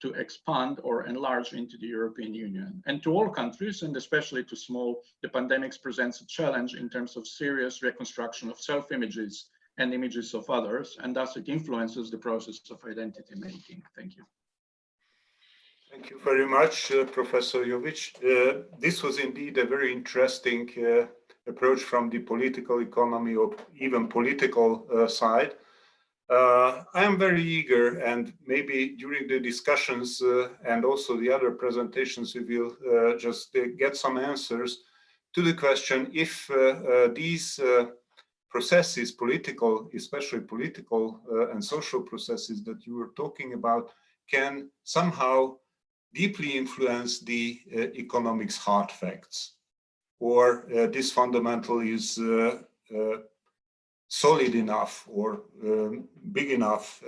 to expand or enlarge into the European Union. And to all countries, and especially to small, the pandemic presents a challenge in terms of serious reconstruction of self-images and images of others, and thus it influences the process of identity making. Thank you. Thank you very much, Professor Jovic. This was indeed a very interesting approach from the political economy or even political side. I am very eager, and maybe during the discussions and also the other presentations, we will just get some answers to the question if these processes, political, especially political and social processes that you were talking about, can somehow deeply influence the economics hard facts, or this fundamental is solid enough or big enough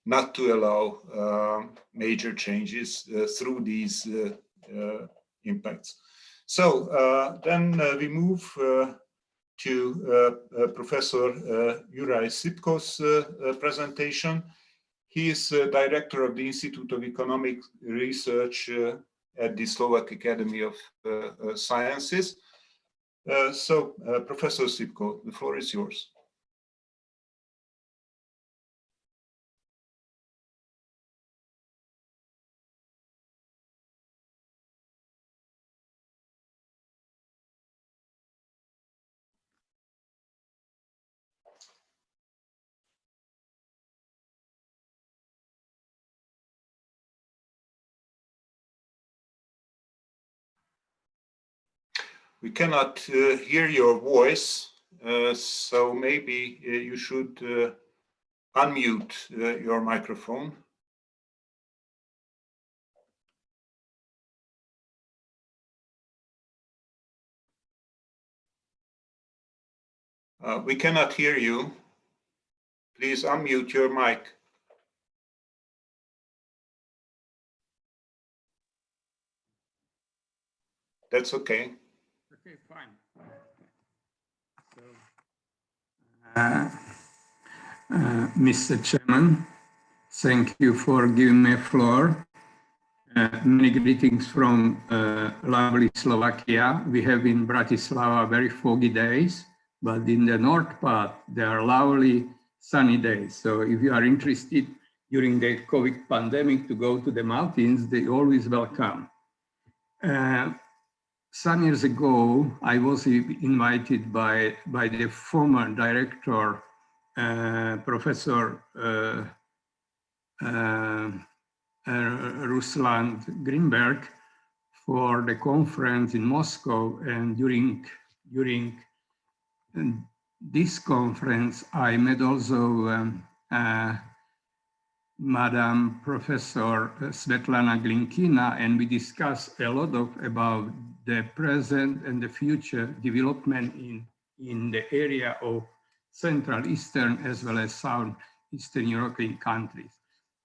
not to allow major changes through these impacts. So then we move to Professor Юрай Sipko's presentation. He is director of the Institute of Economic Research at the Slovak Academy of Sciences. So, Professor Sipko, the floor is yours. We cannot hear your voice, so maybe you should unmute your microphone. We cannot hear you. Please unmute your mic. That's okay. Okay, fine. Mr. Chairman, thank you for giving me a floor. Many greetings from lovely Slovakia. We have in Bratislava very foggy days, but in the north part, there are lovely sunny days. So if you are interested during the COVID pandemic to go to the mountains, they always welcome. Some years ago, I was invited by the former director, Professor Ruslan Grinberg, for the conference in Moscow. And during this conference, I met also Madam Professor Svetlana Glinkina, and we discussed a lot about the present and the future development in the area of Central Eastern as well as South Eastern European countries.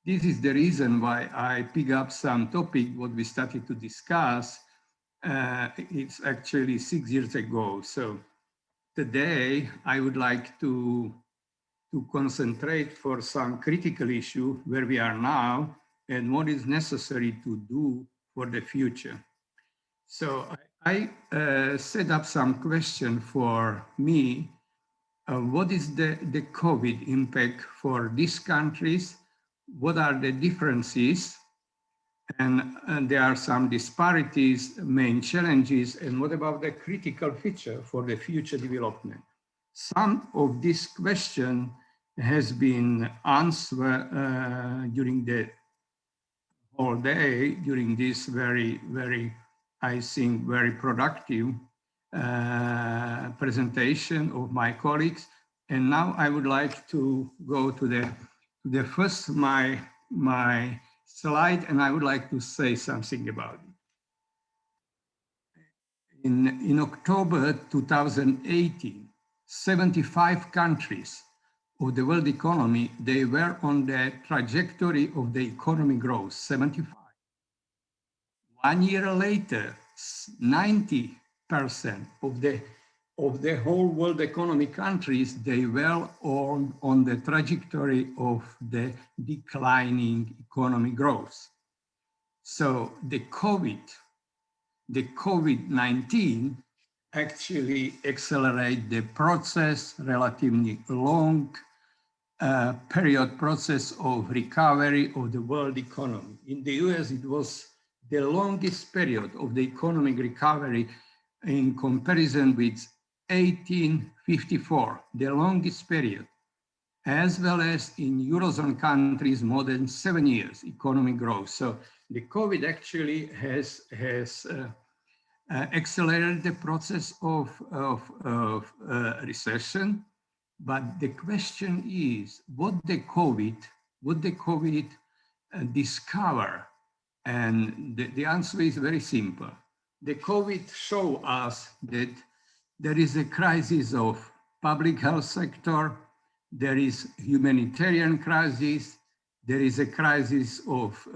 This is the reason why I pick up some topic what we started to discuss. It's actually 6 years ago. So today I would like to concentrate for some critical issue where we are now and what is necessary to do for the future. So I set up some question for me. What is the COVID impact for these countries? What are the differences? And there are some disparities, main challenges, and what about the critical feature for the future development? Some of this question has been answered during the whole day, during this very, I think, very productive presentation of my colleagues. And now I would like to go to the first my slide, and I would like to say something about it. In October 2018, 75 countries of the world economy, they were on the trajectory of the economic growth, 75. 1 year later, 90% of the whole world economy countries, they were on the trajectory of the declining economic growth. So the COVID-19 actually accelerate the process, relatively long period process of recovery of the world economy. In the US, it was the longest period of the economic recovery in comparison with 1854, the longest period, as well as in Eurozone countries, more than 7 years economic growth. So the COVID actually has accelerated the process of recession. But the question is, what the COVID discover? And the answer is very simple. The COVID show us that there is a crisis of public health sector, there is humanitarian crisis, there is a crisis of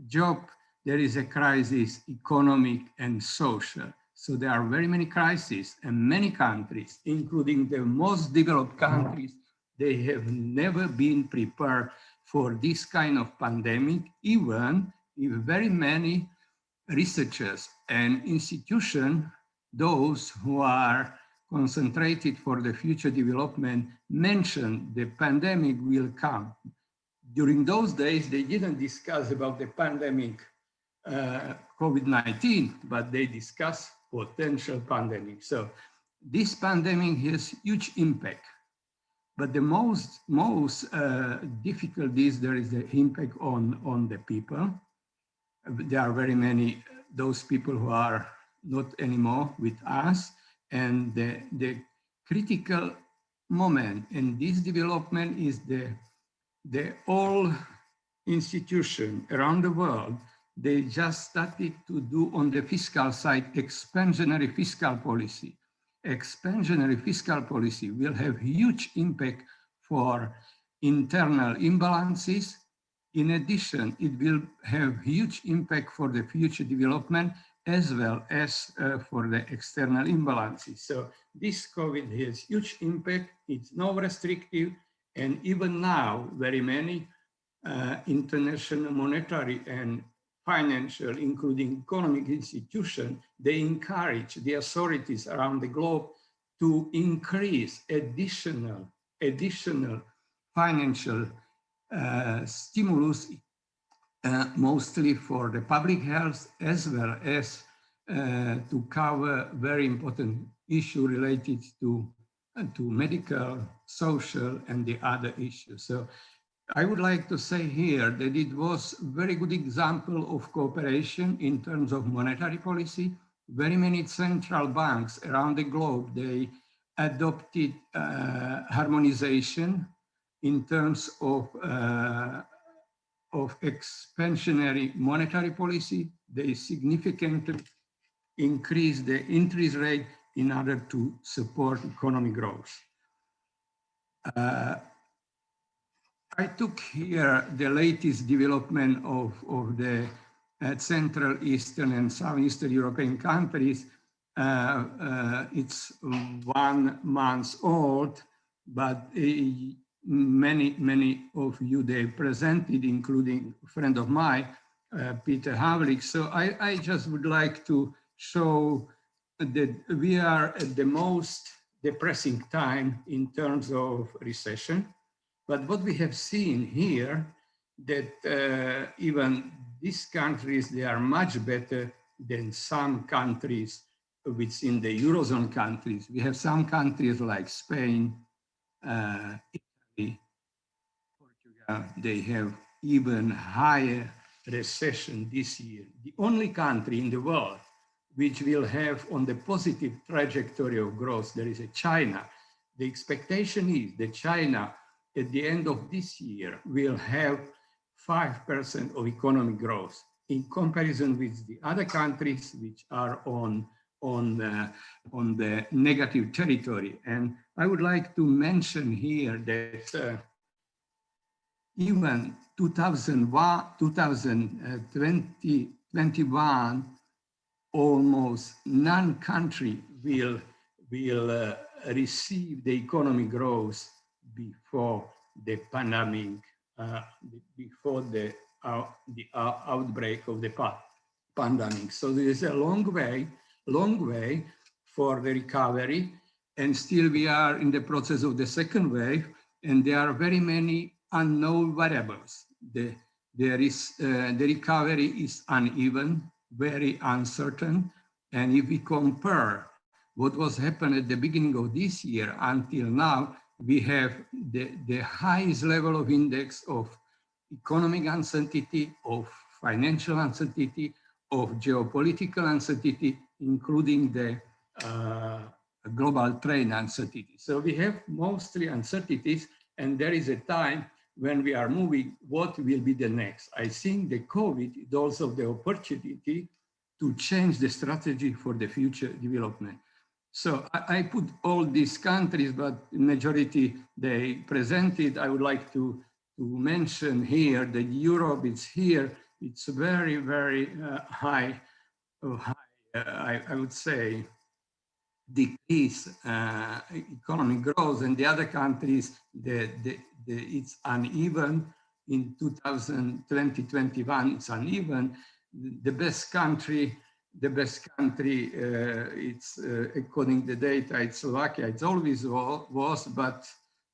job, there is a crisis economic and social. So there are very many crises, and many countries, including the most developed countries, they have never been prepared for this kind of pandemic, even if very many researchers and institutions, those who are concentrated for the future development, mention the pandemic will come. During those days, they didn't discuss about the pandemic COVID-19, but they discussed potential pandemic. So this pandemic has huge impact. But the most difficult is there is the impact on the people. There are very many, those people who are not anymore with us. And the critical moment in this development is the all institution around the world, they just started to do on the fiscal side, expansionary fiscal policy. Expansionary fiscal policy will have huge impact for internal imbalances. In addition, it will have huge impact for the future development, as well as for the external imbalances. So this COVID has huge impact. It's not restrictive. And even now, very many international monetary and financial, including economic institutions, they encourage the authorities around the globe to increase additional financial stimulus, mostly for the public health, as well as to cover very important issue related to medical, social, and the other issues. So I would like to say here that it was a very good example of cooperation in terms of monetary policy. Very many central banks around the globe, they adopted harmonization in terms of expansionary monetary policy. They significantly increased the interest rate in order to support economic growth. I took here the latest development of the Central Eastern and Southeastern European countries. It's 1 month old, but many of you they presented, including a friend of mine, Peter Gavlik. So I just would like to show that we are at the most depressing time in terms of recession. But what we have seen here, that even these countries, they are much better than some countries within the Eurozone countries. We have some countries like Spain, Italy, Portugal, they have even higher recession this year. The only country in the world which will have on the positive trajectory of growth, there is China. The expectation is that China at the end of this year will have 5% of economic growth in comparison with the other countries which are on the negative territory. And I would like to mention here that even 2021, almost none country will receive the economic growth before the pandemic, before the outbreak of the pandemic. So there is a long way for the recovery, and still we are in the process of the second wave, and there are very many unknown variables. The recovery is uneven, very uncertain, and if we compare what was happening at the beginning of this year until now, we have the highest level of index of economic uncertainty, of financial uncertainty, of geopolitical uncertainty, including the global trade uncertainty. So we have mostly uncertainties, and there is a time when we are moving, what will be the next? I think the COVID is also the opportunity to change the strategy for the future development. So I put all these countries, but majority they presented. I would like to mention here that Europe is here. It's very, very high, I would say, decrease economic growth, and the other countries, it's uneven. In 2020-21, it's uneven. The best country, it's according to the data, it's Slovakia. It's always was, but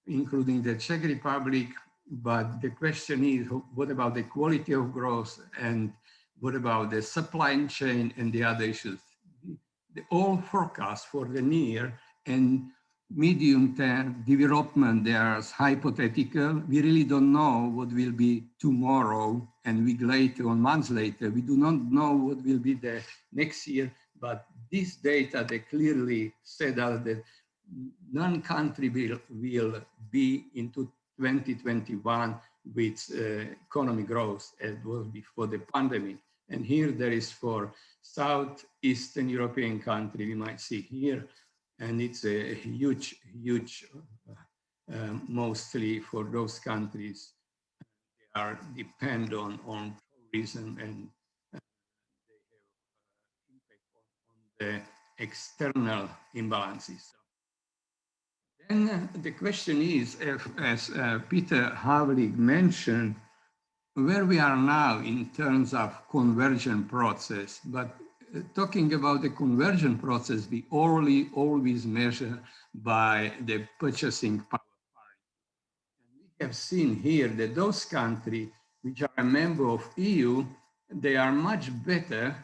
including the Czech Republic. But the question is, what about the quality of growth, and what about the supply chain and the other issues? All forecasts for the near and medium-term development, they are hypothetical. We really don't know what will be tomorrow and week later or months later. We do not know what will be the next year, but this data, they clearly said that none country will be into 2021 with economic growth as was before the pandemic. And here there is for Southeastern European country, we might see here, and it's a huge, mostly for those countries, they are dependent on tourism, and they have the external imbalances. Then the question is, as Peter Gavlik mentioned, where we are now in terms of convergence process. But talking about the convergence process, we always measure by the purchasing power parity. And we have seen here that those countries which are a member of EU, they are much better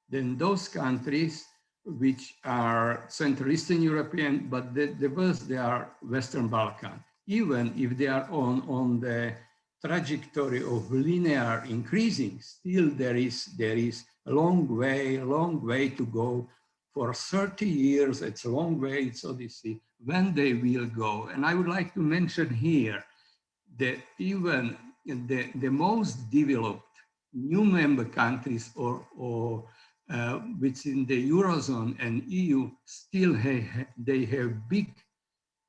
than those countries which are Central Eastern European, but the worst they are Western Balkan. Even if they are on the trajectory of linear increasing, still there is a long way to go. For 30 years, it's a long way, so they see when they will go. And I would like to mention here that even the most developed new member countries or within the Eurozone and EU, still they have big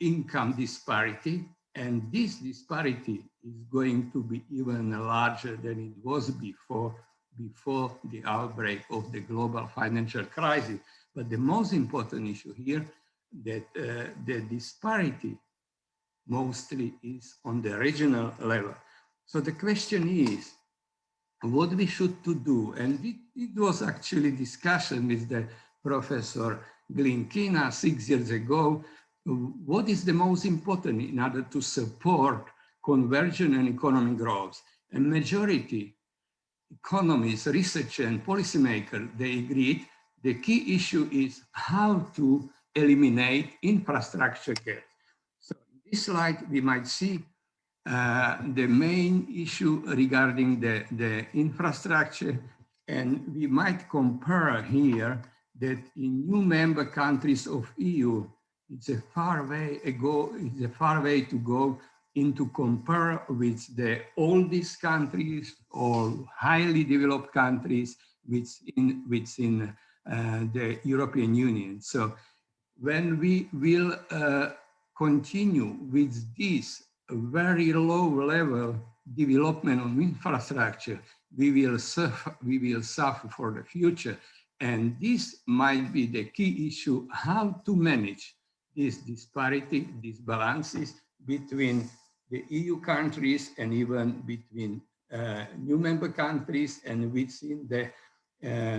income disparity, and this disparity is going to be even larger than it was before the outbreak of the global financial crisis. But the most important issue here, that the disparity mostly is on the regional level. So the question is, what we should to do, and it was actually discussion with the Professor Glynkinas 6 years ago. What is the most important in order to support convergence and economic growth? A majority economists, researchers, and policymakers, they agreed the key issue is how to eliminate infrastructure gaps. So in this slide, we might see the main issue regarding the infrastructure, and we might compare here that in new member countries of EU, it's a far way to go into compare with the oldest countries or highly developed countries within the European Union. So when we will continue with this very low level development of infrastructure, we will suffer for the future. And this might be the key issue, how to manage this disparity, these balances between the EU countries and even between new member countries and within the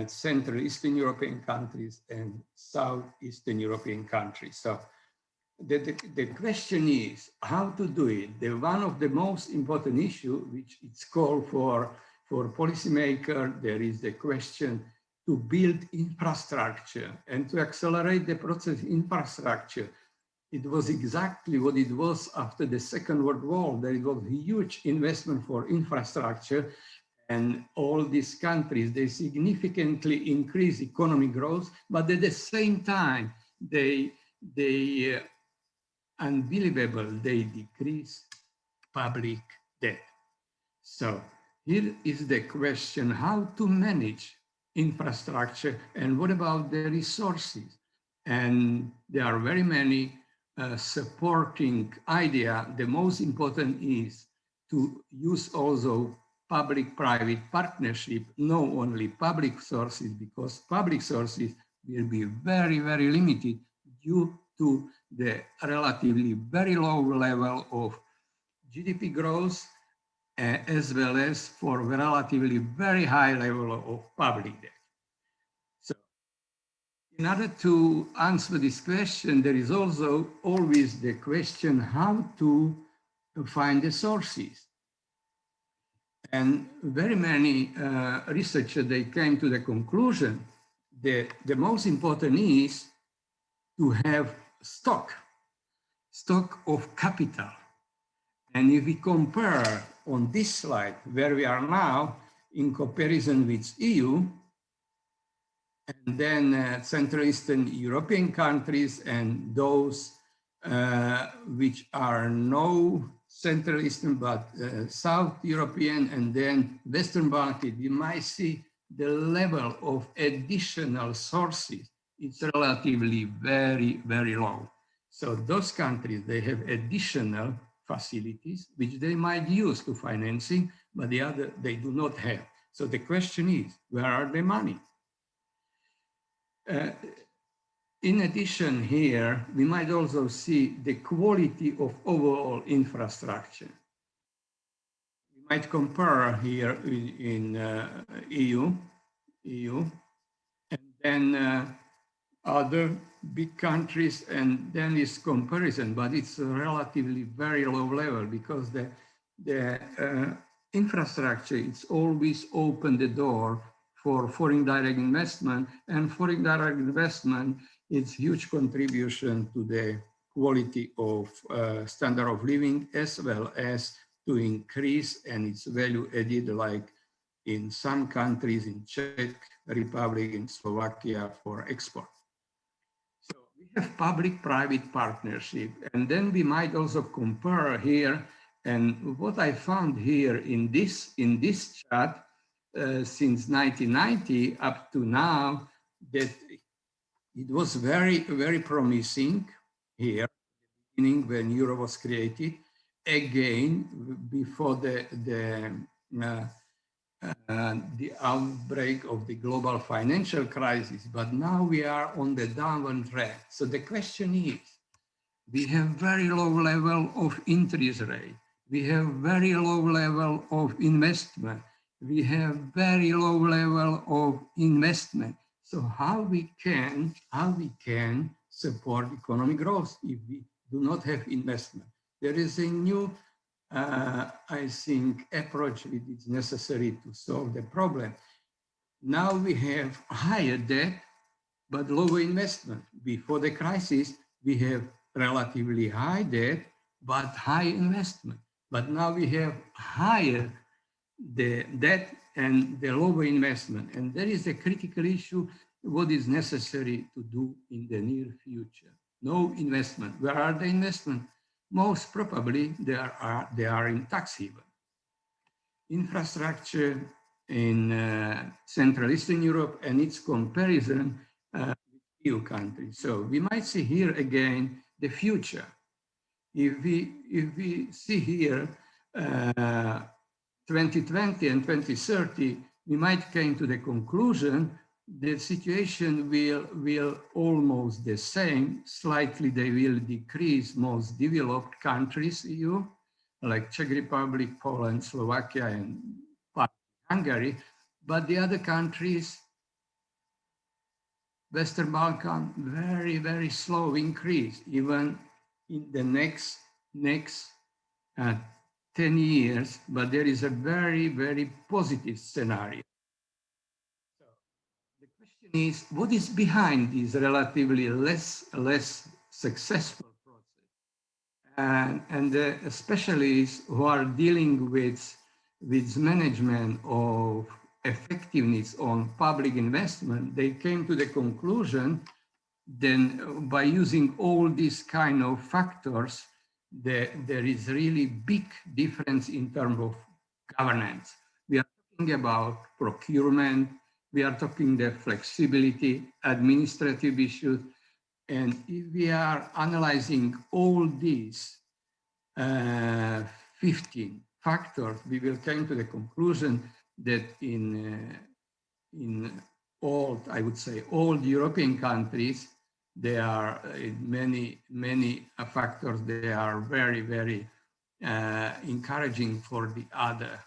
Central Eastern European countries and Southeastern European countries. So the question is how to do it. One of the most important issues, which it's called for policymakers, there is the question to build infrastructure and to accelerate the process infrastructure. It was exactly what it was after the Second World War. There was a huge investment for infrastructure, and all these countries, they significantly increase economic growth, but at the same time, they unbelievable, they decrease public debt. So here is the question, how to manage infrastructure and what about the resources? And there are very many supporting ideas. The most important is to use also public-private partnership, not only public sources, because public sources will be very, very limited due to the relatively very low level of GDP growth, as well as for a relatively very high level of public debt. So in order to answer this question, there is also always the question how to find the sources. And very many researchers, they came to the conclusion that the most important is to have stock of capital. And if we compare on this slide where we are now in comparison with EU, and then Central Eastern European countries and those which are no Central Eastern but South European and then Western Balkan, we might see the level of additional sources. It's relatively very, very low. So those countries, they have additional facilities which they might use to financing, but the other they do not have. So the question is, where are the money? In addition here, we might also see the quality of overall infrastructure. We might compare here in EU, and then other big countries, and then this comparison, but it's a relatively very low level because the infrastructure, it's always opened the door for foreign direct investment, and foreign direct investment is huge contribution to the quality of standard of living, as well as to increase and its value added, like in some countries, in Czech Republic, in Slovakia, for export. So we have public-private partnership, and then we might also compare here. And what I found here in this chart, since 1990 up to now, that it was very, very promising here, beginning when Euro was created, again, before the outbreak of the global financial crisis, but now we are on the downward track. So the question is, we have very low level of interest rate, we have very low level of investment, we have very low level of investment. So how we can support economic growth if we do not have investment? There is a new, I think, approach which is necessary to solve the problem. Now we have higher debt, but lower investment. Before the crisis, we have relatively high debt, but high investment. But now we have higher the debt and the lower investment. And there is a critical issue, what is necessary to do in the near future. No investment. Where are the investments? Most probably they are in tax haven. Infrastructure in Central Eastern Europe and its comparison with EU countries. So we might see here again the future. If we see here 2020 and 2030, we might come to the conclusion the situation will almost the same. Slightly they will decrease most developed countries, EU, like Czech Republic, Poland, Slovakia, and Hungary. But the other countries, Western Balkan, very, very slow increase, even in the next 10 years, but there is a very, very positive scenario. So the question is, what is behind this relatively less successful process? And the specialists who are dealing with management of effectiveness on public investment, they came to the conclusion then by using all these kind of factors, there is really big difference in terms of governance. We are talking about procurement, we are talking the flexibility, administrative issues, and if we are analyzing all these 15 factors, we will come to the conclusion that in all, I would say, all the European countries, there are many factors. They are very, very encouraging for the other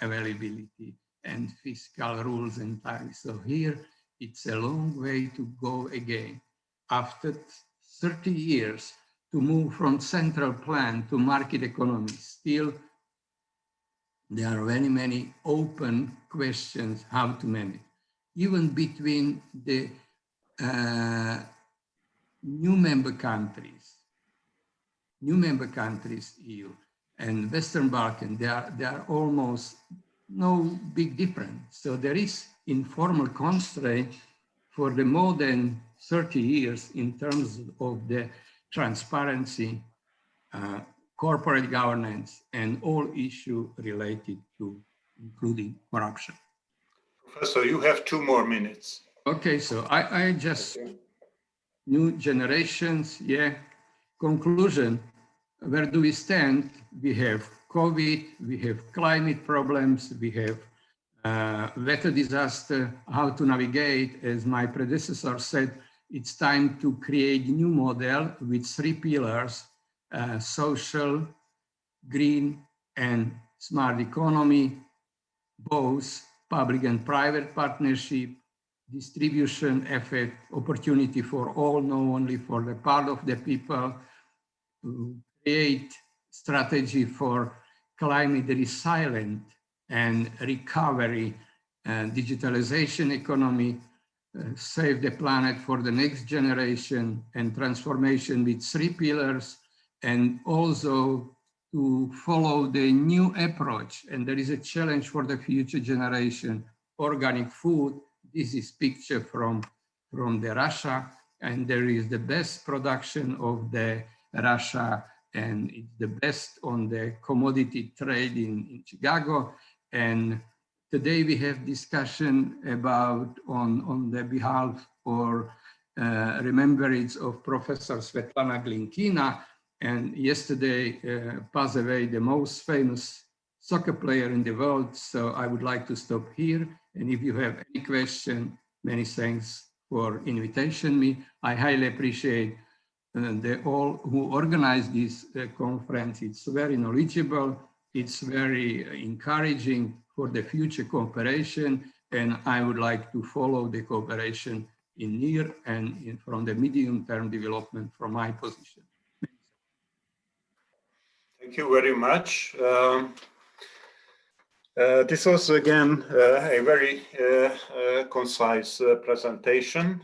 availability and fiscal rules entirely. So here it's a long way to go again. After 30 years to move from central plan to market economy, still there are very many open questions how to manage. Even between the new member countries, EU, and Western Balkan, there are almost no big difference. So there is informal constraint for the more than 30 years in terms of the transparency, corporate governance, and all issues related to including corruption. Professor, you have 2 more minutes. Okay, so I just, new generations, yeah. Conclusion, where do we stand? We have COVID, we have climate problems, we have weather disaster, how to navigate. As my predecessor said, it's time to create new model with 3 pillars, social, green, and smart economy, both public and private partnership, distribution effect, opportunity for all, not only for the part of the people, to create strategy for climate resilient and recovery and digitalization economy, save the planet for the next generation, and transformation with 3 pillars, and also to follow the new approach. And there is a challenge for the future generation, organic food. This is picture from the Russia, and there is the best production of the Russia, and it's the best on the commodity trade in Chicago. And today we have discussion about on the behalf or remembrance of Professor Svetlana Glinkina. And yesterday passed away the most famous soccer player in the world. So I would like to stop here. And if you have any question, many thanks for invitation me. I highly appreciate all who organized this conference. It's very knowledgeable. It's very encouraging for the future cooperation. And I would like to follow the cooperation in near and from the medium-term development from my position. Thank you very much. This was again a very concise presentation,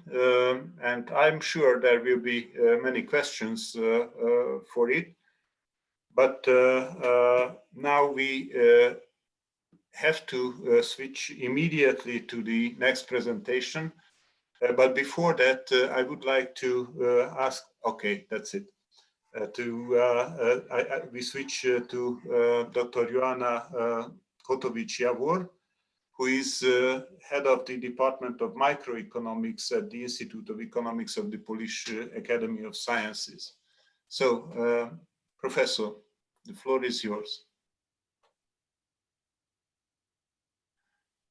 and I'm sure there will be many questions for it. But now we have to switch immediately to the next presentation. But before that, I would like to ask, okay, that's it. We switch to Dr. Ioanna Котович-Явор, who is head of the Department of Microeconomics at the Institute of Economics of the Polish Academy of Sciences. So, Professor, the floor is yours.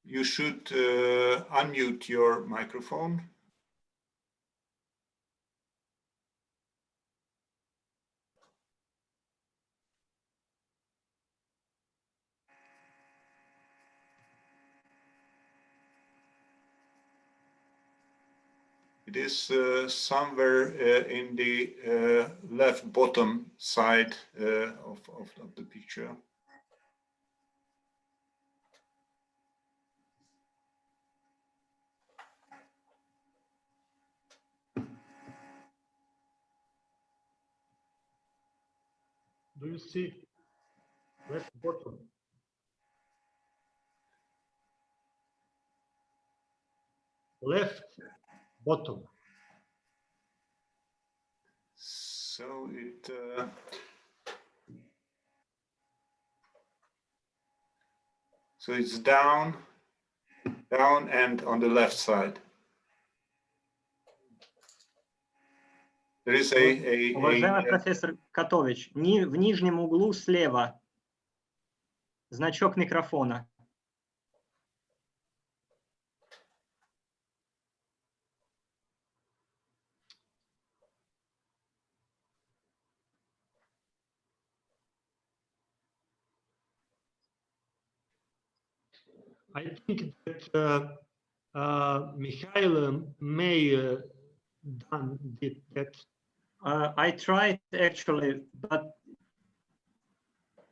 You should unmute your microphone. It is somewhere in the left bottom side of the picture. Do you see left bottom? Left bottom. So it so it's down, and on the left side. There is Уважаемый профессор Котович, в нижнем углу слева значок микрофона. I think that Mikhail may did that. I tried actually, but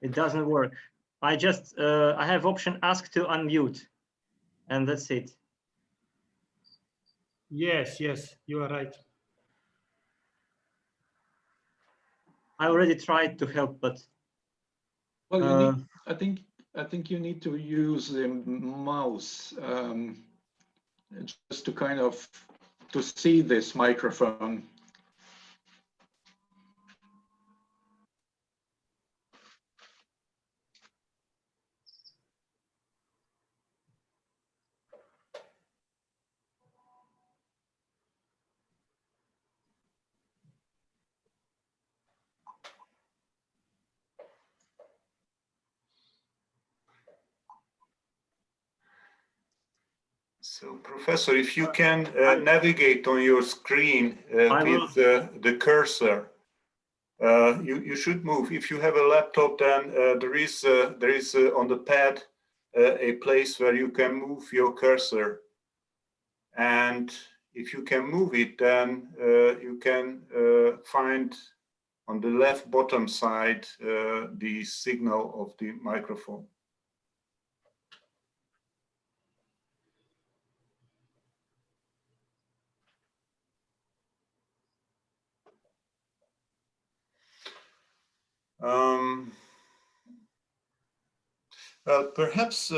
it doesn't work. I just I have option ask to unmute, and that's it. Yes, you are right. I already tried to help, but well, I think you need to use the mouse just to kind of to see this microphone. So, Professor, if you can navigate on your screen with the cursor, you should move. If you have a laptop, then there is on the pad a place where you can move your cursor. And if you can move it, then you can find on the left bottom side the signal of the microphone. Well, perhaps,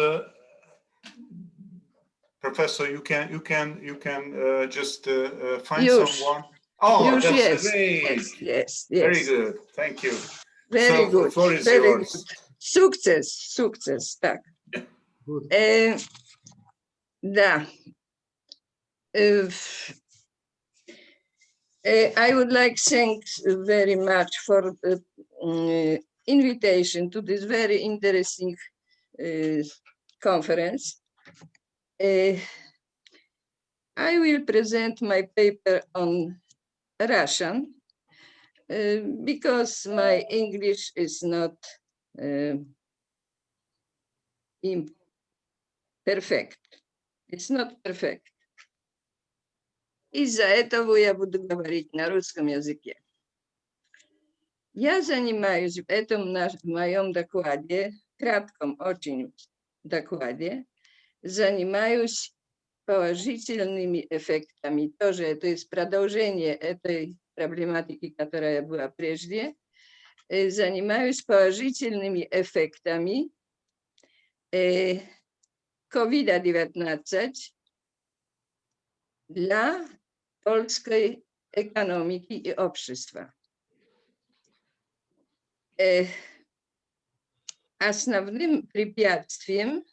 Professor, you can just find someone. Oh, that's great! Yes. Very good. Thank you. Very good. The floor is Very yours. good. Sukces, tak. Da. I would like to thank very much for the invitation to this very interesting conference. I will present my paper on Russian because my English is not perfect. It's not perfect. Из-за этого я буду говорить на русском языке. Я занимаюсь в этом моем докладе, кратком очень докладе, занимаюсь положительными эффектами. Тоже это есть продолжение этой проблематики, которая была прежде. Занимаюсь положительными эффектами COVID-19 dla polskiej ekonomiki i общества. Основным препятствием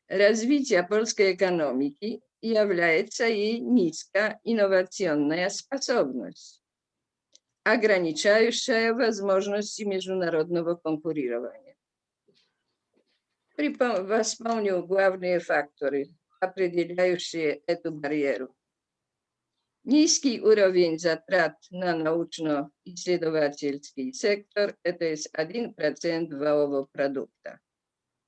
развития польской экономики является ее низкая инновационная способность, ограничающая возможности международного конкурирования. Вспомню главные факторы, определяющие эту барьеру. Низкий уровень затрат на научно-исследовательский сектор – это 1% валового продукта.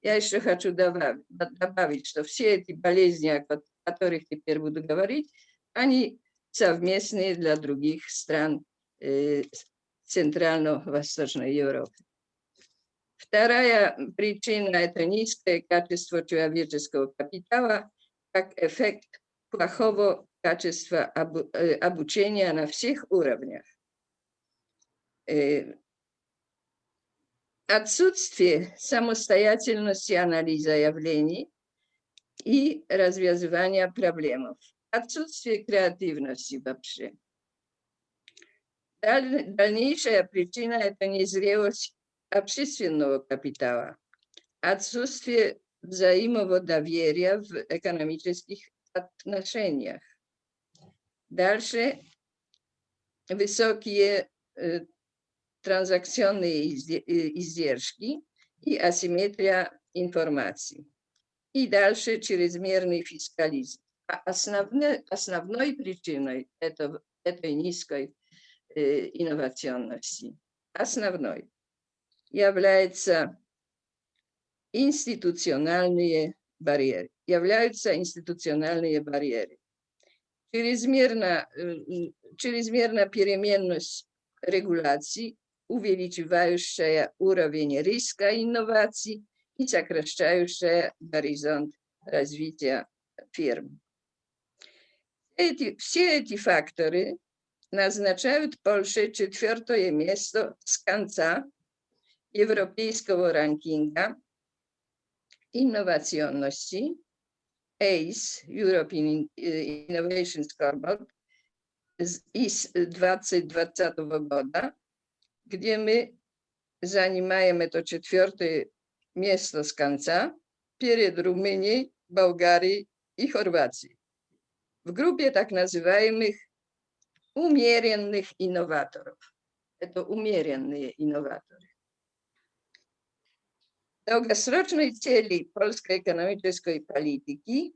Я еще хочу добавить, что все эти болезни, о которых теперь буду говорить, они совместные для других стран Центрально-Восточной Европы. Вторая причина – это низкое качество человеческого капитала как эффект плохого качества обучения на всех уровнях. Отсутствие самостоятельности анализа явлений и развязывания проблем. Отсутствие креативности вообще. Дальнейшая причина – это незрелость общественного капитала, отсутствие взаимного доверия в экономических отношениях. Дальше высокие транзакционные издержки и асимметрия информации. И дальше чрезмерный фискализм. Основной причиной этой низкой инновационности, основной, являются институциональные барьеры. Чрезмерная переменность регуляций, увеличивающая уровень риска инноваций и сокращающая горизонт развития фирм. Все эти факторы назначают Польше 4-е место с конца европейского ранкинга инновационности ACE, European Innovation Scoreboard, из 2020 года, где мы занимаем это 4-е место с конца перед Румынией, Болгарией и Хорватией в группе так называемых умеренных инноваторов. Это умеренные инноваторы. Долгосрочной целью польской экономической политики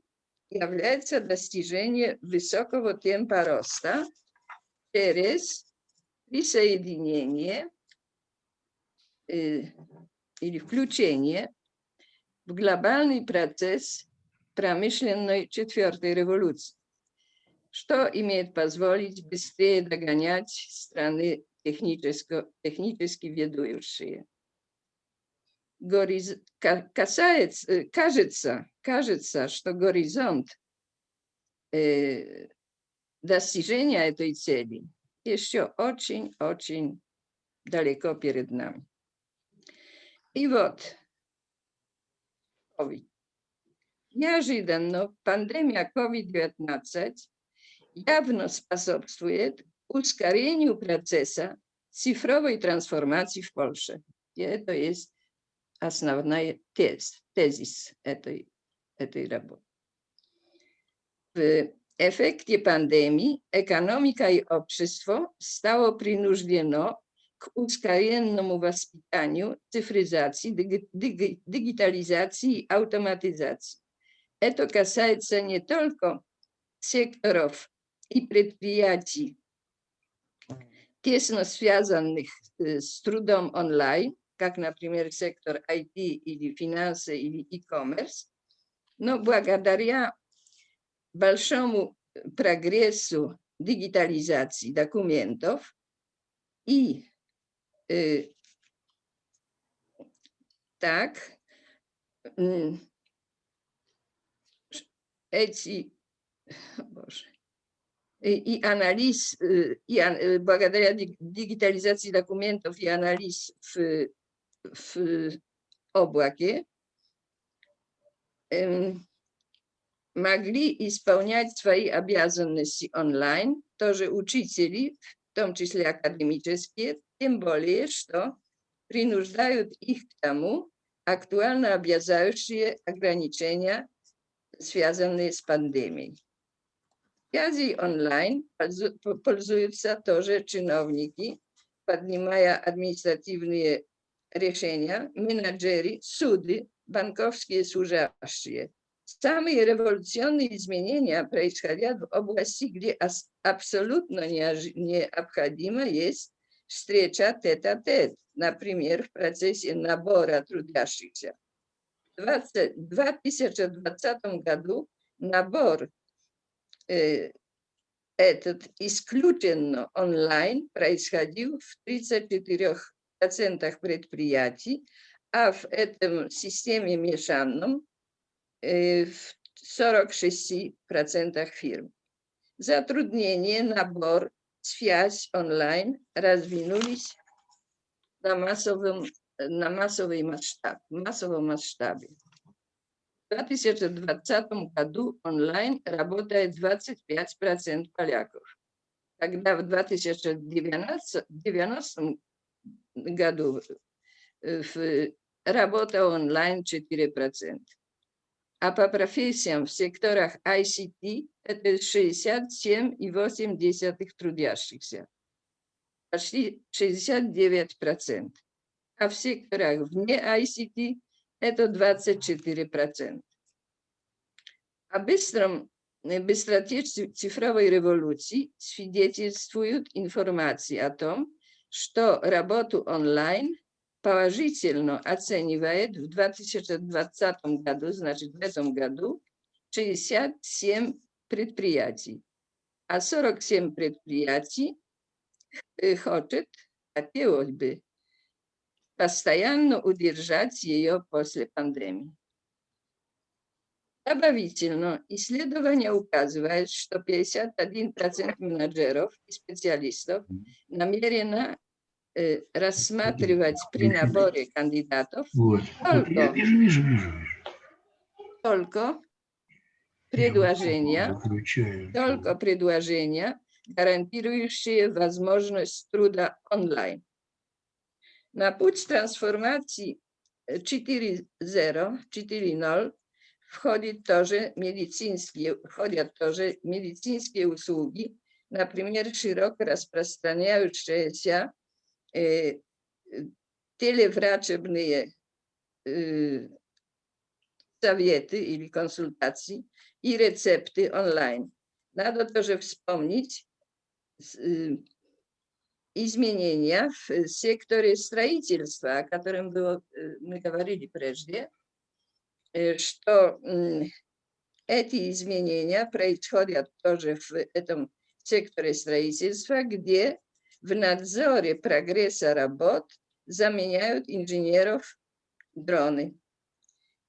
является достижение высокого темпа роста через присоединение или включение в глобальный процесс промышленной четвертой революции, что имеет позволить быстрее догонять страны технически ведущие. Кажется, что горизонт достижения этой цели еще очень-очень далеко перед нами. И вот, COVID. Неожиданно пандемия COVID-19 явно способствует ускорению процесса цифровой трансформации в Польше. И это есть основной тезис этой работы. В эффекте пандемии экономика и общество стало принуждено к ускоренному воспитанию, цифризации, дигитализации и автоматизации. Это касается не только секторов и предприятий, тесно связанных с трудом онлайн, как, например, сектор IT или финансы или e-commerce, но благодаря большому прогрессу дигитализации документов и благодаря дигитализации документов и анализ в облаке могли исполнять свои обязанности онлайн, тоже учители, в том числе академические, тем более, что принуждают их к тому актуально обязывающие ограничения, связанные с пандемией. Связью онлайн пользуются тоже чиновники, поднимая административные решения, менеджеры, суды, банковские служащие. Самые революционные изменения происходят в области, где абсолютно необходимо есть встреча тет-а-тет, например, в процессе набора трудящихся. В 2020 году набор этот исключенно онлайн происходил в 34% предприятий, а в этом системе мешанном в 46% фирм. Затруднение, набор, связь онлайн раздвинулись на массовом масштабе. В 2020 году онлайн работает 25% поляков, когда в 2090 году работа онлайн 4%. А по профессиям в секторах ICT это 67,8 трудящихся, почти 69%. А в секторах вне ICT это 24%. О быстроте цифровой революции свидетельствуют информации о том, что работу онлайн положительно оценивает в 2020 году, значит в этом году, 67 предприятий, а 47 предприятий хотелось бы постоянно удержать ее после пандемии. Добавительно, исследование указывает, что 51% менеджеров и специалистов намерено рассматривать при наборе кандидатов только предложения, гарантирующие возможность труда онлайн. На путь трансформации 4.0 входят тоже медицинские услуги, например, широко распространяющиеся телеврачебные советы или консультации и рецепты онлайн. Надо тоже вспомнить изменения в секторе строительства, о котором мы говорили прежде, что эти изменения происходят тоже в этом секторе строительства, где в надзоре прогресса работ заменяют инженеров дроны.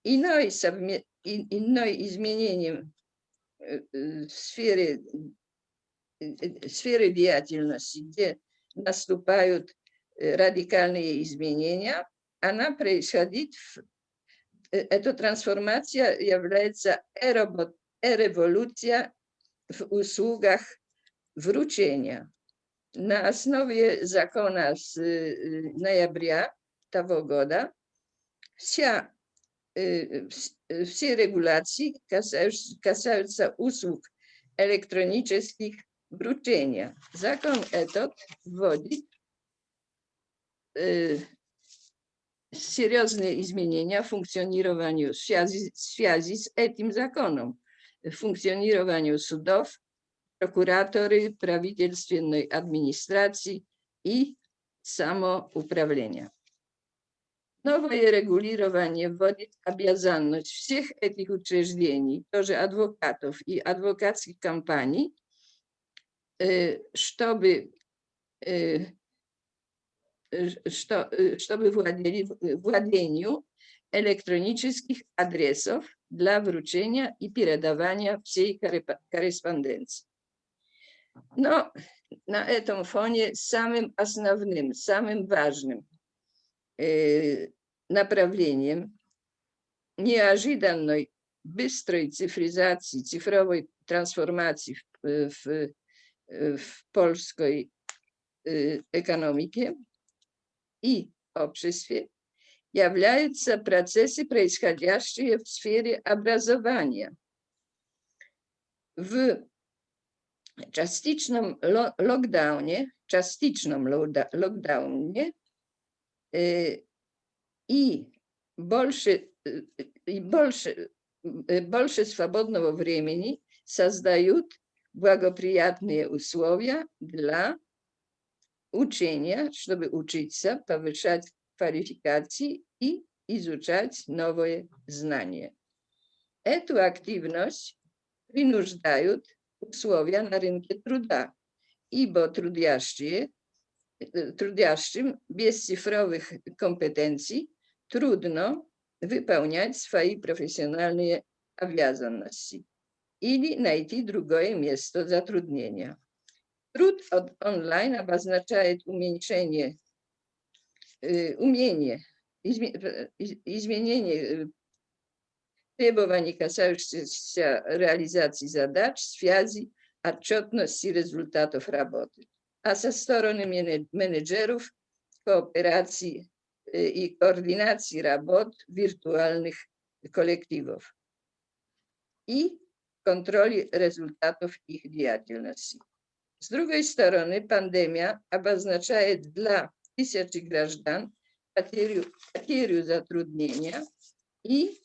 Иное изменение в сфере деятельности, где наступают радикальные изменения, она происходит, эта трансформация является революция в услугах вручения. На основе закона с ноября того года все регуляции касаются услуг электронических вручения. Закон этот вводит серьезные изменения функционированию в связи с этим законом, функционированию судов, прокуратуры, правительственной администрации и самоуправления. Новое регулирование вводит обязанность всех этих учреждений, тоже адвокатов и адвокатских компаний, чтобы владению электронических адресов для вручения и передавания всей корреспонденции. Но на этом фоне самым основным, самым важным направлением неожиданной быстрой цифризации, цифровой трансформации в польской экономике и обществе являются процессы, происходящие в сфере образования. В частичном локдауне и больше свободного времени создают благоприятные условия для учения, чтобы учиться, повышать квалификации и изучать новые знания. Эту активность принуждают условия на рынке труда, ибо трудящим без цифровых компетенций трудно выполнять свои профессиональные обязанности или найти другое место затруднения. Труд онлайн обозначает изменение требований, касающихся реализации задач, связи, отчетности результатов работы. А со стороны менеджеров кооперации и координации работ виртуальных коллективов и контроля результатов их деятельности. С другой стороны, пандемия обозначает для тысяч граждан потерю затруднения и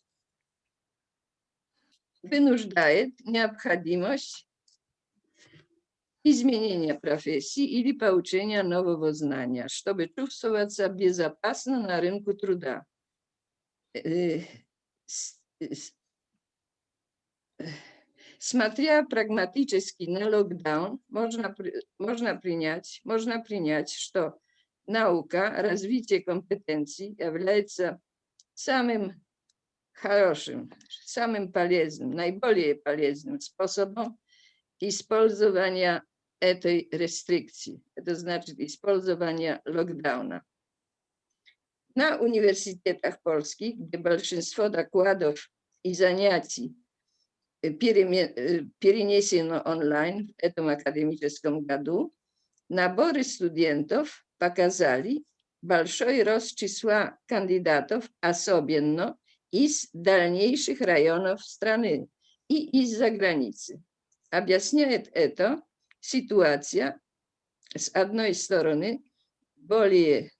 вынуждает необходимость изменения профессии или получения нового знания, чтобы чувствоваться безопасно на рынке труда. Смотря прагматически на локдаун, можно принять, что наука, развитие компетенций является самым хорошим, самым полезным, наиболее полезным способом использования этой рестрикции. Это значит использование локдауна. На университетах польских, где большинство докладов и занятий перенесено онлайн в этом академическом году, наборы студентов показали большой рост числа кандидатов, особенно из дальнейших районов страны и из-за границы. Объясняет это ситуация, с одной стороны, более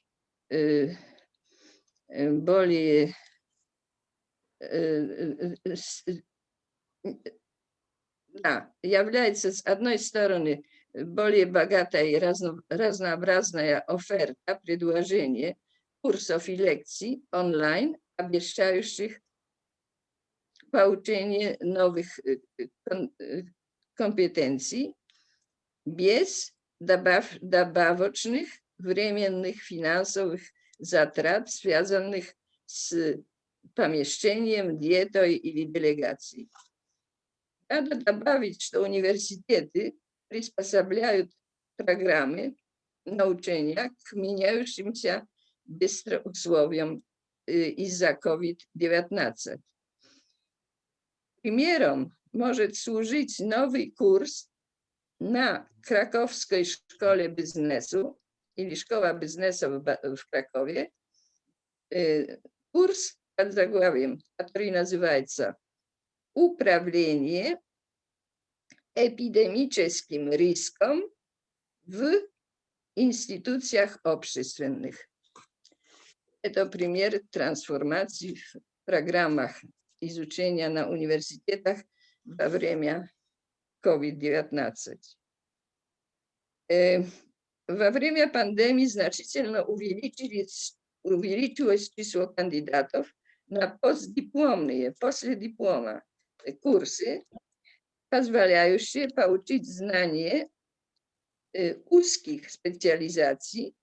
является, с одной стороны, более богатая и разнообразная оферта, предложение курсов и лекций онлайн, обещающих получение новых компетенций без добавочных временных финансовых затрат, связанных с помещением, диетой или делегацией. Надо добавить, что университеты приспособляют программы научения к меняющимся быстро условиям из-за COVID-19. Примером может служить новый курс на Краковской школе бизнесу или школа бизнеса в Кракове. Курс под заглавием, который называется «Управление эпидемическим риском в институциях общественных». Это пример трансформации в программах изучения на университетах во время COVID-19. Во время пандемии значительно увеличилось число кандидатов на постдипломные, после диплома курсы, позволяющие получить знания узких специализаций,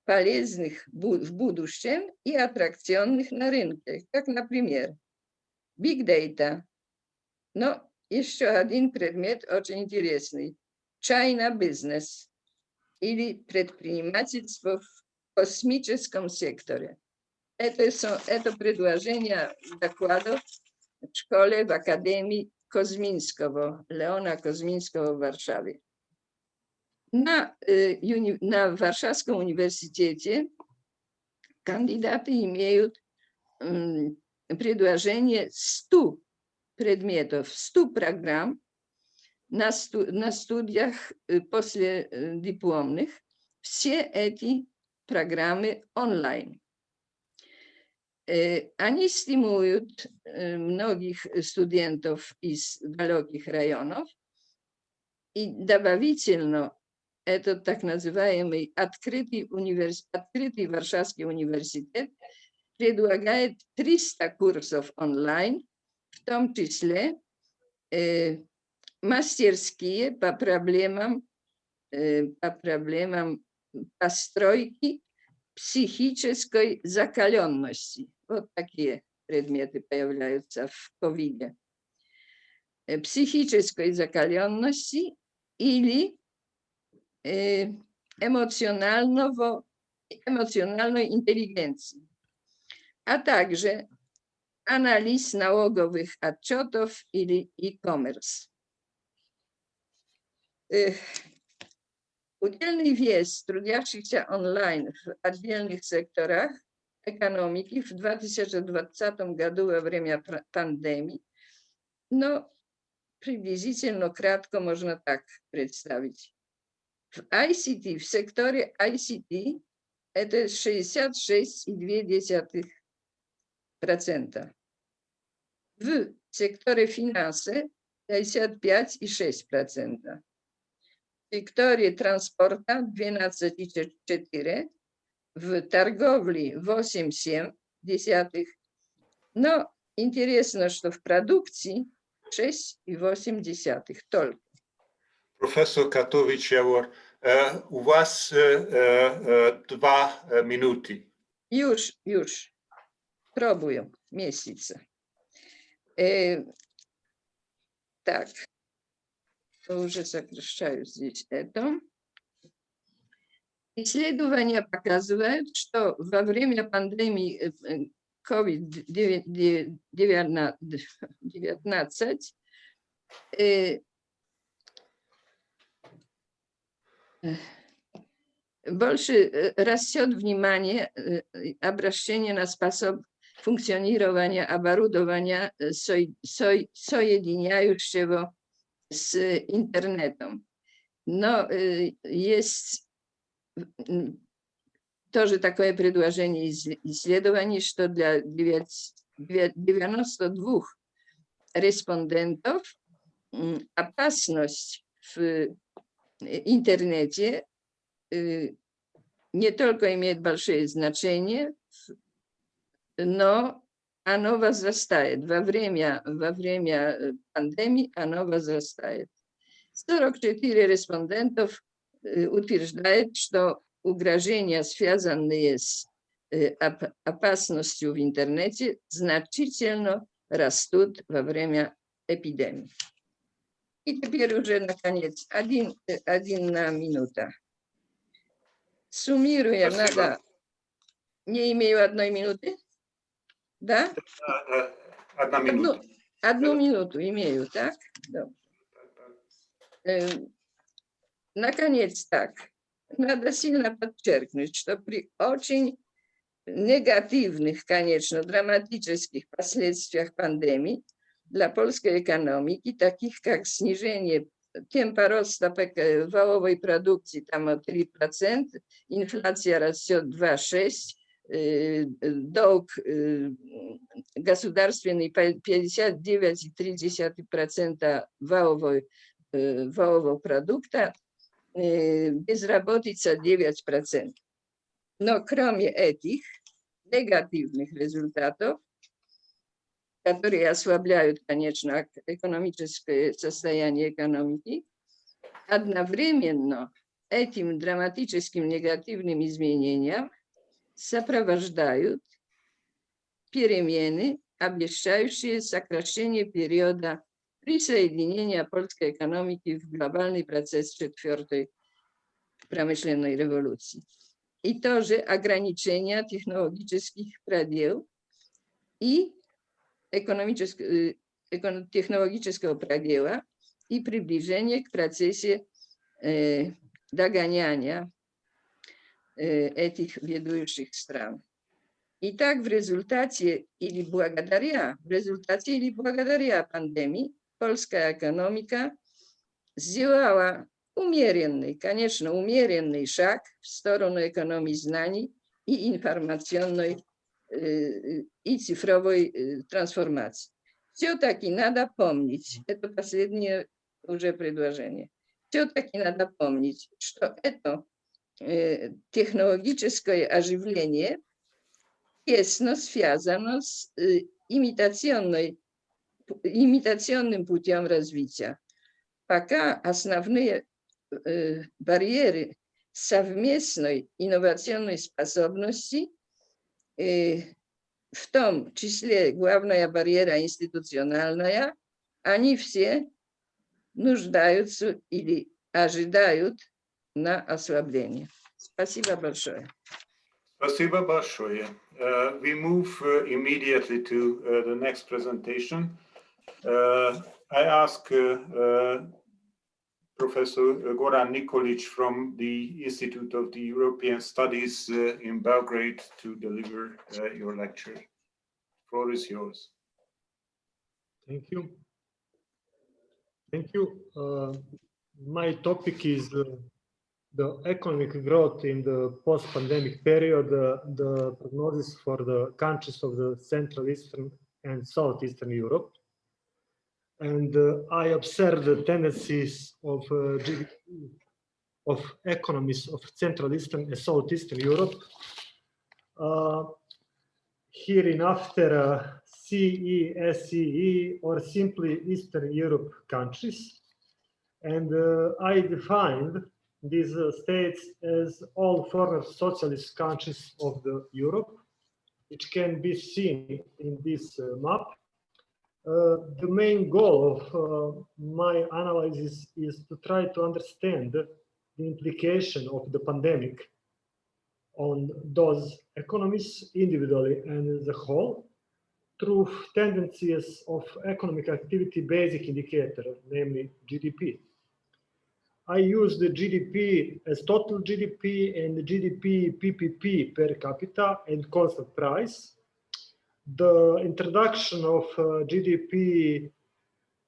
полезных в будущем и аттракционных на рынке, как, например, Big Data. Но еще один предмет очень интересный – China Business или предпринимательство в космическом секторе. Это предложение докладов в школе в академии Козминского, Леона Козминского в Варшаве. На Варшавском университете кандидаты имеют предложение 100 предметов, 100 программ на студиях последипломных. Все эти программы онлайн. Они стимулируют многих студентов из далеких районов. И добавительно этот так называемый открытый Варшавский университет предлагает 300 курсов онлайн, в том числе мастерские по проблемам постройки психической закаленности. Вот такие предметы появляются в ковиде. Психической закаленности или эмоциональной интеллигенции, а также анализ налоговых отчетов или e-commerce. Удельный вес трудящихся онлайн в отдельных секторах экономики в 2020 году во время пандемии, но приблизительно кратко можно так представить. В ICT, в секторе ICT это 66,2%. В секторе финансы 55,6%. В секторе транспорта 12,4%. В торговле 8,7%. Но интересно, что в продукции 6,8% только. Профессор Котович-Явор, у вас 2 минуты. Już. Пробую месяца. Так, уже сокращаю здесь это. Исследования показывают, что во время пандемии COVID-19 больше растет внимание, обращение на способ функционирования оборудования, соединяющего с интернетом. Но есть тоже такое предложение исследований, что для 92 респондентов опасность в интернете не только имеет большое значение, но оно возрастает. Во время пандемии оно возрастает. 44 респондентов утверждают, что угрожения, связанные с опасностью в интернете, значительно растут во время эпидемии. И теперь уже, наконец, одна минута. Суммируя, надо... Не имею 1 минуты? Да? 1 минута. Одну минуту имею, так? Да. Наконец, так. Надо сильно подчеркнуть, что при очень негативных, конечно, драматических последствиях пандемии для польской экономики, таких как снижение темпа роста валовой продукции там 3%, инфляция растет 2,6%, долг государственный 59,3% валового продукта, безработица 9%. Но кроме этих негативных результатов, которые ослабляют, конечно, экономическое состояние экономики, одновременно этим драматическим негативным изменениям сопровождают перемены, обещающие сокращение периода присоединения польской экономики в глобальный процесс 4-й промышленной революции. И тоже ограничение технологических предел и технологического предела и приближение к процессе догоняния этих ведущих стран. Итак, в результате или благодаря пандемии польская экономика сделала умеренный шаг в сторону экономии знаний и информационной и цифровой трансформации. Все-таки надо помнить, это последнее уже предложение, все-таки надо помнить, что это технологическое оживление тесно связано с имитационным путем развития. Пока основные барьеры совместной инновационной способности, в том числе главная барьера институциональная, они все нуждаются или ожидают на ослабление. Спасибо большое. Спасибо большое. We move immediately to the next presentation. I ask Professor Goran Nikolic from the Institute of the European Studies in Belgrade to deliver your lecture. The floor is yours. Thank you. Thank you. My topic is the economic growth in the post-pandemic period, the prognosis for the countries of the Central Eastern and Southeastern Europe. And I observed the tendencies of GDP of economies of Central Eastern and Southeastern Europe. Hereinafter CE, SEE, or simply Eastern Europe countries. And I defined these states as all former socialist countries of the Europe, which can be seen in this map. The main goal of my analysis is to try to understand the implication of the pandemic on those economies individually and as a whole through tendencies of economic activity basic indicator, namely GDP. I use the GDP as total GDP and the GDP PPP per capita and constant price. The introduction of GDP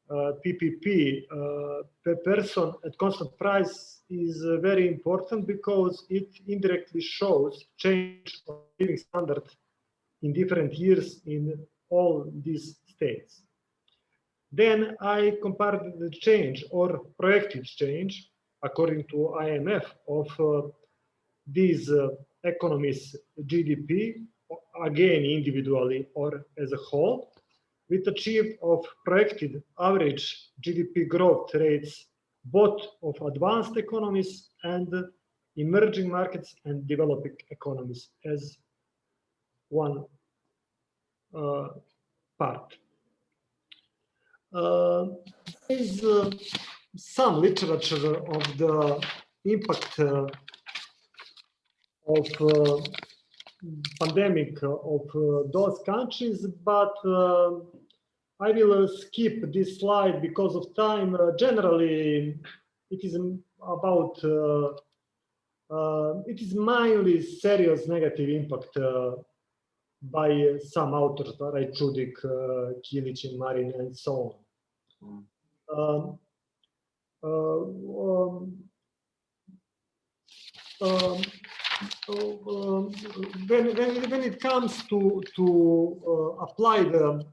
PPP per person at constant price is very important because it indirectly shows change of living standard in different years in all these states. Then I compared the change or projected change according to IMF of these economies' GDP, again individually or as a whole, with achieved of projected average GDP growth rates both of advanced economies and emerging markets and developing economies as one part. There is some literature of the impact of pandemic of those countries, but I will skip this slide because of time. Generally, it is about it is mainly serious negative impact by some authors, Rajčudik, Kilic, and Marin, and so on. When it comes to apply the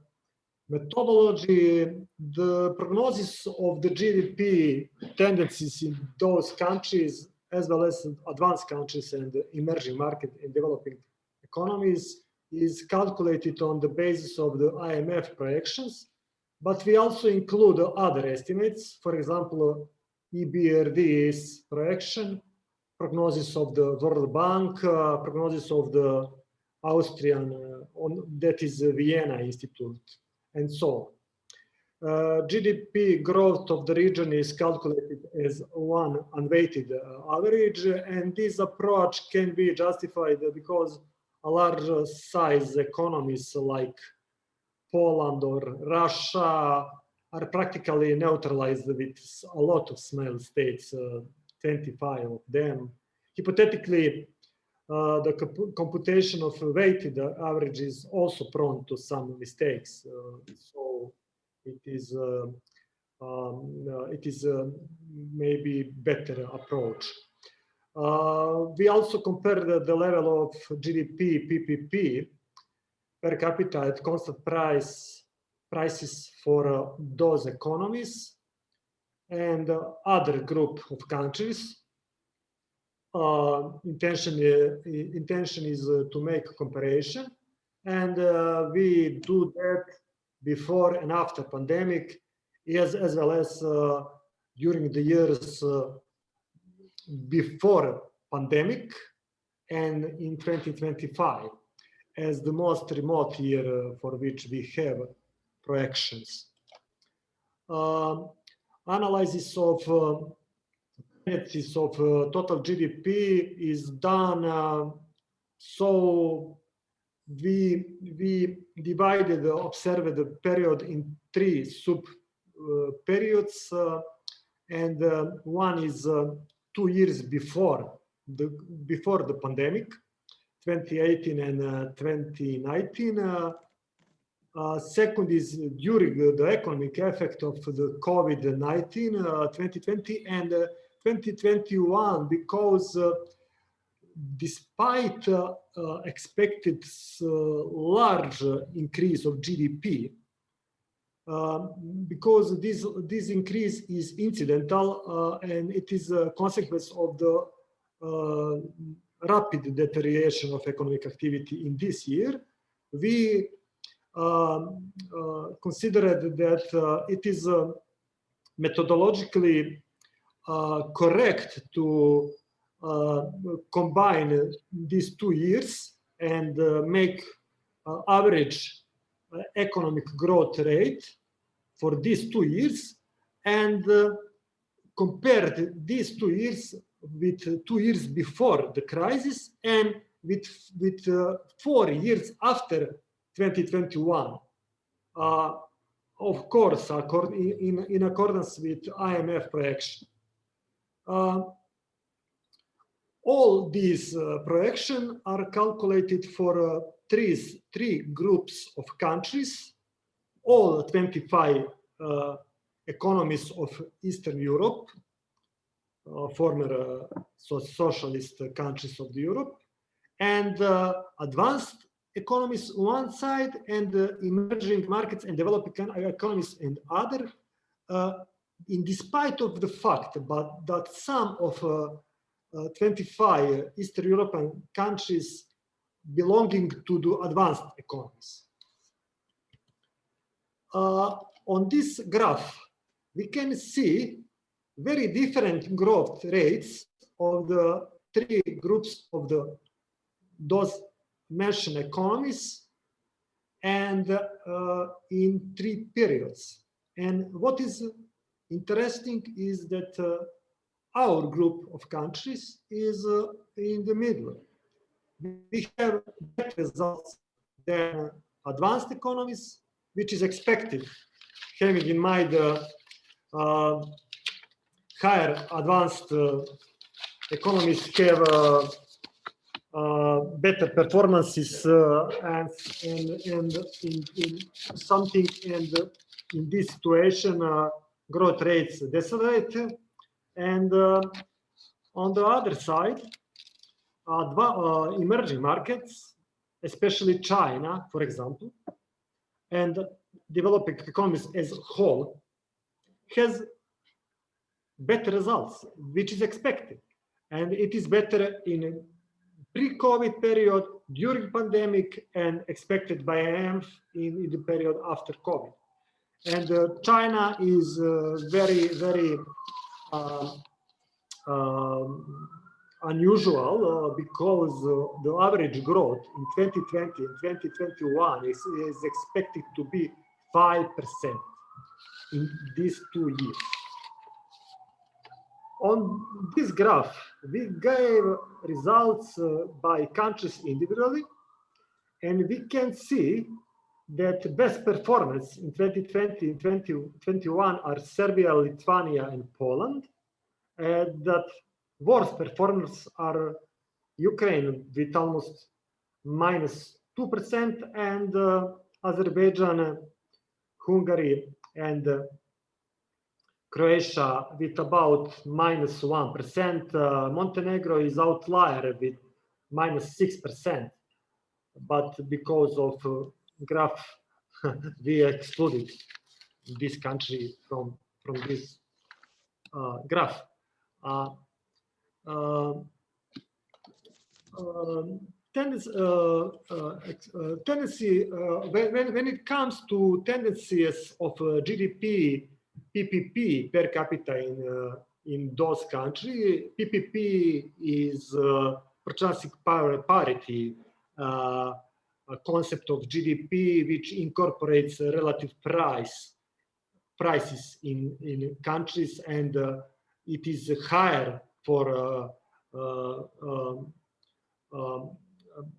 methodology, the prognosis of the GDP tendencies in those countries, as well as advanced countries and emerging market and developing economies, is calculated on the basis of the IMF projections, but we also include other estimates, for example, EBRD's projection, prognosis of the World Bank, prognosis of the Austrian, that is Vienna Institute, and so on. GDP growth of the region is calculated as one unweighted average, and this approach can be justified because a large size economies like Poland or Russia are practically neutralized with a lot of small states, 25 of them. Hypothetically, the computation of weighted average is also prone to some mistakes. So it is maybe better approach. We also compared the level of GDP PPP per capita at constant prices for those economies and other group of countries. Intention is to make a comparison, and we do that before and after pandemic, as well as during the years before pandemic and in 2025 as the most remote year for which we have projections. Analysis of total GDP is done, so we divided the observed period in 3 sub periods, and one is 2 years before the pandemic, 2018 and 2019. Second is during the economic effect of the COVID-19, 2020 and 2021, because despite expected large increase of GDP, because this increase is incidental and it is a consequence of the rapid deterioration of economic activity in this year, we considered that it is methodologically correct to combine these 2 years and make average economic growth rate for these 2 years, and compared these 2 years with 2 years before the crisis and with 4 years after 2021. Of course, in accordance with IMF projection. All these projections are calculated for three groups of countries, all 25 economies of Eastern Europe, former socialist countries of Europe, and advanced economies on one side and emerging markets and developing economies and other, in despite of the fact that some of 25 Eastern European countries belonging to the advanced economies. On this graph, we can see very different growth rates of the three groups of those mentioned economies and in 3 periods. And what is interesting is that our group of countries is in the middle. We have better results than advanced economies, which is expected, having in mind higher advanced economies have better performances and in something, and in this situation growth rates decelerate. And on the other side, emerging markets, especially China, for example, and developing economies as a whole, has better results, which is expected. And it is better in pre-COVID period, during pandemic, and expected by IMF in the period after COVID. And China is very, very unusual because the average growth in 2020 and 2021 is expected to be 5% in these 2 years. On this graph, we gave results by countries individually, and we can see that best performance in 2020 and 2021 are Serbia, Lithuania, and Poland, and that worst performers are Ukraine with almost -2%, and Azerbaijan, Hungary, and Croatia with about -1%. Montenegro is outlier with -6%, but because of graph, we excluded this country from this graph. Tendency when it comes to tendencies of GDP, PPP per capita in those countries, PPP is purchasing power parity, a concept of GDP which incorporates relative prices in countries, and it is higher for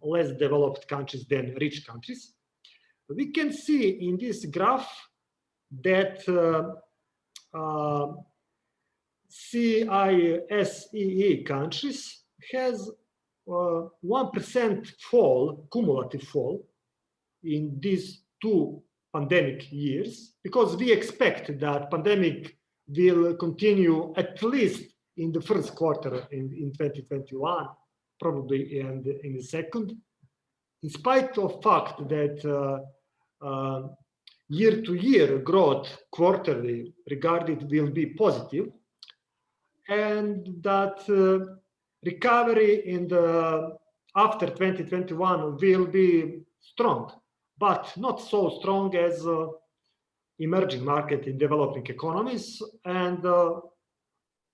less developed countries than rich countries. We can see in this graph that CISEE countries has 1% fall, cumulative fall in these 2 pandemic years, because we expect that pandemic will continue at least in the first quarter in 2021, probably in the second, in spite of fact that year-to-year growth quarterly regarded will be positive, and that recovery in the after 2021 will be strong, but not so strong as emerging market in developing economies, and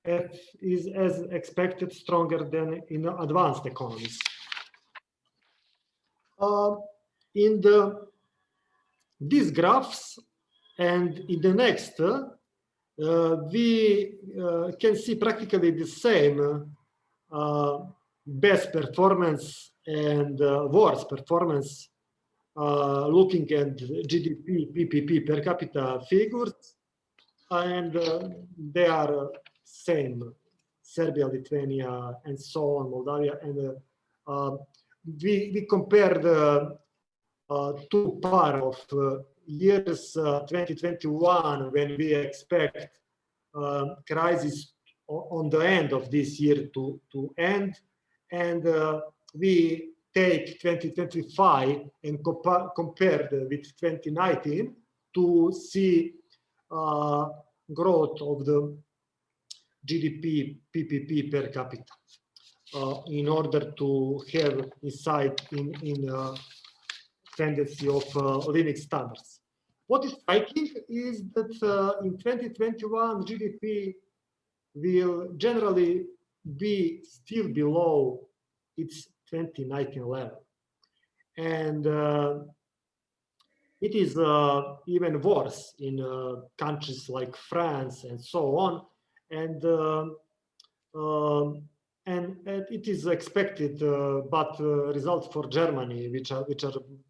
it is as expected stronger than in advanced economies. In these graphs and in the next, we can see practically the same best performance and worst performance looking at GDP, PPP per capita figures, and they are same, Serbia, Lithuania, and so on, Moldavia, and we compared 2 pair of years, 2021, when we expect crisis on the end of this year to end, and we take 2025 and compared with 2019 to see growth of the GDP PPP per capita in order to have insight in tendency of living standards. What is striking is that in 2021 GDP will generally be still below its 2019 level. And it is even worse in countries like France and so on. And it is expected, but results for Germany, which are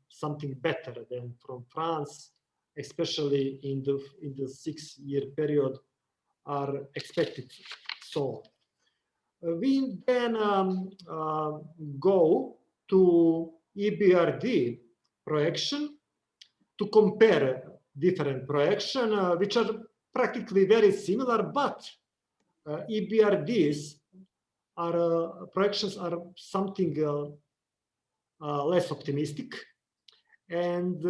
something better than from France, especially in the 6-year period, are expected. So we then go to EBRD projection to compare different projection, which are practically very similar, but EBRDs projections are something less optimistic, and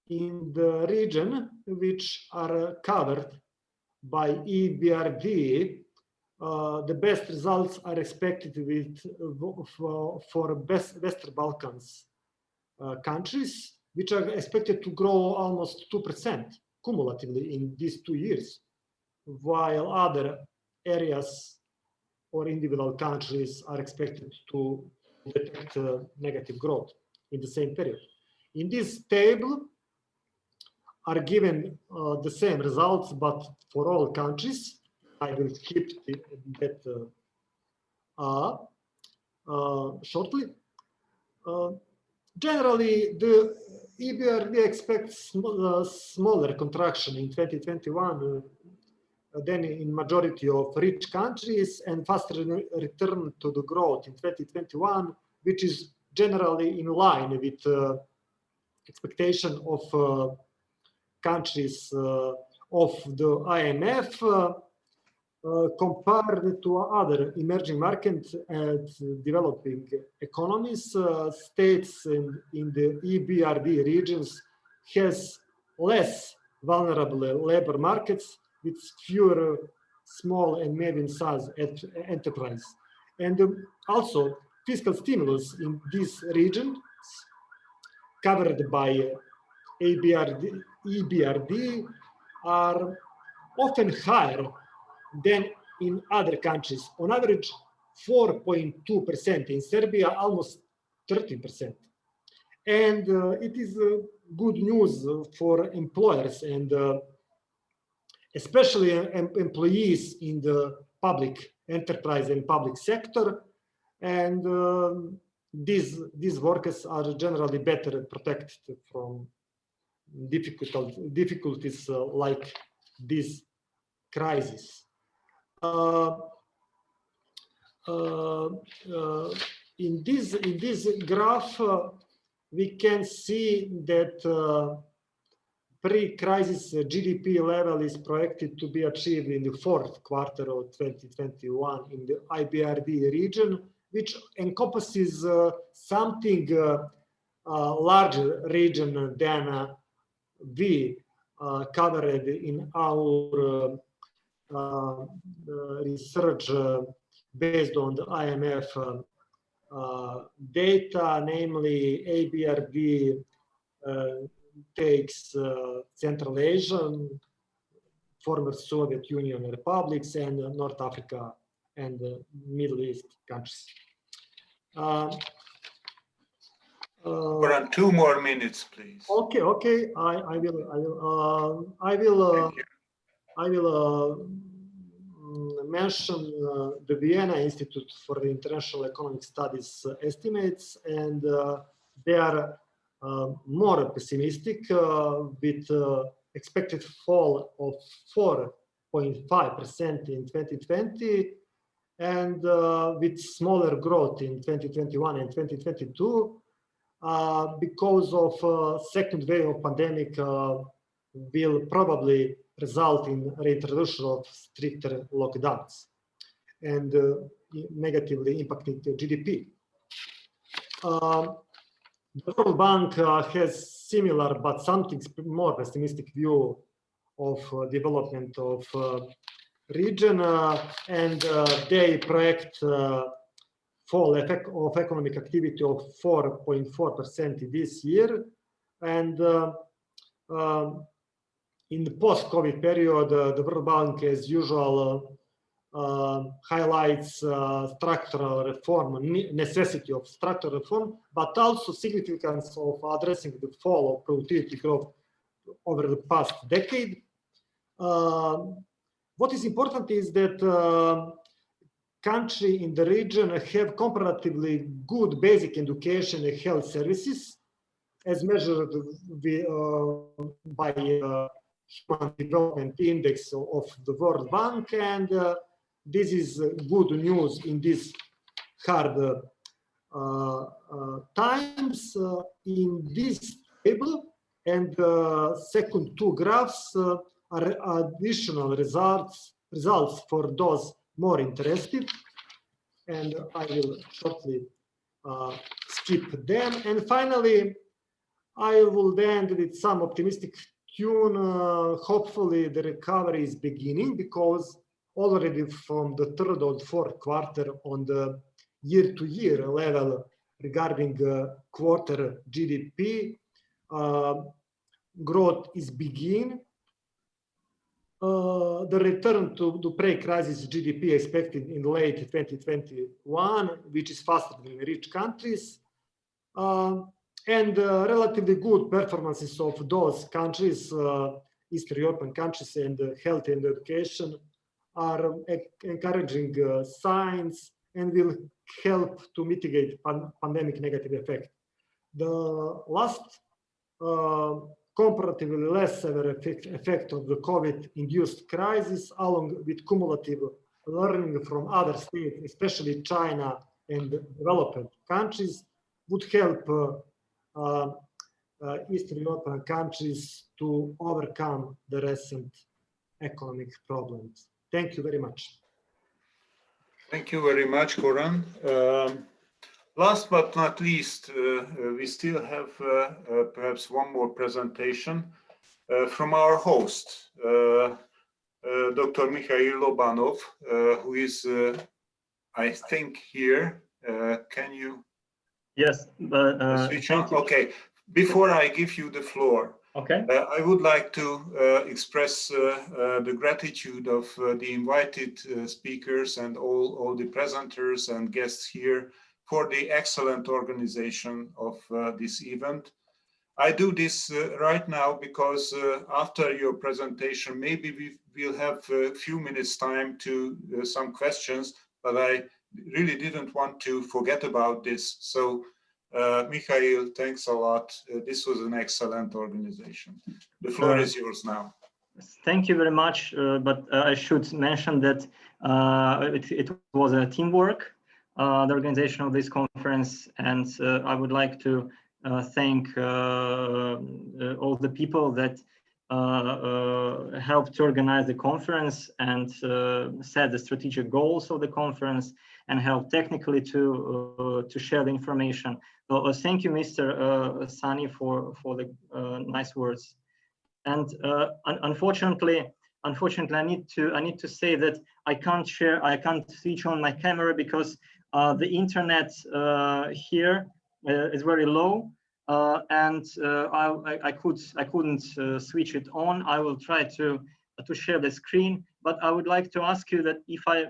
in the region which are covered by EBRD, the best results are expected for Western Balkans countries, which are expected to grow almost 2% cumulatively in these 2 years, while other areas or individual countries are expected to detect negative growth in the same period. In this table are given the same results, but for all countries. I will skip that shortly. Generally, the EBRD expects smaller contraction in 2021 than in majority of rich countries, and faster return to the growth in 2021, which is generally in line with expectation of countries of the IMF compared to other emerging markets and developing economies. States in the EBRD regions has less vulnerable labor markets with fewer small and medium-sized enterprises. And also fiscal stimulus in these regions covered by EBRD are often higher than in other countries. On average, 4.2%. In Serbia, almost 30%. And it is good news for employers and especially employees in the public enterprise and public sector. And these workers are generally better protected from difficulties like this crisis. In this graph, we can see that pre-crisis GDP level is projected to be achieved in the 4th quarter of 2021 in the IBRD region, which encompasses something larger region than we covered in our research based on the IMF data, namely ABRD takes Central Asian, former Soviet Union republics, and North Africa and Middle East countries. Around 2 more minutes, please. Okay. I will mention the Vienna Institute for the International Economic Studies estimates, and they are more pessimistic with expected fall of 4.5% in 2020 and with smaller growth in 2021 and 2022 because of second wave of pandemic will probably result in reintroduction of stricter lockdowns and negatively impacting the GDP. the World Bank has similar but something more pessimistic view of development of region, and they project fall effect of economic activity of 4.4% this year, and in the post-COVID period, the World Bank, as usual, highlights structural reform, necessity of structural reform, but also significance of addressing the fall of productivity growth over the past decade. What is important is that countries in the region have comparatively good basic education and health services, as measured by Human Development Index of the World Bank, and this is good news in these hard times. In this table and second two graphs are additional results for those more interested, and I will shortly skip them. And finally, I will end with some optimistic tune. Hopefully the recovery is beginning, because already from the third or fourth quarter on the year-to-year level regarding quarter GDP, growth is beginning. The return to pre-crisis GDP expected in late 2021, which is faster than in rich countries. And relatively good performances of those countries, Eastern European countries, and health and education are encouraging signs and will help to mitigate pandemic negative effect. The last comparatively less severe effect of the COVID-induced crisis, along with cumulative learning from other states, especially China and developed countries, would help Eastern European countries to overcome the recent economic problems. Thank you very much. Thank you very much, Goran. Last but not least, we still have perhaps one more presentation from our host, Dr. Mikhail Lobanov, who is, I think, here. Can you? Yes, switch on? Okay. Before I give you the floor, okay, I would like to express the gratitude of the invited speakers and all the presenters and guests here for the excellent organization of this event. I do this right now because after your presentation, maybe we will have a few minutes time to some questions, but I really didn't want to forget about this. So Mikhail, thanks a lot. This was an excellent organization. The floor is yours now. Thank you very much, but I should mention that it was a teamwork, the organization of this conference, and I would like to thank all the people that helped to organize the conference and set the strategic goals of the conference and help technically to share the information. So thank you, Mr. Sanyi, for the nice words. And unfortunately, I need to say that I can't switch on my camera because the internet here is very low, and I couldn't switch it on. I will try to share the screen, but I would like to ask you that if I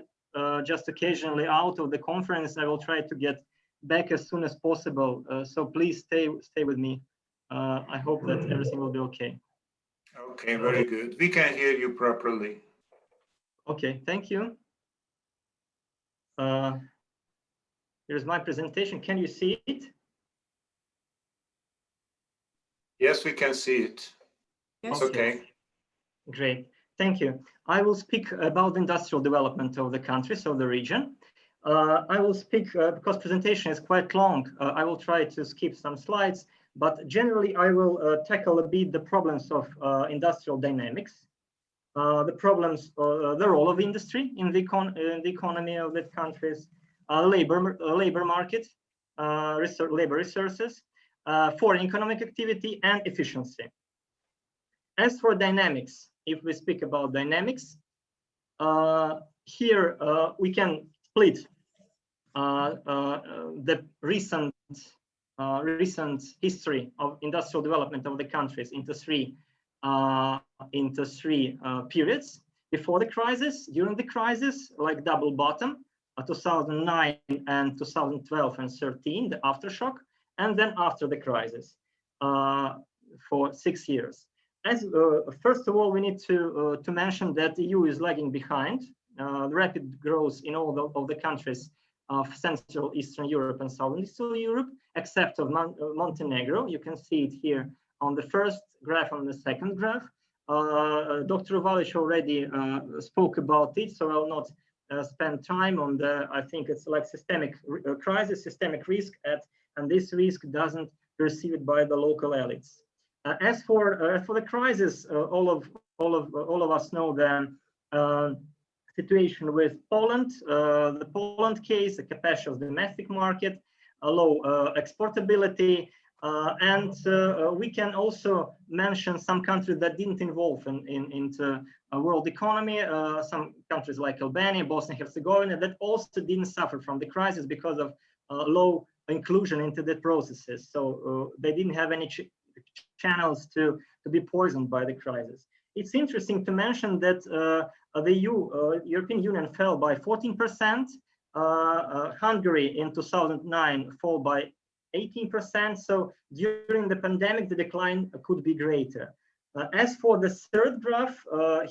just occasionally out of the conference, I will try to get back as soon as possible. So please stay with me. I hope that everything will be okay. Okay, very good. We can hear you properly. Okay, thank you. Here's my presentation. Can you see it? Yes, we can see it. Yes. Okay. Great. Thank you. I will speak about the industrial development of the countries of the region. I will speak because presentation is quite long. I will try to skip some slides, but generally I will tackle a bit the problems of industrial dynamics, the problems, the role of industry in the economy of the countries, labor market, labor resources, foreign economic activity, and efficiency. As for dynamics, if we speak about dynamics, here we can split the recent history of industrial development of the countries into three periods: before the crisis, during the crisis, like double bottom, 2009 and 2012 and 13, the aftershock, and then after the crisis for 6 years. As first of all, we need to mention that the EU is lagging behind. The rapid growth in all of the countries of Central Eastern Europe and Southern Eastern Europe, except of Montenegro. You can see it here on the first graph, on the second graph. Dr. Valic already spoke about it, so I'll not spend time on the, I think it's like systemic crisis, systemic risk, and this risk doesn't perceive it by the local elites. As for the crisis, all of us know the situation with Poland, the Poland case, the capacity of the domestic market, a low exportability, and we can also mention some countries that didn't involve into a world economy, some countries like Albania, Bosnia and Herzegovina, that also didn't suffer from the crisis because of low inclusion into the processes. So they didn't have any channels to be poisoned by the crisis. It's interesting to mention that the European Union fell by 14%, Hungary in 2009 fell by 18%, so during the pandemic the decline could be greater. As for the third graph,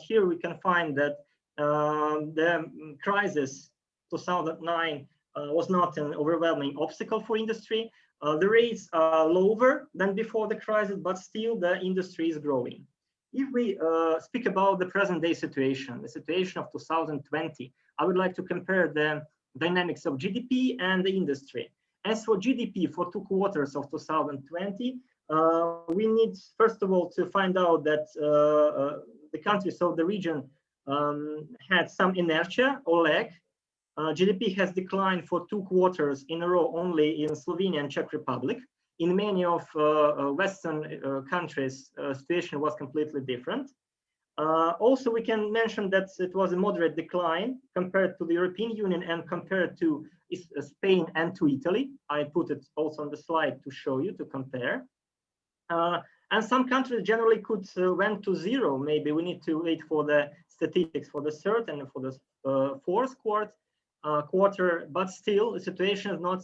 here we can find that the crisis 2009 was not an overwhelming obstacle for industry. The rates are lower than before the crisis, but still the industry is growing. If we speak about the present day situation, the situation of 2020, I would like to compare the dynamics of GDP and the industry. As for GDP for 2 quarters of 2020, we need, first of all, to find out that the countries of the region had some inertia or lag. GDP has declined for 2 quarters in a row only in Slovenia and Czech Republic. In many of Western countries, situation was completely different. Also, we can mention that it was a moderate decline compared to the European Union and compared to Spain and to Italy. I put it also on the slide to show you, to compare. And some countries generally could went to zero. Maybe we need to wait for the statistics for the third and for the fourth quarter, but still the situation is not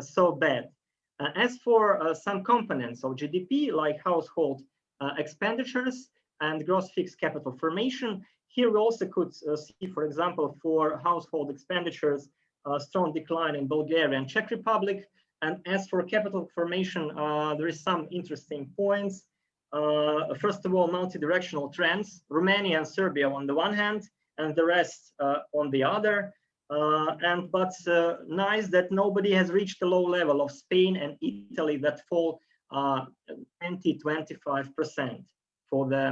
so bad. As for some components of GDP, like household expenditures and gross fixed capital formation, here we also could see, for example, for household expenditures, a strong decline in Bulgaria and Czech Republic. And as for capital formation, there is some interesting points. First of all, multi-directional trends, Romania and Serbia on the one hand, and the rest on the other. But nice that nobody has reached the low level of Spain and Italy that fall 20–25% for the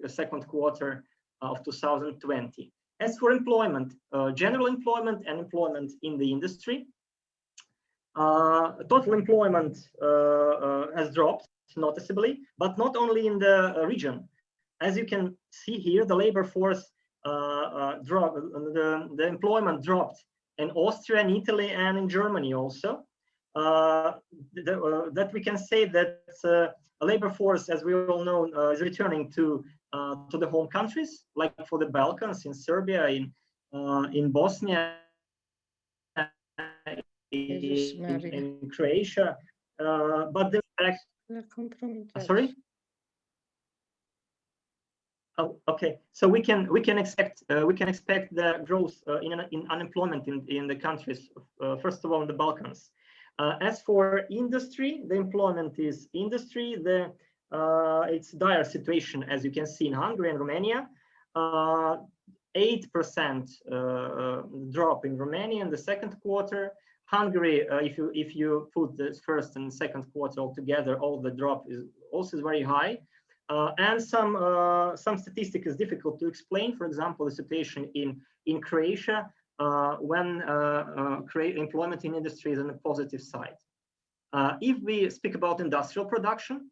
second quarter of 2020. As for employment, general employment and employment in the industry, total employment has dropped noticeably, but not only in the region. As you can see here, the labor force dropped, the employment dropped in Austria and Italy and in Germany also. That we can say that a labor force, as we all know, is returning to the home countries, like for the Balkans, in Serbia, in Bosnia, in Croatia, but the fact, sorry. Oh, okay. So we can expect the growth in unemployment in the countries. First of all, in the Balkans. As for industry, the employment is industry. It's dire situation, as you can see in Hungary and Romania. 8% drop in Romania in the second quarter. Hungary, if you put the first and second quarter all together, all the drop is also very high. And some statistic is difficult to explain. For example, the situation in Croatia, when employment in industry is on the positive side. If we speak about industrial production,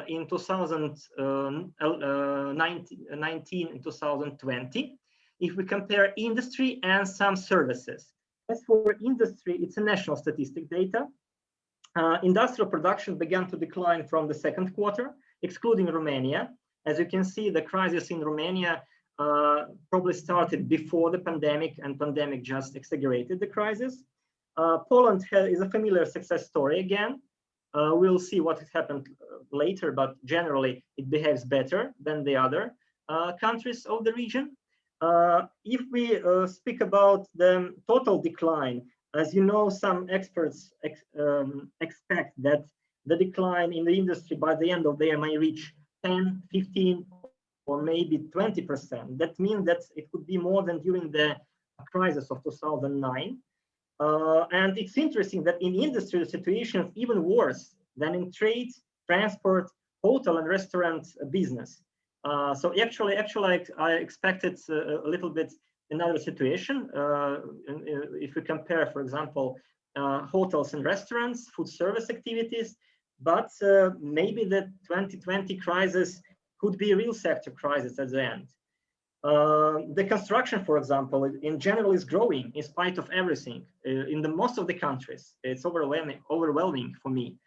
in 2019 and 2020, if we compare industry and some services. As for industry, it's a national statistic data. Industrial production began to decline from the second quarter, excluding Romania. As you can see, the crisis in Romania probably started before the pandemic, and pandemic just exaggerated the crisis. Poland is a familiar success story again. We'll see what has happened later, but generally it behaves better than the other countries of the region. If we speak about the total decline, as you know, some experts expect that the decline in the industry by the end of the year may reach 10, 15, or maybe 20%. That means that it could be more than during the crisis of 2009. And it's interesting that in industry, the situation is even worse than in trade, transport, hotel and restaurant business. So actually, I expected a little bit another situation. If we compare, for example, hotels and restaurants, food service activities, but maybe the 2020 crisis could be a real sector crisis at the end. The construction, for example, in general is growing in spite of everything. In the most of the countries, it's overwhelming for me.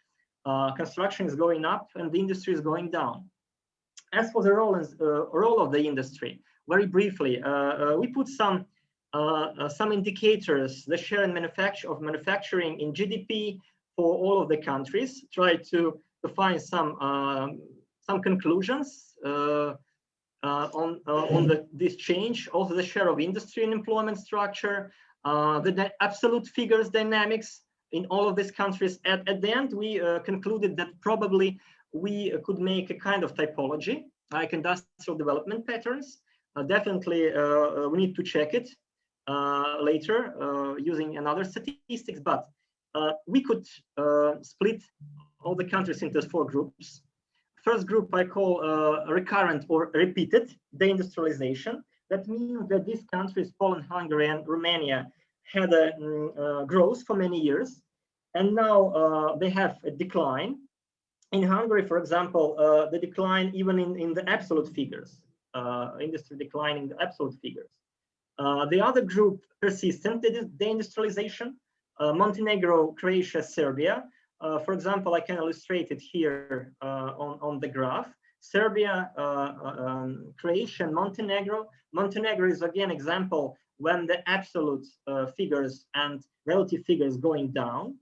Construction is going up and the industry is going down. As for the role of the industry, very briefly, we put some indicators, the share in manufacturing in GDP for all of the countries, try to find some conclusions on this change, also the share of industry and employment structure, the absolute figures dynamics in all of these countries. At the end, we concluded that probably we could make a kind of typology, like industrial development patterns. Definitely, we need to check it later using another statistics, but we could split all the countries into 4 groups. First group I call recurrent or repeated deindustrialization. That means that these countries, Poland, Hungary, and Romania, had a growth for many years, and now they have a decline. In Hungary, for example, the decline even in the absolute figures, industry decline in the absolute figures. The other group, persistent deindustrialization, Montenegro, Croatia, Serbia. For example, I can illustrate it here on the graph. Serbia, Croatia, and Montenegro. Montenegro is again example when the absolute figures and relative figures going down.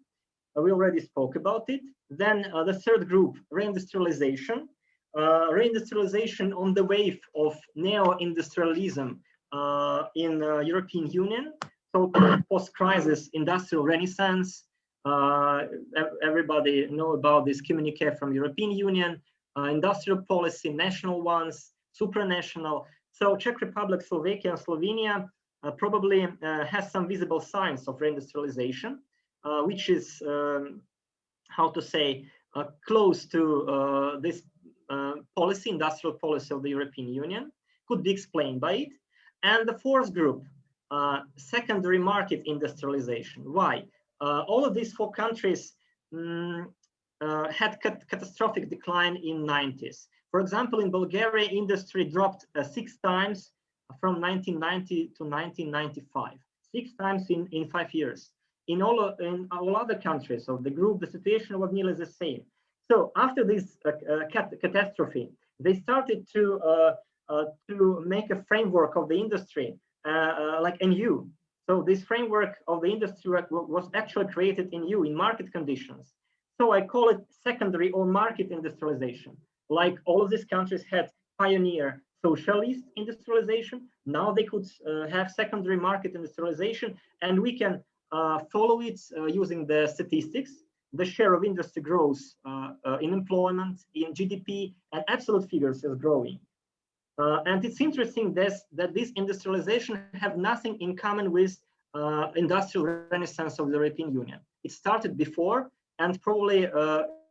We already spoke about it. Then the third group, reindustrialization. Reindustrialization on the wave of neo-industrialism in European Union. So post-crisis industrial renaissance. Everybody know about this communique from European Union, industrial policy, national ones, supranational. So Czech Republic, Slovakia, and Slovenia probably has some visible signs of reindustrialization, which is, how to say, close to this policy, industrial policy of the European Union, could be explained by it. And the fourth group, secondary market industrialization. Why? All of these 4 countries had catastrophic decline in 90s. For example, in Bulgaria, industry dropped 6 times from 1990 to 1995. 6 times in 5 years. In all other countries of the group, the situation was nearly the same. So after this catastrophe, they started to make a framework of the industry like N.U. So this framework of the industry was actually created in market conditions. So I call it secondary or market industrialization. Like all of these countries had pioneer socialist industrialization, now they could have secondary market industrialization, and we can follow it using the statistics. The share of industry growth in employment, in GDP, and absolute figures is growing. And it's interesting that this industrialization have nothing in common with industrial renaissance of the European Union. It started before, and probably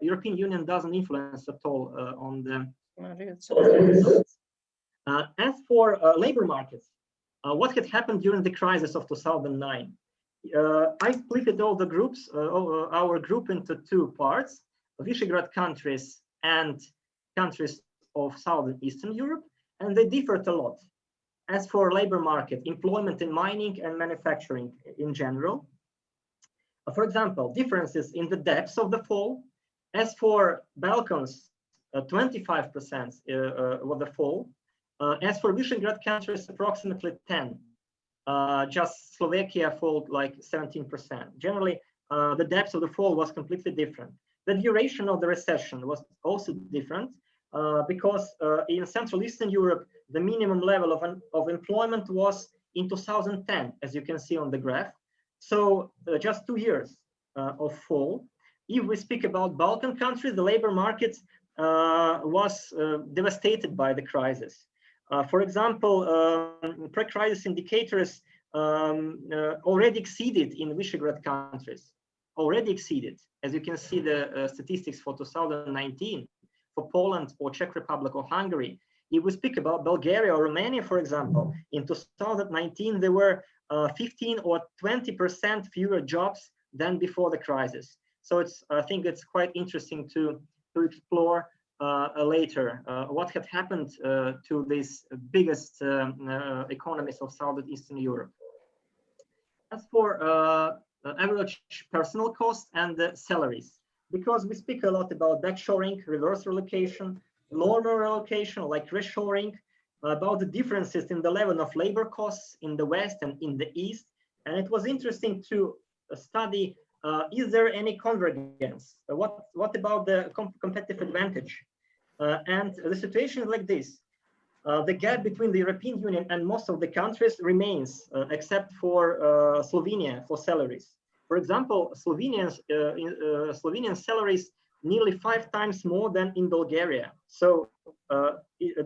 European Union doesn't influence at all on the results. As for labor markets, what had happened during the crisis of 2009. I split all the groups, our group, into two parts: Visegrad countries and countries of Southern Eastern Europe, and they differed a lot. As for labor market, employment in mining and manufacturing in general. For example, differences in the depths of the fall. As for Balkans, 25% was the fall. As for Visegrad countries, approximately 10. Just Slovakia fall like 17%. Generally, the depth of the fall was completely different. The duration of the recession was also different because in Central Eastern Europe, the minimum level of employment was in 2010, as you can see on the graph. So just 2 years of fall. If we speak about Balkan countries, the labor market was devastated by the crisis. For example, pre-crisis indicators already exceeded in Visegrad countries, already exceeded. As you can see the statistics for 2019 for Poland or Czech Republic or Hungary. If we speak about Bulgaria or Romania, for example, in 2019, there were 15 or 20% fewer jobs than before the crisis. So I think it's quite interesting to explore later what had happened to these biggest economies of Southern Eastern Europe. As for average personal costs and the salaries, because we speak a lot about backshoring, reverse relocation, normal relocation like reshoring, about the differences in the level of labor costs in the West and in the East. And it was interesting to study, is there any convergence? What about the competitive advantage? And the situation is like this. The gap between the European Union and most of the countries remains, except for Slovenia for salaries. For example, Slovenian salaries nearly 5 times more than in Bulgaria. So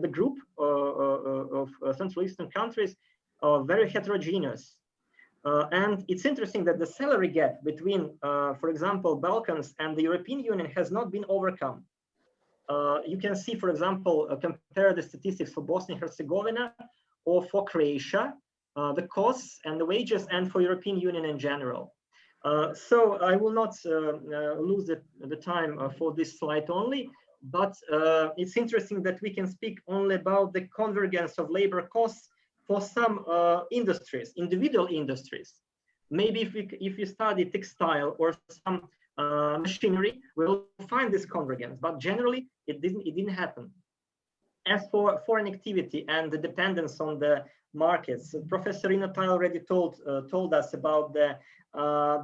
the group of Central Eastern countries are very heterogeneous. And it's interesting that the salary gap between, for example, Balkans and the European Union has not been overcome. You can see, for example, compare the statistics for Bosnia and Herzegovina or for Croatia, the costs and the wages, and for European Union in general. So I will not lose the time for this slide only, but it's interesting that we can speak only about the convergence of labor costs for some industries, individual industries. Maybe if you study textile or some machinery, we'll find this convergence, but generally it didn't happen. As for foreign activity and the dependence on the markets, Professor Inotay already told us about the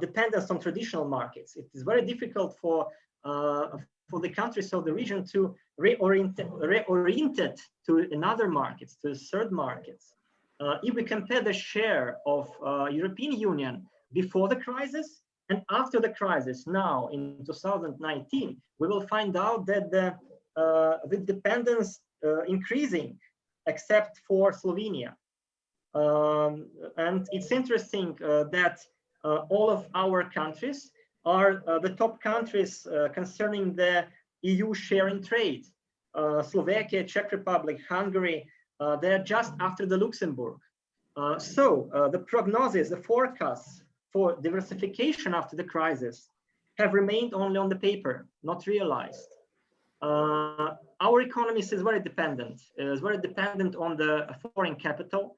dependence on traditional markets. It is very difficult for the countries of the region to reorient to another markets, to third markets. If we compare the share of European Union before the crisis and after the crisis, now in 2019, we will find out that the dependence increasing, except for Slovenia. And it's interesting that all of our countries are the top countries concerning the EU share in trade. Slovakia, Czech Republic, Hungary, they're just after the Luxembourg. So the prognosis, the forecasts for diversification after the crisis have remained only on the paper, not realized. Our economy is very dependent. It's very dependent on the foreign capital.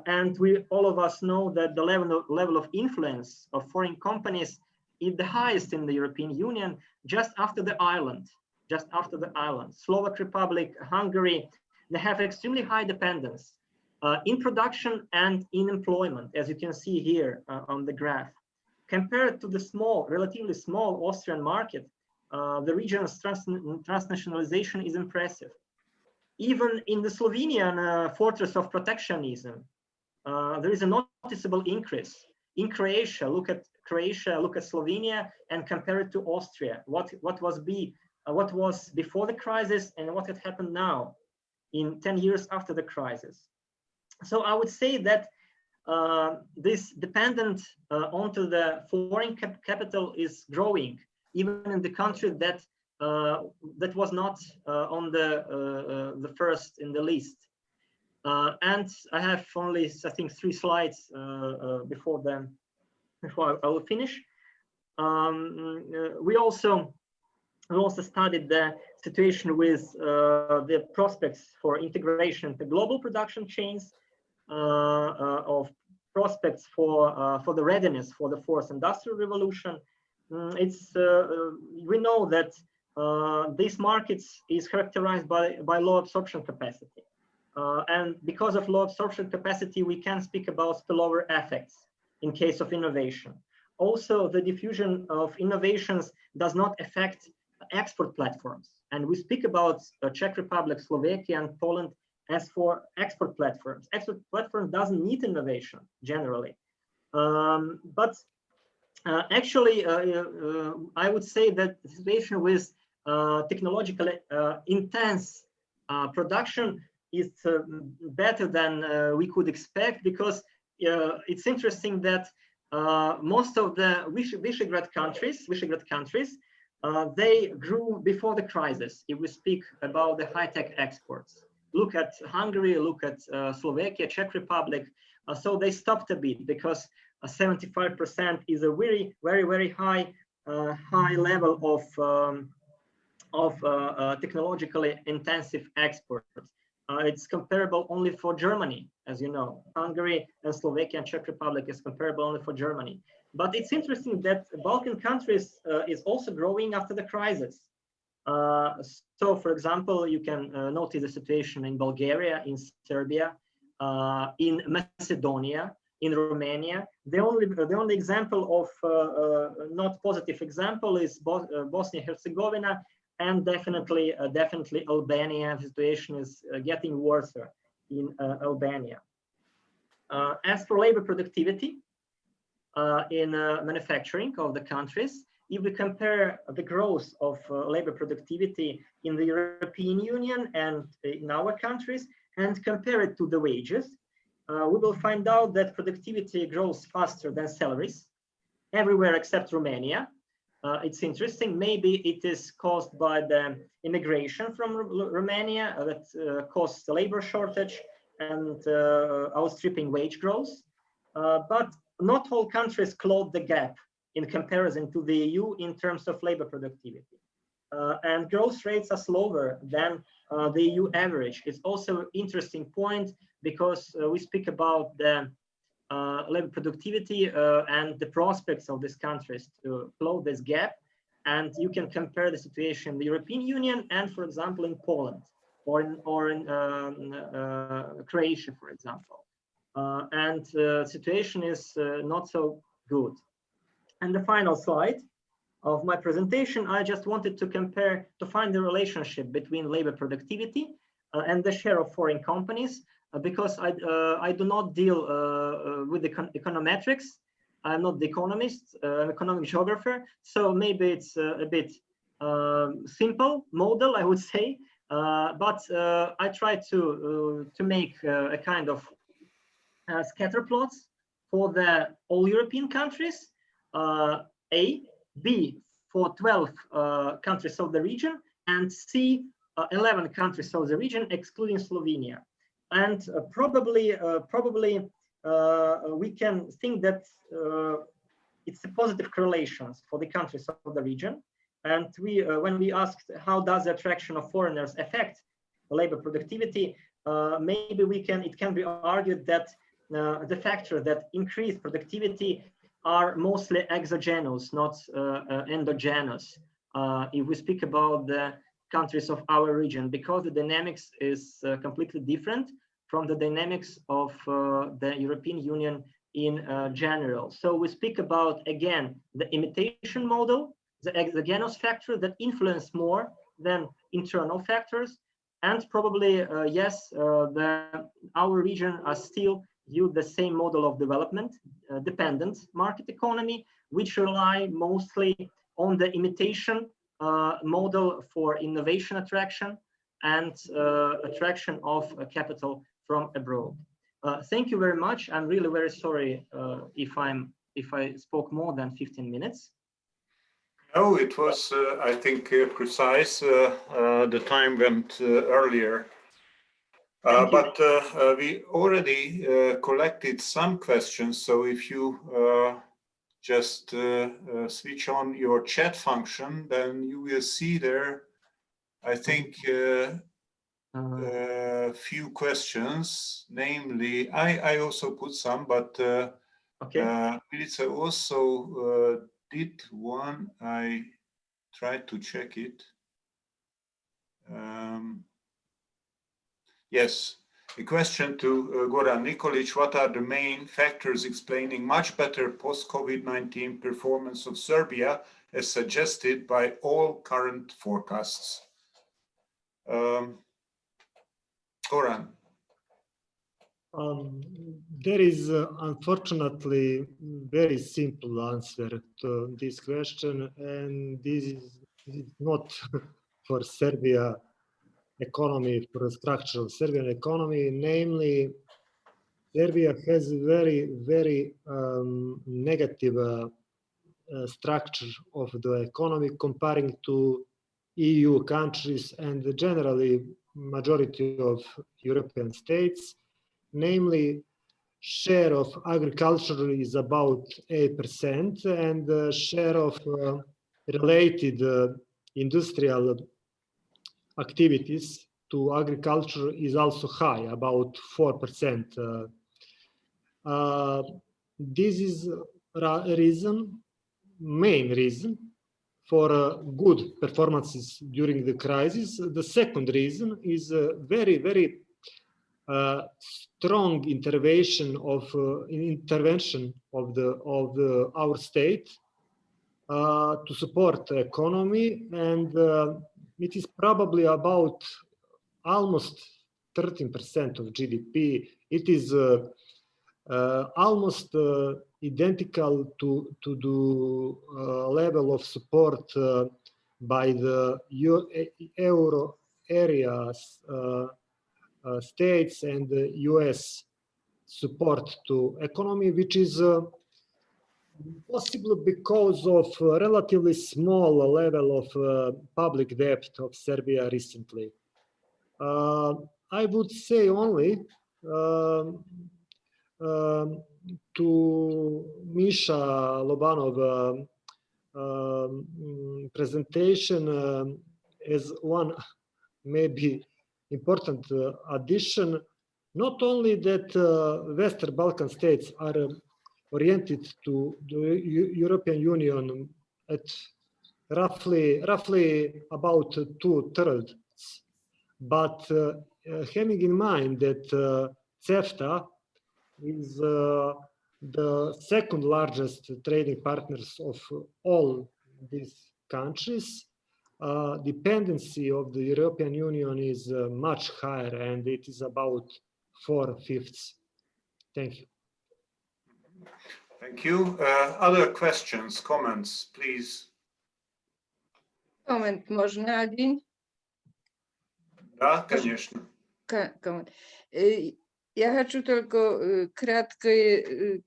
And all of us know that the level of influence of foreign companies is the highest in the European Union, just after the island, Slovak Republic, Hungary, they have extremely high dependence in production and in employment, as you can see here on the graph. Compared to the relatively small Austrian market, the region's transnationalization is impressive. Even in the Slovenian fortress of protectionism, there is a noticeable increase. In Croatia, look at Slovenia and compare it to Austria. What was before the crisis and what had happened now in 10 years after the crisis. So I would say that this dependent onto the foreign capital is growing, even in the country that was not on the first in the list. And I have only, I think, 3 slides before I will finish. We also studied the situation with the prospects for integration into global production chains, of prospects for the readiness for the fourth industrial revolution. We know that these markets is characterized by low absorption capacity. And because of low absorption capacity, we can speak about spillover effects in case of innovation. Also, the diffusion of innovations does not affect export platforms. And we speak about Czech Republic, Slovakia, and Poland as for export platforms. Export platform doesn't need innovation generally. But actually, I would say that the situation with technologically intense production is better than we could expect, because it's interesting that most of the Visegrad countries, they grew before the crisis. If we speak about the high-tech exports, look at Hungary, look at Slovakia, Czech Republic. So they stopped a bit because 75% is a very, very, very high level of technologically intensive exports. It's comparable only for Germany, as you know. Hungary and Slovakia and Czech Republic is comparable only for Germany. But it's interesting that Balkan countries is also growing after the crisis. So, for example, you can notice the situation in Bulgaria, in Serbia, in Macedonia, in Romania. The only example of not positive example is Bosnia-Herzegovina, and definitely Albania. The situation is getting worse in Albania. As for labor productivity in manufacturing of the countries, if we compare the growth of labor productivity in the European Union and in our countries and compare it to the wages, we will find out that productivity grows faster than salaries everywhere except Romania. It's interesting. Maybe it is caused by the immigration from Romania that caused the labor shortage and outstripping wage growth. But not all countries closed the gap in comparison to the EU in terms of labor productivity. And growth rates are slower than the EU average. It's also an interesting point because we speak about the labor productivity and the prospects of these countries to close this gap. And you can compare the situation in the European Union and, for example, in Poland or in Croatia, for example. And the situation is not so good. And the final slide of my presentation, I just wanted to find the relationship between labor productivity and the share of foreign companies, because I do not deal with the econometrics. I'm not the economist, I'm an economic geographer, so maybe it's a bit simple model, I would say, but I try to make a kind of scatter plots for the all European countries, A, B for 12 countries of the region, and C, 11 countries of the region, excluding Slovenia. And probably we can think that it's a positive correlations for the countries of the region. And when we asked how does the attraction of foreigners affect labor productivity, maybe it can be argued that the factor that increased productivity are mostly exogenous, not endogenous. If we speak about the countries of our region, because the dynamics is completely different from the dynamics of the European Union in general. So we speak about, again, the imitation model, the exogenous factor that influence more than internal factors. And probably, yes, our region are still use the same model of development, dependent market economy, which rely mostly on the imitation model for innovation attraction and attraction of capital from abroad. Thank you very much. I'm really very sorry if I spoke more than 15 minutes. No, it was, I think, precise. The time went earlier. But we already collected some questions, so if you just switch on your chat function, then you will see there, I think, a few questions, namely, I also put some, but Milica also did one. I tried to check it. Yes, a question to Goran Nikolic. What are the main factors explaining much better post-COVID-19 performance of Serbia as suggested by all current forecasts? Goran. There is unfortunately very simple answer to this question, and this is not for Serbia economy, for the structure of Serbian economy. Namely, Serbia has very, very negative structure of the economy comparing to EU countries and generally majority of European states. Namely, share of agriculture is about 8%, and the share of related industrial activities to agriculture is also high, about 4%. This is a reason, main reason for good performances during the crisis. The second reason is very, very strong intervention of our state to support the economy, and it is probably about almost 13% of GDP. It is almost identical to the level of support by the euro areas states and the US support to economy, which is possible because of a relatively small level of public debt of Serbia recently. I would say only to Misha Lobanov presentation as one maybe important addition, not only that Western Balkan states are oriented to the European Union at roughly about 2/3, but having in mind that CEFTA is the second largest trading partners of all these countries, dependency of the European Union is much higher, and it is about 4/5. Thank you. Thank you. Other questions, comments, please. Коммент можно один? Да, конечно. Коммент. Я хочу только краткое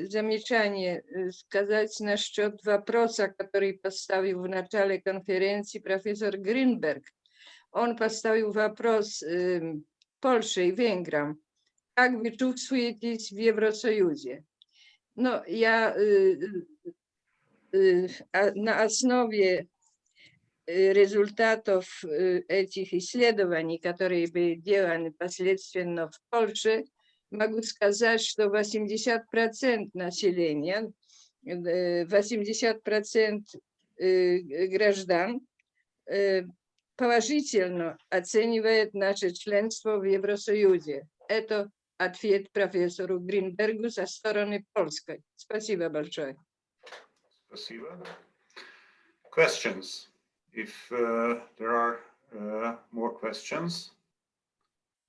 замечание сказать насчет вопроса, который поставил в начале конференции профессор Гринберг. Он поставил вопрос Польше и Венграм. Как вы чувствуетесь в Евросоюзе? Но я на основе результатов этих исследований, которые были сделаны последственно в Польше, могу сказать, что 80% населения, 80% граждан положительно оценивает наше членство в Евросоюзе. Это ответ профессору Гринбергу со стороны польской. Спасибо большое. Спасибо. Questions? If there are more questions.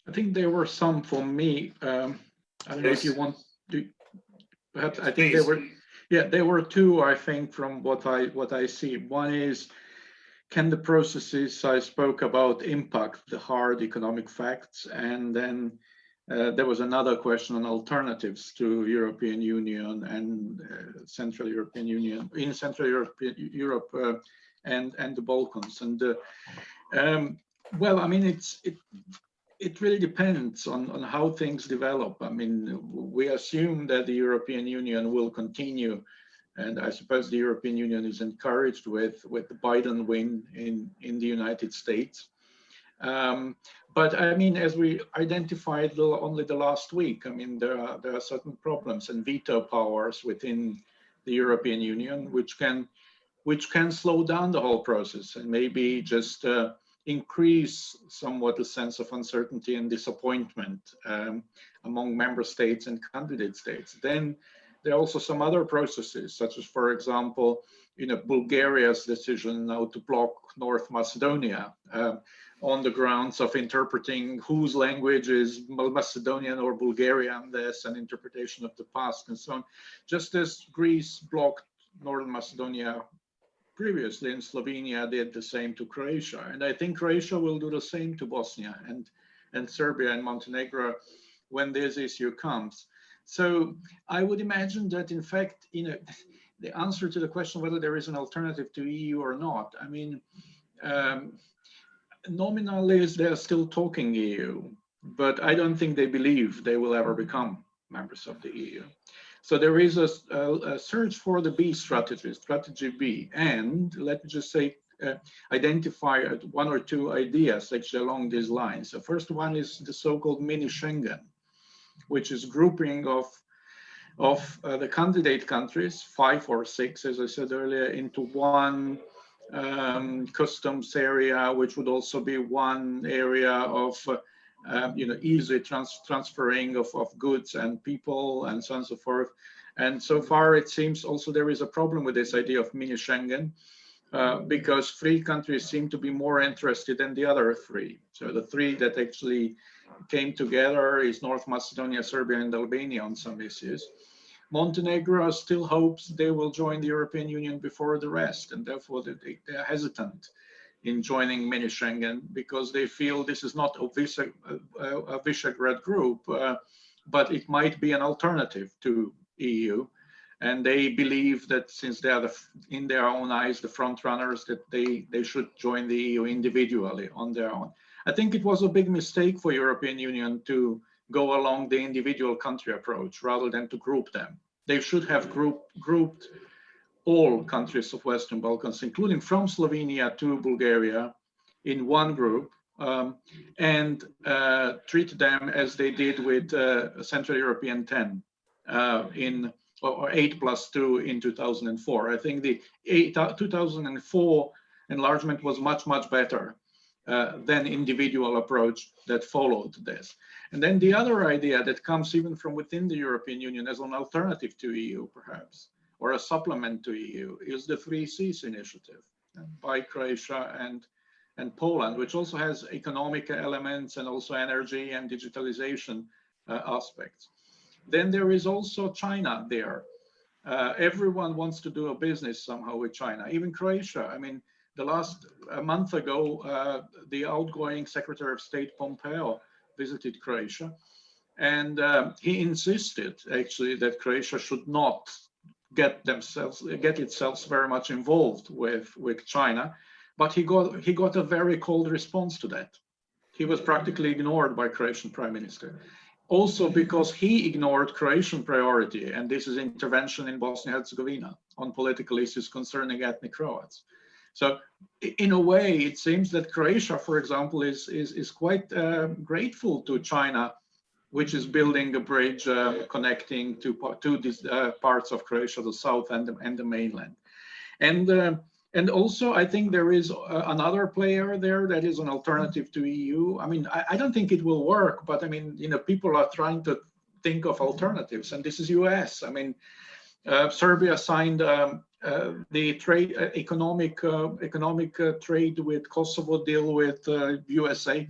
I think there were some for me. I don't know if you want to. Perhaps I think there were two. I think from what I see. One is, can the processes I spoke about impact the hard economic facts? And then there was another question on alternatives to European Union and Central European Union in Central Europe. And the Balkans, and well, I mean, it really depends on how things develop. I mean, we assume that the European Union will continue, and I suppose the European Union is encouraged with the Biden win in the United States. But I mean, as we identified only the last week, I mean, there are certain problems and veto powers within the European Union, which can slow down the whole process and maybe just increase somewhat the sense of uncertainty and disappointment among member states and candidate states. Then there are also some other processes, such as, for example, Bulgaria's decision now to block North Macedonia on the grounds of interpreting whose language is Macedonian or Bulgarian. There's an interpretation of the past and so on. Just as Greece blocked Northern Macedonia previously, and Slovenia did the same to Croatia. And I think Croatia will do the same to Bosnia and Serbia and Montenegro when this issue comes. So I would imagine that, in fact, the answer to the question whether there is an alternative to EU or not, I mean, nominally they're still talking EU, but I don't think they believe they will ever become members of the EU. So there is a search for the B strategy, strategy B, and let me just say, identify one or two ideas actually along these lines. The first one is the so-called mini Schengen, which is grouping of the candidate countries, 5 or 6, as I said earlier, into one customs area, which would also be one area of easy transferring of goods and people and so on and so forth. And so far, it seems also there is a problem with this idea of mini Schengen because 3 countries seem to be more interested than the other 3. So the 3 that actually came together is North Macedonia, Serbia, and Albania on some issues. Montenegro still hopes they will join the European Union before the rest, and therefore they are hesitant in joining mini Schengen because they feel this is not a Visegrad group, but it might be an alternative to EU. And they believe that since they are, in their own eyes, the front runners, that they should join the EU individually on their own. I think it was a big mistake for European Union to go along the individual country approach rather than to group them. They should have grouped all countries of Western Balkans, including from Slovenia to Bulgaria, in one group and treat them as they did with Central European 10 or 8+2 in 2004. I think the 2004 enlargement was much better than individual approach that followed this. And then the other idea that comes even from within the European Union as an alternative to EU, perhaps, or a supplement to EU, is the 3 Cs initiative by Croatia and Poland, which also has economic elements and also energy and digitalization aspects. Then there is also China there. Everyone wants to do a business somehow with China, even Croatia. I mean, a month ago, the outgoing Secretary of State Pompeo visited Croatia, and he insisted actually that Croatia should not get itself very much involved with China, but he got a very cold response to that. He was practically ignored by Croatian Prime Minister. Also because he ignored Croatian priority, and this is intervention in Bosnia-Herzegovina on political issues concerning ethnic Croats. So in a way, it seems that Croatia, for example, is quite grateful to China, which is building a bridge connecting to these parts of Croatia, the south and the mainland. And also, I think there is another player there that is an alternative to EU. I mean, I don't think it will work, but I mean, people are trying to think of alternatives, and this is US. I mean, Serbia signed the economic trade with Kosovo deal with USA.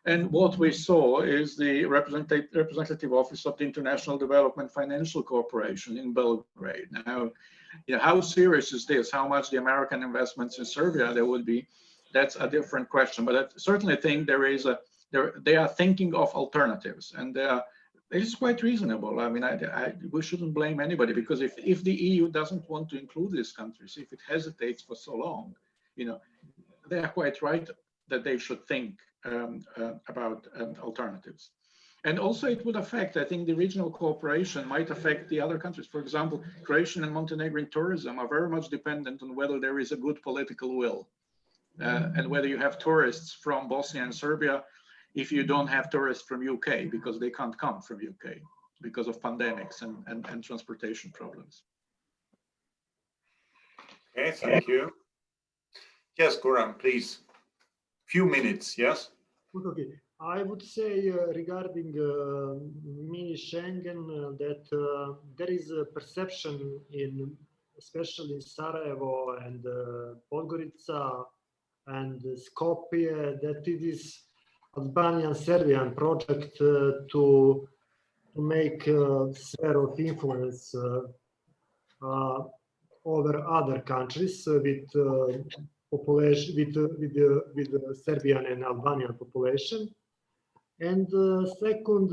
And what we saw is the representative office of the International Development Financial Corporation in Belgrade. Now, how serious is this? How much the American investments in Serbia there would be? That's a different question. But I certainly think they are thinking of alternatives, and it is quite reasonable. I mean, we shouldn't blame anybody, because if the EU doesn't want to include these countries, if it hesitates for so long, they are quite right that they should think alternatives. And also it would affect, I think the regional cooperation might affect the other countries. For example, Croatian and Montenegrin tourism are very much dependent on whether there is a good political will and whether you have tourists from Bosnia and Serbia if you don't have tourists from UK because they can't come from UK because of pandemics and transportation problems. Okay, thank you. Yes, Goran, please. Few minutes, yes? Okay. I would say regarding mini Schengen that there is a perception in, especially in Sarajevo and Podgorica and Skopje, that it is Albanian-Serbian project to make sphere of influence over other countries with population, with Serbian and Albanian population. And second,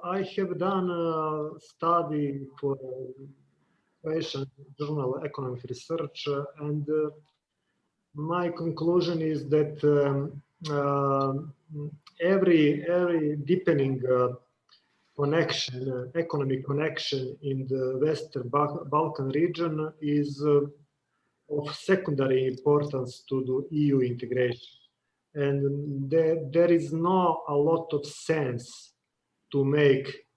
I have done a study for Croatian journal Economic Research, and my conclusion is that every deepening connection, economic connection in the Western Balkan region is of secondary importance to the EU integration. And there is not a lot of sense to make,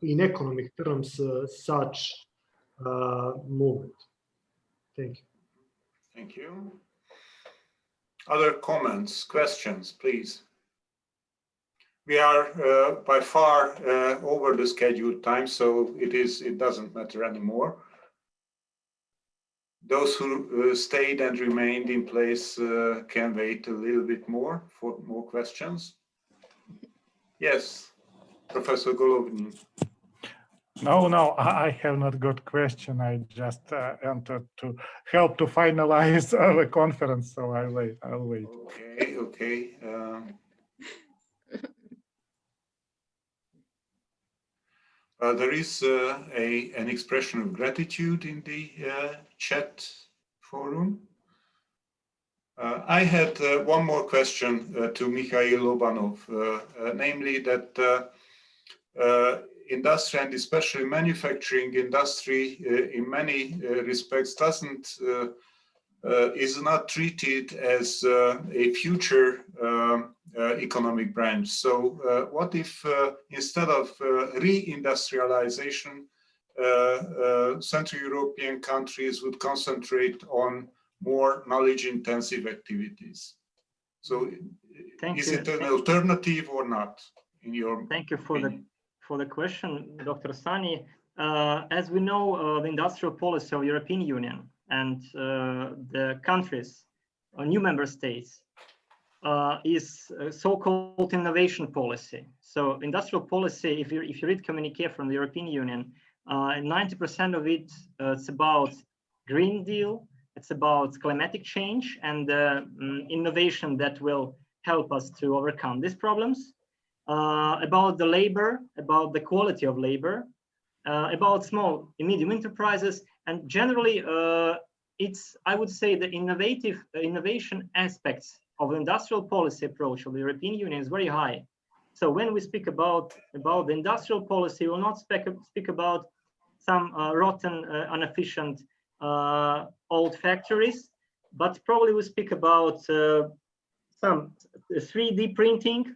in economic terms, such movement. Thank you. Thank you. Other comments, questions, please? We are by far over the scheduled time, so it doesn't matter anymore. Those who stayed and remained in place can wait a little bit more for more questions. Yes, Professor Golovnin. No, I have not got question. I just entered to help to finalize the conference, so I'll wait. Okay. There is an expression of gratitude in the chat forum. I had one more question to Mikhail Lobanov, namely that industry and especially manufacturing industry in many respects is not treated as a future economic branch. So what if instead of reindustrialization, Central European countries would concentrate on more knowledge-intensive activities? So is it an alternative or not, in your Thank you for the question, Dr. Sanyi. As we know, the industrial policy of the European Union and the countries, new member states, is so-called innovation policy. So industrial policy, if you read communique from the European Union, 90% of it it's about Green Deal, it's about climatic change and innovation that will help us to overcome these problems, about the labor, about the quality of labor, about small and medium enterprises, and generally I would say the innovation aspects of the industrial policy approach of the European Union is very high. So when we speak about the industrial policy, we will not speak about some rotten, inefficient old factories, but probably we speak about some 3D printing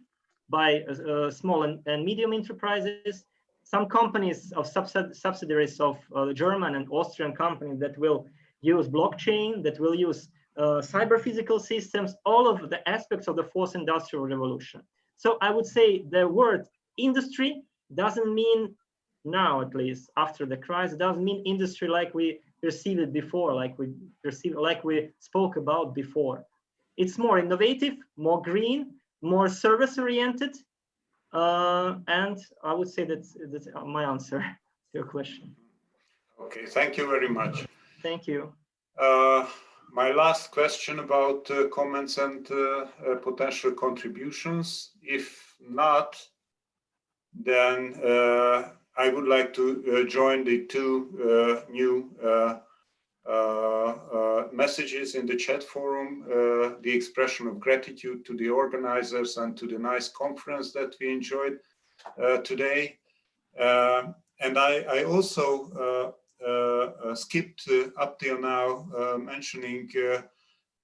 by small and medium enterprises, some companies of subsidiaries of the German and Austrian companies that will use blockchain, that will use cyber physical systems, all of the aspects of the fourth industrial revolution. So I would say the word industry doesn't mean now, at least after the crisis, doesn't mean industry like we perceived it before, like we spoke about before. It's more innovative, more green, more service oriented, and I would say that's my answer to your question. Okay, thank you very much. Thank you. My last question about comments and potential contributions. If not, then I would like to join the two new messages in the chat forum, the expression of gratitude to the organizers and to the nice conference that we enjoyed today. And I also skipped up till now mentioning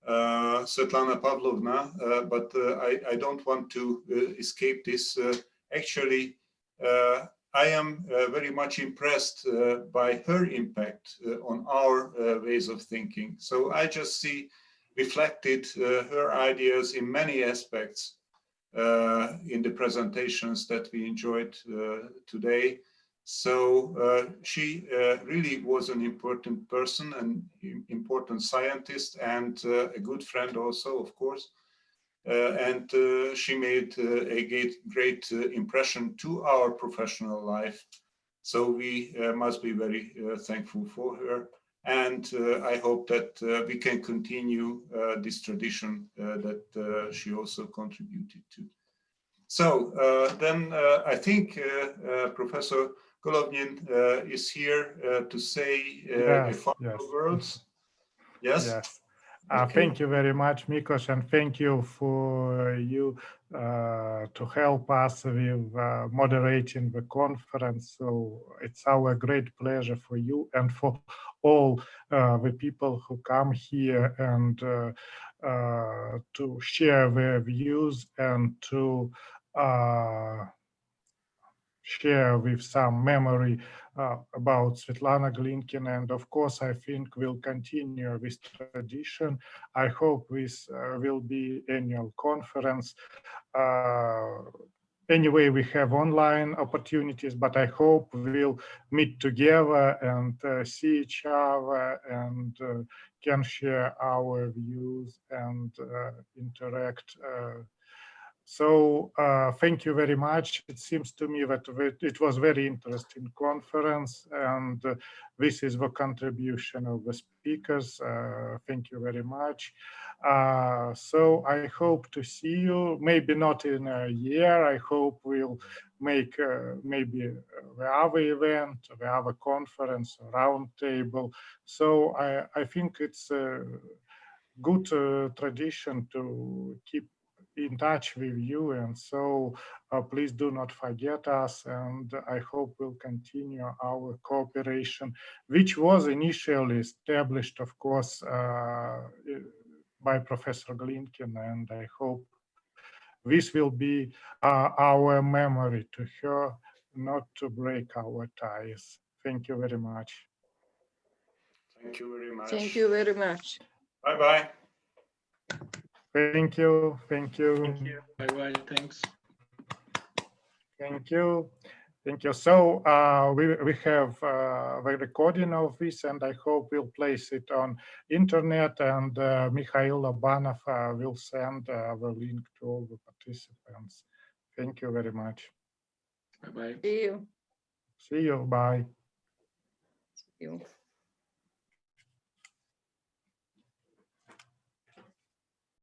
Svetlana Pavlovna, but I don't want to escape this. Actually, I am very much impressed by her impact on our ways of thinking. So I just see reflected her ideas in many aspects in the presentations that we enjoyed today. So she really was an important person, an important scientist, and a good friend also, of course. And she made a great impression to our professional life. So we must be very thankful for her. And I hope that we can continue this tradition that she also contributed to. So then I think Professor Golovnin is here to say a final words. Yes. Yes. Okay. Thank you very much, Mikosh, and thank you for you to help us with moderating the conference. So it's our great pleasure for you and for all the people who come here and to share their views and to share with some memory about Svetlana Glinkina. And of course, I think we'll continue this tradition. I hope this will be annual conference. Anyway, we have online opportunities, but I hope we'll meet together and see each other and can share our views and interact. So thank you very much. It seems to me that it was very interesting conference, and this is the contribution of the speakers. Thank you very much. So I hope to see you, maybe not in a year. I hope we'll make maybe the other event, the other conference, roundtable. So I think it's a good tradition to keep in touch with you, and so please do not forget us, and I hope we'll continue our cooperation, which was initially established, of course, by Professor Glinkina, and I hope this will be our memory to her, not to break our ties. Thank you very much. Thank you very much. Thank you very much. Bye-bye. Thank you. Thank you. Thank you. Bye-bye. Thanks. Thank you. Thank you. So we have the recording of this, and I hope we'll place it on internet, and Mikhail Lobanov will send the link to all the participants. Thank you very much. Bye-bye. See you. See you. Bye. See you.